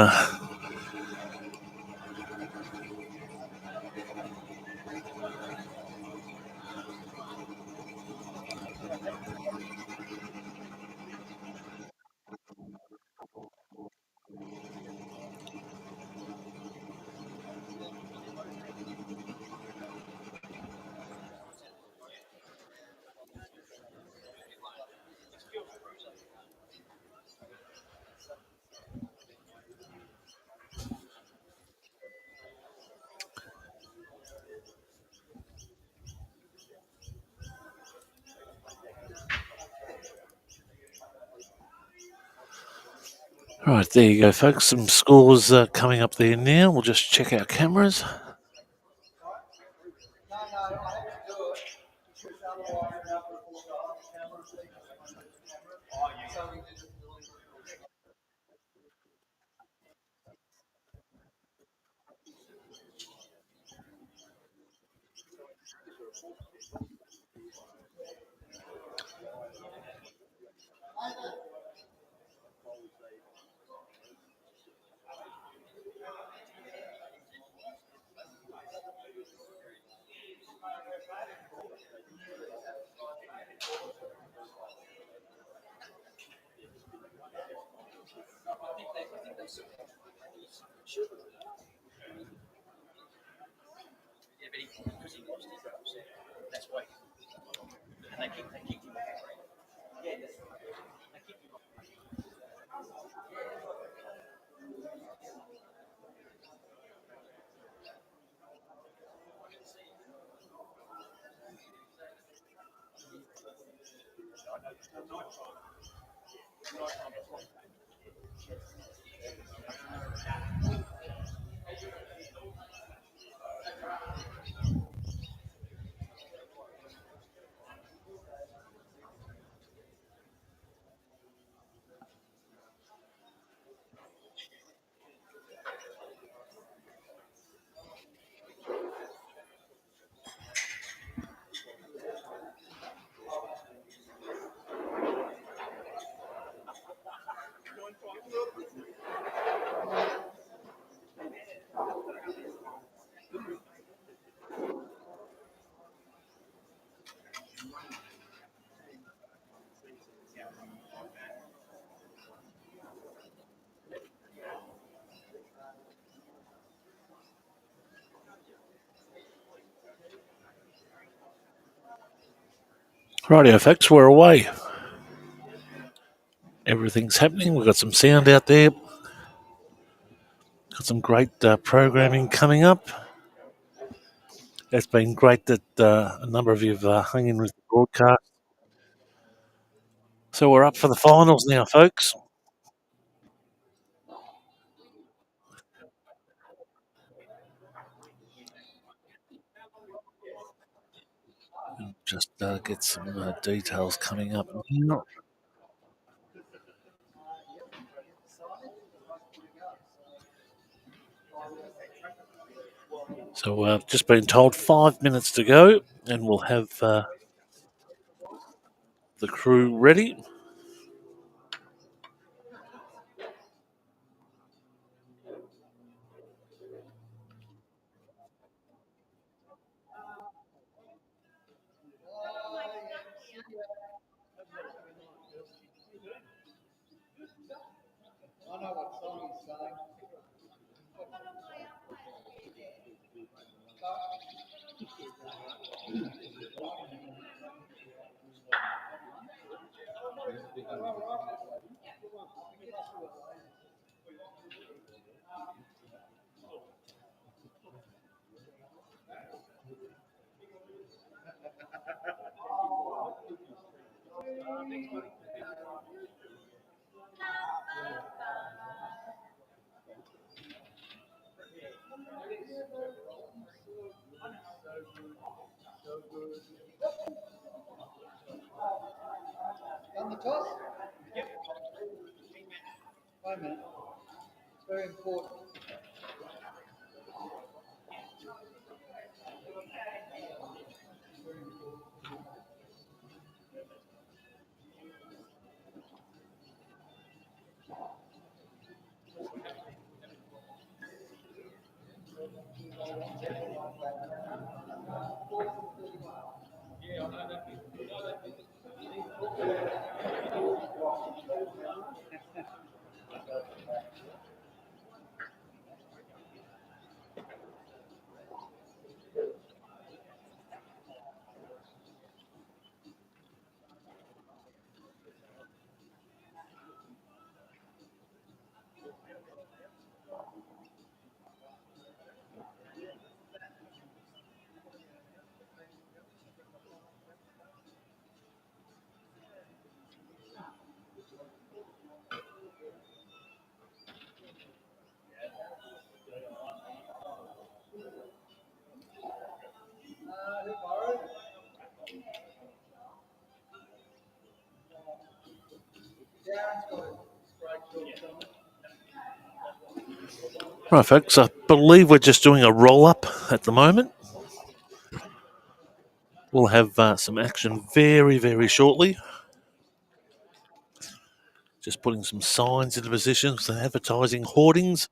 Right, there you go, folks. Some scores coming up there now. We'll just check our cameras. Rightio, folks, we're away. Everything's happening. We've got some sound out there. Got some great programming coming up. It's been great that a number of you have hung in with the broadcast. So we're up for the finals now, folks. Just get some details coming up now. So I've just been told 5 minutes to go, and we'll have the crew ready. On the toss? Yep. 5 minutes. It's very important. Right, folks, I believe we're just doing a roll-up at the moment. We'll have some action very, very shortly. Just putting some signs into position, some advertising hoardings.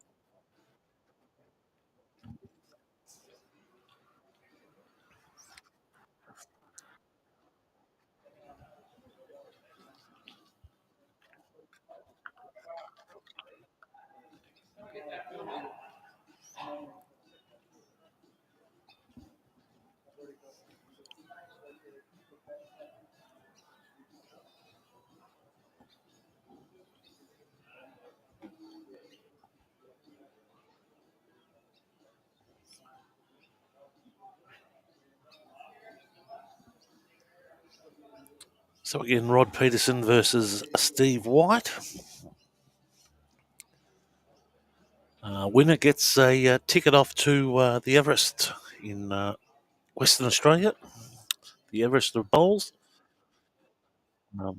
So again, Rod Peterson versus Steve White. Winner gets a ticket off to the Everest in Western Australia, the Everest of Bowls. I'll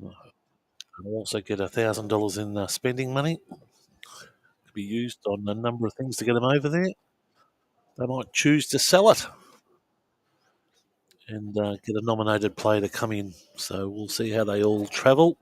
also get $1,000 in spending money to be used on a number of things to get them over there. They might choose to sell it and get a nominated player to come in. So we'll see how they all travel.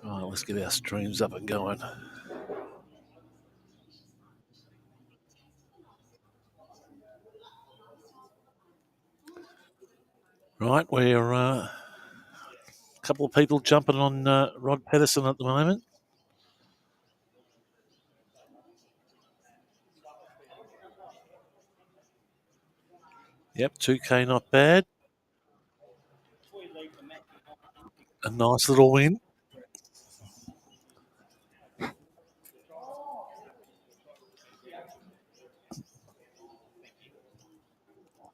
Right, let's get our streams up and going. Right, we're a couple of people jumping on Rod Peterson at the moment. Yep, 2K not bad. A nice little win.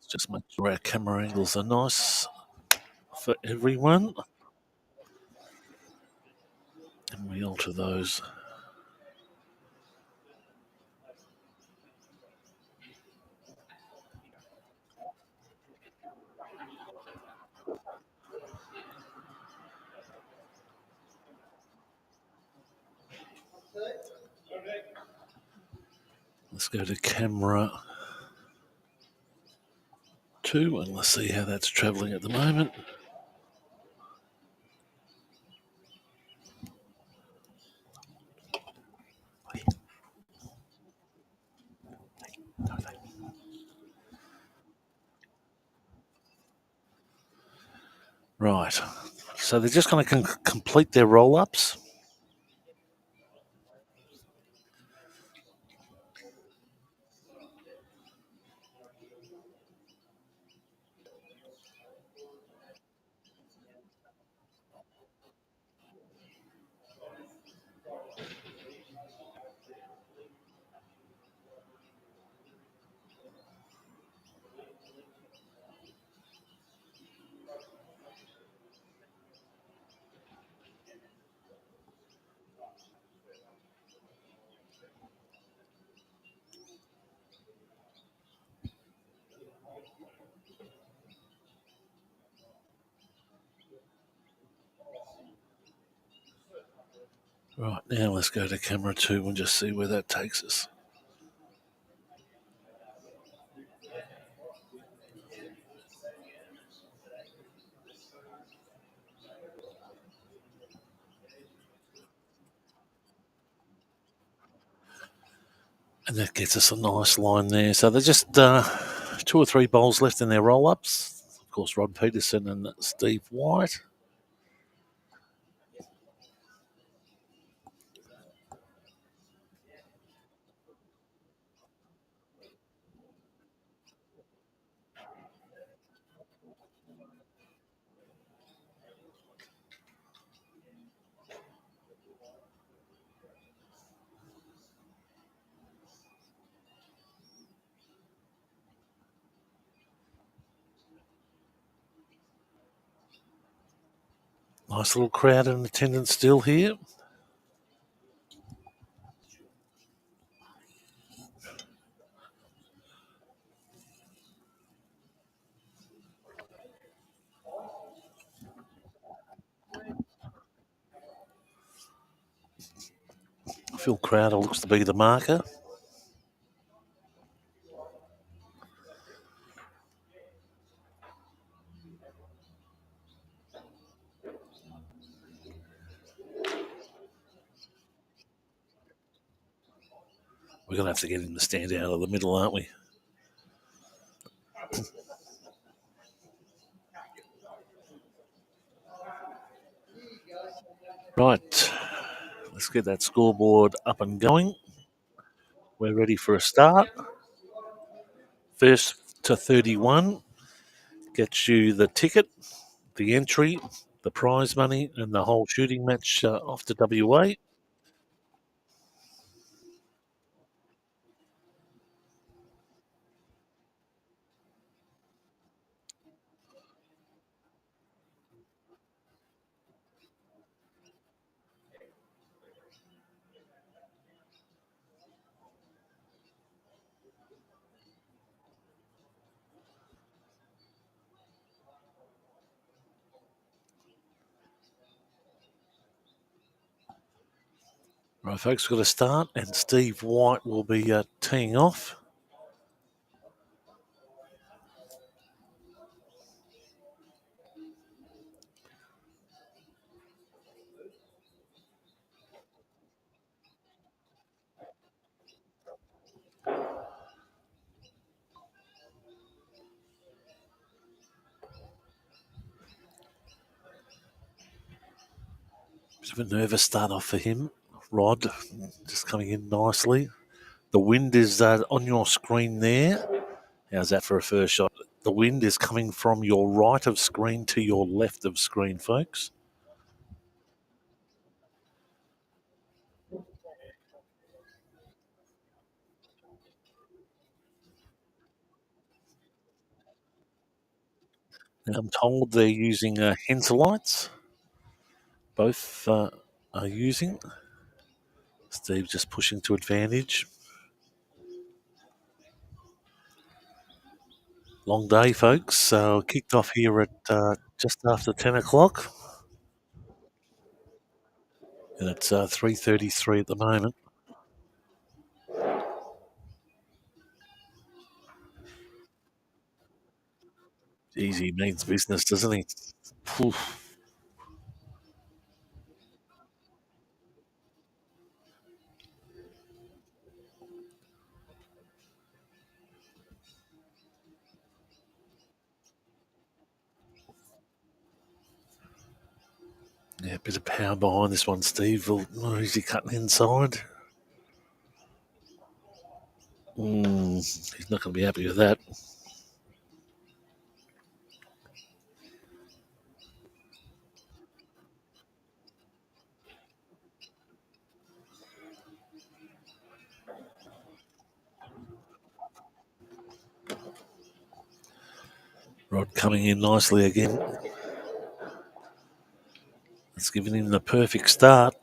Just make sure our camera angles are nice for everyone. And we alter those. Let's go to camera 2 and let's see how that's travelling at the moment. Right, so they're just going to complete their roll-ups. Right, now let's go to camera 2 and just see where that takes us. And that gets us a nice line there. So they're just 2 or 3 bowls left in their roll-ups. Of course, Rod Peterson and Steve White. Nice little crowd in attendance still here. Phil Crowder looks to be the marker. We're going to have to get him to stand out of the middle, aren't we? Right, let's get that scoreboard up and going. We're ready for a start. First to 31 gets you the ticket, the entry, the prize money, and the whole shooting match off to WA. Right, folks, we've got to start, and Steve White will be teeing off. Bit of a nervous start off for him. Rod just coming in nicely. The wind is on your screen there. How's that for a first shot? The wind is coming from your right of screen to your left of screen, folks. Now, I'm told they're using Henser lights. Both are using. Steve just pushing to advantage. Long day, folks. So kicked off here at just after 10 o'clock. And it's 3:33 at the moment. Easy means business, doesn't he? Oof. Yeah, a bit of power behind this one, Steve. Oh, is he cutting inside? He's not going to be happy with that. Rod coming in nicely again. It's giving him the perfect start.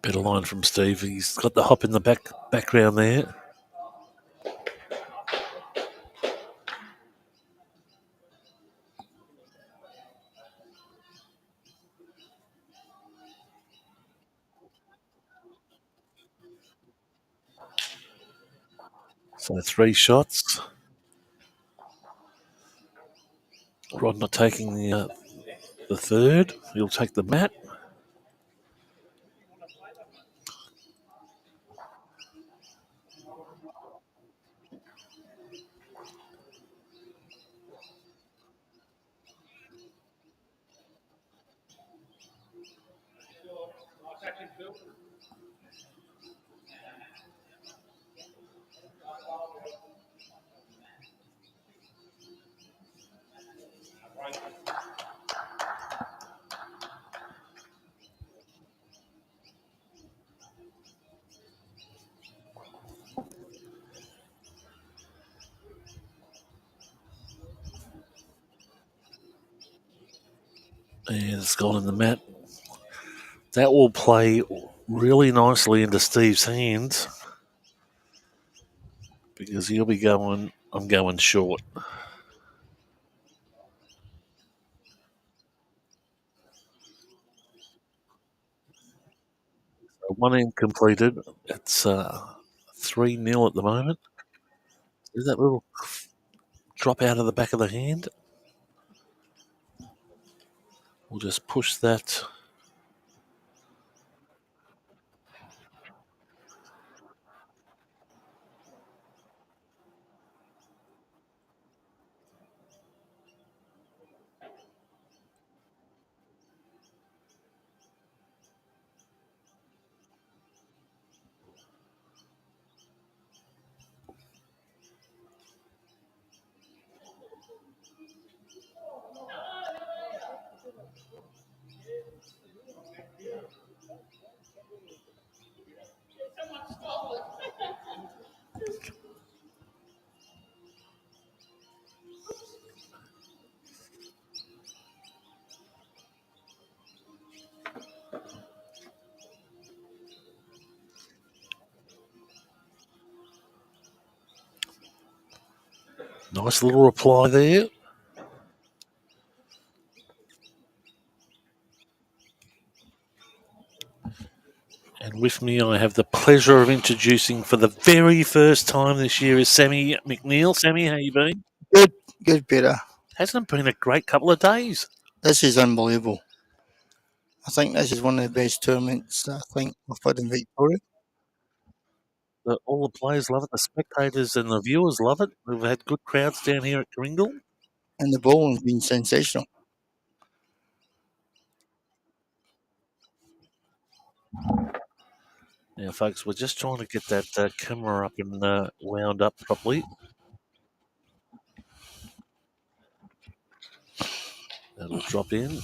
Better line from Steve. He's got the hop in the background there. So 3 shots. Rod not taking the third. He'll take the mat. And it's gone in the mat. That will play really nicely into Steve's hands because he'll be going, I'm going short. So 1 end completed. It's 3-0 at the moment. Is that little drop out of the back of the hand? We'll just push that. Nice little reply there. And with me, I have the pleasure of introducing for the very first time this year is Sammy McNeil. Sammy, how you been? Good, Peter. Hasn't it been a great couple of days? This is unbelievable. I think this is one of the best tournaments I think we've had in Victoria. All the players love it. The spectators and the viewers love it. We've had good crowds down here at Karingal. And the bowling's been sensational. Now, folks, we're just trying to get that camera up and wound up properly. That'll drop in.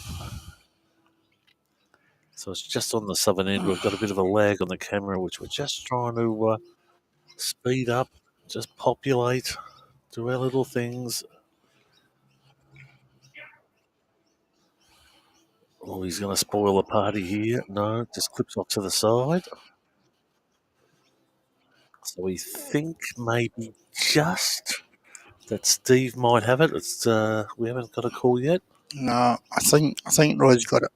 So it's just on the southern end. We've got a bit of a lag on the camera, which we're just trying to speed up, just populate, do our little things. Oh, he's going to spoil the party here. No, just clips off to the side. So we think maybe just that Steve might have it. It's we haven't got a call yet. No, I think Roy's got it.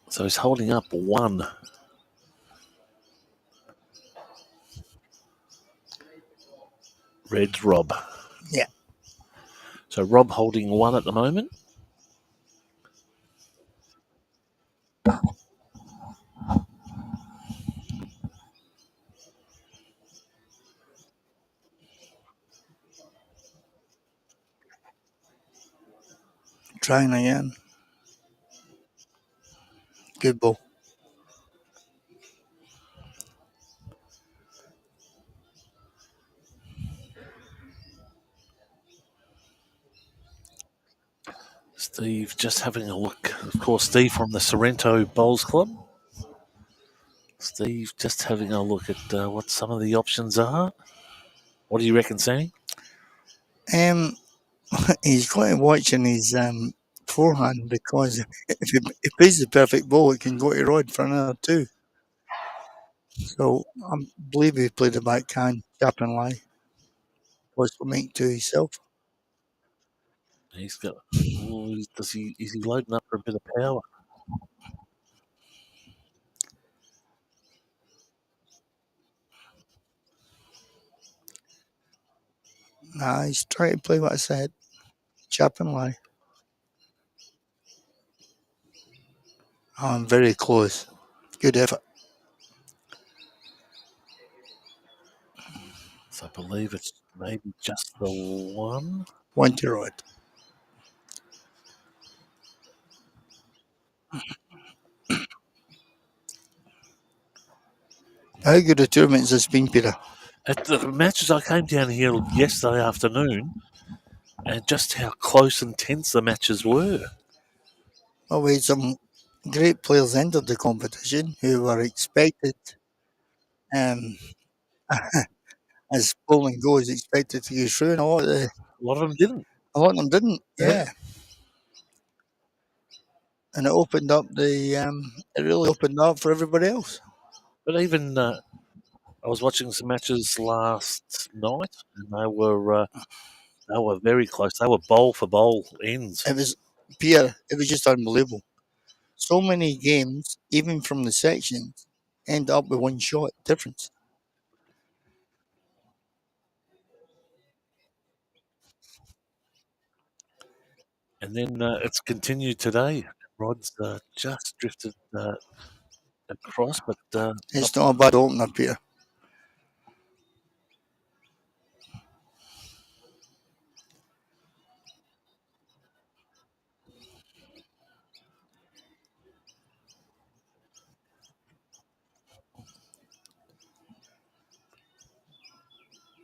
So he's holding up one. Red's Rob. Yeah. So Rob holding one at the moment. Trying again. Good ball. Steve just having a look. Of course, Steve from the Sorrento Bowls Club. Steve just having a look at what some of the options are. What do you reckon, Sammy? He's quite watching his forehand because if he plays the perfect ball, it can go to Rod for another two. So I believe he played the backhand, tap and lie. Possibly make two himself. He's got. Oh, is he loading up for a bit of power? Nah, he's trying to play what I said. Chap and lie. Oh, I'm very close. Good effort. So I believe it's maybe just the one. One to Rod. How good a tournament has this been, Peter? At the matches I came down here yesterday afternoon, and just how close and tense the matches were. Well, we had some great players entered the competition who were expected, as bowling goes, expected to go through, and A lot of them didn't. a lot of them didn't. Yeah. And it opened up it really opened up for everybody else. But even I was watching some matches last night, and they were very close. They were bowl for bowl ends. It was Pierre. It was just unbelievable. So many games, even from the sections, end up with one shot difference. And then it's continued today. Rod's just drifted across, but It's not a bad opener, Peter.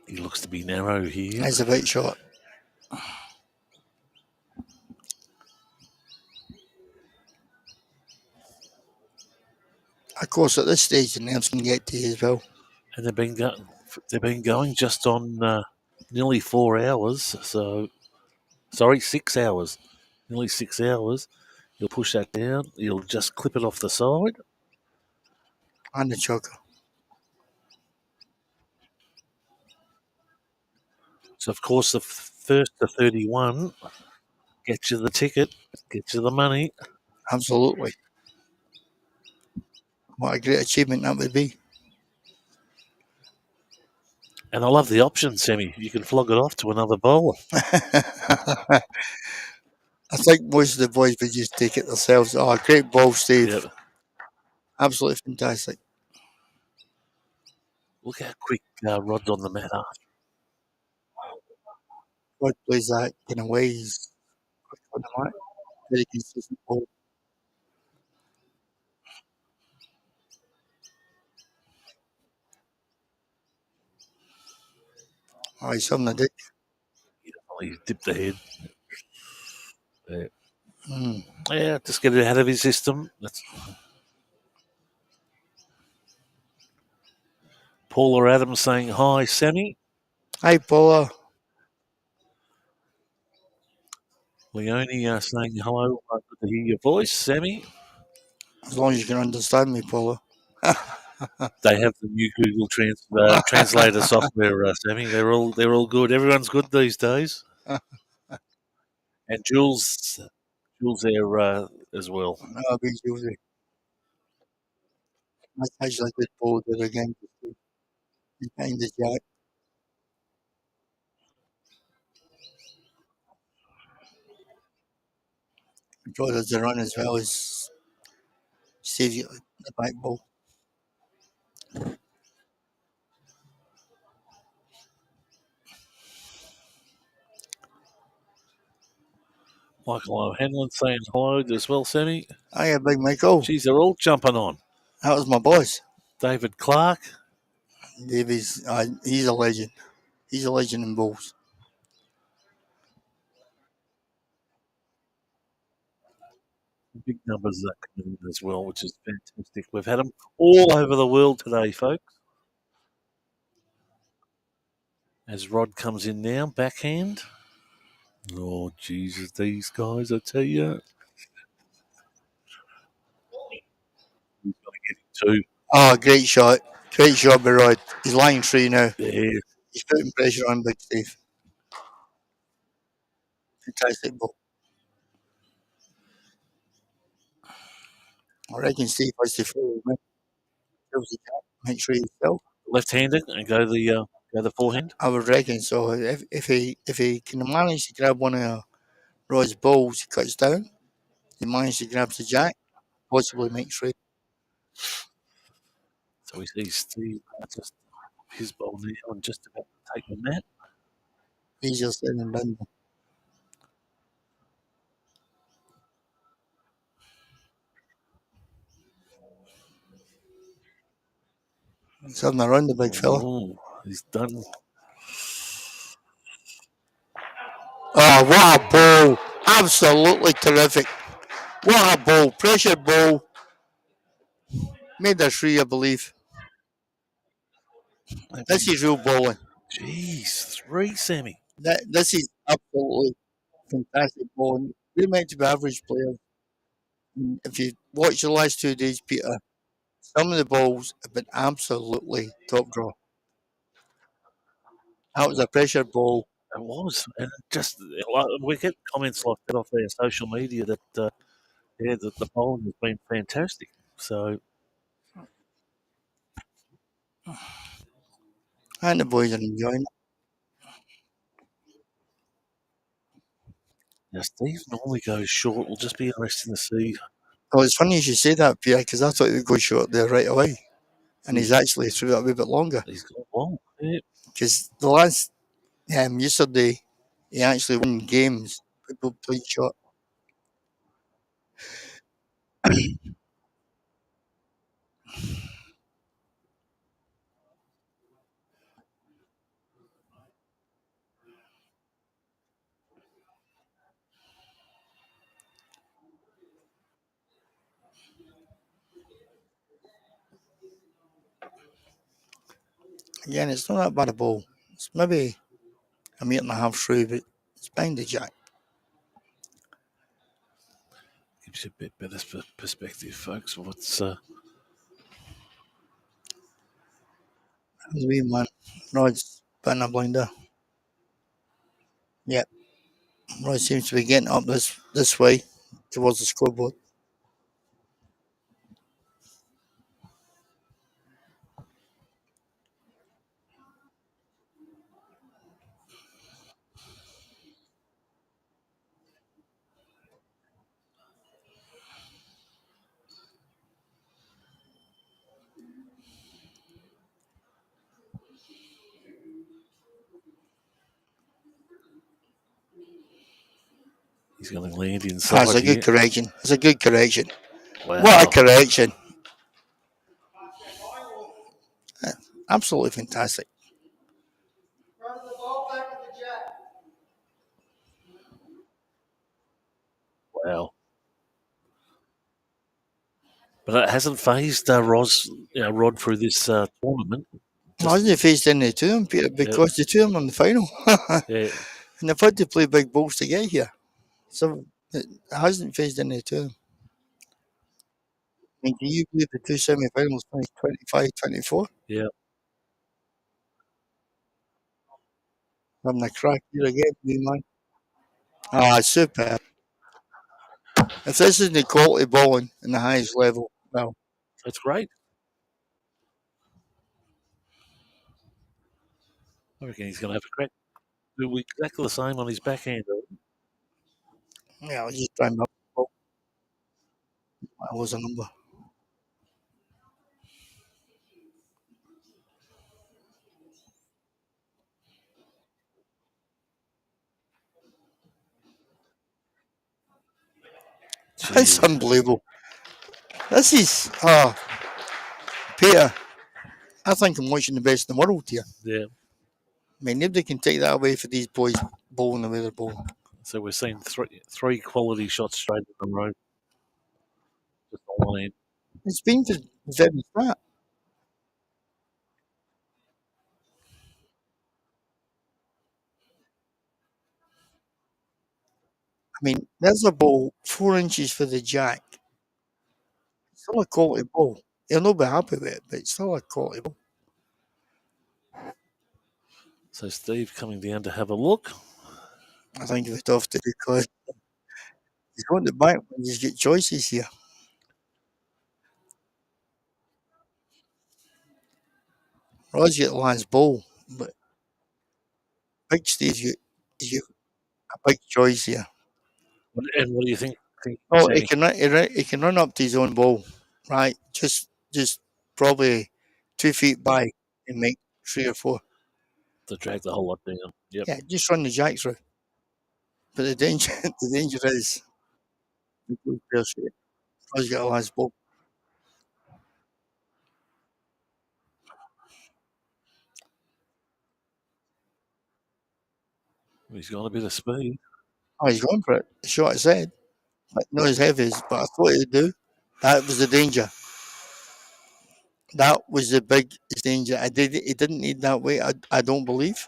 he looks to be narrow here. It's a bit short. Of course, at this stage, the nerves can get to you as well. And they've been They've been going just on nearly 4 hours. So, sorry, 6 hours. Nearly 6 hours. You'll push that down. You'll just clip it off the side. And the choker. So, of course, the first to 31 gets you the ticket, gets you the money. Absolutely. What a great achievement that would be. And I love the option, Semi. You can flog it off to another bowler. I think most of the boys would just take it themselves. Oh, great ball, Steve. Yep. Absolutely fantastic. Look how quick Rod's on the mat are. Rod plays that in a way. He's quick on the mark. Very consistent ball. Oh, he's something to do. He dipped the head. Yeah. Mm. Yeah, just get it out of his system. That's Paula Adams saying hi, Sammy. Hi, Paula. Leone saying hello. Good to hear your voice, Sammy. As long as you can understand me, Paula. They have the new Google Translator software, Sammy. They're all good. Everyone's good these days. And Jules there as well. I'll be Josie. That's actually a good ball there again. He's behind the jack. Draw does the run as well as saves you the back ball. Michael O'Hanlon saying hello as well, Sammy. Hiya, Big Michael. Geez, they're all jumping on. That was my boss. David Clark. Davies, he's a legend. He's a legend in bowls. Big numbers that coming in as well, which is fantastic. We've had them all over the world today, folks. As Rod comes in now, backhand. Oh, Jesus, these guys, I tell you. He's going to get it too. Oh, great shot. Great shot by Rod. He's lying free now. Yeah. He's putting pressure on Big Steve. Fantastic ball. I reckon Steve has to follow him. Make sure he's still. Left-handed and go the forehand. I would reckon so. If he can manage to grab one of Rod's balls, he cuts down. He manages to grab the jack, possibly makes three. So we see Steve just his ball now and just about to take the net. Easier said than done. He's having a run, the big fella. Oh, he's done. Oh, what a ball! Absolutely terrific. What a ball! Pressure ball. Made a three, I believe. This is real bowling. Jeez, 3, Sammy. This is absolutely fantastic bowling. We're meant to be average players. And if you watch the last 2 days, Peter, some of the balls have been absolutely top draw. That was a pressure ball. It was, and just we get comments like that off our social media that that the bowling has been fantastic. So And the boys are enjoying it. now Steve normally goes short. We'll just be interesting to see. Oh, it's funny you should say that, Peter, because I thought he'd go short there right away. And he's actually threw it a wee bit longer. He's gone long. Yeah. Because the last yesterday, he actually won games. People played short. Again, it's not that bad a ball. It's maybe a metre and a half through, but it's behind the jack. Gives you a bit better perspective, folks. What's There's a wee man. Rod's putting a blinder. Yep. Rod seems to be getting up this way towards the scoreboard. he's going to land inside That's a here? good correction. It's a good correction. Wow. What a correction. Absolutely fantastic. Run the ball back to the jack. Wow. But it hasn't phased Rod through this tournament. Well, hasn't he faced any two of them, Peter? Because the two of them on the final. Yeah. And they've had to play big balls to get here. So it hasn't faced any two of them. I mean, can you believe the two semi-finals finished 25-24? Yeah. Having a crack here again, wee man. Ah, super. If this isn't the quality bowling in the highest level, well, That's great. I reckon he's going to have a crack. Do exactly the same on his backhand. yeah, I'll just try and that was a number. It's Jeez. unbelievable. This is, Peter, I think I'm watching the best in the world here. Yeah. I mean, nobody can take that away for these boys bowling the way they're bowling. So we're seeing three quality shots straight in a row. Just on one end. It's been the very start. I mean, there's a ball 4 inches for the jack. It's still a quality ball. He'll not be happy with it, but it's still a quality ball. So Steve coming down to have a look. I think it's tough to because he's going to back when you get choices here. Rod's got the last ball, but Big Steve's got a big choice here. And what do you think, Oh, Sammy? he can run up to his own ball, right? Just probably 2 feet by and make 3 or 4. To drag the whole lot down. Yep. Yeah, just run the jack through. But the danger, the danger is Rod's got a last ball. He's got a bit of speed. Oh, he's going for it. The shot I said, but not as heavy as, but I thought he'd do. That was the danger. That was the biggest danger. He didn't need that weight. I don't believe.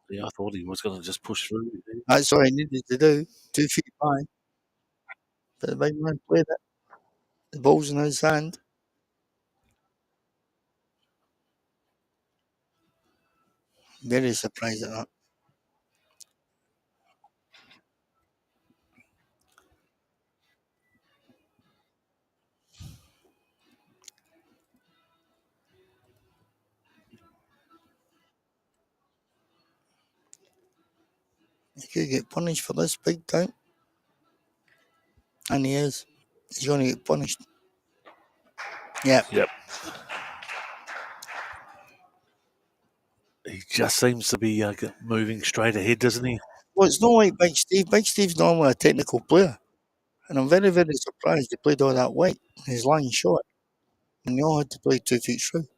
Yeah, I thought he was going to just push through. That's all he needed to do. 2 feet by. But the big man played it. The ball's in his hand. Very surprised at that. He could get punished for this big time. And he is. He's going to get punished. Yeah. Yep. He just seems to be moving straight ahead, doesn't he? Well, it's not like Big Steve. Big Steve's normally a technical player. And I'm very, very surprised he played all that weight. His line shot. And they all had to play 2 feet through.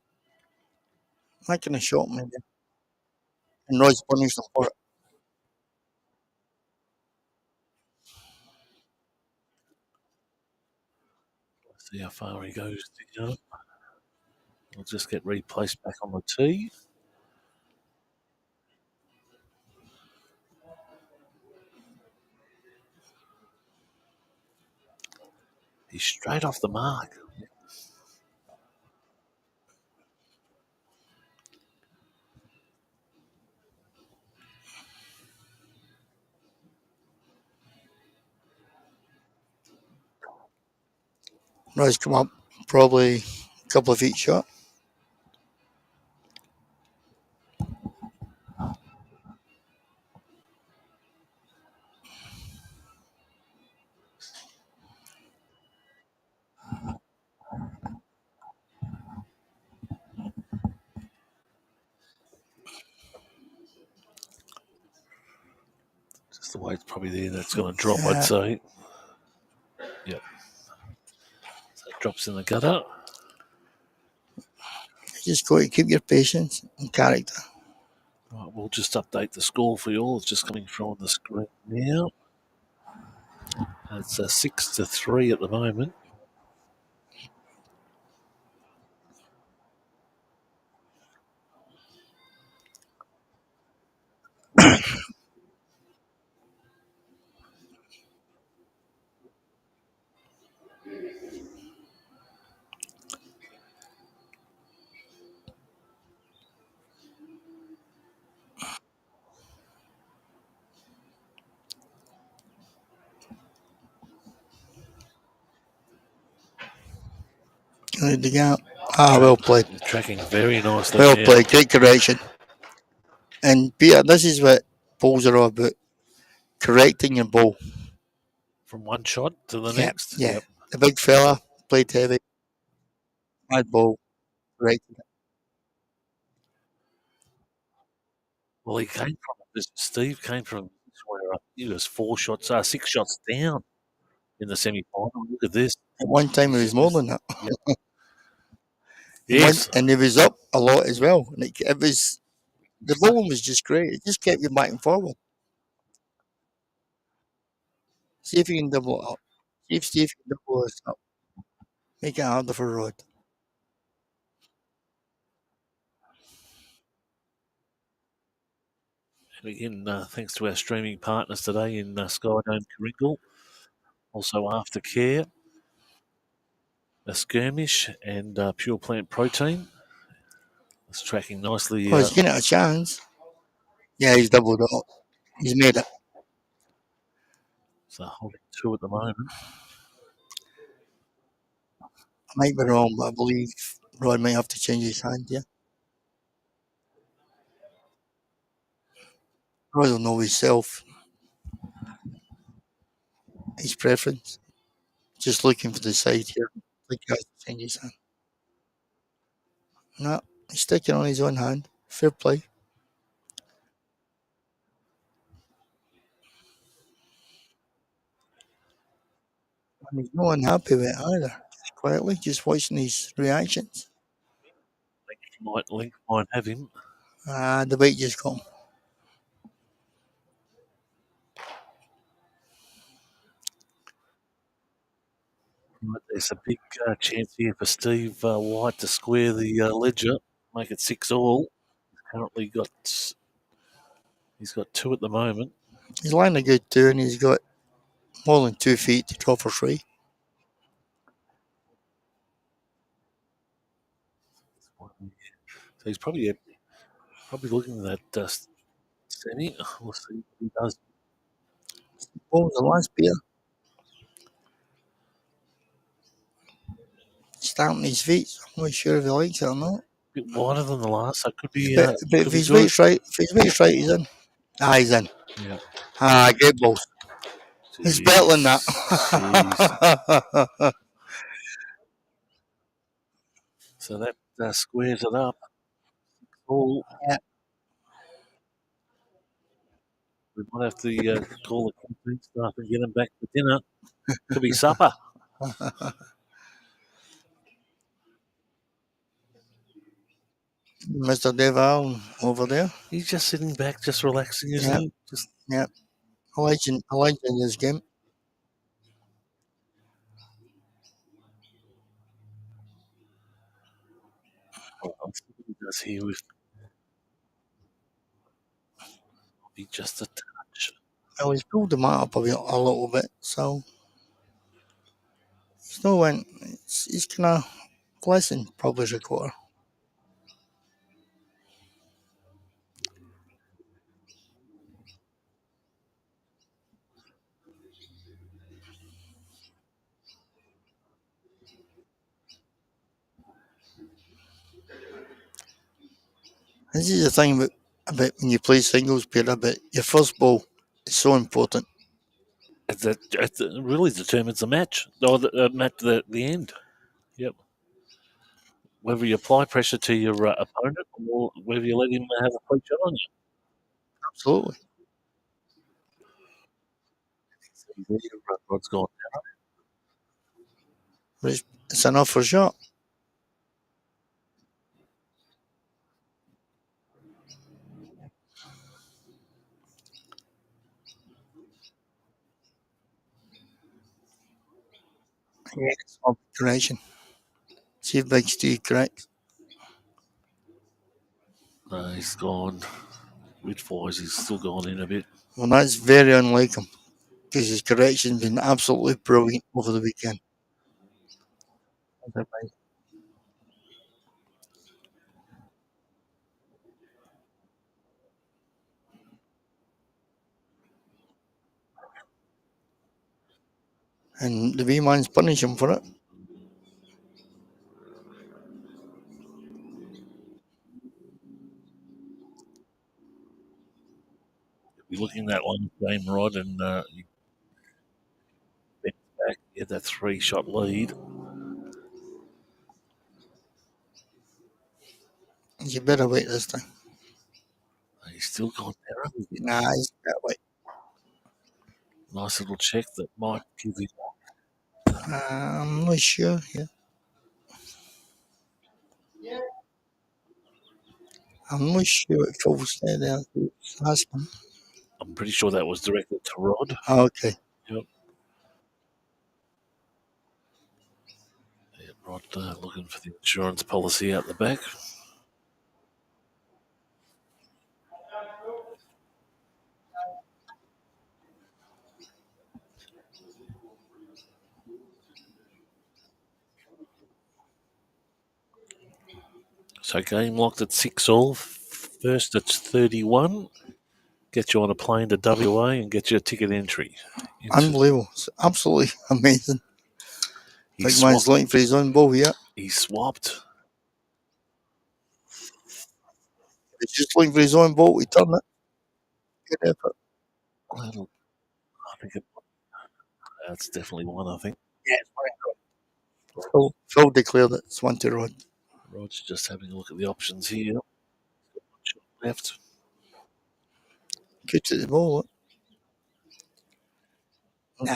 That kind of shot me. And Roy's punished him for it. See how far he goes. You know? Will just get replaced back on the tee. He's straight off the mark. Roy's come up probably a couple of feet short. Just the way it's probably there, that's going to drop, I'd say. Yep. So it drops in the gutter. Just got to keep your patience and character. Right, we'll just update the score for you all. It's just coming through on the screen now. It's 6-3 at the moment. Ready to go. Well played. Tracking very nicely. Well now. played. Great correction. And Peter, this is what balls are all about. Correcting your ball. From one shot to the next. Yeah. Yep. The big fella played heavy. Bad ball. Corrected it. Well, he came from Steve came from where he was 6 shots down in the semi-final. Look at this. At one time, it was more than that. Yep. Yes. And he was up a lot as well. And it was the bowling was just great. It just kept you back and forward. See if you can double it up. See if you can double this up. Make it harder for Rod. And again, thanks to our streaming partners today in Skyedome Karingal. Also Aftercare, a skirmish, and Pure Plant Protein. It's tracking nicely. Well, he's getting a chance. Yeah, he's doubled it up. He's made it. So holding 2 at the moment. I might be wrong, but I believe Rod might have to change his hand, yeah. Rod will know himself, his preference. Just looking for the side here. Like he has to change his hand. No, he's sticking on his own hand. Fair play. And he's not unhappy with it either. Just quietly, just watching his reactions. Link might have him. The weight just got him. Right, there's a big chance here for Steve White to square the ledger, make it 6 all. Currently he's got 2 at the moment. He's lying a good turn. He's got more than 2 feet to draw for 3. So he's probably looking at that semi. We'll see what he does. What was the last beer? Stamping his feet. I'm not sure if he likes it or not. A bit wider than the last, so it could be. But if his weight's right, he's in. He's in. Yeah. Great balls. It's better than that. So that squares it up. All. Yeah. We might have to call the campaign staff and get them back for dinner. Could be supper. Mr. Deval over there. He's just sitting back, just relaxing, isn't he? Yeah. A legend in this game. Well, I'll see what he does here with be just a touch. Well, he's pulled him up a little bit, so he's no went. He's kind of less probably a quarter. This is the thing about when you play singles, Peter, but your first ball is so important. It really determines the match, or the end. Yep. Whether you apply pressure to your opponent or whether you let him have a free shot on you. Absolutely. See there, Rod's gone. But it's enough for a shot. Yeah, it's all correction. See if Big Steve corrects. No, he's gone. Width-wise, he's still gone in a bit. Well, that's very unlike him because his correction's been absolutely brilliant over the weekend. And the V man's punish him for it. You're looking at that one game, Rod, and you get back, get that 3-shot lead. You better wait this time. He's still gone narrow. Nah, he's better wait. Nice little check that might give him. I'm not sure. Yeah. I'm not sure if it was there. Last one. I'm pretty sure that was directed to Rod. Oh, okay. Yep. Yeah, Rod looking for the insurance policy out the back. So game locked at 6-all. First it's 31. Get you on a plane to WA and get you a ticket entry. Unbelievable. It's absolutely amazing. Big He's man's looking for his own ball here. He swapped. He's just looking for his own ball. He turned it. Good effort. I think that's definitely one, I think. Yeah, it's fine. Phil declared it. It's one to Rod. Rod's just having a look at the options here. Left. Good to the ball. Nah,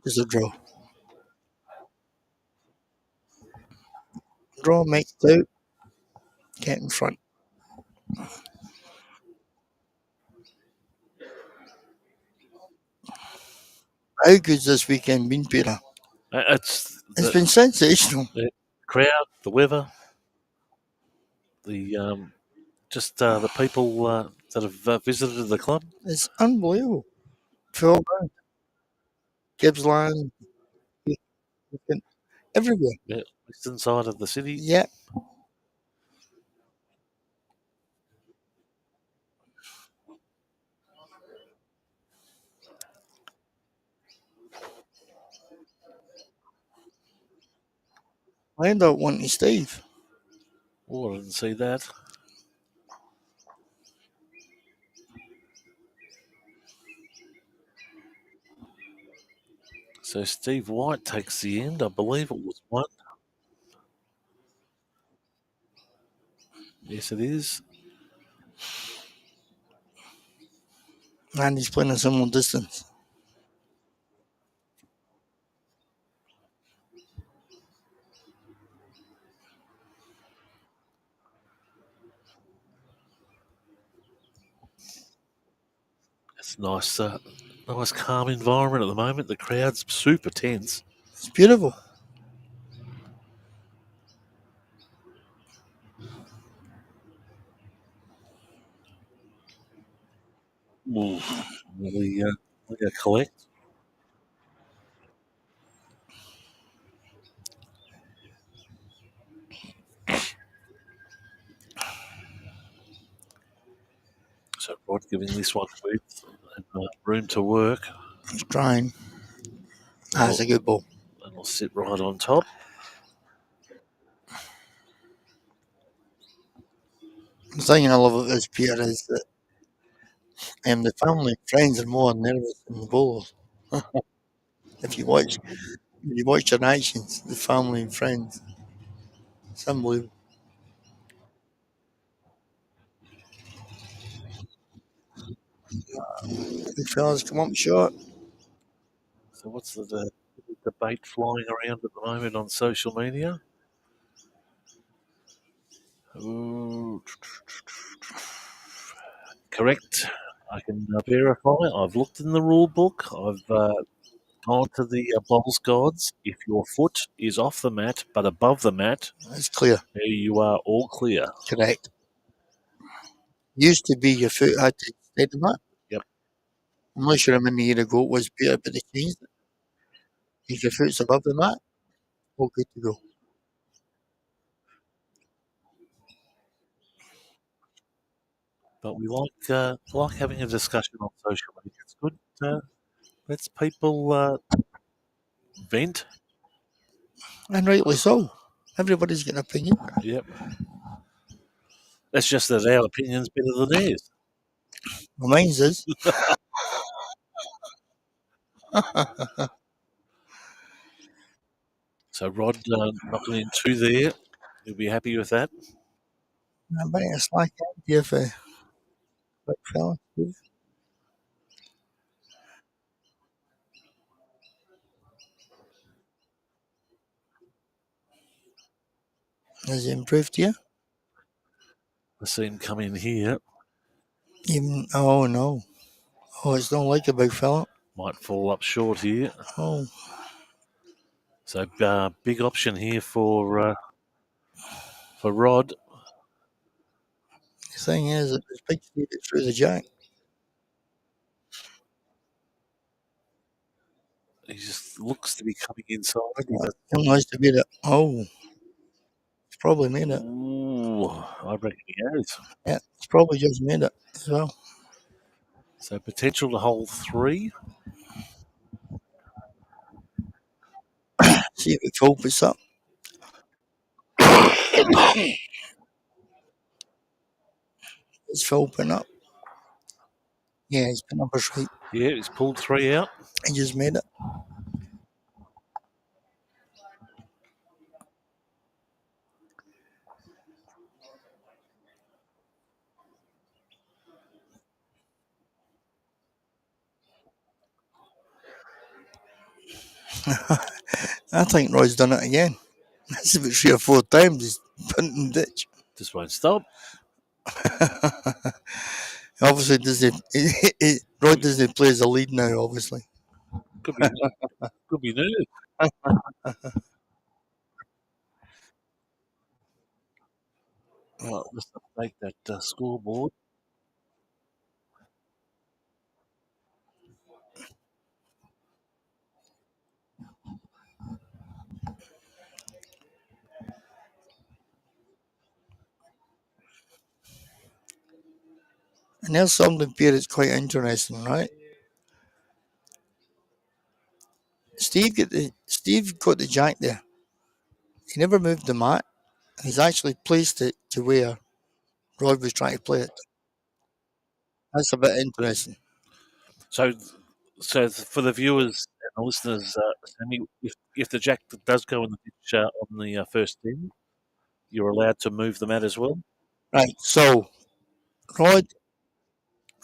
there's a draw. Draw makes it out. Get in front. How good's this weekend been, Peter? It's been sensational. The crowd, the weather, the just the people that have visited the club. It's unbelievable. Phil, Gippsland, everywhere. Yeah, western side of the city. Yeah. I end up wanting Steve. Oh, I didn't see that. So Steve White takes the end. I believe it was one. Yes, it is. And he's playing a similar distance. It's nice, nice calm environment at the moment. The crowd's super tense. It's beautiful. Will we collect? So Rod giving this one width and room to work. He's trying. That's a good ball. And it'll sit right on top. The thing I love about this Peter is that the family and friends are more nervous than the bowlers. if you watch their actions, the family and friends, it's unbelievable. The fellas come up short. So what's the debate flying around at the moment on social media? Ooh. Correct. I can verify. I've looked in the rule book. I've gone to the bowls gods. If your foot is off the mat but above the mat, It's clear. you are all clear. Correct. Used to be your foot had to stay the mat. Yep. I'm not sure how many years ago it was Peter, but they changed it. If your foot's above the mat, all good to go. But we like having a discussion on social media. It's good. Lets people vent. And rightly so. Everybody's got an opinion. Yep. That's just that our opinion's better than theirs. Well, mine's is. So Rod knocking in two there. You'll be happy with that. I bet it's like idea for big fella. Has he improved here? I see him come in here. Even oh no. Oh, it's not like a big fella. Might fall up short here. Oh, So big option here for Rod. the thing is, it was big Steve that threw the jack. He just looks to be coming inside. He wants to beat it. Oh, it's probably made it. Ooh, I reckon he has. Yeah, it's probably just made it as well. So potential to hold three. See if it opens up. It's open up. Yeah, he's been up a straight. Yeah, he's pulled three out. He just made it. I think Roy's done it again. That's about 3 or 4 times he's put it in the ditch. Just won't stop. Obviously, Roy doesn't play as a lead now, obviously. Could be new. Well, let's update that scoreboard. And there's something here that's quite interesting, right? Steve got the jack there. He never moved the mat. He's actually placed it to where Roy was trying to play it. That's a bit interesting. So for the viewers and the listeners, Sammy, if the jack does go in the pitch on the first in, you're allowed to move the mat as well. Right, so Rod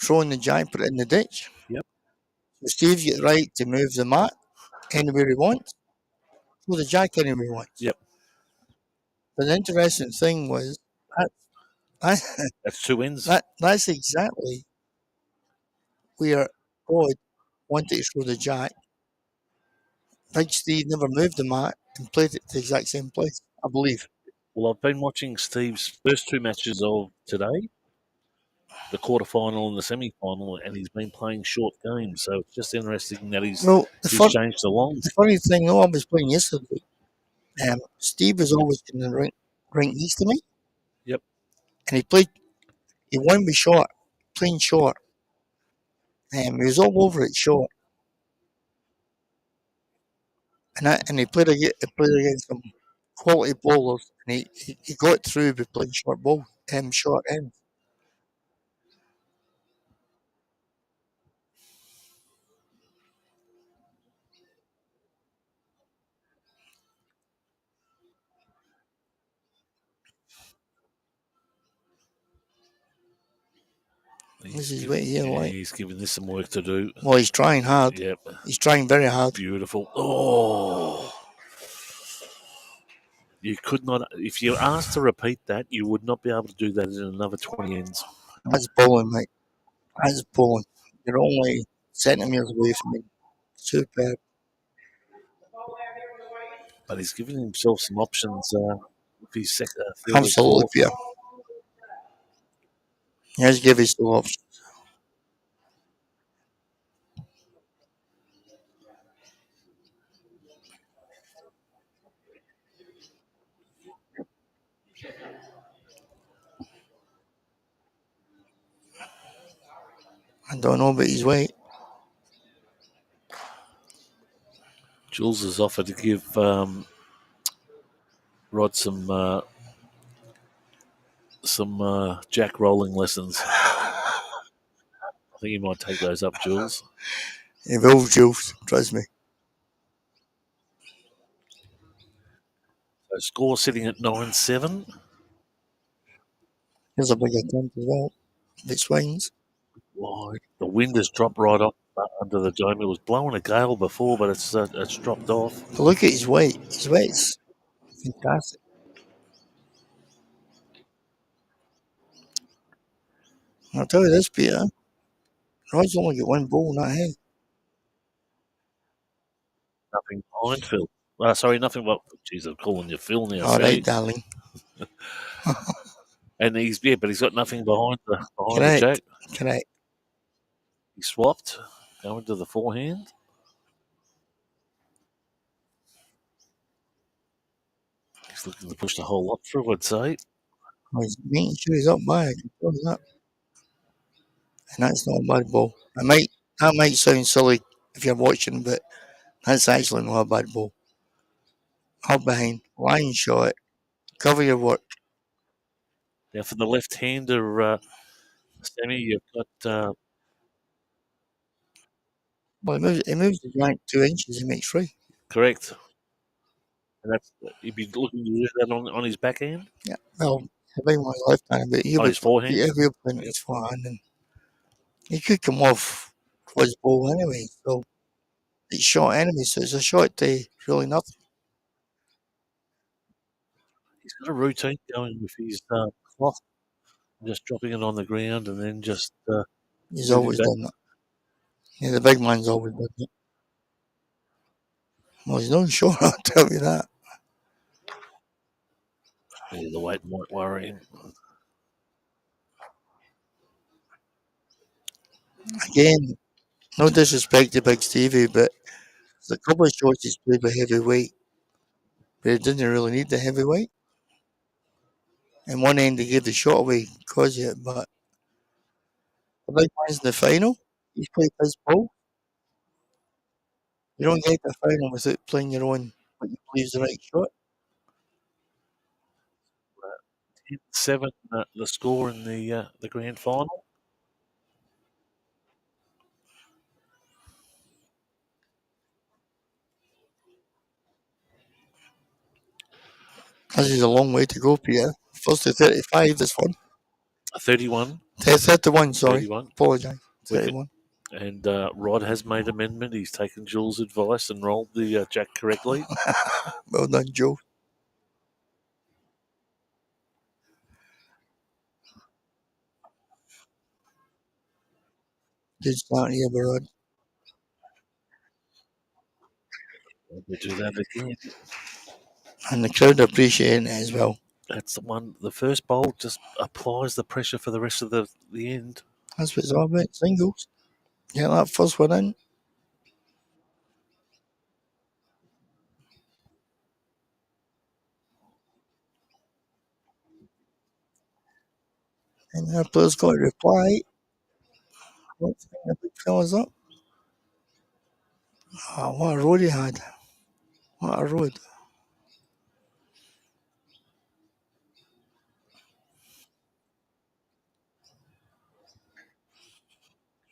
throwing the jack, put it in the ditch. Yep. So Steve's got the right to move the mat anywhere he wants, throw the jack anywhere he wants. Yep. But the interesting thing was that, That's two ends. that's exactly where Rod wanted to throw the jack. Big Steve never moved the mat and played it to the exact same place, I believe. Well, I've been watching Steve's first two matches of today, the quarterfinal and the semi-final, and he's been playing short games. So it's just interesting that he's changed the longs. The funny thing, though, I was playing yesterday. Steve was always in the ring next to me. Yep. And he won me short, playing short. He was all over it short. And he played against some quality bowlers, and he got through by playing short ball, short ends. He's giving this some work to do. Well, he's trying hard. Yep. He's trying very hard. Beautiful. Oh. You could not, if you asked to repeat that, you would not be able to do that in another 20 ends. That's bowling, mate. That's bowling. You're only centimetres away from me. Superb. But he's giving himself some options if he's third. Absolutely, yeah. He has given us the options. I don't know about his weight. Jules has offered to give Rod some jack rolling lessons. I think he might take those up, Jules. He will, Jules. Trust me. So score sitting at 9-7. Here's a big attempt as well. If it swings. Wide. The wind has dropped right off under the dome. It was blowing a gale before, but it's dropped off. But look at his weight. His weight's fantastic. I'll tell you this, Peter. Rod's only got one ball, not him. Nothing behind Phil. Sorry, nothing but. Jeez, I'm calling you Phil now. All right, darling. And but he's got nothing behind the jack. Correct. He swapped, going to the forehand. He's looking to push the whole lot through, I'd say. Well, he's making sure he's up by it. And that's not a bad ball. That might sound silly if you're watching, but that's actually not a bad ball. Up behind, line shot, cover your work. Now for the left-hander, Sammy, you've got. Well, he moves the blank 2 inches, he makes 3. Correct. And he'd be looking to do that on his backhand? Yeah, well, he'll be my left hand, but his forehand? He'll be playing his forehand, and he could come off for his ball anyway, so it's short anyway, so it's a short day, really nothing. He's got a routine going with his cloth, just dropping it on the ground and then just. He's always done that. Yeah, the big man's always done that. Well, he's not sure, I'll tell you that. Yeah, the weight might worry him. Again, no disrespect to Big Stevie, but there's a couple of shots he's played with heavyweight, but he didn't really need the heavyweight. And one end he gave the shot away because of it, but the big man's in the final. He's played his ball. You don't get the final without playing your own, what you believe is the right shot. 10-7, the score in the grand final. This is a long way to go, Peter. First to 35, this one. 31. 31, sorry. 31. Apologise. 31. And Rod has made amendment. He's taken Jules' advice and rolled the jack correctly. Well done, Joe. Good start here, Rod. We do that again. And the crowd appreciate it as well. That's the one. The first bowl just applies the pressure for the rest of the end. That's what it's all about. Singles. Get that first one in. And our player's got to reply. Let's bring the big fellas up. Oh, what a road he had. What a road.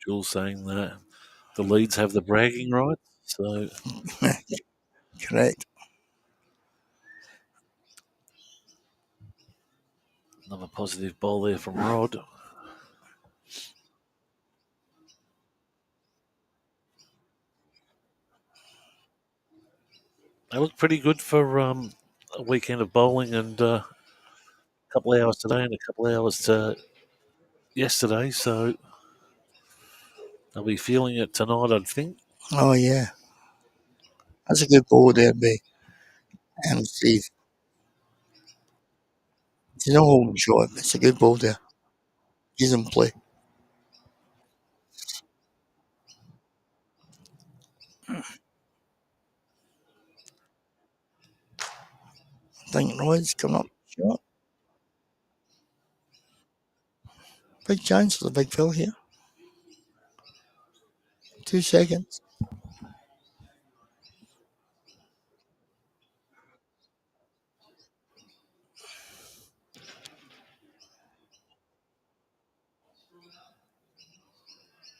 Jules saying that the leads have the bragging rights. So Correct. another positive bowl there from Rod. They look pretty good for a weekend of bowling and a couple of hours today and a couple of hours yesterday. So they'll be feeling it tonight, I think. Oh, yeah. That's a good ball there, B. Steve. It's no holding short. It's a good ball there. He's in play. I think Roy's coming up short. Big chance for the big fella here. 2 seconds.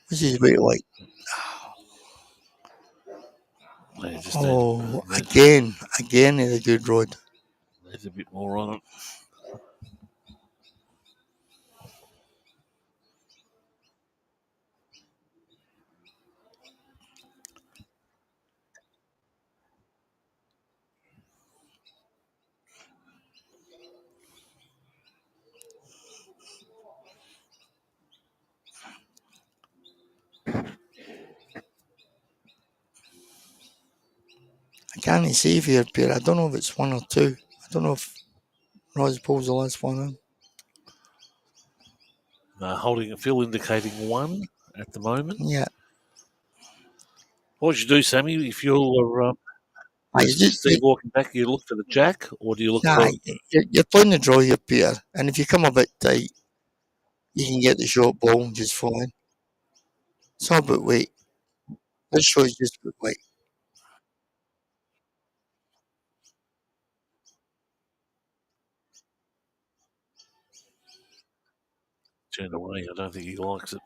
This is way like. They just Oh, again is a good road. there's a bit more on it. I can't see if here, Pierre. I don't know if it's one or two. I don't know if Roy's pulls the last one in. Holding a fill indicating one at the moment. Yeah. What would you do, Sammy, if you're Steve walking back? You look for the jack, or do you look for? You're playing the draw here, Peter. And if you come a bit tight, you can get the short ball and just fall in. It's all about weight. This show is just about weight. Turned away. I don't think he likes it.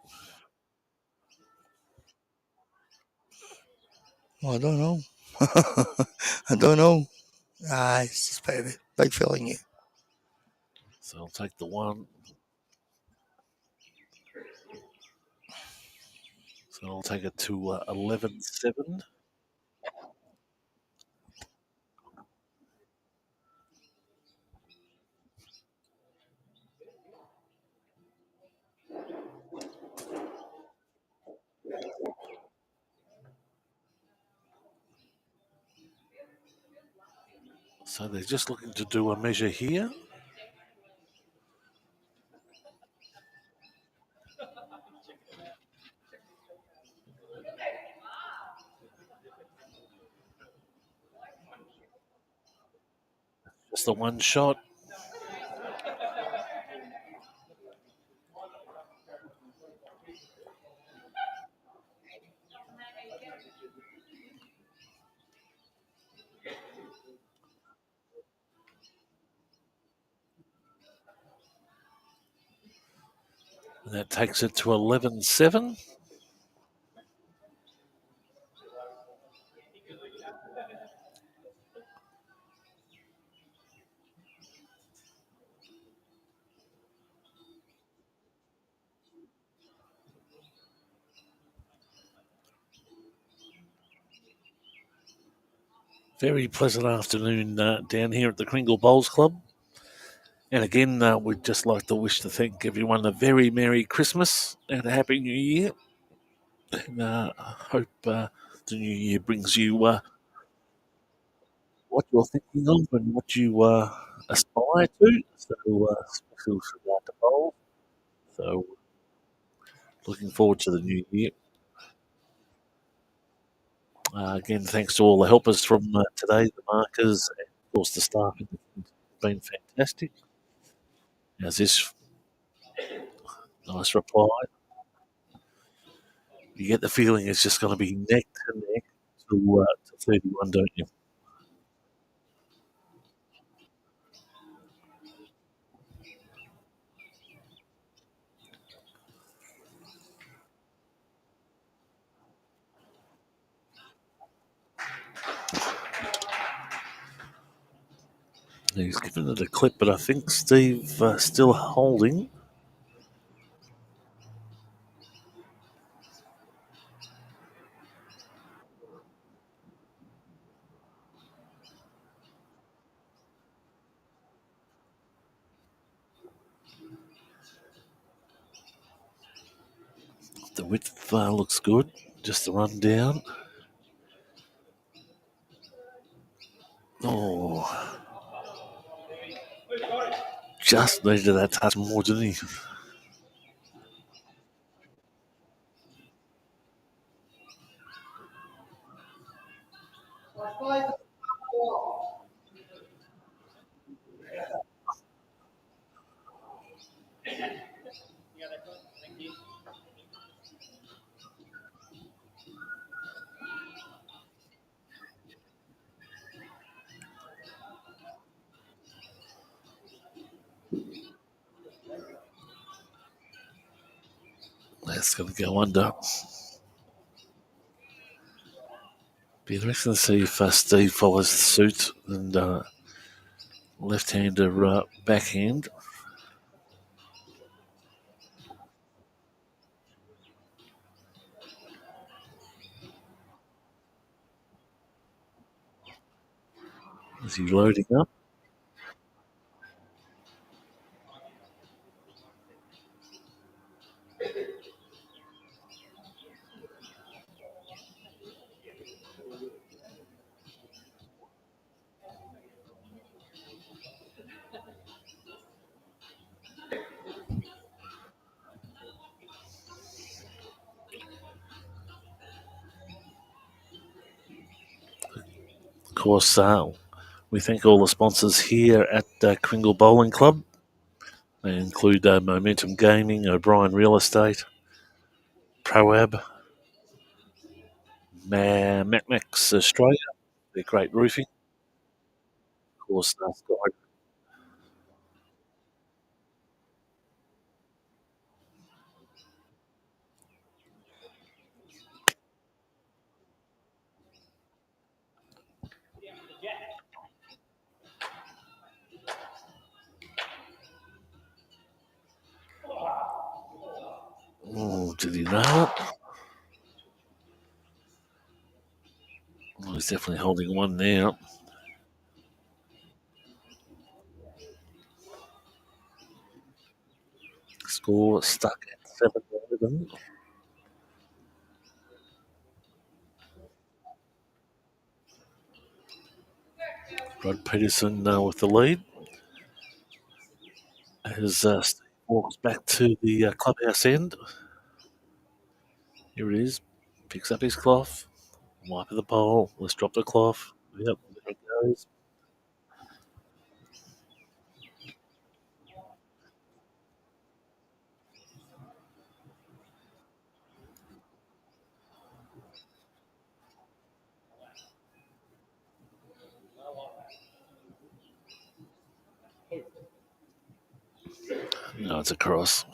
Well, I don't know. I don't know. It's just big feeling you. So I'll take the one. So I'll take it to 11-7. So they're just looking to do a measure here. Just the one shot. And that takes it to 11-7. Very pleasant afternoon down here at the Karingal Bowls Club. And again, we'd just like to wish to thank everyone a very Merry Christmas and a Happy New Year. And I hope the New Year brings you what you're thinking of and what you aspire to. So, especially with regard to bowls. So, looking forward to the new year. Again, thanks to all the helpers from today, the markers, and of course the staff have been fantastic. As this nice reply, you get the feeling it's just going to be neck to neck to 31, don't you? He's given it a clip, but I think Steve still holding. The width looks good. Just the run down. Oh, just needed that touch more, didn't he? That's going to go under. Be interesting to see if Steve follows suit and left-hander backhand. Is he loading up? Of course, we thank all the sponsors here at Karingal Bowling Club. They include Momentum Gaming, O'Brien Real Estate, ProAb, Macmax Australia, they're great roofing. Of course, Sky. Oh, did he nail it? Oh, he's definitely holding one now. Score stuck at 7-11. Rod Peterson with the lead. As Steve walks back to the clubhouse end. Here it is. Picks up his cloth. Wipe of the pole. Let's drop the cloth. Yep, there it goes. No, it's a cross.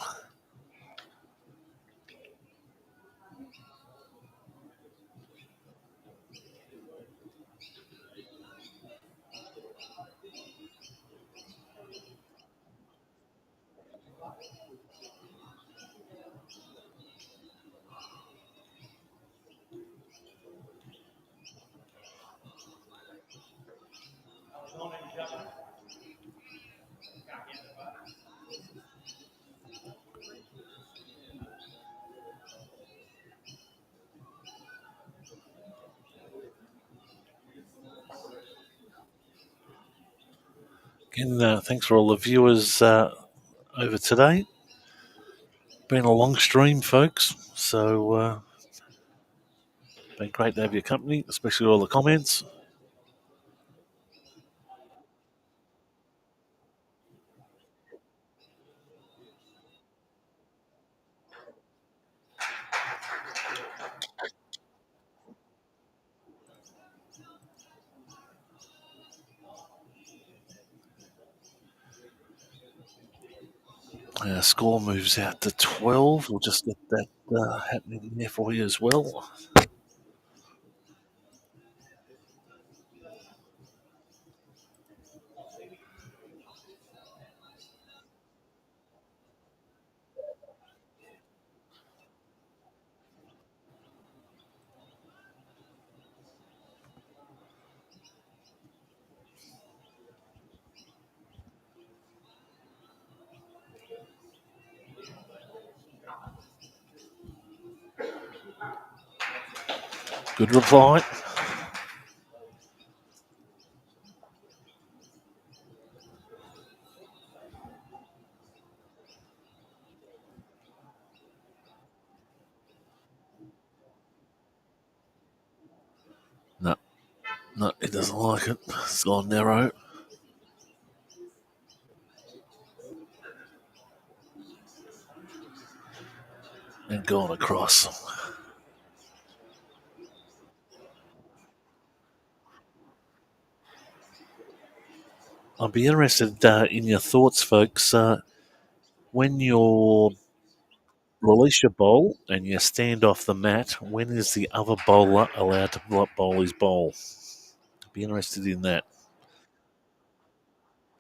And thanks for all the viewers over today. Been a long stream, folks. So, been great to have your company, especially all the comments. Score moves out to 12. We'll just get that happening there for you as well. Good reply. No, no, it doesn't like it. It's gone narrow. And gone across. I'd be interested in your thoughts, folks. When you release your bowl and you stand off the mat, when is the other bowler allowed to bowl his bowl? Be interested in that.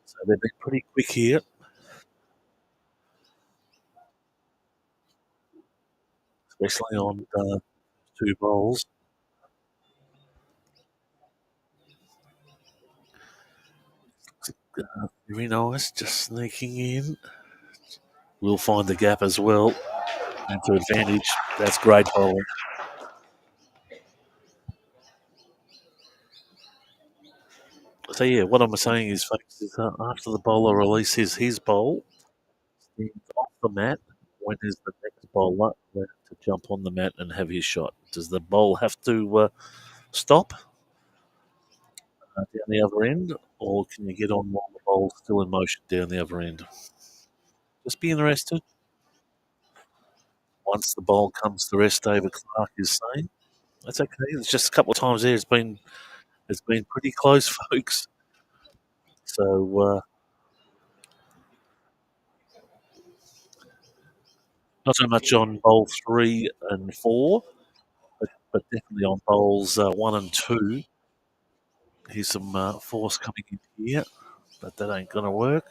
So they've been pretty quick here, especially on two bowls. Very nice, just sneaking in. We'll find the gap as well. And to advantage, that's great bowling. So yeah, what I'm saying is, folks, is after the bowler releases his bowl, stands off the mat. When is the next bowler allowed to jump on the mat and have his shot? Does the bowl have to stop down the other end, or can you get on while the bowl's still in motion down the other end? Just be interested. Once the bowl comes to rest, David Clark is saying that's okay. It's just a couple of times there. It's been pretty close, folks. So not so much on bowl 3 and 4, but definitely on bowls 1 and 2. Here's some force coming in here, but that ain't going to work.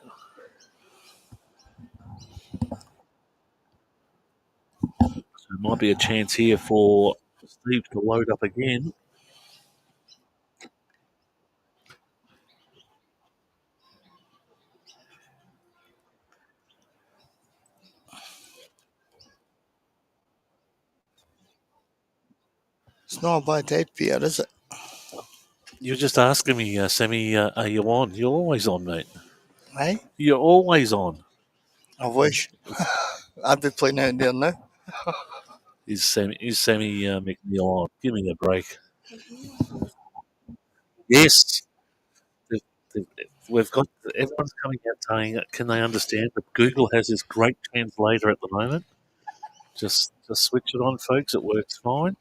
So there might be a chance here for Steve to load up again. It's not a bad head beer, is it? You're just asking me, Sammy, are you on? You're always on, mate. Aye? You're always on. I wish. I'd be playing out there now. Is Sammy McNeil on? Give me a break. Yes. We've got everyone's coming out saying, can they understand? But Google has this great translator at the moment. Just switch it on, folks. It works fine.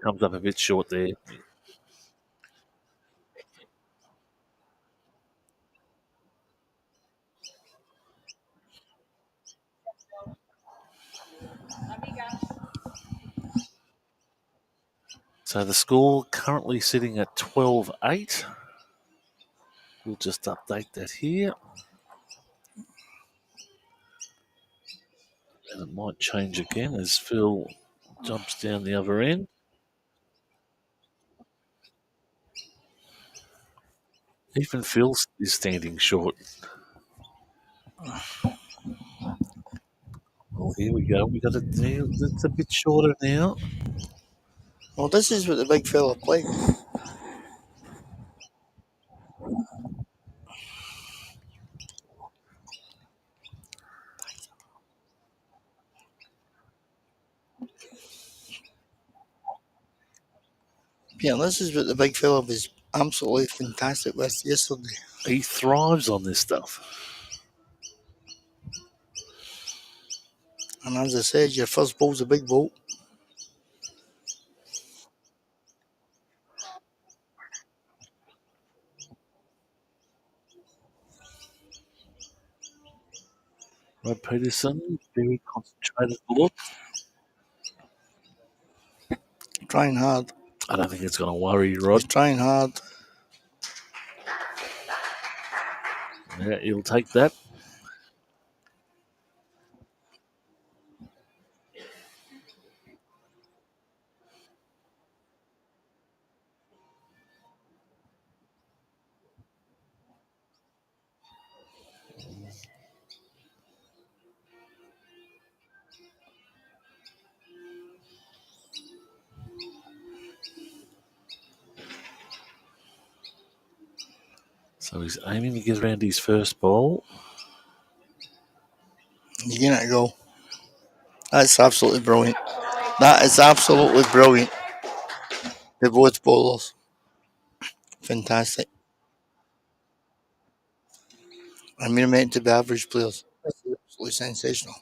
Comes up a bit short there. So the score currently sitting at 12-8. We'll just update that here. And it might change again as Phil jumps down the other end. Even Phil is standing short. Well, here we go. We got it there. It's a bit shorter now. Well, this is what the big fella played. Yeah, this is what the big fella was absolutely fantastic with yesterday. He thrives on this stuff. And as I said, your first ball's a big ball. Rod Peterson, very concentrated look. Trying hard. I don't think it's going to worry He's Rod. trying hard. Yeah, he'll take that. So he's aiming to get around his first ball. He's going to go. That's absolutely brilliant. That is absolutely brilliant. The both bowlers. Fantastic. I mean, meant to be average players. That's absolutely sensational.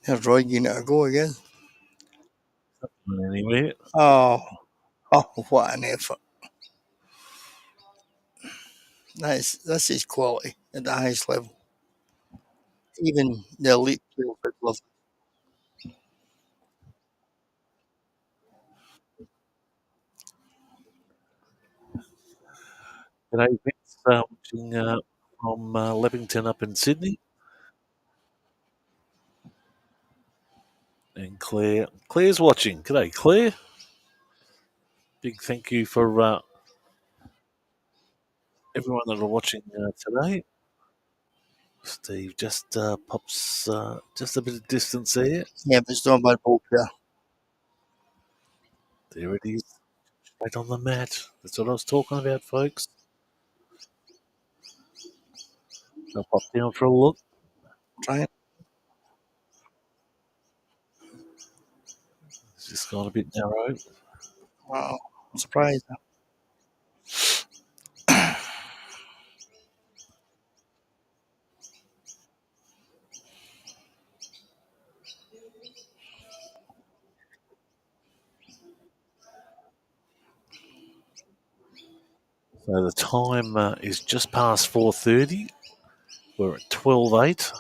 There's Roy getting it a go again. Anyway, Oh, what an effort. That's his quality at the highest level. Even the elite players would love g'day Vince, watching from Leppington up in Sydney. And Claire's watching. G'day Claire. Big thank you for everyone that are watching today. Steve just pops just a bit of distance there. Yeah, but it's not about ball player. There it is. Right on the mat. That's what I was talking about, folks. I'll pop down for a look. Trying. It's just gone a bit narrow. Wow. I'm surprised. So the time is just past 4:30. We're at 12:08.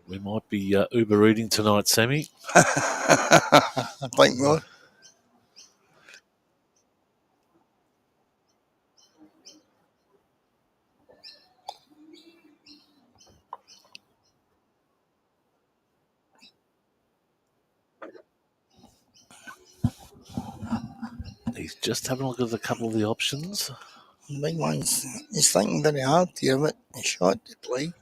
We might be Uber eating tonight, Sammy. I think not. He's just having a look at a couple of the options. The big one's he's thinking very hard here, but a shot to play.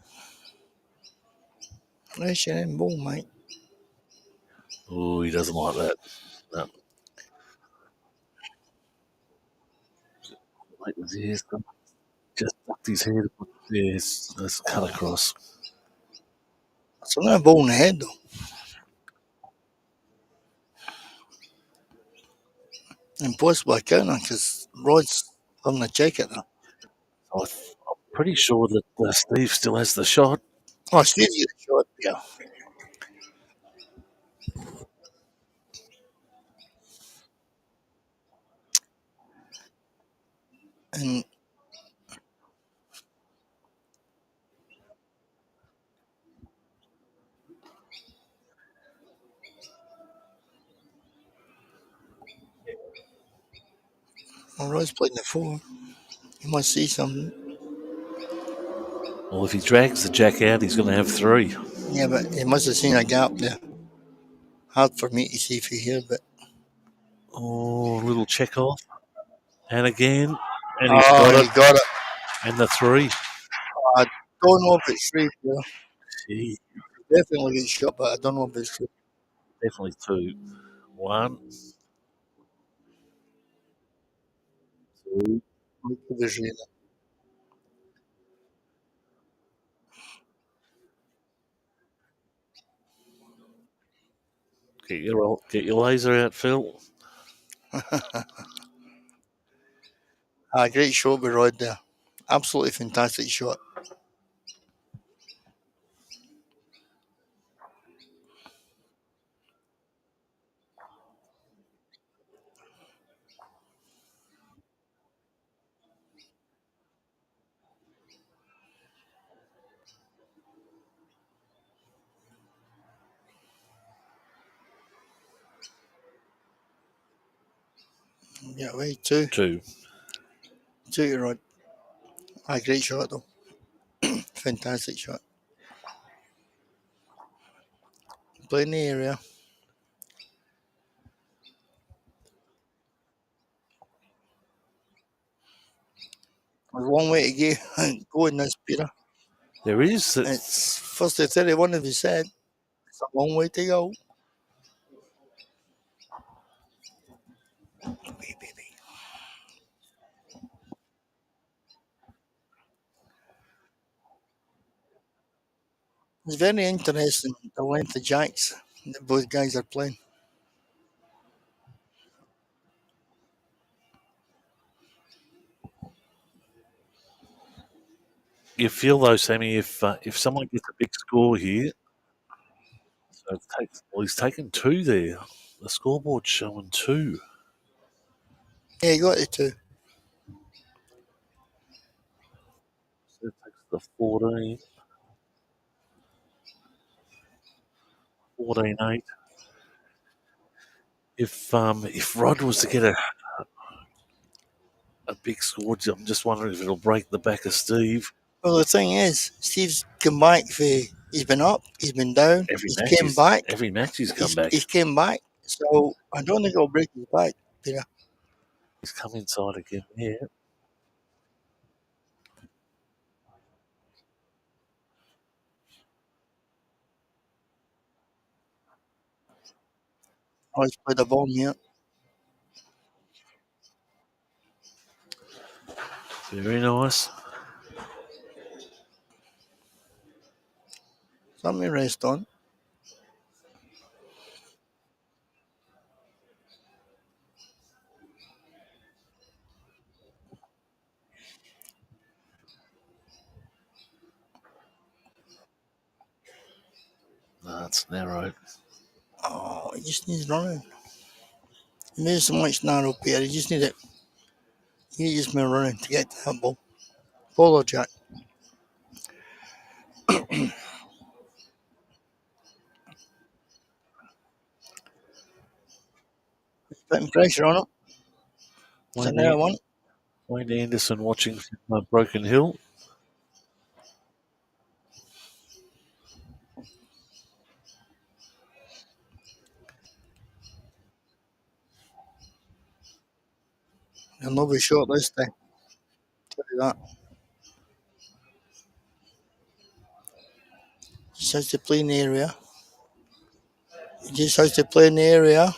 Where's your end ball, mate? Oh, he doesn't like that. No. Wait, was he just ducked his head. Yes, let's cut across. It's not a ball in the head, though. Impossible to counter because Rod's having a check at her. I'm pretty sure that Steve still has the shot. Oh, Steve, you shot, yeah. And Rod's playing the four. He must see something. Well, if he drags the jack out, he's going to have three. Yeah, but he must have seen a gap there. Hard for me to see if he here, but Oh, little check off. And again. And he's oh, got he it. got it. And the three. I don't know if it's three. Yeah. Gee, Definitely get shot, but I don't know if it's three. definitely two. One, two. Maybe there's three. Get your laser out, Phil. Great shot by Rod there. Absolutely fantastic shot. Yeah, wait, two. 2. Two to Rod. Great shot though. Fantastic shot. Play in the area. There's a long way to go in this, Peter. There is. It's first to 31, as we said. It's a long way to go. Wee baby. It's very interesting the length of jacks that both guys are playing. You feel though, Sammy, if someone gets a big score here, so he's taken 2 there. The scoreboard's showing 2. Yeah, you got the two. So it takes the 14, 14-8. If Rod was to get a big score, I'm just wondering if it'll break the back of Steve. Well, the thing is, Steve's come back for. He's been up, he's been down, came back. Every match he's come back. He's came back. So I don't think it'll break his back, Peter. He's come inside again. Yeah. Oh, he's played the bomb here. Very nice. Something to rest on. That's narrow. Oh, he just needs running. He made so much narrow, Peter. He just need it. He just been running to get to that ball. Polo jack. Putting pressure on him. It's another one. Wayne Anderson watching from Broken Hill. He'll not be short this time. Tell you that. Just has to play in the area. He just has to play in the area.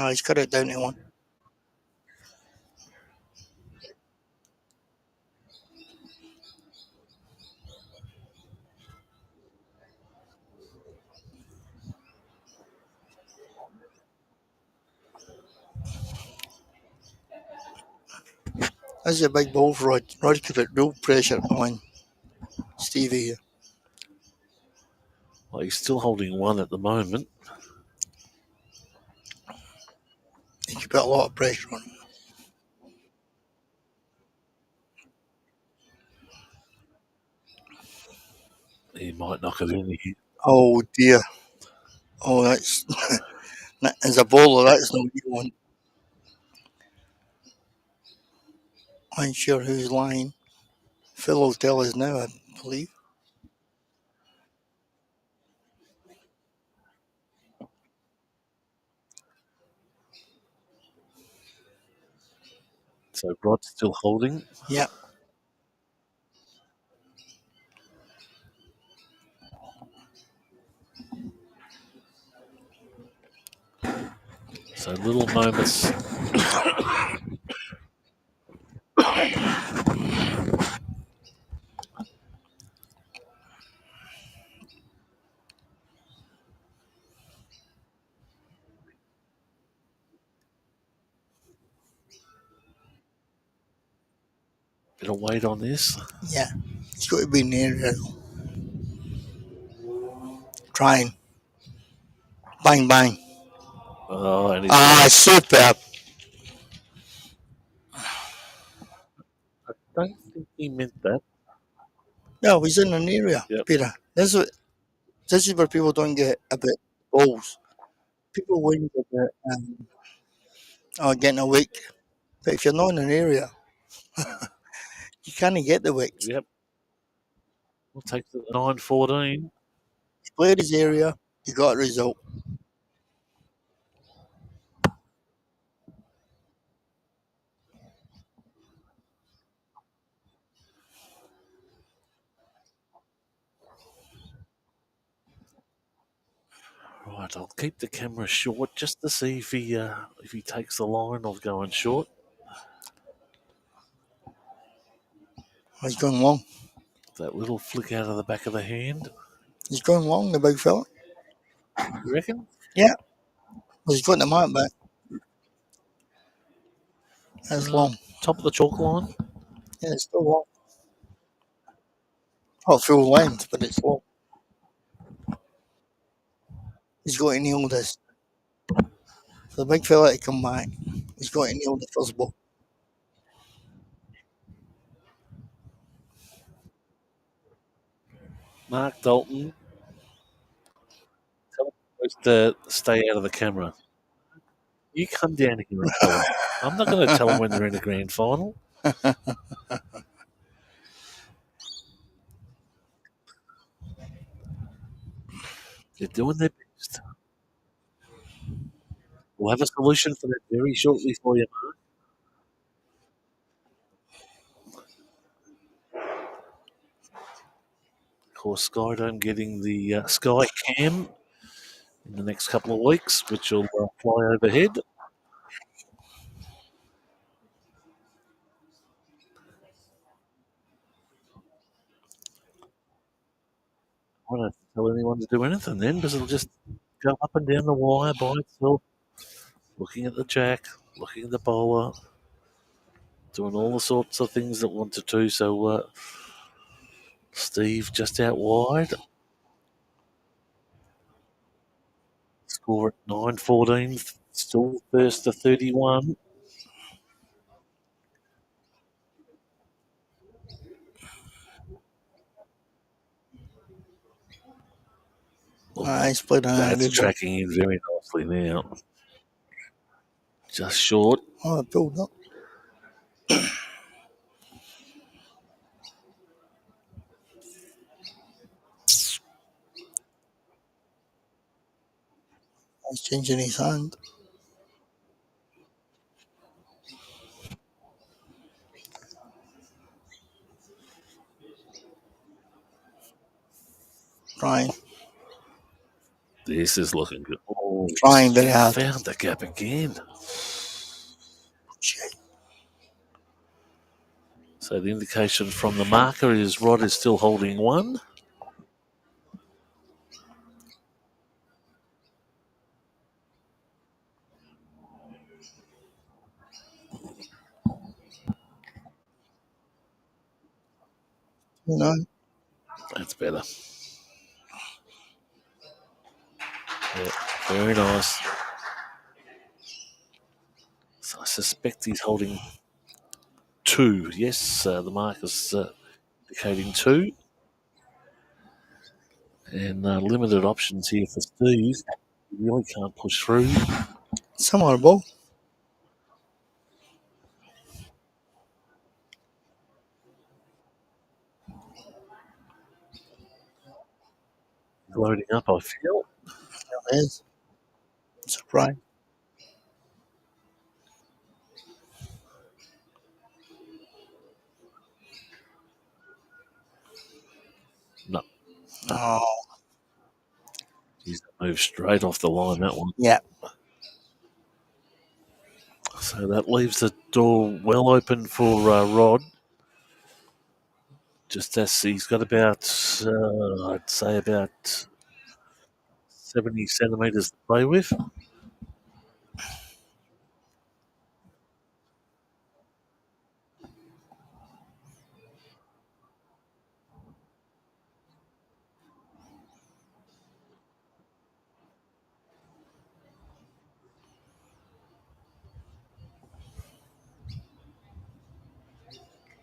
He's cut it down to one. That's a big ball for Rod. Rod could put real pressure on Stevie here. Well, he's still holding 1 at the moment. He could put a lot of pressure on him. He might knock it in here. Oh dear. Oh, that's as a bowler, that's not what you want. Unsure who's lying. Phil will tell us now, I believe. So Rod's still holding. Yeah. So little moments. bit of weight on this. Yeah, it's got to be in the area. Trying. Bang, bang. Oh, and he's Superb. I don't think he meant that. No, he's in an area, Yep. Peter. This is where people don't get a bit balls. People win about getting a week. But if you're not in an area, you can't get the weeks. Yep. We'll take the 9-14. He played his area, he got a result. Right, I'll keep the camera short just to see if he takes the line of going short. He's going long. That little flick out of the back of the hand. He's going long, the big fella. You reckon? Yeah. Well, he's got the mark back. That's long. Top of the chalk line. Yeah, it's still long. Not full length, but it's long. He's got to nail this. For the big fella to come back, he's got to nail the first ball. Mark Dalton. Tell him to stay out of the camera. You come down here and tell him. I'm not going to tell him when they're in the grand final. They're doing their best. We'll have a solution for that very shortly for you, Mark. Of course, Skydome getting the Sky Cam in the next couple of weeks, which will fly overhead. I don't have to tell anyone to do anything then, because it'll just go up and down the wire by itself, looking at the jack, looking at the bowler, doing all the sorts of things that want to do. So Steve just out wide. Score at 9-14, still first to 31. He's played a That's good ball. tracking in very nicely now. Just short. Oh, it pulled up. He's changing his hand. Trying. This is looking good. Oh, Trying very hard. Found the gap again. Shit. So the indication from the marker is Rod is still holding one. You know, That's better. Yeah, very nice. So I suspect he's holding two. Yes, the marker's indicating two. And limited options here for Steve. He really can't push through. similar ball. Loading up, I feel. It is. Surprise. No, Oh, he's moved straight off the line, that one. yeah. So that leaves the door well open for Rod. Just as he's got about, I'd say about 70 centimetres to play with.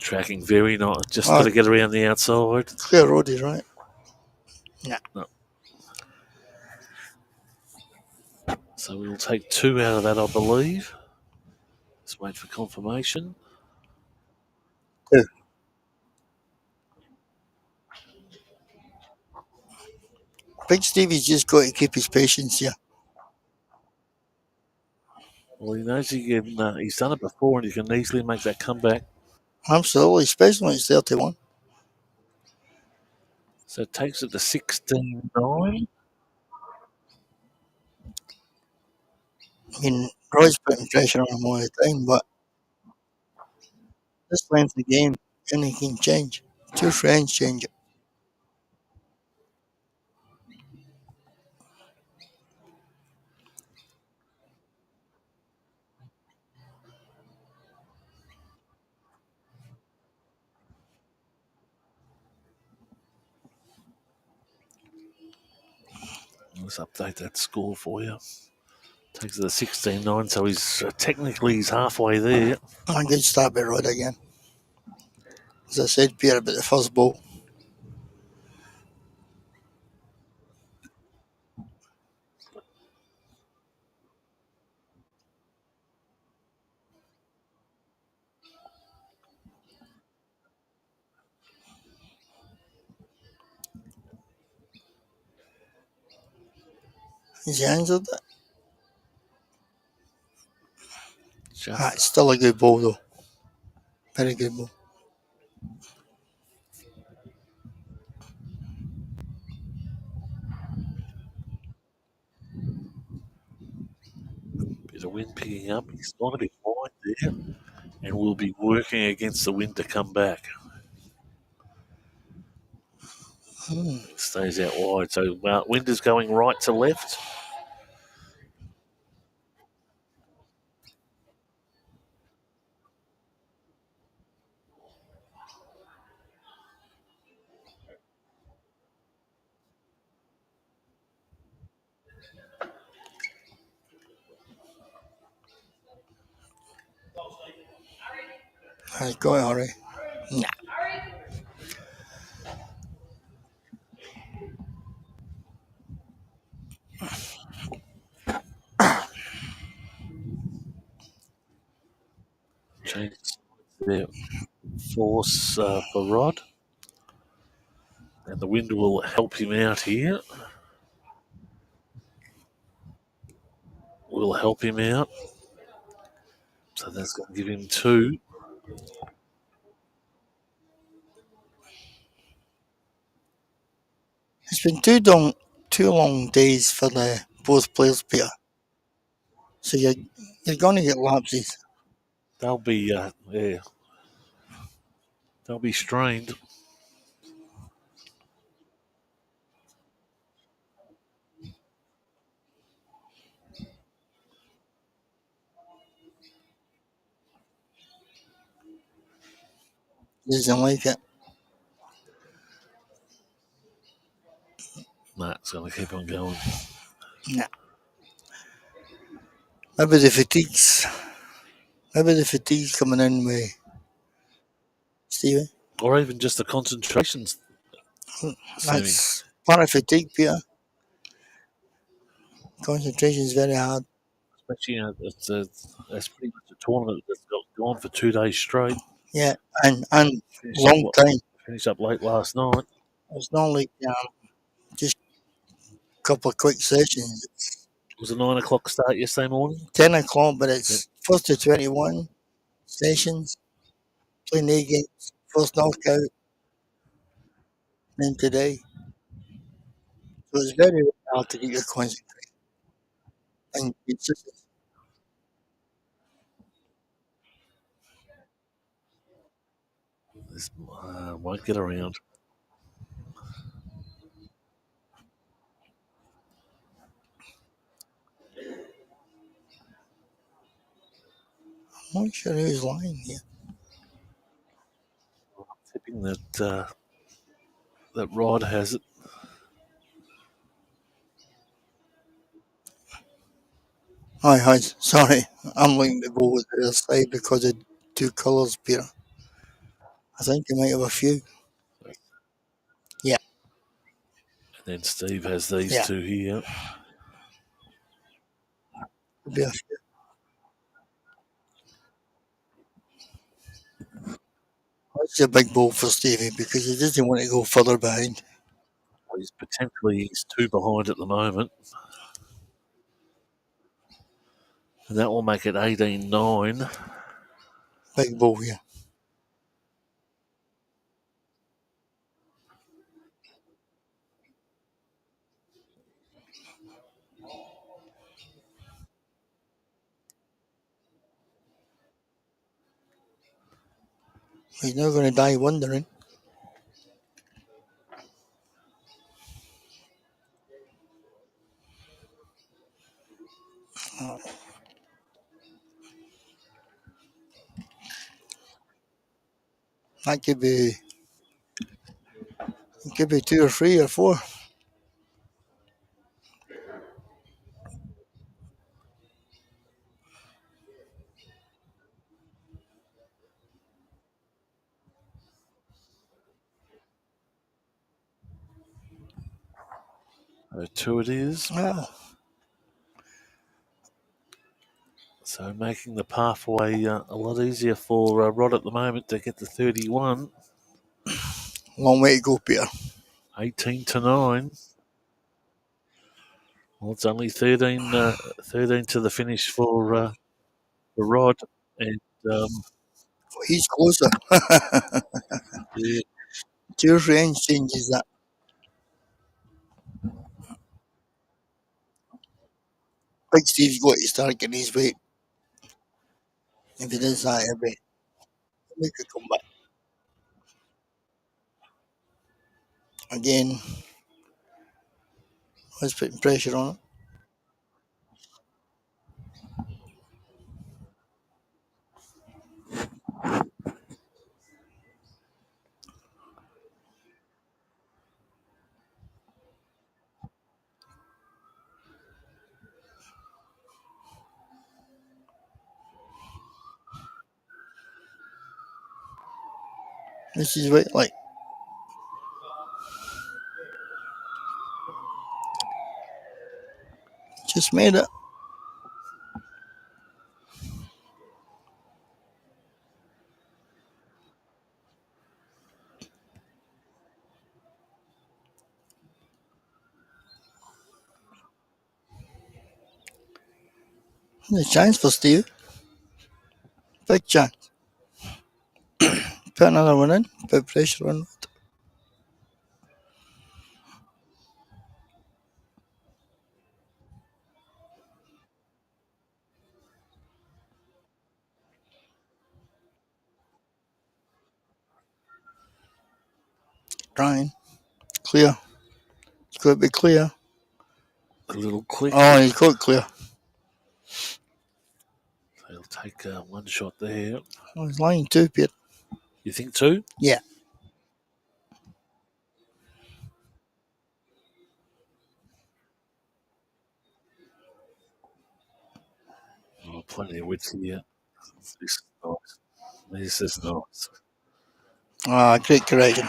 Tracking very nice. Just Oh. got to get around the outside. Clear roadie, right? Yeah. No. So we'll take 2 out of that, I believe. Let's wait for confirmation. 2. Big Stevie's just got to keep his patience here. Well, he knows he's done it before and he can easily make that comeback. Absolutely, especially when it's 31. So it takes it to 16-9. I mean, Roy's putting pressure on him all the time, but this length of game, anything can change. 2 friends change it. Let's update that score for you. Takes it to 16-9, so he's halfway there. A good start by Rod again. As I said, Pierre, about the first ball. Has he answered it? It's still a good ball, though. Very good ball. Bit of wind picking up. He's gone a bit wide there, and we'll be working against the wind to come back. Stays out wide. So wind is going right to left. Go ahead, Harry. Nah. Change their force for Rod. And the wind will help him out here. Will help him out. So that's going to give him 2. It's been two long days for the both players, Peter. So you're going to get lapses. They'll be they'll be strained. Doesn't like it. That's going to keep on going. Nah. Maybe the fatigue's coming in with Stevie. Or even just the concentrations. That's part of fatigue, Peter. Concentration is very hard. Especially, that's pretty much a tournament that's gone for 2 days straight. Yeah, and long time. Finished up late last night. It's not like just a couple of quick sessions. It was a 9 o'clock start yesterday morning. 10 o'clock, but it's first to 21 sessions. Playing 8 games. First knockout. Then today. So it's very, very hard to get your concentration. And it's just This won't get around. I'm not sure who's lying here. I'm tipping that Rod has it. Hi. Sorry. I'm looking at the ball with the other side because of 2 colours, Peter. I think he might have a few. Yeah, And then Steve has these yeah. two here. Could be a few. That's a big ball for Stevie because he doesn't want to go further behind. He's two behind at the moment. And that will make it 18-9. Big ball here. He's not going to die wondering. That could be two or three or four. Two it is. Ah, So making the pathway a lot easier for Rod at the moment to get to 31. long way to go, Peter. 18-9. Well, it's only 13 to the finish for Rod. And He's closer. yeah, Two or three inch changes that. Big Steve's got to start getting his weight. If he does that, he could come back. Again, let's putting pressure on it. This is what, like, just made it. There's a chance for Steve. Big chance. Put another one in. Put pressure on it. Trying. Clear. It's got to be clear. a little quick. Oh, he's got clear. He'll take one shot there. Oh, he's lying too, Peter. You think two? Yeah. Oh, plenty of width here. This is nice. This is nice. Ah, great correction.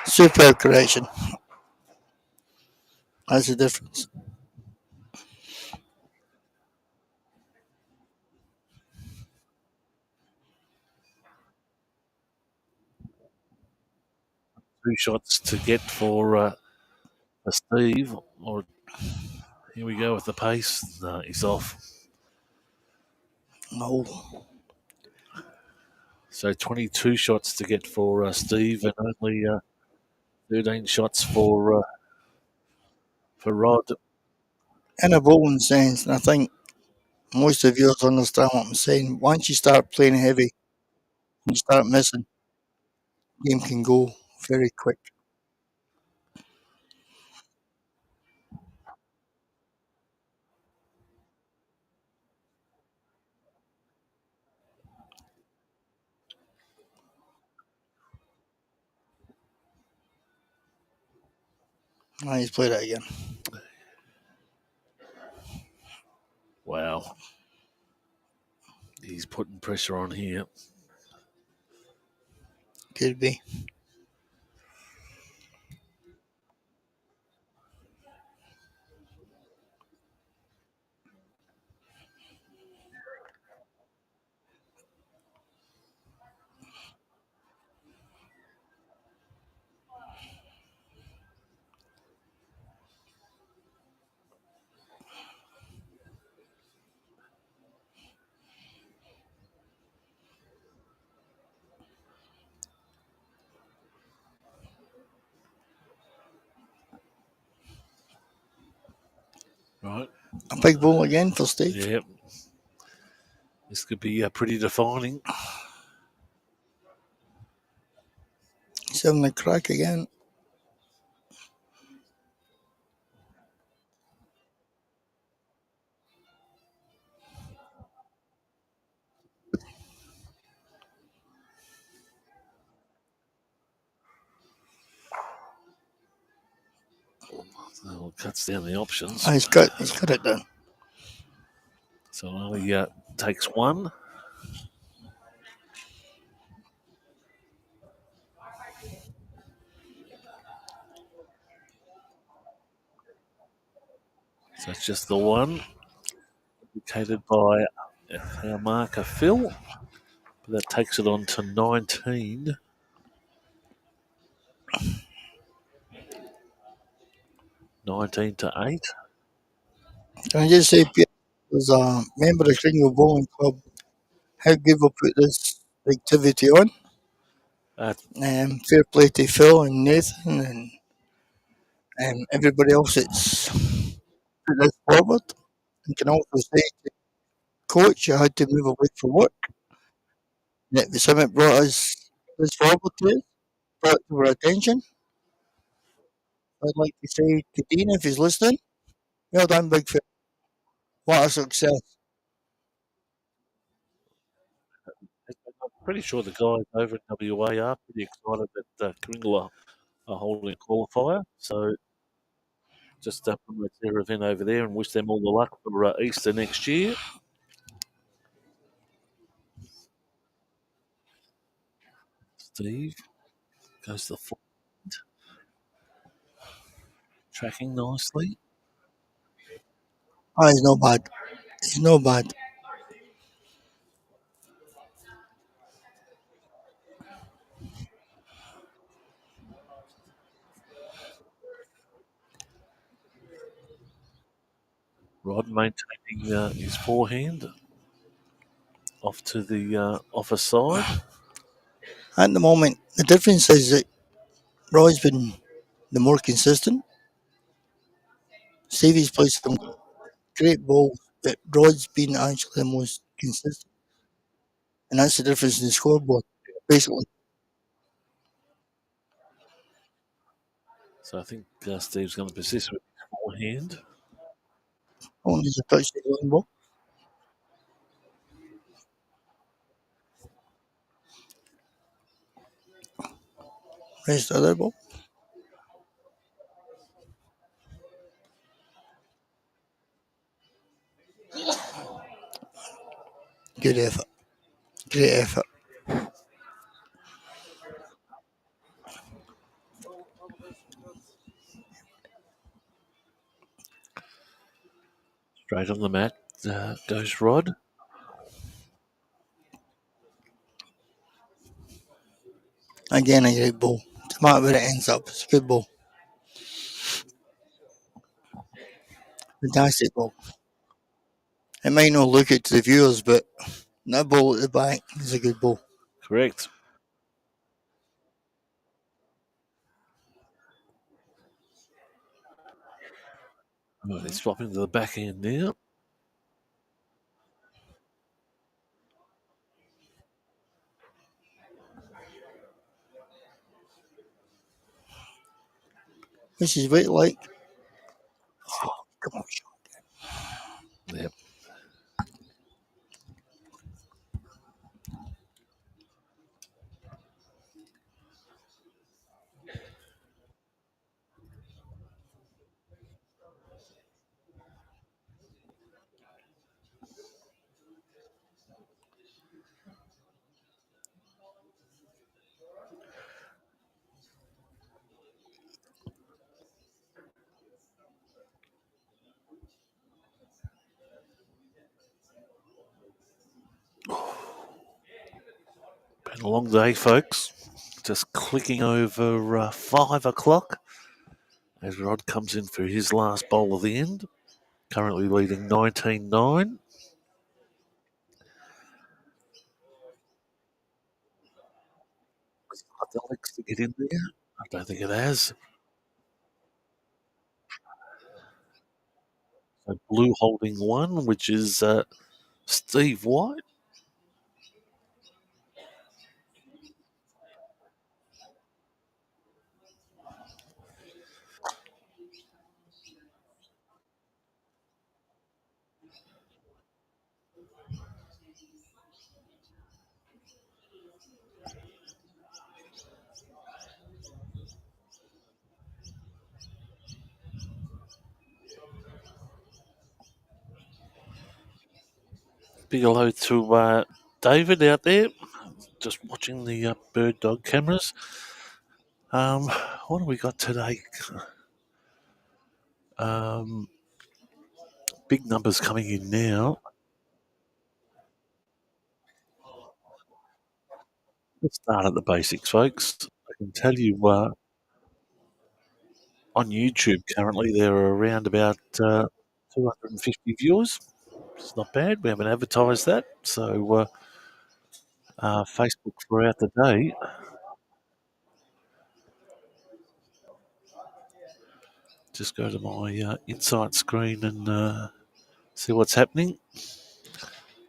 Superb correction. That's the difference. 2 shots to get for Steve. Or here we go with the pace. No, he's off. No. So 22 shots to get for Steve, and only 13 shots for Rod. In a bowling sense, and I think most of you understand what I'm saying. Once you start playing heavy, you start missing, game can go very quick. Ah, he's played it again. Wow. He's putting pressure on here. Could be. Right. A big ball again for Steve. Yep. This could be pretty defining. He's having a crack again. So it cuts down the options. Oh, he's got it done. So it only takes one. So it's just the one, indicated by our marker Phil. But that takes it on to 19. 19 to 8. Can I just say, Peter, as a member of Karingal Bowling Club, how good we put this activity on. Uh, Fair play to Phil and Nathan and everybody else that's put this forward. And can also say to coach, you had to move away from work. That the summit brought us this forward to us, brought it to our attention. I'd like to say to Dean, if he's listening, well done, Big Phil. What a success. I'm pretty sure the guys over at WA are pretty excited that Karingal are holding a qualifier. So just promote their event over there and wish them all the luck for Easter next year. Steve goes to the front, tracking nicely. Oh, he's no bad. He's no bad. Rod maintaining his forehand off to the offer side. At the moment, the difference is that Roy's been the more consistent. Stevie's played some great balls, but Rod's been actually the most consistent. And that's the difference in the scoreboard, basically. So I think Steve's going to persist with his forehand. Only a touch the one ball. Where's the other ball? Good effort. Great effort. Straight on the mat goes Rod. Again, a great ball. No matter where it ends up, it's a good ball. Fantastic ball. It might not look it to the viewers, but that ball at the back is a good ball. Correct. Oh, he's swapping to the backhand now. Which is weight like. Oh, come on, Sean. Yep. Been a long day, folks. Just clicking over 5 o'clock as Rod comes in for his last bowl of the end. Currently leading 19-9. Got the legs to get in there. I don't think it has. So blue holding one, which is Steve White. Big hello to David out there, just watching the bird dog cameras. What have we got today? Big numbers coming in now. Let's start at the basics, folks. I can tell you on YouTube currently there are around about 250 viewers. It's not bad. We haven't advertised that. So Facebook throughout the day. Just go to my Insight screen and see what's happening.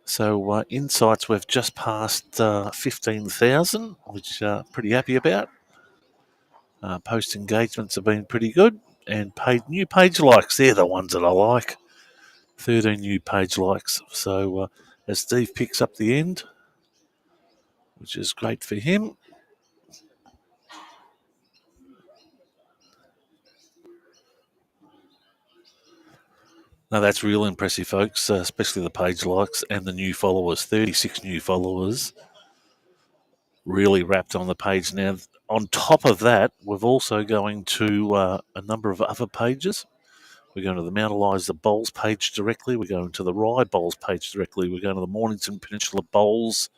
So Insights, we've just passed 15,000, which pretty happy about. Post engagements have been pretty good. And new page likes, they're the ones that I like. 13 new page likes. So as Steve picks up the end, which is great for him. Now that's real impressive, folks, especially the page likes and the new followers. 36 new followers really wrapped on the page. Now, on top of that, we're also going to a number of other pages. We're going to the Mount Eliza Bowls page directly. We're going to the Rye Bowls page directly. We're going to the Mornington Peninsula Bowls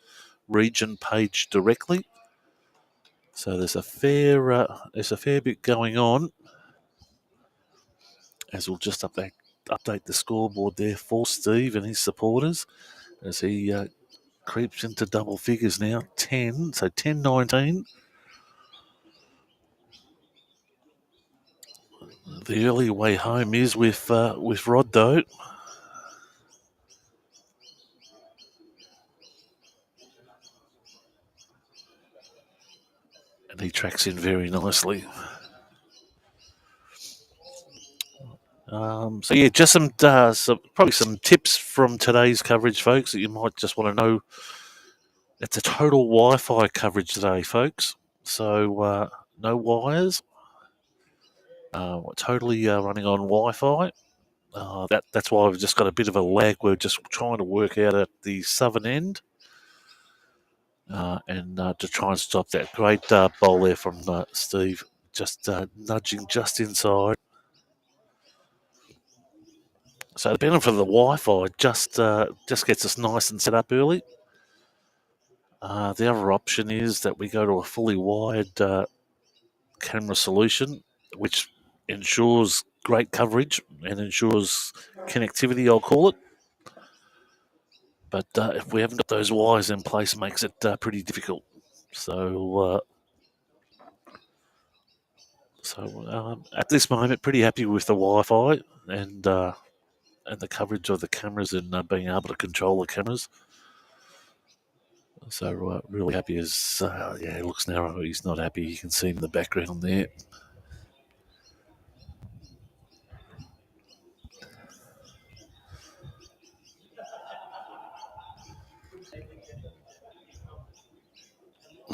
region page directly. So there's a fair bit going on. As we'll just update the scoreboard there for Steve and his supporters as he creeps into double figures now. 10, so 10-19. The early way home is with Rod, though. And he tracks in very nicely. So yeah, just probably some tips from today's coverage, folks, that you might just want to know. It's a total Wi-Fi coverage today, folks. So no wires. We're totally running on Wi-Fi. That's why we've just got a bit of a lag. We're just trying to work out at the southern end. And to try and stop that great bowl there from Steve, just nudging just inside. So the benefit of the Wi-Fi just gets us nice and set up early. The other option is that we go to a fully wired camera solution, which ensures great coverage and ensures connectivity, I'll call it. But if we haven't got those wires in place, it makes it pretty difficult. So at this moment, pretty happy with the Wi-Fi and the coverage of the cameras and being able to control the cameras. So really happy as, he looks narrow. He's not happy. You can see him in the background there.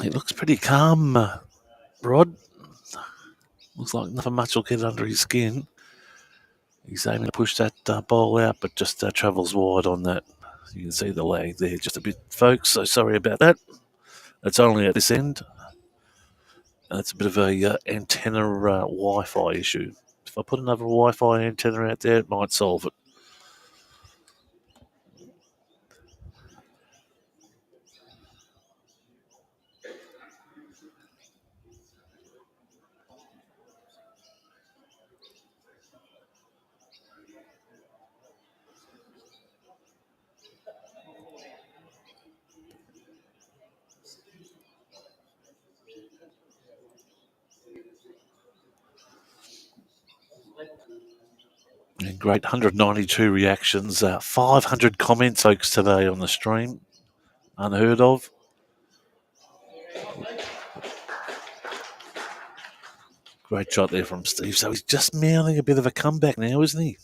He looks pretty calm, Rod. Looks like nothing much will get under his skin. He's aiming to push that ball out, but just travels wide on that. You can see the lag there just a bit, folks. So sorry about that. It's only at this end. It's a bit of a antenna Wi-Fi issue. If I put another Wi-Fi antenna out there, it might solve it. Great 192 reactions, 500 comments, folks, today on the stream. Unheard of. Great shot there from Steve. So he's just mounting a bit of a comeback now, isn't he?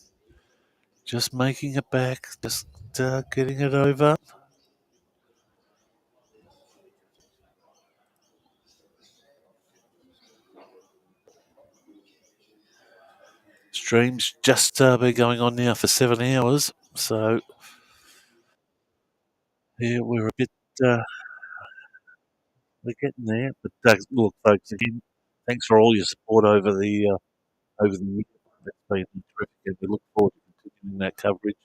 Just making it back, just getting it over. Stream's just been going on now for 7 hours, so yeah, we're a bit we're getting there. But look, folks, again, thanks for all your support over the year. That's been terrific, and we look forward to continuing that coverage.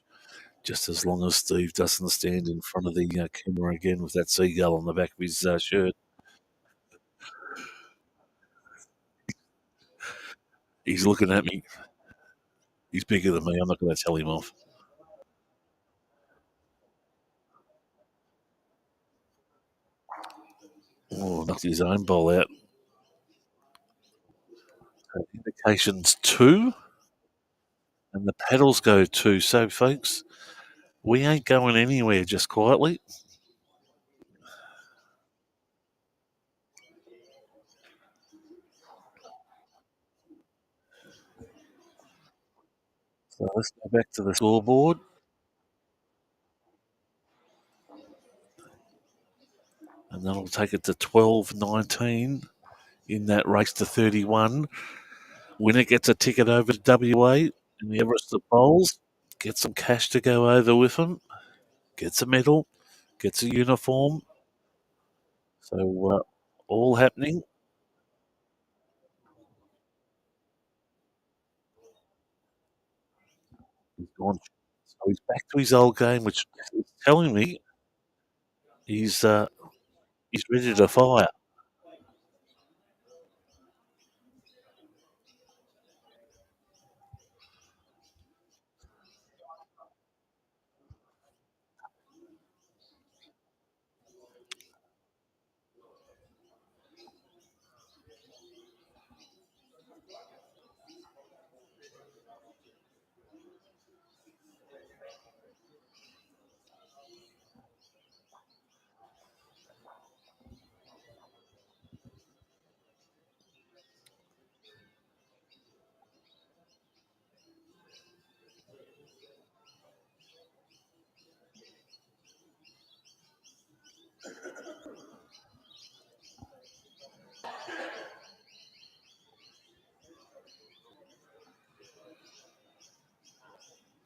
Just as long as Steve doesn't stand in front of the camera again with that seagull on the back of his shirt. He's looking at me. He's bigger than me. I'm not going to tell him off. Oh, knocked his own ball out. So indications 2, and the paddles go 2. So, folks, we ain't going anywhere just quietly. So let's go back to the scoreboard. And that'll take it to 12-19 in that race to 31. Winner gets a ticket over to WA in the Everest Bowls. Gets some cash to go over with him. Gets a medal. Gets a uniform. So all happening. He's gone. So he's back to his old game, which is telling me he's ready to fire.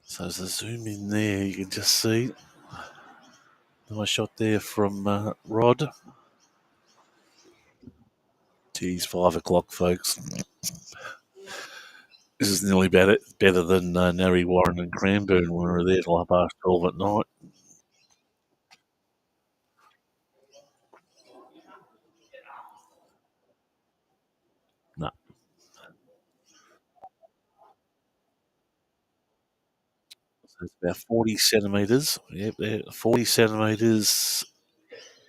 So as I zoom in there, you can just see nice shot there from Rod. Geez, 5 o'clock, folks. This is nearly better than Narry, Warren and Cranbourne when we were there till 12:30 at night. No. So it's about 40 centimetres. Yep, 40 centimetres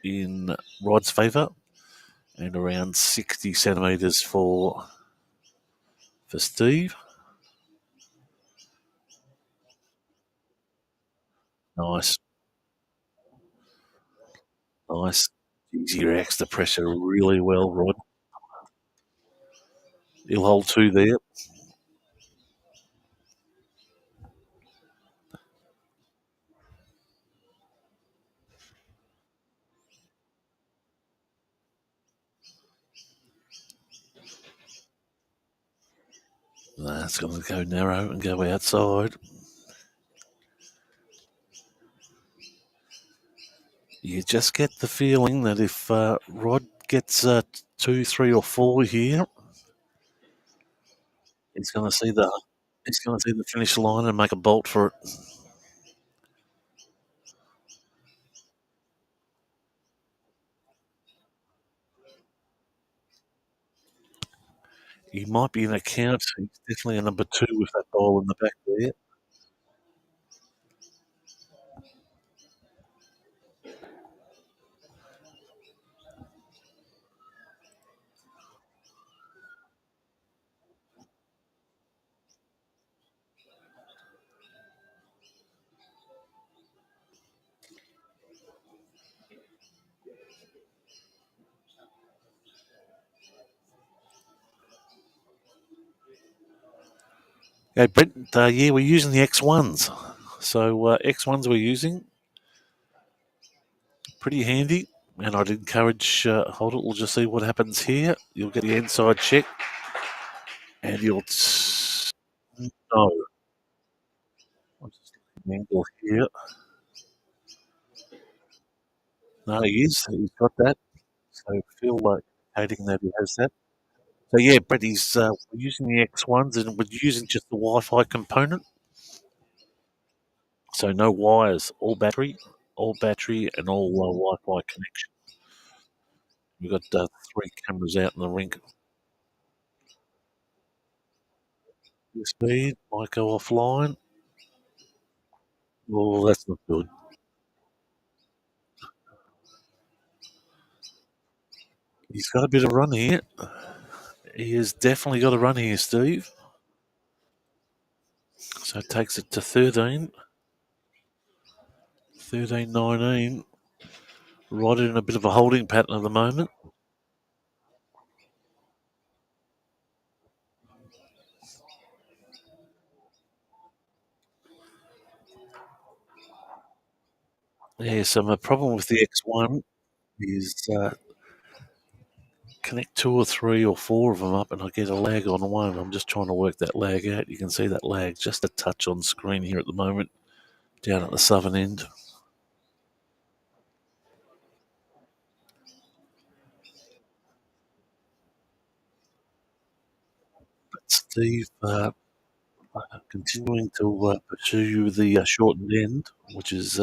in Rod's favour and around 60 centimetres for Steve. Nice. Nice. Jeez, he reacts to pressure really well, Rod. He'll hold 2 there. That's going to go narrow and go outside. You just get the feeling that if Rod gets 2, 3, or 4 here, he's going to see the finish line and make a bolt for it. He might be in a count. He's definitely a number 2 with that ball in the back there. Yeah, Brent, yeah, we're using the X1s. So X1s we're using. Pretty handy. And I'd encourage, hold it, we'll just see what happens here. You'll get the inside check. And you'll... No. I'm just looking at the angle here. No, he is. He's got that. So I feel like indicating that he has that. So yeah, Brett, he's we're using the X1s and we're using just the Wi-Fi component. So no wires, all battery and all Wi-Fi connection. We've got 3 cameras out in the rink. The speed might go offline. Oh, that's not good. He's got a bit of run here. He has definitely got a run here, Steve. So it takes it to 13. 13-19. Right in a bit of a holding pattern at the moment. Yeah, so my problem with the X1 is connect 2 or 3 or 4 of them up and I get a lag on one. I'm just trying to work that lag out. You can see that lag just a touch on screen here at the moment, down at the southern end. But Steve, continuing to pursue the shortened end, which is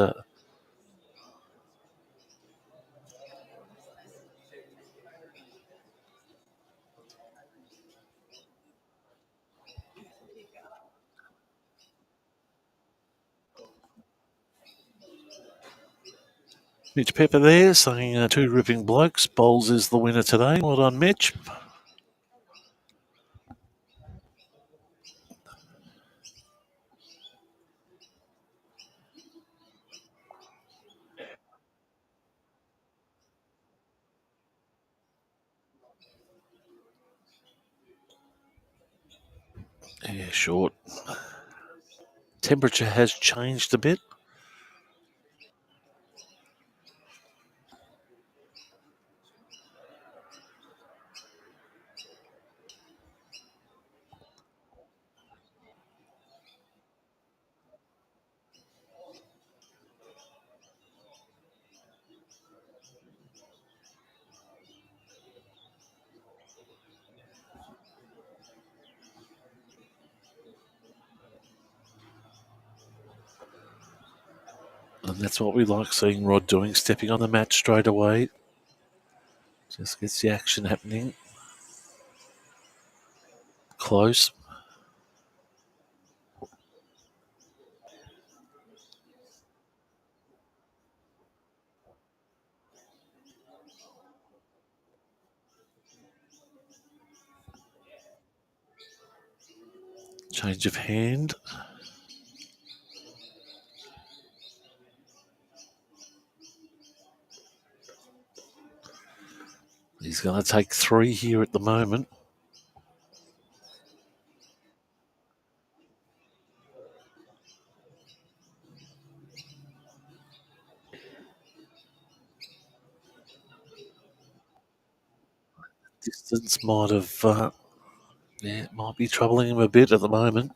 Mitch Pepper there saying 2 ripping blokes. Bowles is the winner today. Well done, Mitch. Yeah, short. Temperature has changed a bit. And that's what we like seeing Rod doing, stepping on the mat straight away. Just gets the action happening. Close. Change of hand. He's going to take 3 here at the moment. Distance might have, might be troubling him a bit at the moment.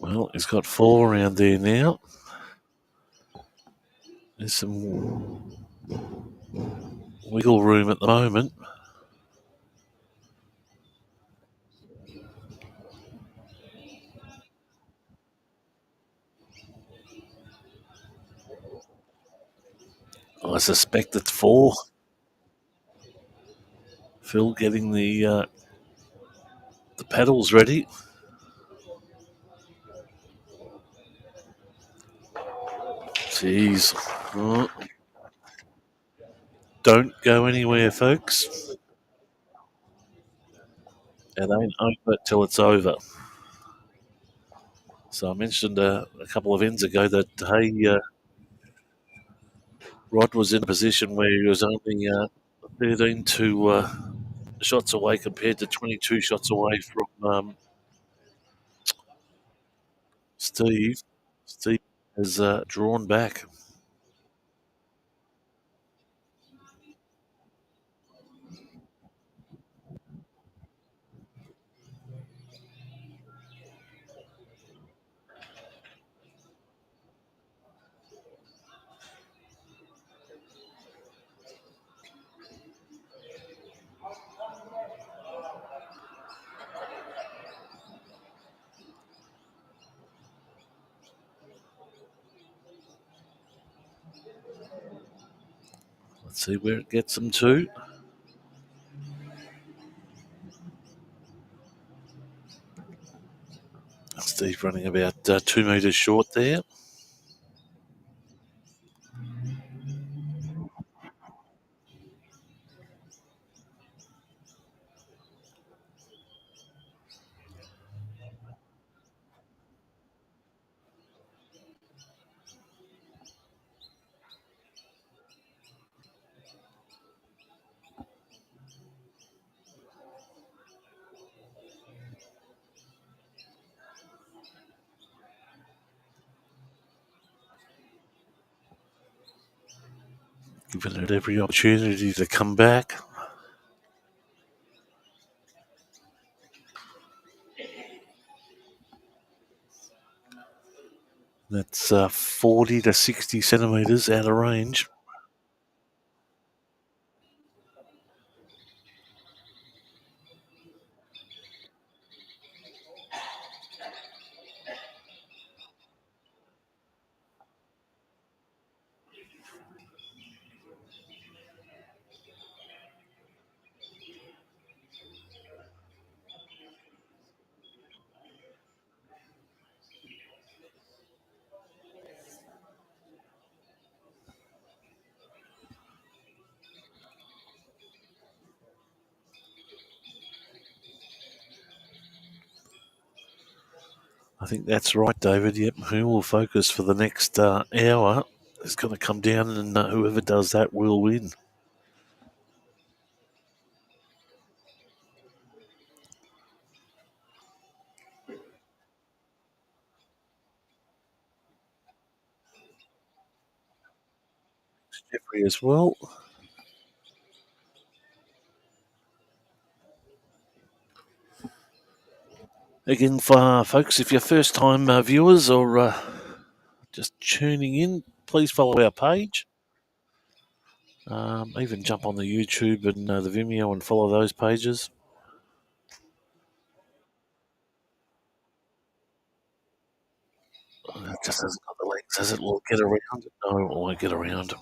Well, he's got 4 around there now. There's some wiggle room at the moment. I suspect it's 4. Phil getting the paddles ready. Jeez. Oh. Don't go anywhere, folks. It ain't over till it's over. So I mentioned a couple of ends ago that, hey, Rod was in a position where he was only 13 shots away compared to 22 shots away from Steve. Steve has drawn back. Let's see where it gets them to. Steve running about 2 metres short there. Giving it every opportunity to come back. That's 40 to 60 centimetres out of range. I think that's right, David. Yep, who will focus for the next hour is going to come down, and whoever does that will win. Jeffrey as well. Again, for folks, if you're first-time viewers or just tuning in, please follow our page. Even jump on the YouTube and the Vimeo and follow those pages. It just hasn't got the legs, has it? Will it get around? No, it won't get around.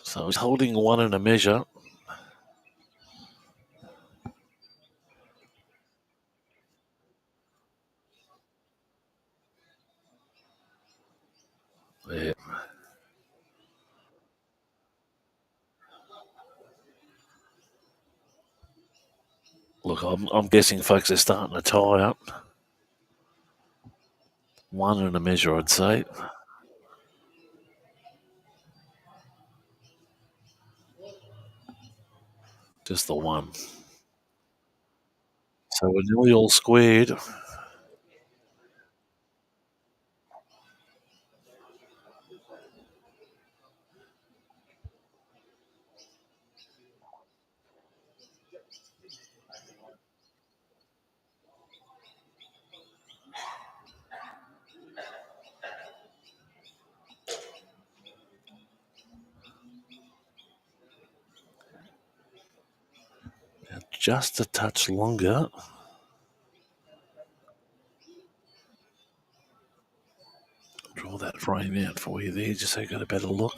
So he's holding one in a measure. Yeah. Look, I'm guessing folks are starting to tie up. One in a measure, I'd say. Just the one. So we're nearly all squared. Just a touch longer. Draw that frame out for you there, just so you got a better look.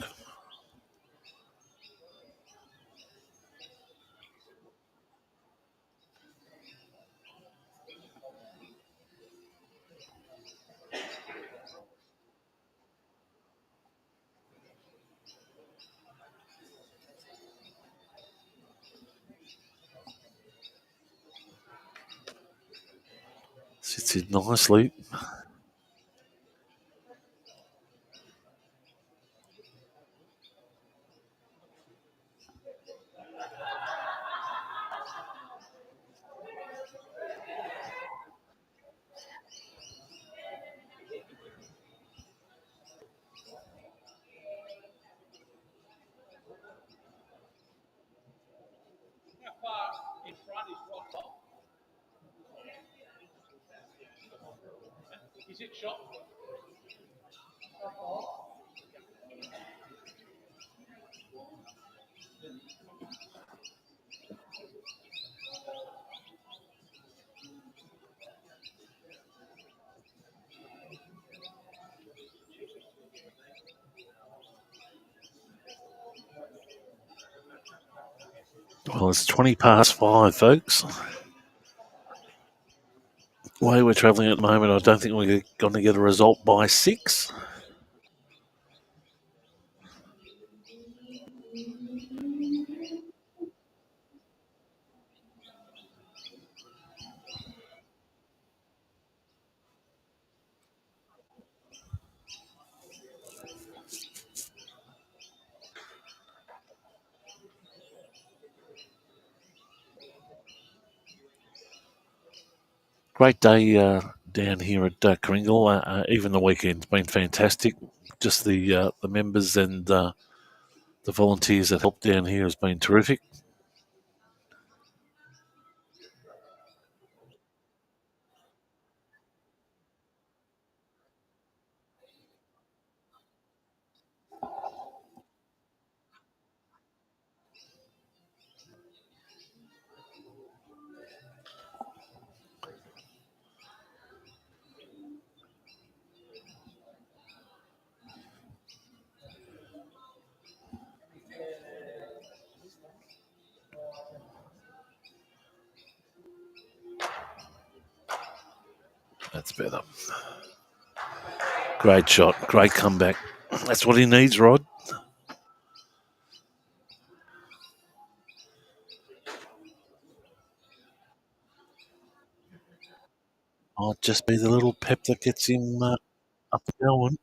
Gets it nicely. Is it shot? Well, it's 20 past 5, folks. The way we're travelling at the moment, I don't think we're going to get a result by 6. Great day down here at Karingal. Even the weekend's been fantastic. Just the members and the volunteers that helped down here has been terrific. That's better. Great shot. Great comeback. That's what he needs, Rod. Might just be the little pep that gets him up and going.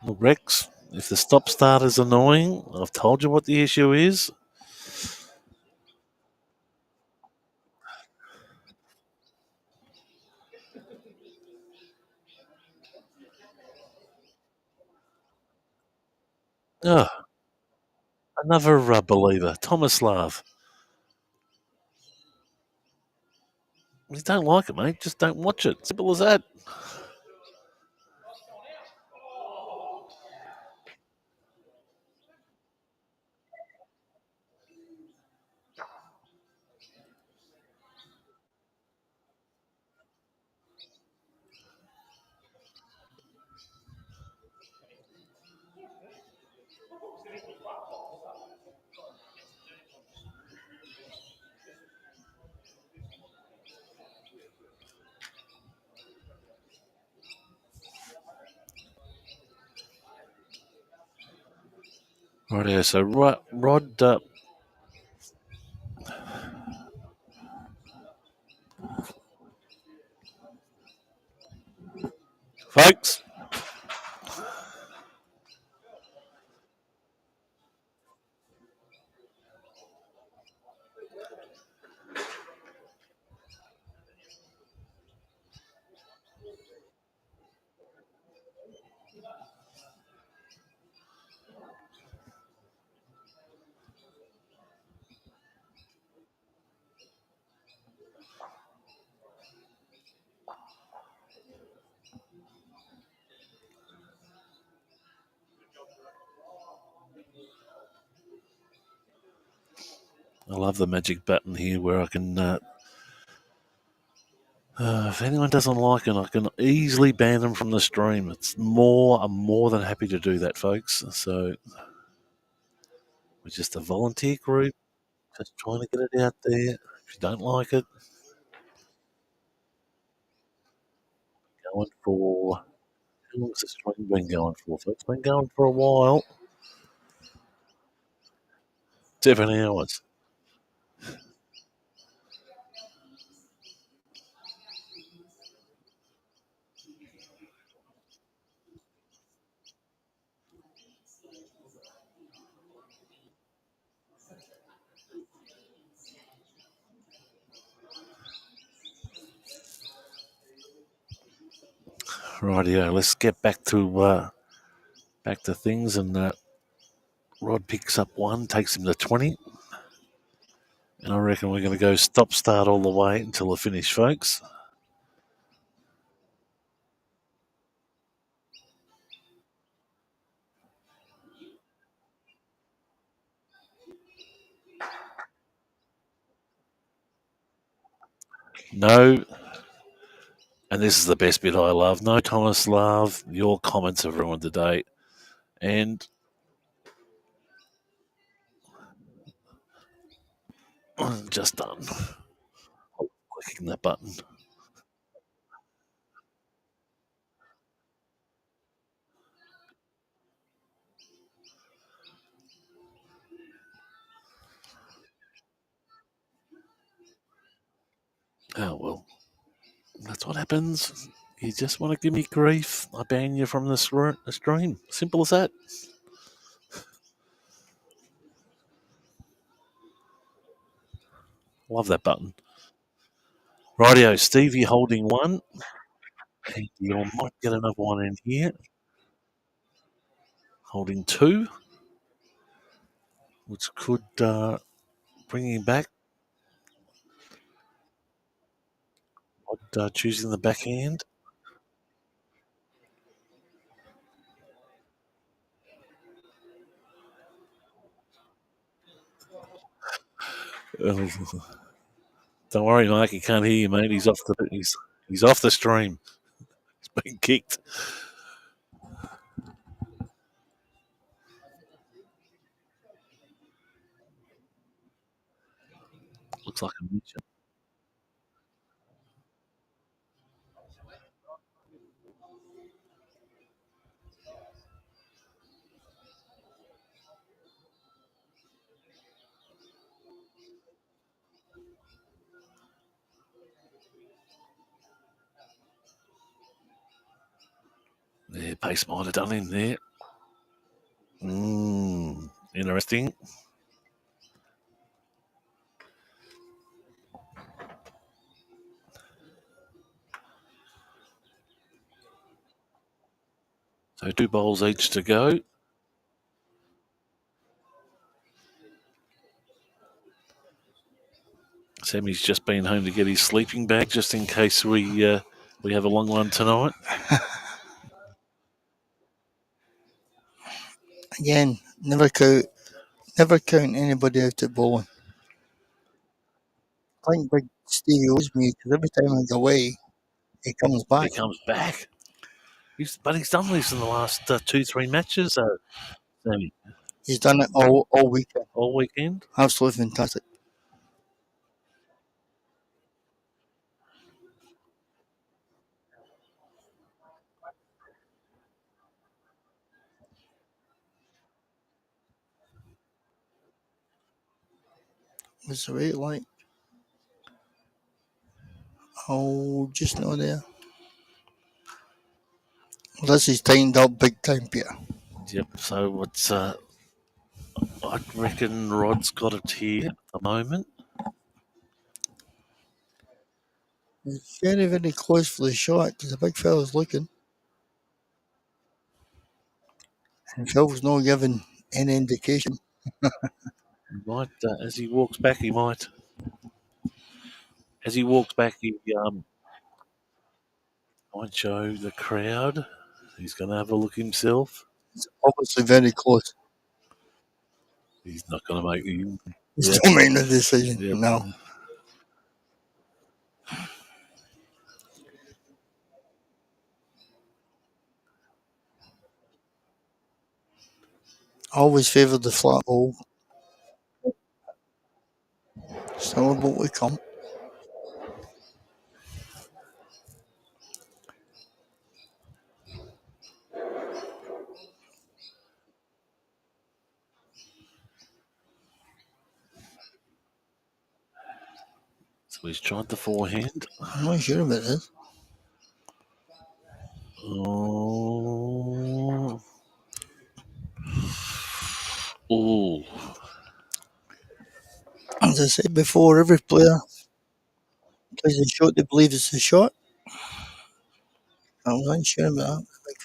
Well, Rex, if the stop start is annoying, I've told you what the issue is. Oh, another believer, Tomislav. If you don't like it, mate, just don't watch it. Simple as that. Right here. So, Rod, folks, I love the magic button here where I can, if anyone doesn't like it, I can easily ban them from the stream. I'm more than happy to do that, folks. So, we're just a volunteer group, just trying to get it out there. If you don't like it, going for. How long's the stream been going for, folks? It's been going for a while. 7 hours. Rightio, let's get back to things, and Rod picks up one, takes him to 20. And I reckon we're going to go stop-start all the way until the finish, folks. No, and this is the best bit I love. No Thomas Love, your comments have ruined the day. And just done. Clicking that button. Oh, well, that's what happens. You just want to give me grief, I ban you from the stream. Simple as that. Love that button. Rightio, Stevie holding one. You might get another one in here. Holding two, which could bring him back. Choosing the backhand. Don't worry, Mike. He can't hear you, mate. He's off the stream. He's been kicked. Looks like a midget. Yeah, pace might have done him there. Interesting. So 2 bowls each to go. Sammy's just been home to get his sleeping bag just in case we have a long one tonight. Again, never count anybody out at bowling. I think Big Stevie owes me because every time I go away, he comes back. He comes back. But he's done this in the last 2-3 matches, Sammy. He's done it all weekend. All weekend. Absolutely fantastic. What's the rate like? Oh, just not there. Well, this is tightened up big time, Peter. Yep. So what's I reckon Rod's got it here at the moment. It's very, very close for the shot because the big fella's looking. And Phil's not giving any indication. He might, as he walks back, he might. As he walks back, he might show the crowd. He's going to have a look himself. It's obviously very close. He's not going to make the. He's still making the decision. Yep. No. Always favoured the flat ball. Still about to come. So he's tried the forehand. I'm not sure about this. Oh. Ooh. As I said before, every player plays a shot they believe is a shot. I was unsure about that.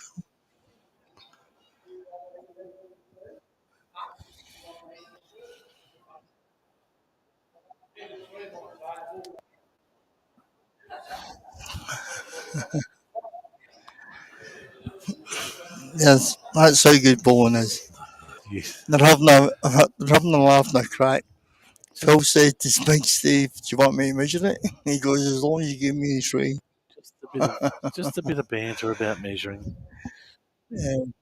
Yes, that's how good bowling is. Yes. They're having a laugh and a crack. Phil said to Big Steve, "Do you want me to measure it?" He goes, "As long as you give me the three." Just a bit of banter about measuring. Um,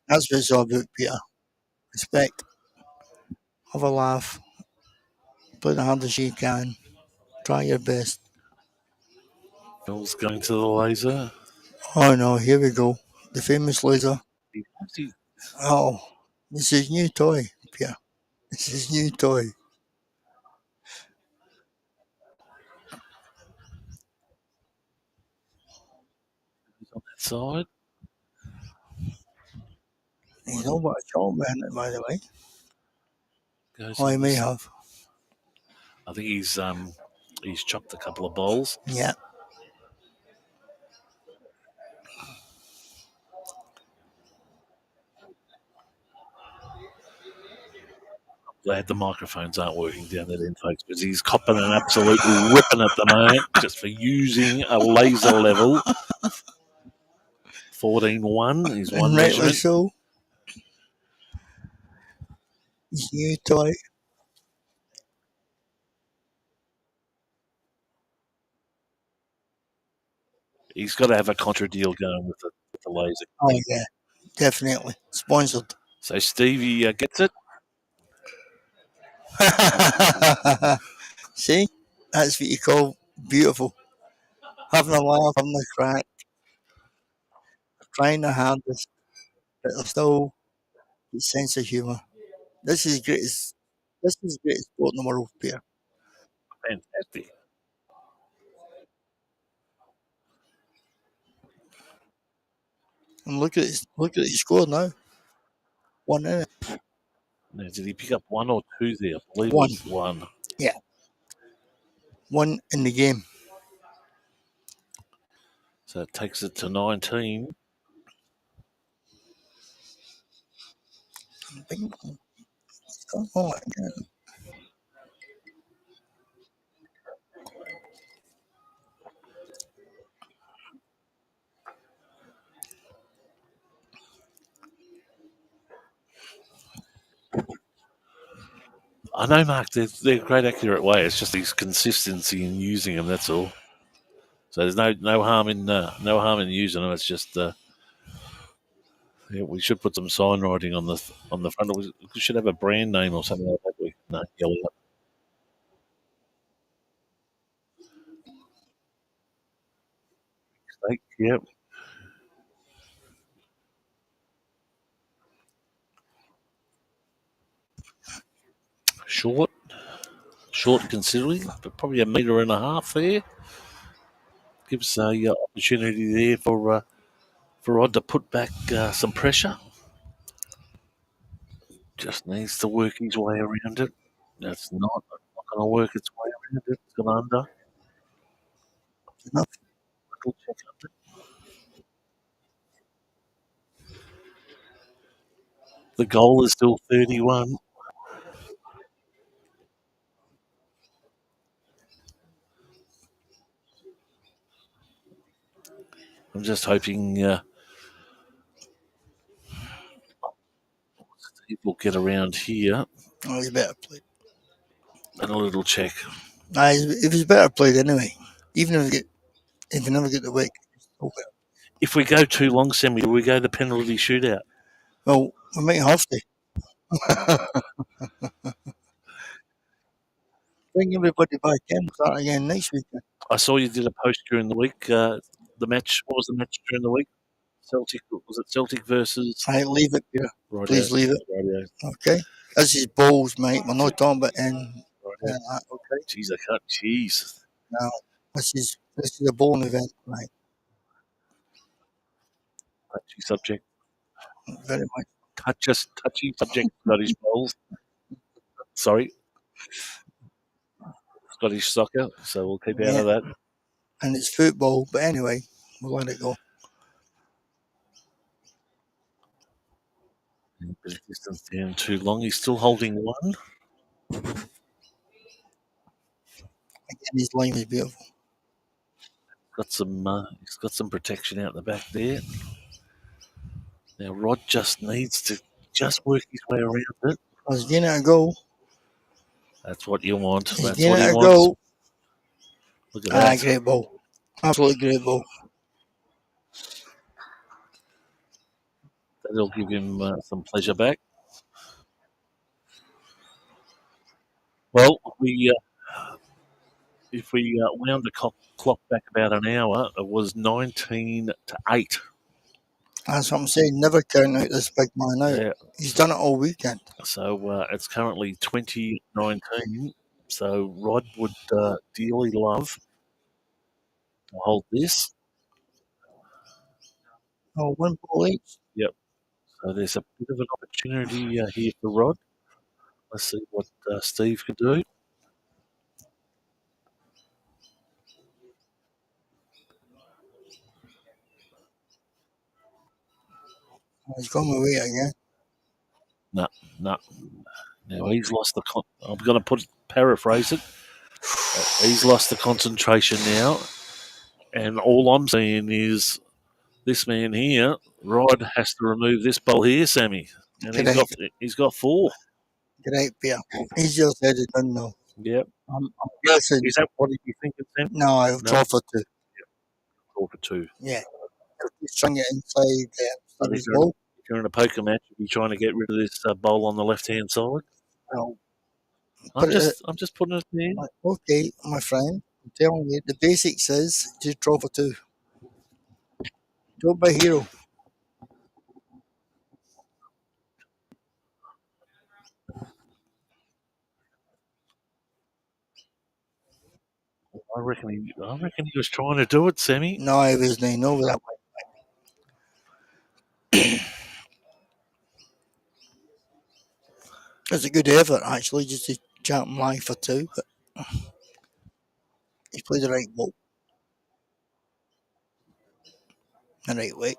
that's what it's all about, Peter. Respect, have a laugh, play the hardest you can, try your best. Phil's going to the laser. Oh no, here we go. The famous laser. He- Oh, this is new toy, Peter. This is new toy. He's on that side. He's not got a shot behind it, by the way. Goes Oh, he on may this. have. I think he's chopped a couple of bowls. Yeah. Glad the microphones aren't working down that end, folks, because he's copping an absolute whipping at the moment just for using a laser level. 14-1 is one And rightly measurement. so. It's new toy. He's got to have a contra deal going with the laser. Oh yeah, definitely. Sponsored. So Stevie gets it. See? That's what you call beautiful. Having a laugh, having a crack, trying their hardest, but there's still a sense of humour. This is greatest. This is the greatest sport in the world, Peter. Fantastic. And look at his score now. One in it. Now, did he pick up one or two there? I believe it One. was one. Yeah. One in the game. So it takes it to 19. Oh my God. I know, Mark, they're a great accurate way. It's just his consistency in using them, that's all. So there's no harm in using them. It's just yeah, we should put some sign writing on the front. We should have a brand name or something like that. No, yellow. Steak, yep. Short, short considerably, but probably a metre and a half there. Gives a opportunity there for Rod to put back some pressure. Just needs to work his way around it. That's not going to work its way around it. It's going under. Enough. Little check under. The goal is still 31. I'm just hoping Steve will get around here Oh, he's better played. and a little check. Nah, it was better played anyway. Even if you never get the wick. Oh, If we go too long, Semi, we go the penalty shootout. well, we might have to. Bring everybody back in. Start again next week. I saw you did a post during the week. The match. What was the match during the week? Celtic. Was it Celtic versus? I leave it here. Rightio. Please leave it. Rightio. Okay. This is balls, mate. We're not talking about in. Rightio. Okay. Jeez, I can't. Jeez. Now, this is a bowling event, right? Touchy subject. Very much. touchy subject, Scottish bowls. Sorry, Scottish soccer. So we'll keep out Yeah, of that. and it's football. But anyway, we'll let it go. A bit of distance down too long. He's still holding one. Again, his line is beautiful. He's got some protection out the back there. Now Rod just needs to just work his way around it. He's getting it a go. That's what you want. He's That's getting what he it a wants. go. Look at that. Great ball. Absolutely great ball. That'll give him some pleasure back. Well, if we wound the clock back about an hour, it was 19-8. That's what I'm saying. Never count out this big man out. Yeah. He's done it all weekend. So it's currently 2019. So Rod would dearly love to hold this. Oh, one ball each. Yep. So there's a bit of an opportunity here for Rod. Let's see what Steve can do. He's gone away again. No. Now he's lost the. I'm going to paraphrase it. He's lost the concentration now, and all I'm saying is this man here, Rod, has to remove this bowl here, Sammy, and he's got 4. Great beer. He's just had it done now. Yep. I'm guessing. Is that what you thinking, Sam? No, I've draw for 2. 4 for 2. Yeah. He's trying to get inside If the ball. you're in a poker match, you'd be trying to get rid of this bowl on the left-hand side. No. I'm just putting it there. Okay, my friend. I'm telling you, the basics is just draw for 2. Don't be a hero. I reckon he was trying to do it, Sammy. No, I was not over that way. It's a good effort, actually, just to jump line for 2, but he played the right ball. The right way.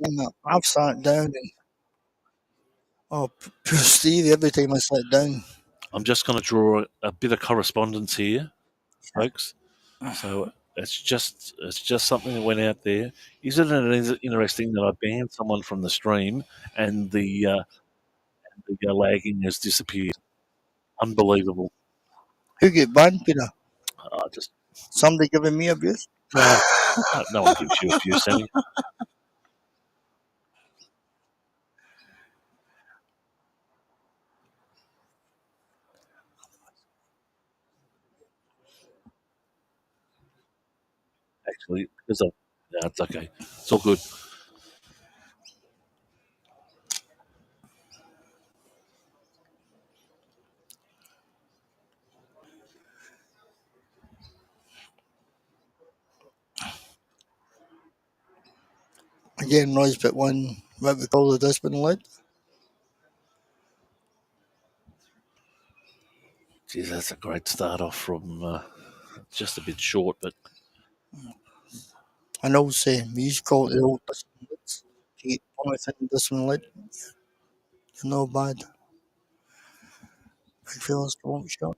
And I've sat down and poor Steve, every time I sat down. I'm just going to draw a bit of correspondence here, folks. So it's just something that went out there. Isn't it interesting that I banned someone from the stream and the lagging has disappeared? Unbelievable. Who get banned, Peter? Just Somebody giving me abuse? no one gives you abuse, Sammy. Actually, it's okay. It's all good. Again, Roy's put one, what we call the dustbin lid. Geez, that's a great start off from just a bit short, but An old saying, we used to call it the old dustbin lids. If you get one thing dustbin lid, you're no bad. Big fellas won't shot.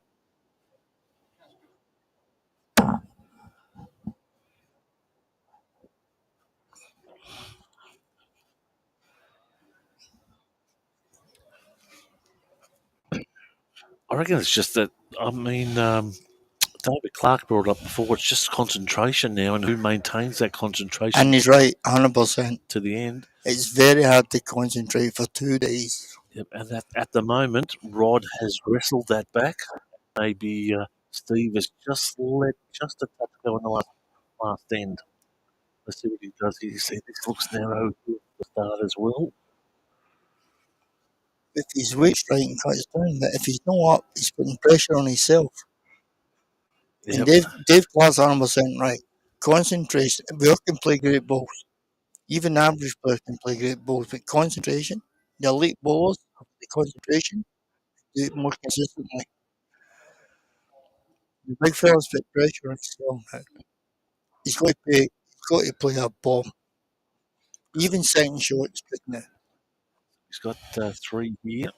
I reckon it's just that. I mean, David Clark brought up before. It's just concentration now, and who maintains that concentration And he's right, 100%. to the end. It's very hard to concentrate for 2 days. Yep, and at the moment, Rod has wrestled that back. Maybe Steve has just let just a touch go in the last end. Let's see what he does here. See, this looks narrow to the start as well. If he's weight right and cuts down, but if he's not up, he's putting pressure on himself. Yep. And Dave Clark's 100% right. concentration. We all can play great balls. Even average players can play great balls, but concentration, the elite bowlers have the concentration, do it more consistently. The big fellas put pressure on himself. He's got to play a ball. Even second shots, picking it. He's got 3 here.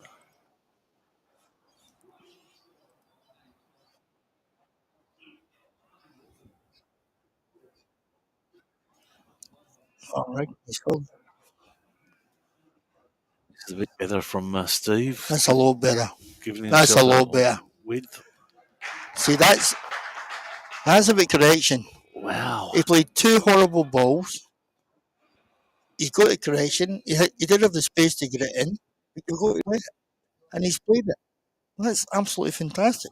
All right, so This is a bit better from Steve. that's a lot better. Giving That's a himself lot better. width. See, that's a bit correction. Wow. He played two horrible balls. He's got the correction. He did have the space to get it in. He could go to it, and he's played it. That's absolutely fantastic.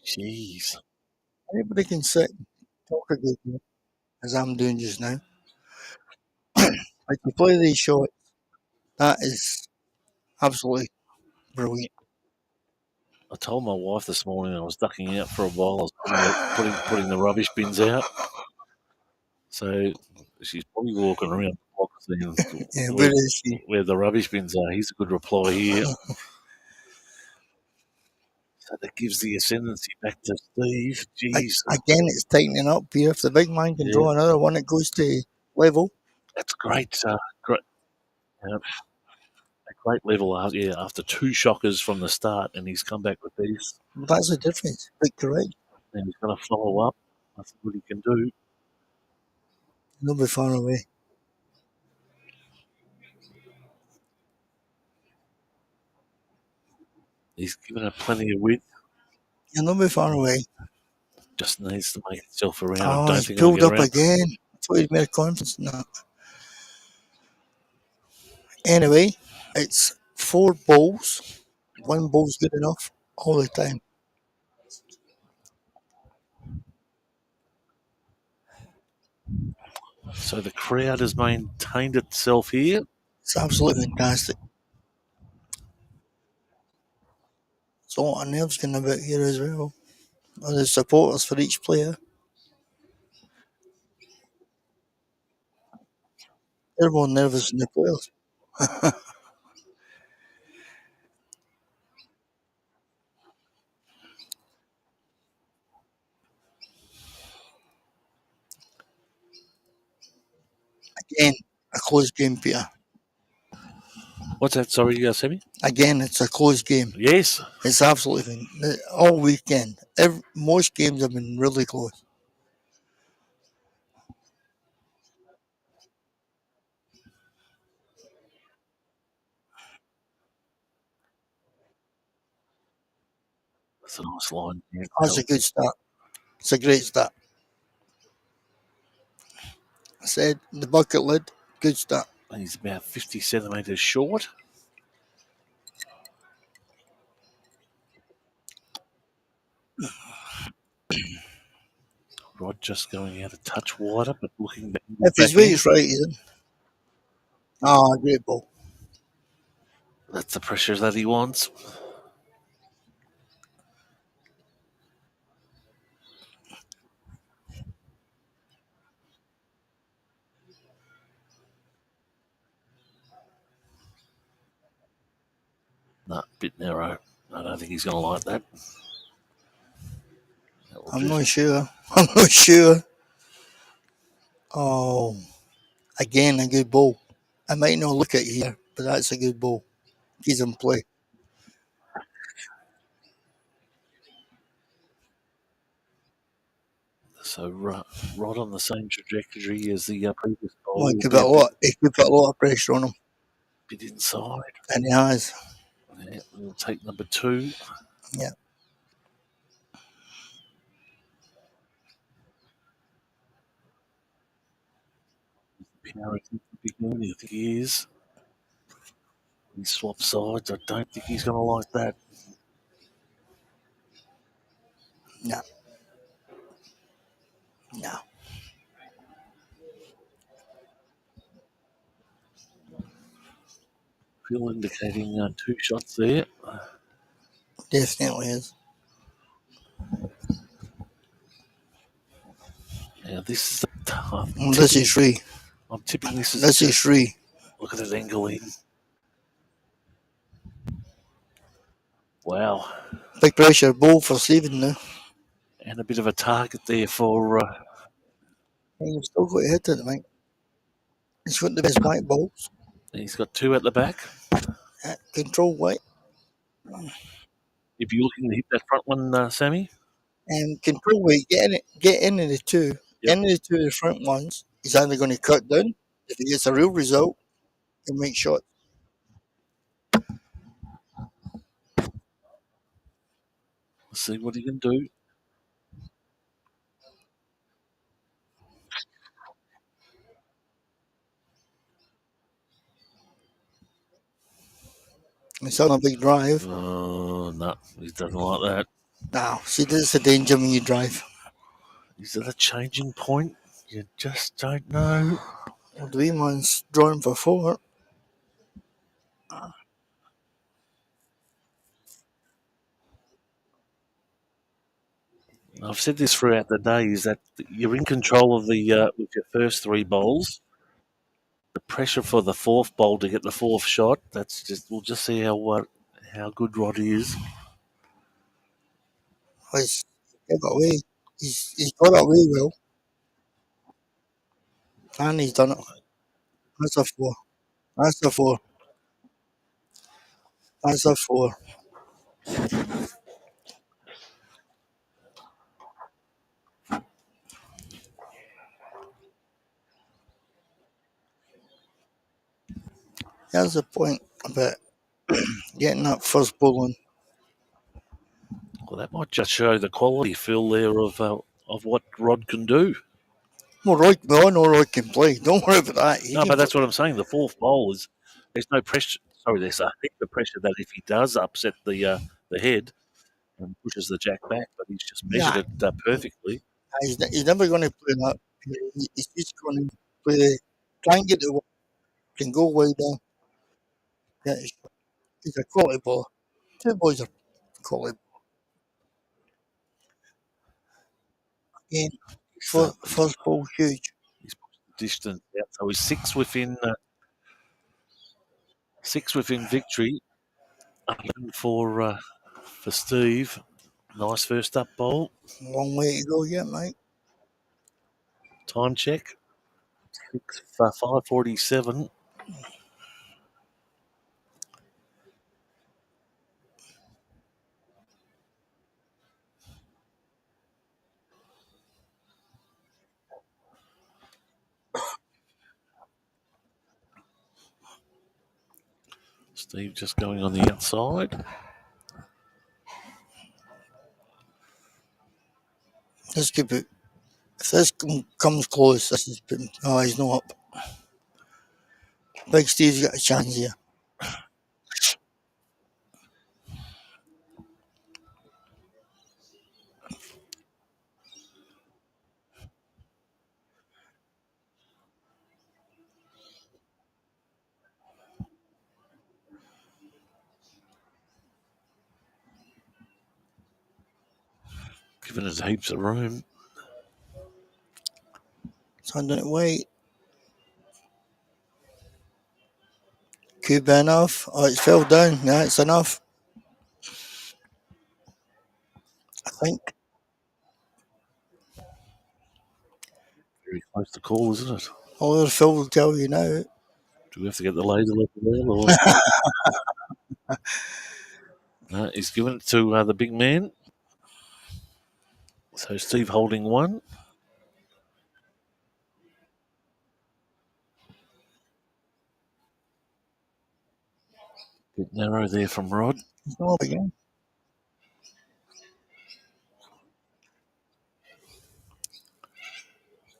Jeez. Anybody can sit and talk a good game, as I'm doing just now. Like to play these shots, that is absolutely brilliant. I told my wife this morning I was ducking out for a while. I was putting the rubbish bins out. So she's probably walking around the block saying Yeah, where is he? where the rubbish bins are. Here's a good reply here. So that gives the ascendancy back to Steve. Jeez. Again, it's tightening up here. If the big man can draw another one, it goes to level. That's great. Great. A great level after 2 shockers from the start, and he's come back with these. Well, that's the difference. Big correct. And he's going to follow up. That's what he can do. He'll be far away. He's given her plenty of width. He'll be far away. Just needs to make itself around. Oh, Don't he's think he'll pulled get up around. again. I thought he'd made confidence in that. Anyway, it's 4 balls. 1 ball's good enough all the time. So the crowd has maintained itself here. It's absolutely fantastic. There's a lot of nerves going about here as well. There's supporters for each player. They're more nervous than the players. Again, a close game, Peter. What's that? Sorry, Semi? Again, it's a close game. Yes. It's absolutely all weekend. Most games have been really close. That's a nice line. Yeah. That's a good start. It's a great start. I said the bucket lid, good start. And he's about 50 centimetres short. Rod just going out a touch wider, but looking back. If his weight's right, he's in. Oh, great ball. That's the pressure that he wants. Nah, bit narrow. I don't think he's going to like that. I'm not sure. I'm not sure. Oh, again, a good ball. I might not look at here, but that's a good ball. He's in play. So Rod on the same trajectory as the previous ball. Well, he could put a lot of pressure on him, Bit inside. and he has. Yeah, we'll take number 2. Yeah. Power big man, I think he is. He swaps sides. I don't think he's going to like that. No. No. Phil indicating 2 shots there. Definitely is. Now this is the This is three. I'm tipping this is This is three. Look at that angle in. Wow. Big pressure ball for Stephen now. And a bit of a target there for. And you've still got to hit it, mate. He's got the best white balls. He's got two at the back. Control white. If you're looking to hit that front one, Sammy. And control weight, get into the two. Yep. Into the two of the front ones. He's either going to cut down. If he gets a real result, he'll make shots. Let's see what he can do. It's on a big drive. Oh, no. He doesn't like that. Now, see, this is the danger when you drive. Is it a changing point? You just don't know. Well, the wee man's drawing for four. I've said this throughout the day, is that you're in control of the with your first three bowls. The pressure for the fourth bowl to get the fourth shot, we'll just see how good Roddy is. He's got away. He's got away well. And he's done it. That's a four. That's a four. That's a four. Here's the point about getting that first bowling. Well, that might just show the quality, Phil, there of what Rod can do. Well, I know Roy can play. Don't worry about that. No, but that's what I'm saying. The fourth bowl there's no pressure. Sorry, there's a heap of pressure that if he does upset the head and pushes the jack back, but he's just measured it perfectly. He's never going to play that. He's just going to play. Try and get the can go way down. Yeah, he's a quality ball. Two boys are quality. Again, first ball huge. He's pushed the distance out, so he's six within victory. 11 for Steve. Nice first up bowl. Long way to go yet, mate. Time check. 5:47. Steve just going on the outside. Let's keep it. If this comes close, this has been. Oh, he's not up. Big Steve's got a chance here. Giving us heaps of room. So I don't wait. Cuba enough. Oh, it's fell down. Yeah, it's enough. I think. Very close to call, isn't it? Oh, Phil will tell you now. Do we have to get the laser level there? Or... No, he's giving it to the big man. So Steve holding one. Bit narrow there from Rod. He's not up again.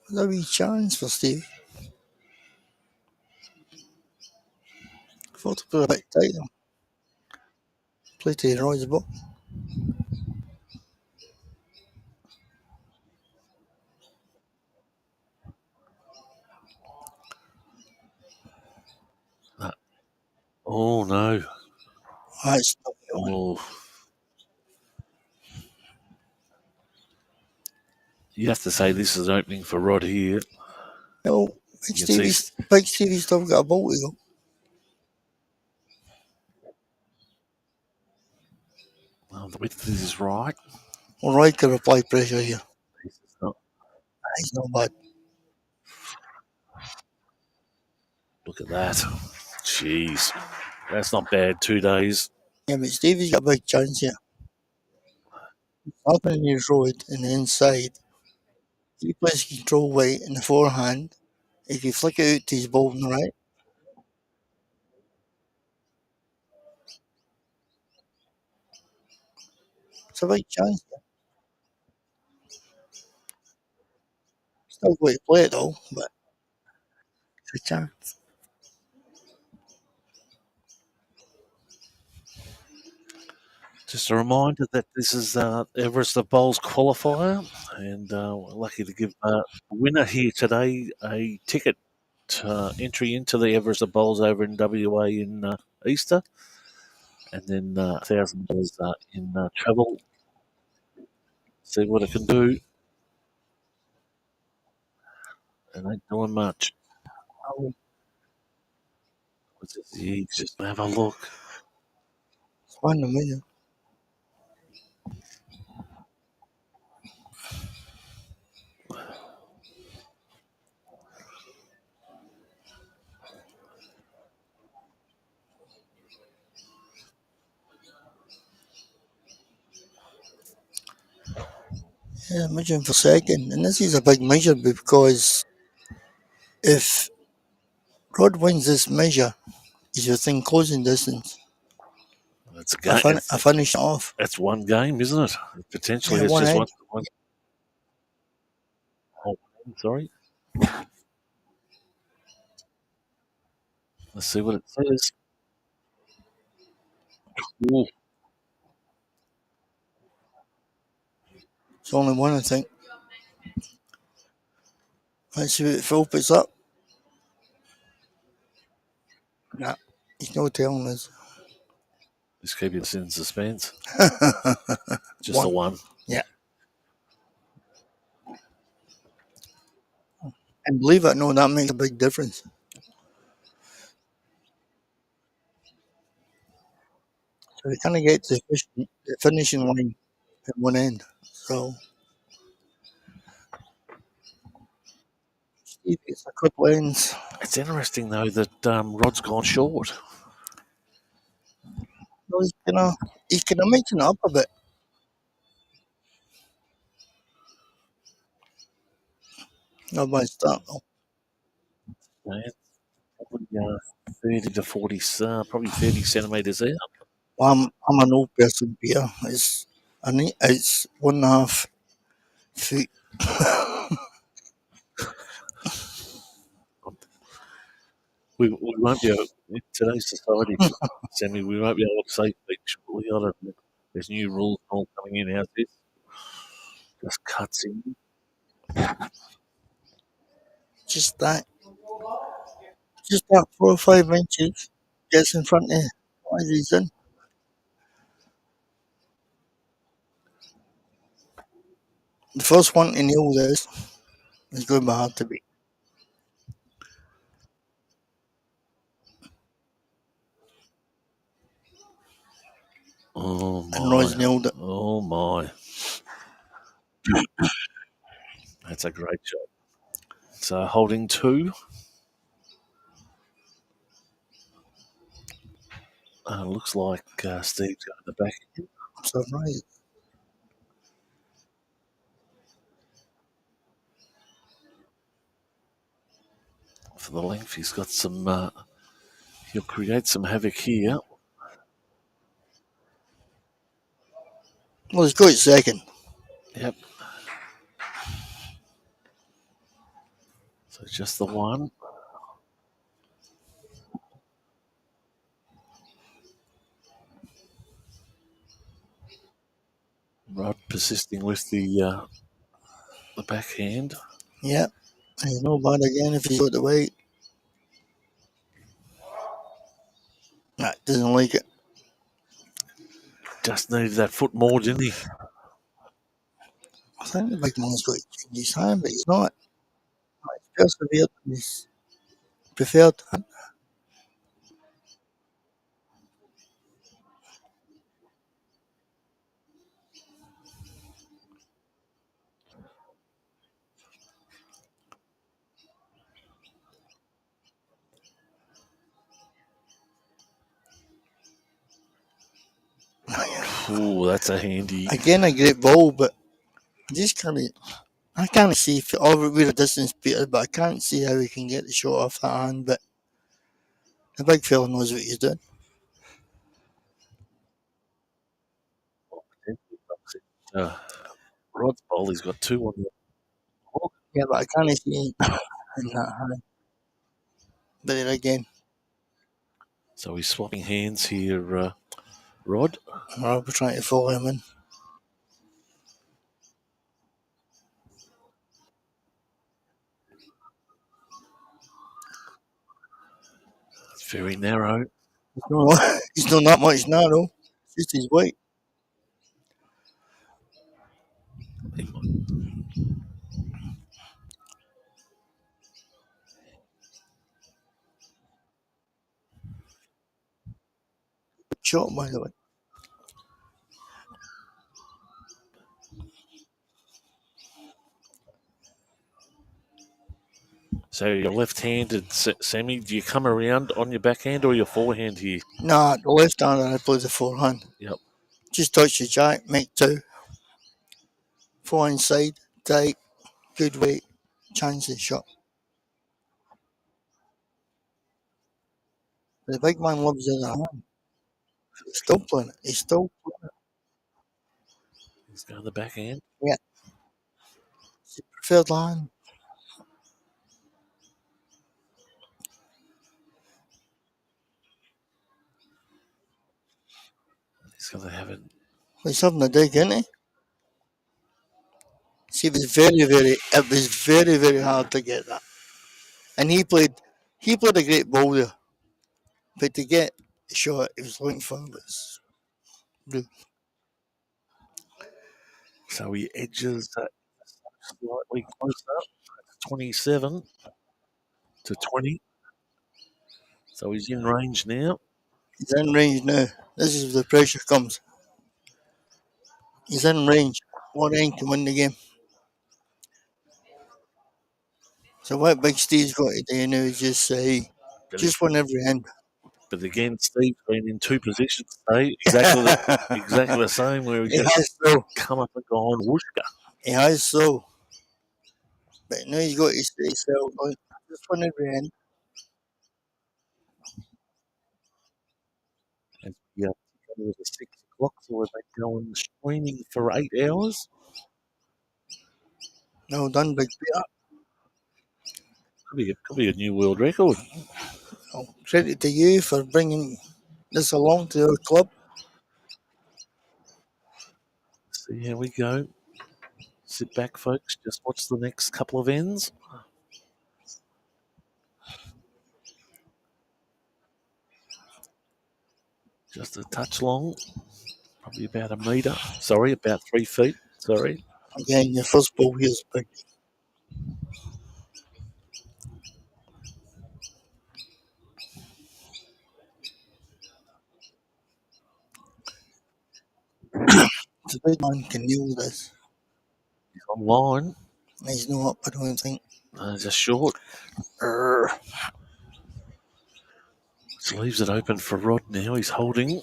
There's a wee chance for Steve. I thought to put a bit tight though. Play to Roy's ball. Oh, no. That's not Oh. You have to say this is an opening for Rod here. No, You can see Big Stevie's still got a ball to go. the width is right. Well, Roy could apply pressure here. This is not- He's not bad. Look at that. Jeez. That's not bad. 2 days. Yeah, but Stevie's got a big chance here. Up in his road and the inside. He plays control weight in the forehand. If you flick it out to his ball on the right, it's a big chance. Still got to play it though, but it's a chance. Just a reminder that this is Everest the Bowls qualifier, and we're lucky to give the winner here today a ticket entry into the Everest the Bowls over in WA in Easter, and then $1,000 in travel. See what it can do. It ain't doing much. Just have a look. It's 1 million. Yeah, imagine for second. And this is a big measure because if Rod wins this measure, he's within closing distance. It's a game. I finish it off. That's one game, isn't it? Potentially, Yeah, it's one just edge. one. Oh, sorry. Let's see what it says. Ooh, It's only one, I think. Let's see if it opens up. Nah, he's no telling us. just keep it in suspense. Just One. the one. Yeah. And believe it or not, that makes a big difference. So we kind of get to the finishing line at one end. So Steve gets a clip lens. It's interesting though that Rod's gone short. So he's gonna mix it up a bit. Not by start though. Yeah, probably 30 to 40, probably 30 centimetres out. Well, I'm an old person here. It's 1.5 feet. We won't be able, in today's society, Sammy, we won't be able to say feet shortly. I don't know. There's new rules all coming in. How's this? Just cuts in. Just that. Just that 4 or 5 inches gets in front of what he's in. The first one to nail this is going to be hard to beat. Oh And Roy's my. nailed it. Oh my. That's a great shot. So holding two. Looks like Steve's got the back end. So right. For the length, he's got some. He'll create some havoc here. Well, he's got it second. Yep. So just the one. Rod persisting with the backhand. Yeah. And he's no bad again if he's got the weight. Nah, doesn't like it. Just needed that foot more, didn't he? think the big man's got to change his hand, but he's not. He's persevered. He's preferred. Ooh, that's a handy. Again, a great ball, but I just can't. I can't see if over with a distance Peter, but I can't see how he can get the shot off that hand. But the big fella knows what he's doing. Uh, Rod's bowl, he's got two on the hook. Yeah, but I can't see him in that hand. But then again, So he's swapping hands here, Rod. I'll be trying to follow him in. It's very narrow. He's not that much narrow. It's just his weight. Shot, by the way. So you're left-handed, Sammy. Do you come around on your backhand or your forehand here? Nah, the left hander I play the forehand. Yep. Just touch the jack, make two. Forehand side, tight, good weight, chances shot. The big man loves the other hand. He's still playing it. He's still playing it. He's going the backhand. Yeah. It's the preferred line. He's going to have it. He's having a dig, isn't he? See, it was very, very hard to get that. And he played a great ball there. But to get the shot he was looking for was blue. So he edges slightly closer. 27 to 20. So he's in range now. He's in range now. This is where the pressure comes. He's in range. One end to win the game. So what Big Steve's got to do now is just say, But, just win every end. but again, Steve's been in two positions today. Exactly the same, where he He just has so. come up and gone whooshka. He has so. But now he's got to stay still. Just win every end. As we go to 6 o'clock, so we've been going streaming for 8 hours. No done, Big Peter. Could be a new world record. Oh, credit to you for bringing this along to our club. See how we go. Sit back, folks. Just watch the next couple of ends. Just a touch long. Probably about a metre. Sorry, about 3 feet. Sorry. Again, your first ball here is big. The big man can deal this. He's on line. He's not up, I don't think. Just short. Just leaves it open for Rod now. He's holding.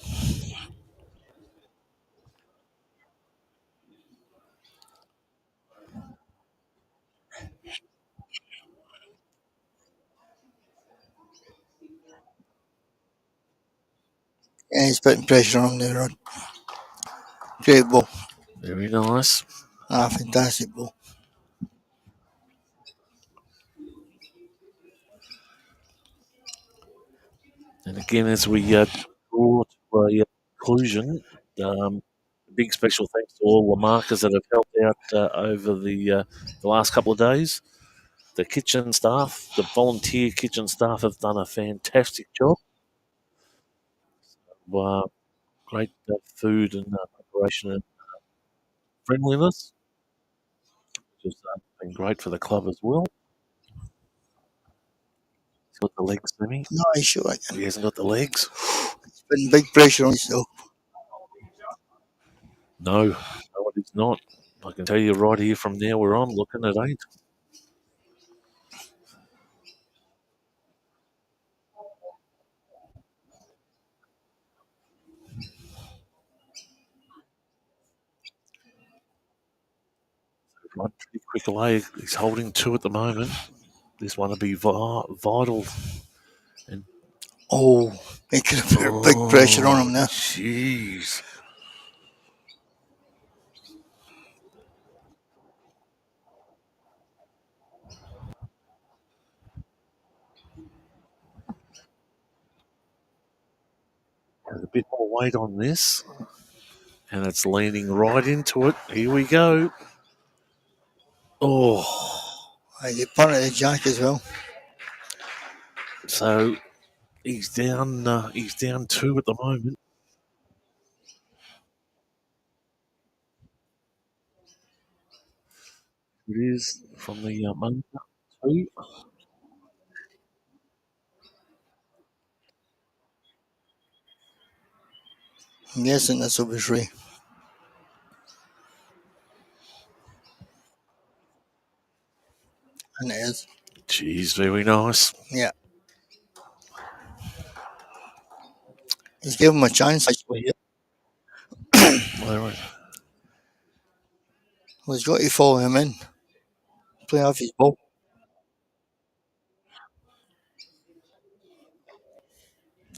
Yeah, he's putting pressure on there, Rod. Great ball. Very nice. Fantastic ball. And again, as we draw to a conclusion, big special thanks to all the markers that have helped out over the last couple of days. The kitchen staff, the volunteer kitchen staff have done a fantastic job. Great food and preparation and friendliness. which has been great for the club as well. He's got the legs, Semi. No, he's sure. He hasn't got the legs. It's been big pressure on himself. No, it is not. I can tell you right here from now where I'm looking at 8. Right, pretty quick away. He's holding 2 at the moment. This one will be vital. Oh, he could have put big pressure on him now. Jeez. There's a bit more weight on this, and it's leaning right into it. Here we go. Oh, He punted the jack as well. so he's down. He's down 2 at the moment. It is from the under 2. I'm guessing this will be 3. And it is. Jeez, very nice. Yeah. He's given him a chance. Actually. Well, He's got to follow him in. Play off his ball.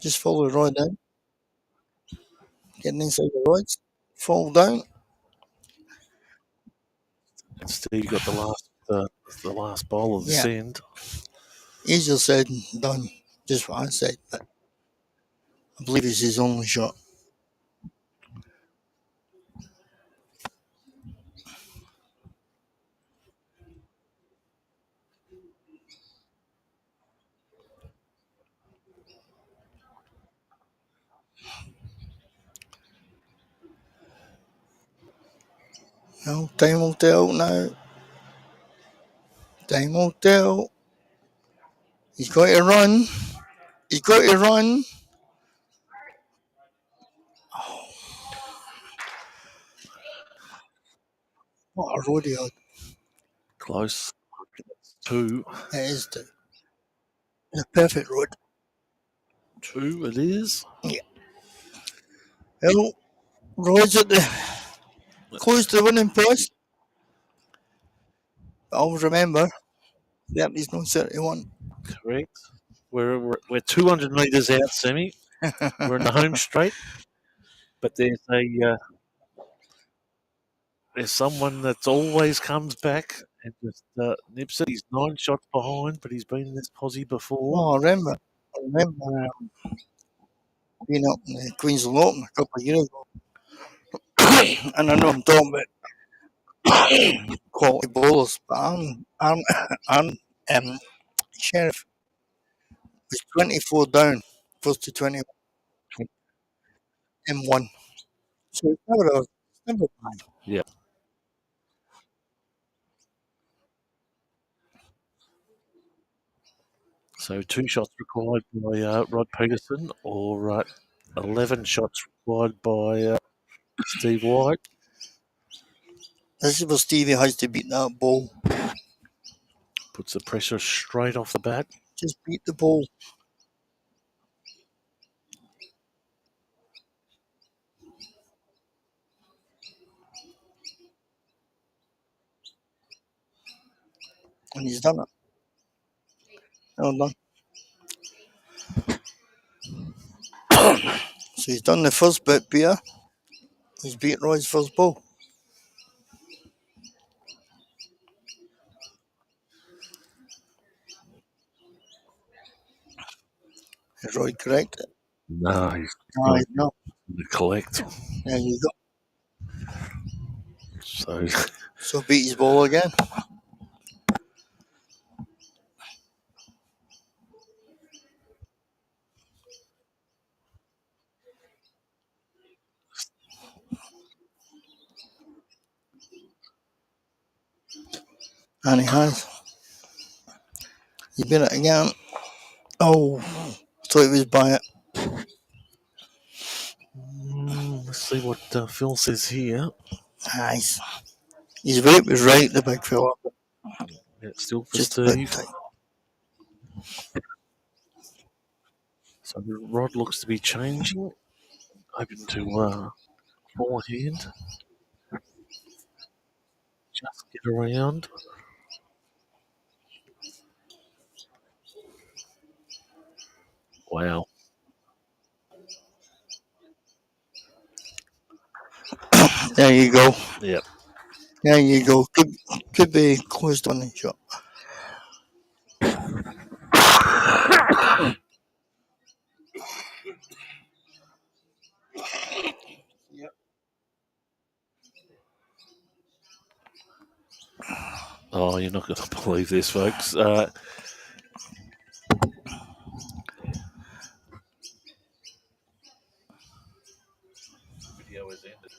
Just follow the rod down. Getting inside the rods. Fall down. and Steve got the last bowl of the Yeah. send. Easier said than done. Just what I said. But I believe it's his only shot. No, time will tell now. Time will tell. He's got to run. He's got to run. What a road he had. Close. 2. It is too. It's a perfect road. 2 it is. Yeah. Well, Roy's at the close to the winning post. But always remember, yep, he's not 31. Correct. We're 200 metres out, Semi. We're in the home straight. But there's someone that always comes back and just nips it. He's 9 shots behind, but he's been in this posse before. Oh, I remember being up in the Queensland Open a couple of years ago. And I know I'm talking about quality bowlers, but I'm Sheriff was 24 down, first to 20 and 1. So it's never bad. Yep. So 2 shots required by Rod Peterson, or 11 shots required by Steve White. This is where Stevie has to beat that ball. Puts the pressure straight off the bat. Just beat the ball. And he's done it. Well done. So he's done the first bit, Peter. He's beat Roy's first ball. Is Roy correct? No, he's No, he's not. to collect. There you go. So So beat his ball again. And he has. You beat it again. Oh, thought he was by it. Let's see what Phil says here. Nice. His weight was right, the big fella. Yeah, still for Just a bit Steve. tight. So the rod looks to be changing. Hoping to forehand. Just get around. Wow. There you go. Yep. There you go. Could be closed on the shot. Oh, you're not going to believe this, folks. Video has ended.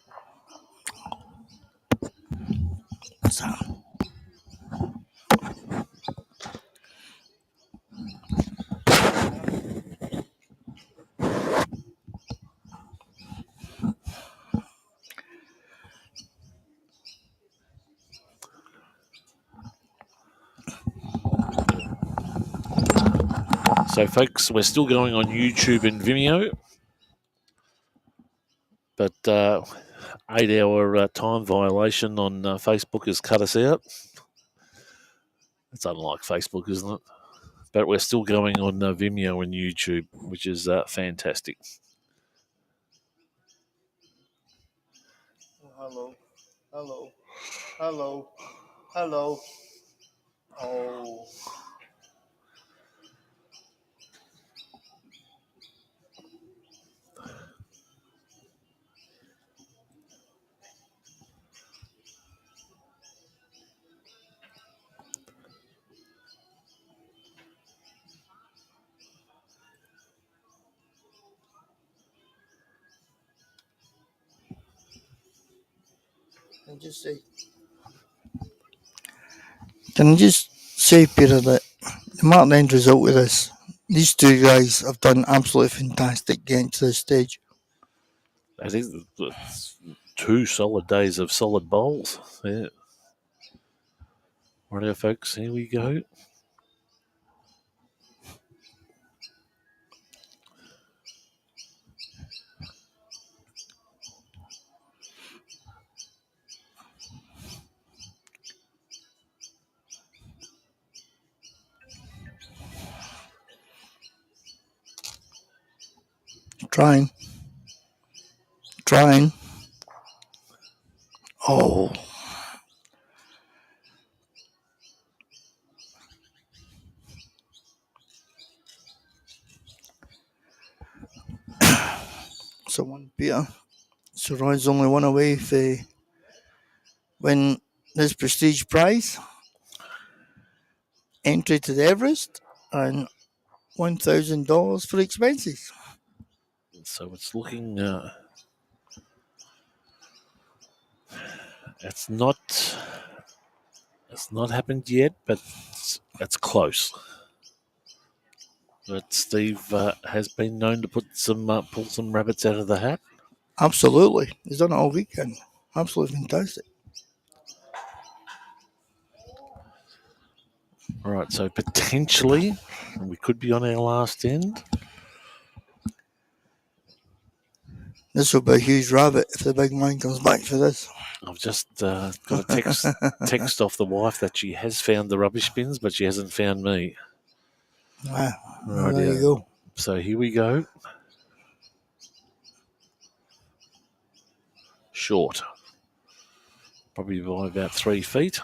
So, So, folks, we're still going on YouTube and Vimeo, but 8-hour time violation on Facebook has cut us out. It's unlike Facebook, isn't it? But we're still going on Vimeo and YouTube, which is fantastic. hello. Hello. Hello. Hello. Oh. Can I just say, Peter, that the Martin end result with this, these two guys have done absolutely fantastic getting to this stage. I think it's 2 solid days of solid bowls. Yeah. Righto, folks, here we go. Trying. Oh. So one Peter. So Roy's only one away for win this prestige prize. Entry to the Everest and $1,000 for expenses. So it's looking. It's not happened yet, but it's close. But Steve has been known to pull some rabbits out of the hat. Absolutely. He's done it all weekend. Absolutely fantastic. All right, so potentially we could be on our last end. This will be a huge rabbit if the big man comes back for this. I've just got a text off the wife that she has found the rubbish bins, but she hasn't found me. Wow. Right, There you go. So here we go. Short. Probably by about 3 feet.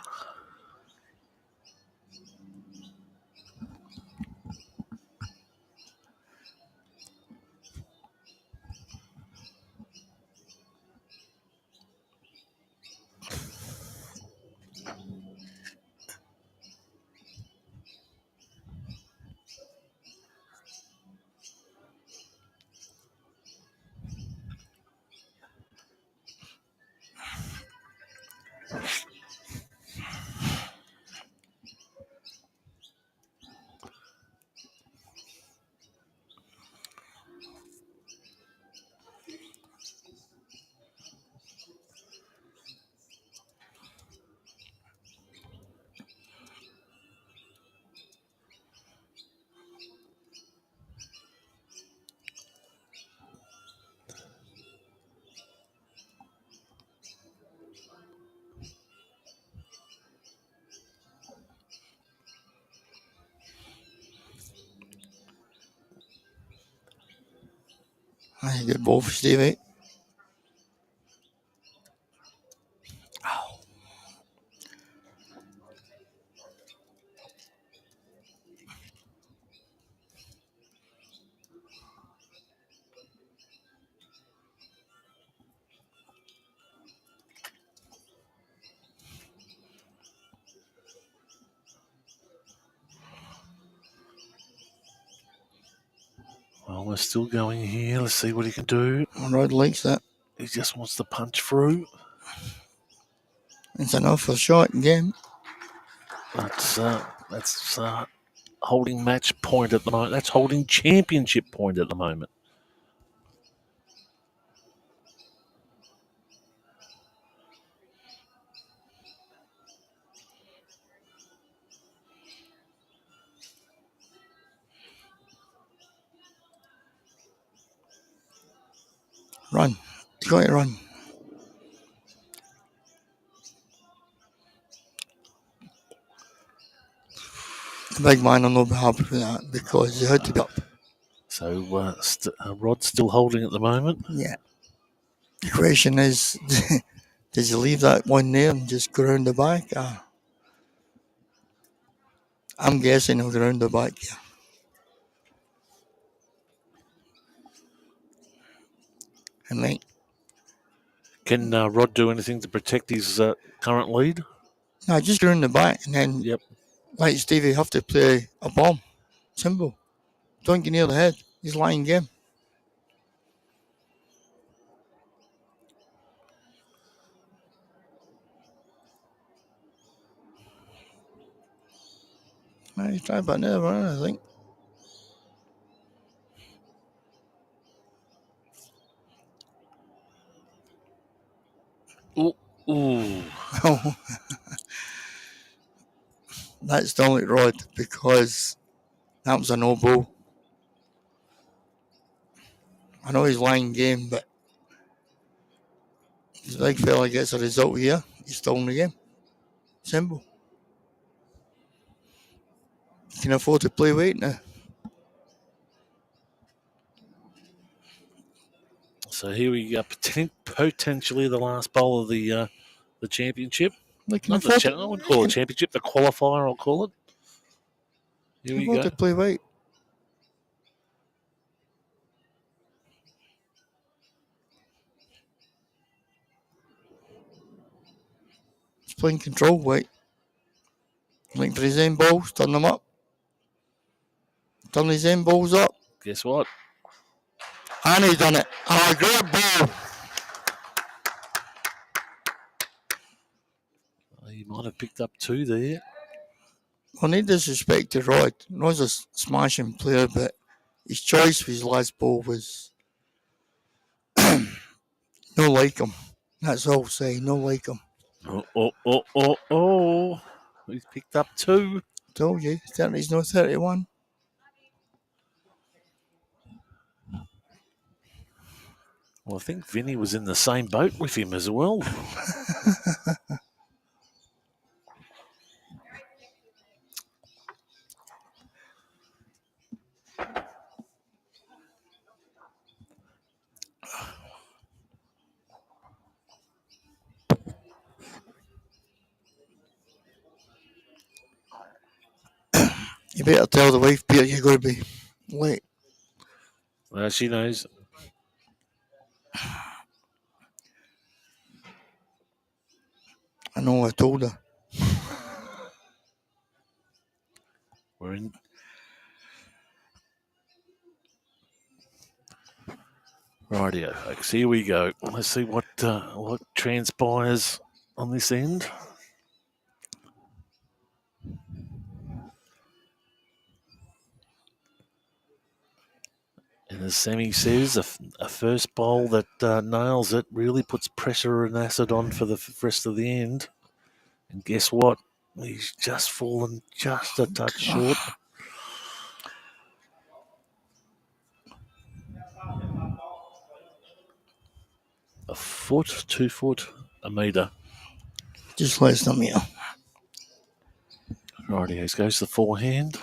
That's a good ball for Stevie. Well, we're still going here. Let's see what he can do. Rod likes that. He just wants to punch through. It's an awful shot game. That's holding match point at the moment. That's holding championship point at the moment. Run. You got to run. The big man will not be happy with that because he had to be up. So Rod's still holding at the moment. Yeah. The question is, does he leave that one there and just go around the back? I'm guessing he'll go around the back. Yeah. And like, Can Rod do anything to protect his current lead? no, just go around the back and then, Yep. like Stevie, have to play a bomb. Simple. Don't get near the head. He's lying game. He's trying about another one, I think. Ooh. Oh, that's the only Rod because that was a no ball. I know he's lying game, but if the big fella gets a result here, he's still in the game. Simple. You can afford to play weight now. So here we go. Potentially the last bowl of the championship. They can Not the afford, I wouldn't call it championship. The qualifier, I'll call it. Here we go. to play weight. He's playing control weight. Looking for his own balls, turn them up. Turn his own balls up. Guess what? And he's done it. A great ball. He might have picked up two there. Well, no disrespect to Rod. Rod's a smashing player, but his choice for his last ball was no like him. That's all I'll say. No like him. Oh. He's picked up two. Told you. 30's no 31. Well, I think Vinny was in the same boat with him as well. You better tell the wife, Peter, you're going to be late. Well, she knows. I know, I told her. We're in. Rightio, folks. Here we go. Let's see what transpires on this end. And as Sammy says, a first bowl that nails it really puts pressure and acid on for the rest of the end. And guess what? He's just fallen just a touch short. A foot, 2 foot, a metre. Just less than me. Rightio, goes the forehand.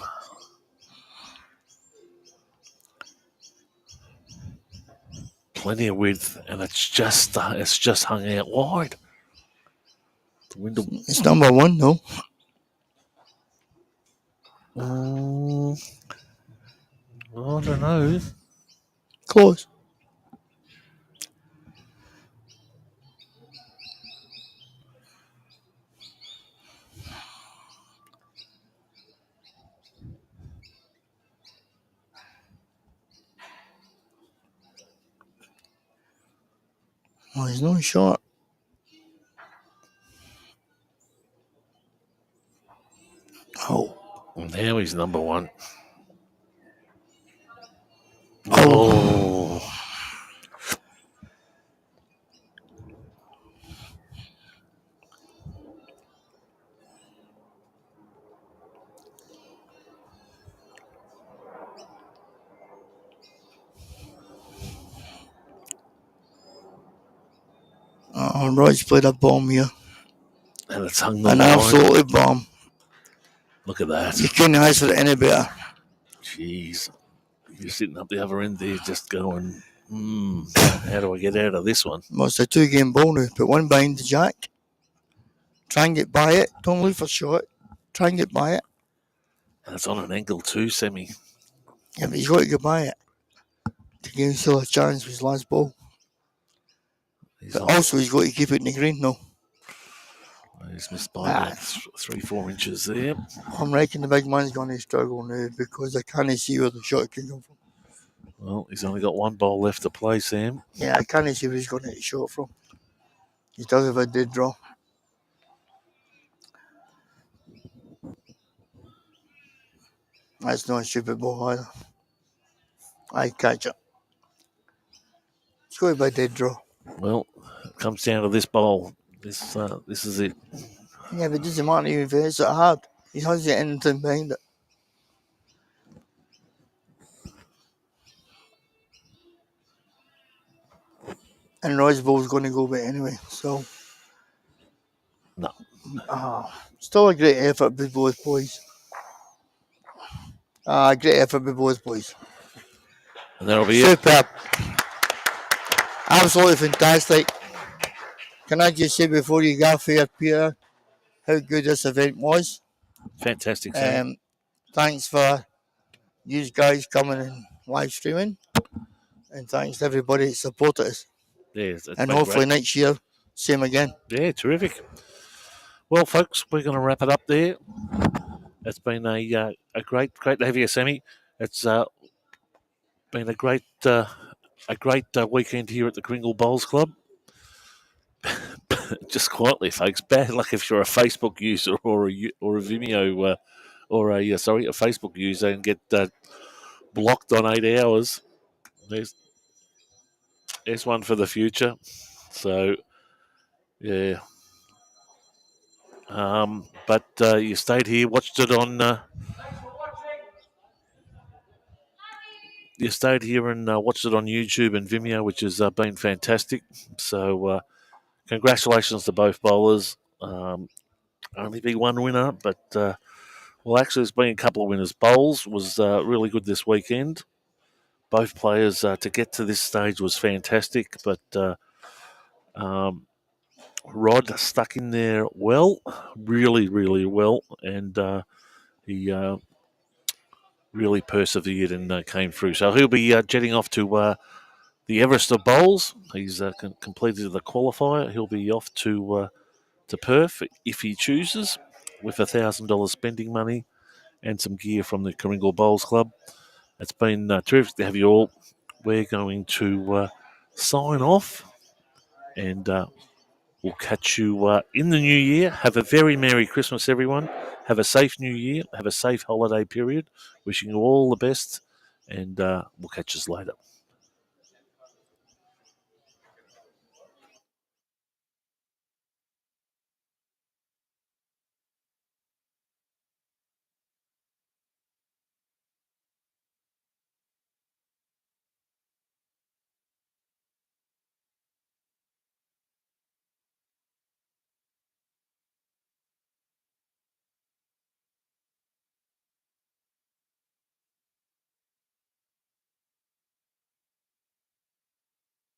plenty of width, and it's just hung out wide. The window. It's number one, though. I don't know. Close. Well, he's not short. Oh. Now he's number one. Oh. Rod's played a bomb here. And it's hung the An line. absolutely bomb. Look at that. You couldn't ask for it any better. Jeez. You're sitting up the other end there just going, how do I get out of this one? Well, it's a 2-game ball now. Put one behind the jack. Try and get by it. Don't look for shot. Try and get by it. And it's on an angle too, Semi. Yeah, but he's got to get by it to give himself a chance with his last ball. But also, he's got to keep it in the green now. He's missed by about 3-4 inches there. I'm reckoning the big man's going to struggle now because I can't see where the shot can come from. Well, he's only got one ball left to play, Sam. Yeah, I can't see where he's going to hit the shot from. He does have a dead draw. That's not a stupid ball either. I catch it. It's going to be a dead draw. Well, it comes down to this bowl. This is it. Yeah, but it doesn't matter even if it hits it hard. He has it anything behind it. And Rod's ball's going to go bit anyway, so. No. Still a great effort by both boys. Great effort by both boys. And that'll be Superb. Absolutely fantastic. Can I just say before you go here, Peter, how good this event was? Fantastic, Sam. Thanks for you guys coming and live streaming. And thanks to everybody that supported us. Yeah, and hopefully next year, same again. Yeah, terrific. Well, folks, we're going to wrap it up there. It's been a great to have you, Sammy. It's been a great weekend here at the Karingal Bowls Club. Just quietly, folks. Bad luck if you're a Facebook user or a Vimeo a Facebook user and get blocked on 8 hours. There's one for the future. So, yeah. But you stayed here, watched it on. You stayed here and watched it on YouTube and Vimeo, which has been fantastic. So, congratulations to both bowlers. Only be one winner, but actually, there's been a couple of winners. Bowls was really good this weekend. Both players to get to this stage was fantastic, but Rod stuck in there well, really, really well, and he really persevered and came through. So he'll be jetting off to the Everest of Bowls. He's completed the qualifier. He'll be off to Perth if he chooses, with $1,000 spending money and some gear from the Karingal Bowls Club. It's been terrific to have you all. We're going to sign off, and we'll catch you in the new year. Have a very Merry Christmas, everyone. Have a safe new year. Have a safe holiday period. Wishing you all the best, and we'll catch us later.